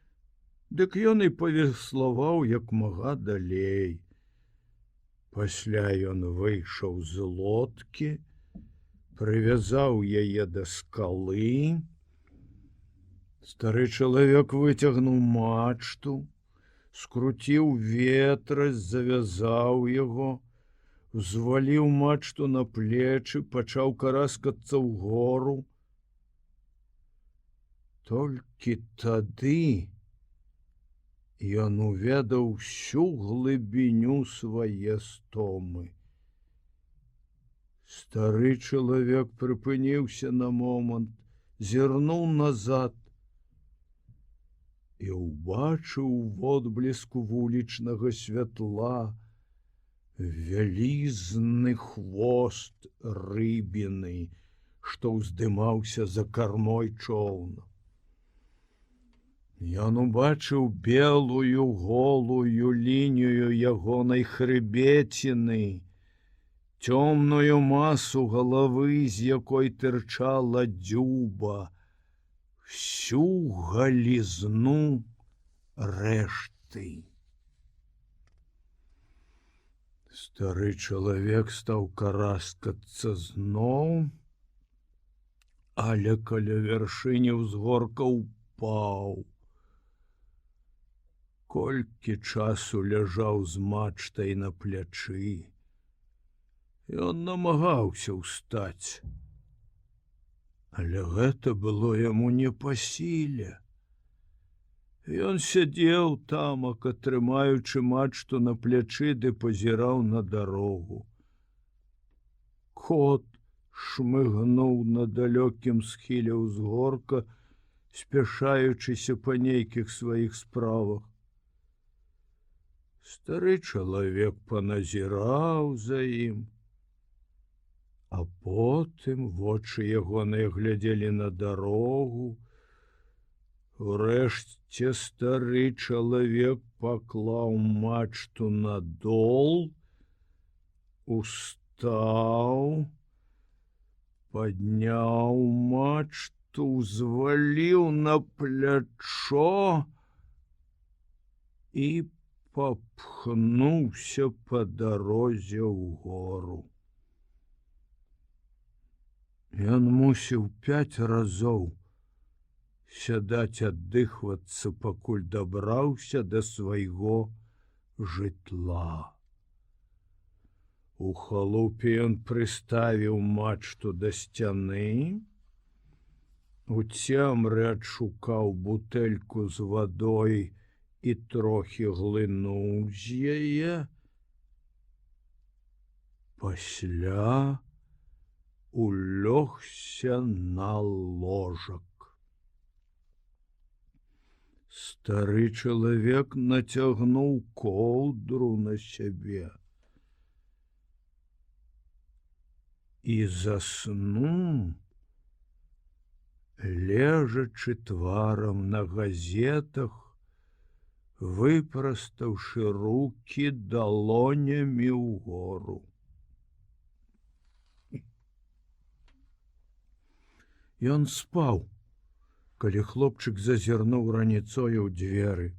[SPEAKER 1] дык ён і павеславаў як мага далей. Пасля ён выйшаў з лодкі, прывязаў яе да скалы. Стары чалавек выцягнуў мачту, скруціў ветразь, завязаў яго, узваліў мачту на плечы, пачаў караскацца ўгору. Толькі тады ён уведаў всю глыбіню свае стомы. Стары чалавек прыпыніўся на момант, зірнуў назад і ўбачыў водбліску вулічнага святла вялізны хвост рыбіны, што ўздымаўся за кармой чоўна. Ён убачыў белую голую лінію ягонай хрыбеціны, цёмную масу галавы, з якой тырчала дзюба, всю галізну рэшты. Стары чалавек стаў караскацца зноў, але каля вяршыні ўзгорка ўпаў. Колькі часу ляжаў з мачтай на плячы. Ён намагаўся ўстаць. Але гэта было яму не па сіле. Ён сядзеў тамака, трымаючы мачту на плячы, ды пазіраў на дарогу. Кот шмыгнуў на далёкім схіле ўзгорка, спяшаючыся па нейкіх сваіх справах. Стары чалавек паназіраў за ім, а потым вочы ягоныя глядзелі на дарогу. Урэшце стары чалавек паклаў мачту на дол, устаў, падняў мачту, узваліў на плячо і папхнуўся па дарозе ўгору. Ён мусіў 5 разоў сядаць аддыхвацца, пакуль дабраўся да свайго жытла. У халупе ён прыставіў мачту да сцяны, У цемры адшукаў бутэльку з вадой і трохі глынуў з яе. Пасля улёгся на ложак. Стары чалавек нацягнуў коўдру на сябе і заснуў, лежачы тварам на газетах, выпрастаўшы рукі далонямі ўгору. Ён спаў, калі хлопчык зазірнуў раніцою ў дзверы.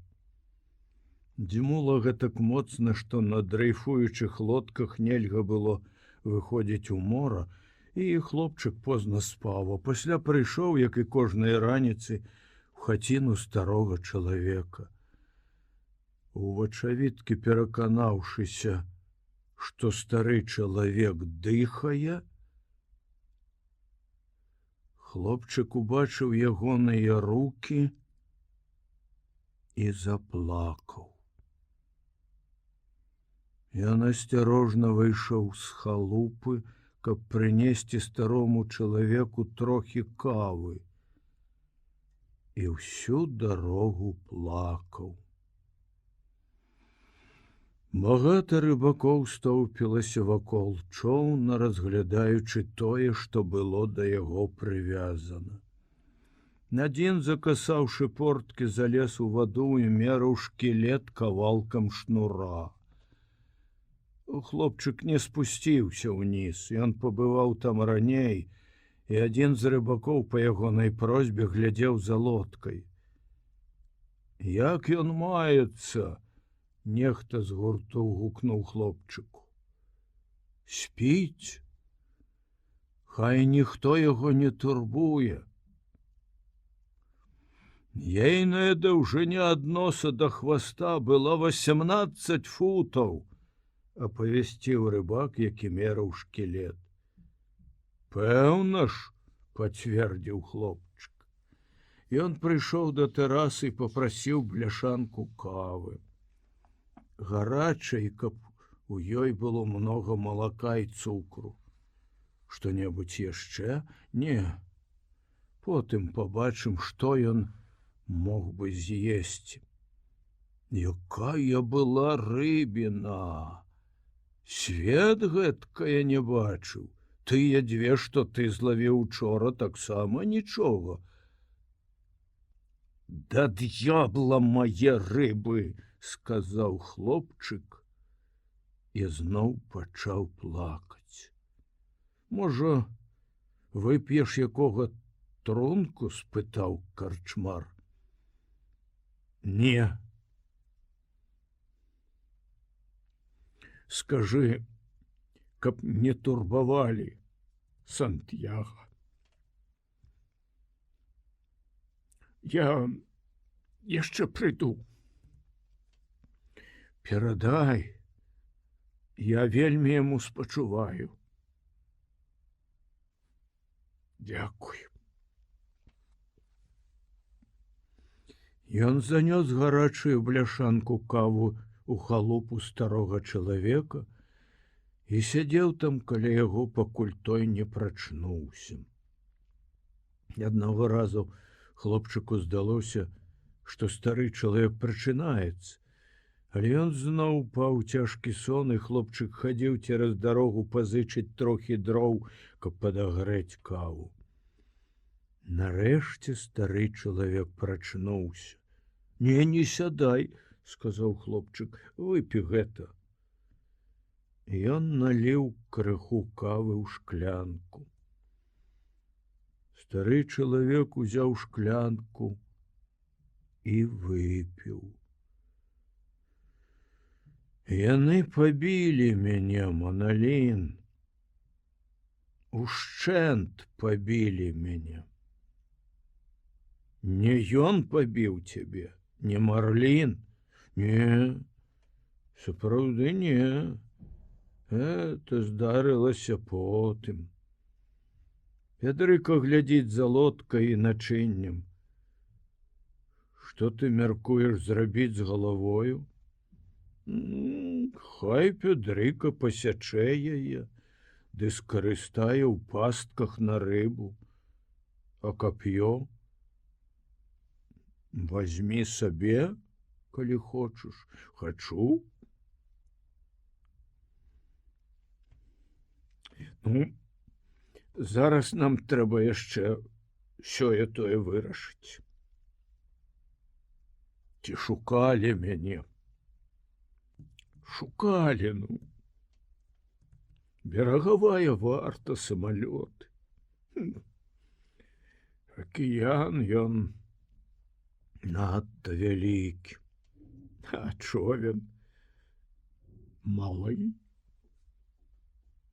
[SPEAKER 1] Дзьмула гэтак моцна, што на дрейфуючых лодках нельга было выходзіць у мора, і хлопчык позна спаў, а пасля прыйшоў, як і кожнай раніцы, у хаціну старога чалавека. У вачавіткі пераканаўшыся, што стары чалавек дыхае, хлопчык убачыў ягоныя рукі і заплакаў. Ён асцярожна выйшаў з халупы, каб прынесці старому чалавеку трохі кавы, і ўсю дарогу плакаў. Багата рыбакоў стоўпілася вакол чоўна, разглядаючы тое, што было да яго прывязана. Адзін, закасаўшы порткі, залез у ваду і мераў шкілет кавалкам шнура. Хлопчык не спусціўся ўніз, ён пабываў там раней, і адзін з рыбакоў па ягонай просьбе глядзеў за лодкай. «Як ён маецца?» — нехта з гурту гукнуў хлопчыку. «Спіць? Хай ніхто яго не турбуе. Ейная даўжыня ад носа да хваста была 18 футаў», — апавясціў рыбак, які мераў шкілет. «Пэўна ж», — пацвердзіў хлопчык. Ён прыйшоў да тэрасы і папрасіў бляшанку кавы. Гарачай, каб у ёй было многа малака і цукру. Што-небудзь яшчэ? Не. Потым пабачым, што ён мог бы з'есці. Якая была рыбіна! Свет гэткая не бачыў. Тыя дзве, што ты злавіў учора, таксама нічога. Да д'ябла мае рыбы, сказаў хлопчык і зноў пачаў плакаць. Можа, вып'еш якога трунку? Спытаў карчмар. Не. Скажы, каб не турбавалі Сантьяга. Я яшчэ прыйду. Перадай, я вельмі яму спачуваю. Дзякуй. Ён занёс гарачую бляшанку каву у халупу старога чалавека і сядзеў там каля яго, пакуль той не прачнуўся. Аднаго разу хлопчыку здалося, што стары чалавек прачынаецца, але ён зноў упаў у цяжкі сон, і хлопчык хадзіў цераз дарогу пазычыць трохі дроў, каб падагрэць каву. Нарэшце стары чалавек прачнуўся. Не сядай, сказаў хлопчык, выпі гэта. Ён наліў крыху кавы ў шклянку. Стары чалавек узяў шклянку і выпіў. Яны пабілі мяне, Маналін. Ушчэнт пабілі мяне. Не ён пабіў цябе, не Марлін. Не, сапраўды не. Это здарылася потым. Пядрыка глядзіць за лодкай і начыннем. Што ты мяркуеш зрабіць з галавою? Хай Пядрыка пасячэ яе, ды скарыстае ў пастках на рыбу. А кап'ё? Вазьмі сабе, калі хочаш. Хачу. Ну, зараз нам трэба яшчэ сёе-тое вырашыць. Ці шукалі мяне? Шукалі, ну. Берагавая варта, самалёты. Акіян ён надта вялікі, а човен малы.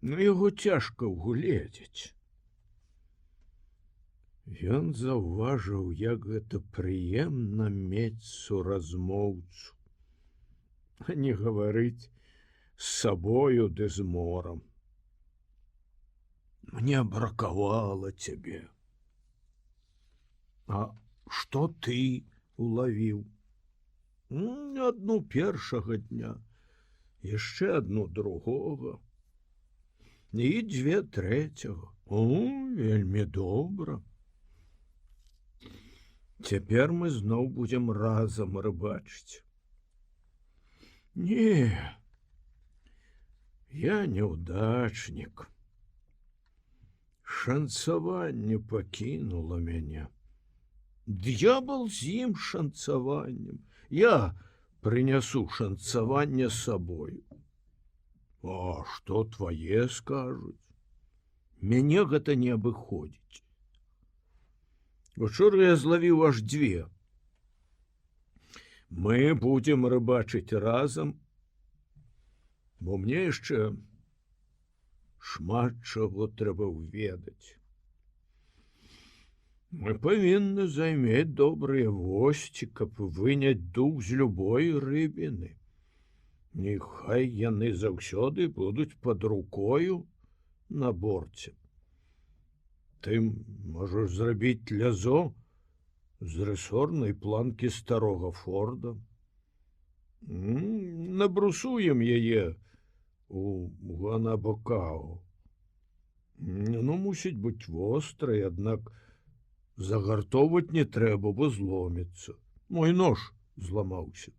[SPEAKER 1] Ну, яго цяжка ўгледзець. Ён заўважыў, як гэта прыемна мець суразмоўцу, а не гаварыць з сабою ды з морам. Мне бракавала цябе. А што ты улавіў? Адну першага дня, яшчэ адну другога і 2 трэцяга. О, вельмі добра. Цяпер мы зноў будзем разам рыбачыць. Не, я няўдачнік. Шанцаванне пакінула мяне. Д'ябал з ім шанцаваннем. Я прынясу шанцаванне з сабою. А што твае скажуць? Мяне гэта не абыходзіць. Учора я злавіў аж 2. Мы будзем рыбачыць разам, бо мне яшчэ шмат чаго трэба ўведаць. Мы павінны займець добрыя восці, каб выняць дух з любой рыбіны. Няхай яны заўсёды будуць пад рукою на борце. Ты можаш зрабіць лязо з рэсорнай планкі старога Форда. Набрусуем яе у Гуанабокао. Ну, мусіць быць вострай, аднак загартоўваць не трэба, бо зломіцца. Мой нож зламаўся.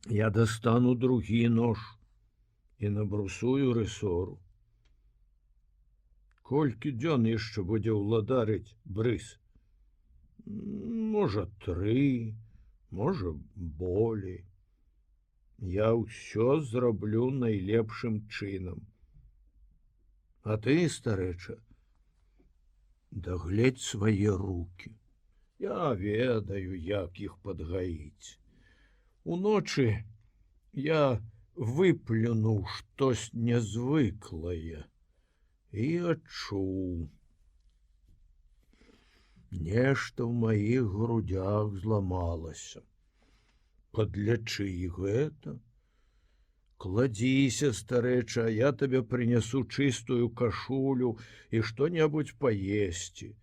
[SPEAKER 1] Я достану другі нож і набрусую рэсору. Колькі дзён яшчэ будзе ўладарыць брыз? Можа, 3, можа, болей. Я ўсё зраблю найлепшым чынам. А ты, старэча, дагледзь свае рукі. Я ведаю, як іх падгаіць. Уночы я выплюнуў штось нязвыклае і адчуў. Нешта ў маіх грудях зламалася. Падлячы гэта. Кладзіся, старэча, я табе прынясу чыстую кашулю і што-небудзь паесці.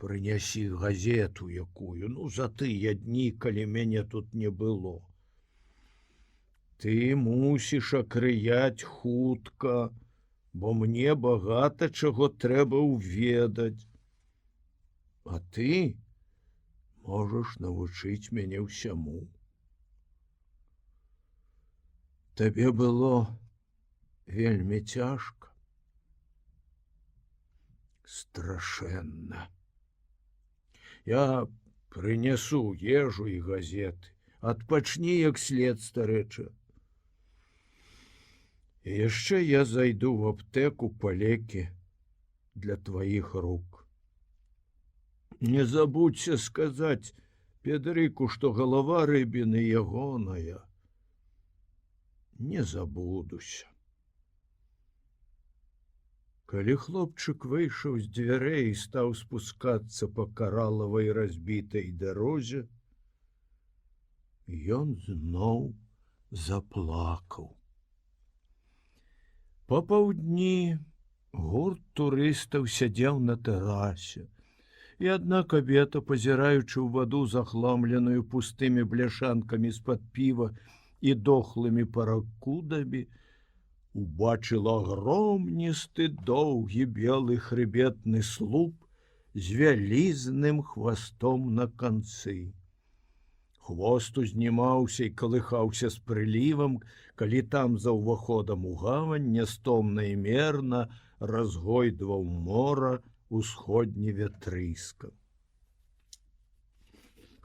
[SPEAKER 1] Прынясі газету якую, ну, за тыя дні, калі мяне тут не было. Ты мусіш акрыяць хутка, бо мне багата чаго трэба ўведаць. А ты можаш навучыць мяне ўсяму. Табе было вельмі цяжка. Страшэнна. Я прынясу ежу і газеты. Адпачні як след, старэча. І яшчэ я зайду в аптэку па лекі для тваіх рук. Не забудзься сказаць Пядрыку, што галава рыбіны ягоная. Не забудуся. Калі хлопчык выйшаў з дзвярэй і стаў спускацца па каралавай разбітай дарозе, ён зноў заплакаў. Папаўдні Гурт турыстаў сядзеў на тэрасе, і адна кабета, пазіраючы ў ваду, захламленую пустымі бляшанкамі з-пад піва і дохлымі паракудамі, убачыла агромністы доўгі белы хрыбетны слуп з вялізным хвастом на канцы. Хвост узнімаўся і калыхаўся з прылівам, калі там за ўваходам у гавань нястомна і мерна разгойдваў мора усходні вятрыска.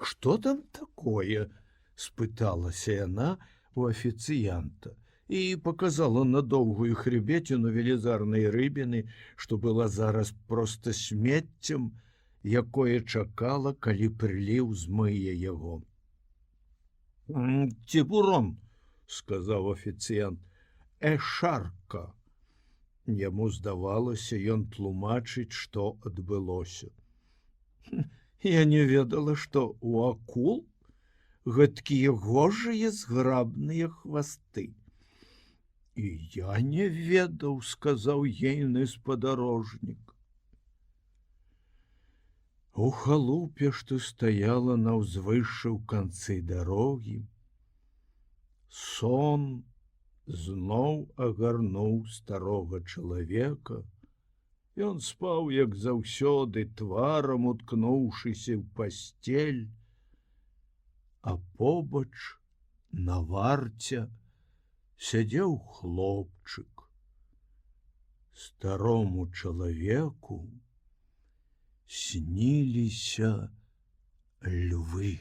[SPEAKER 1] «Што там такое?» — спыталася яна у афіцыянта і паказала на доўгую хрыбеціну велізарнай рыбіны, што была зараз проста смеццем, якое чакала, калі прыліў змые яго. «Цібурон», — сказаў афіцыянт, — «эшарка». Яму здавалася, ён тлумачыць, што адбылося. «Я не ведала, што у акул гэткія гожыя зграбныя хвасты». «І я не ведаў», — сказаў ейны спадарожнік. У халупе, што стаяла на ўзвышшы ў канцы дарогі, сон зноў агарнуў старога чалавека. Ён спаў, як заўсёды, тварам уткнуўшыся ў пасцель, а побач на варце сядзеў хлопчык. Старому чалавеку сніліся львы.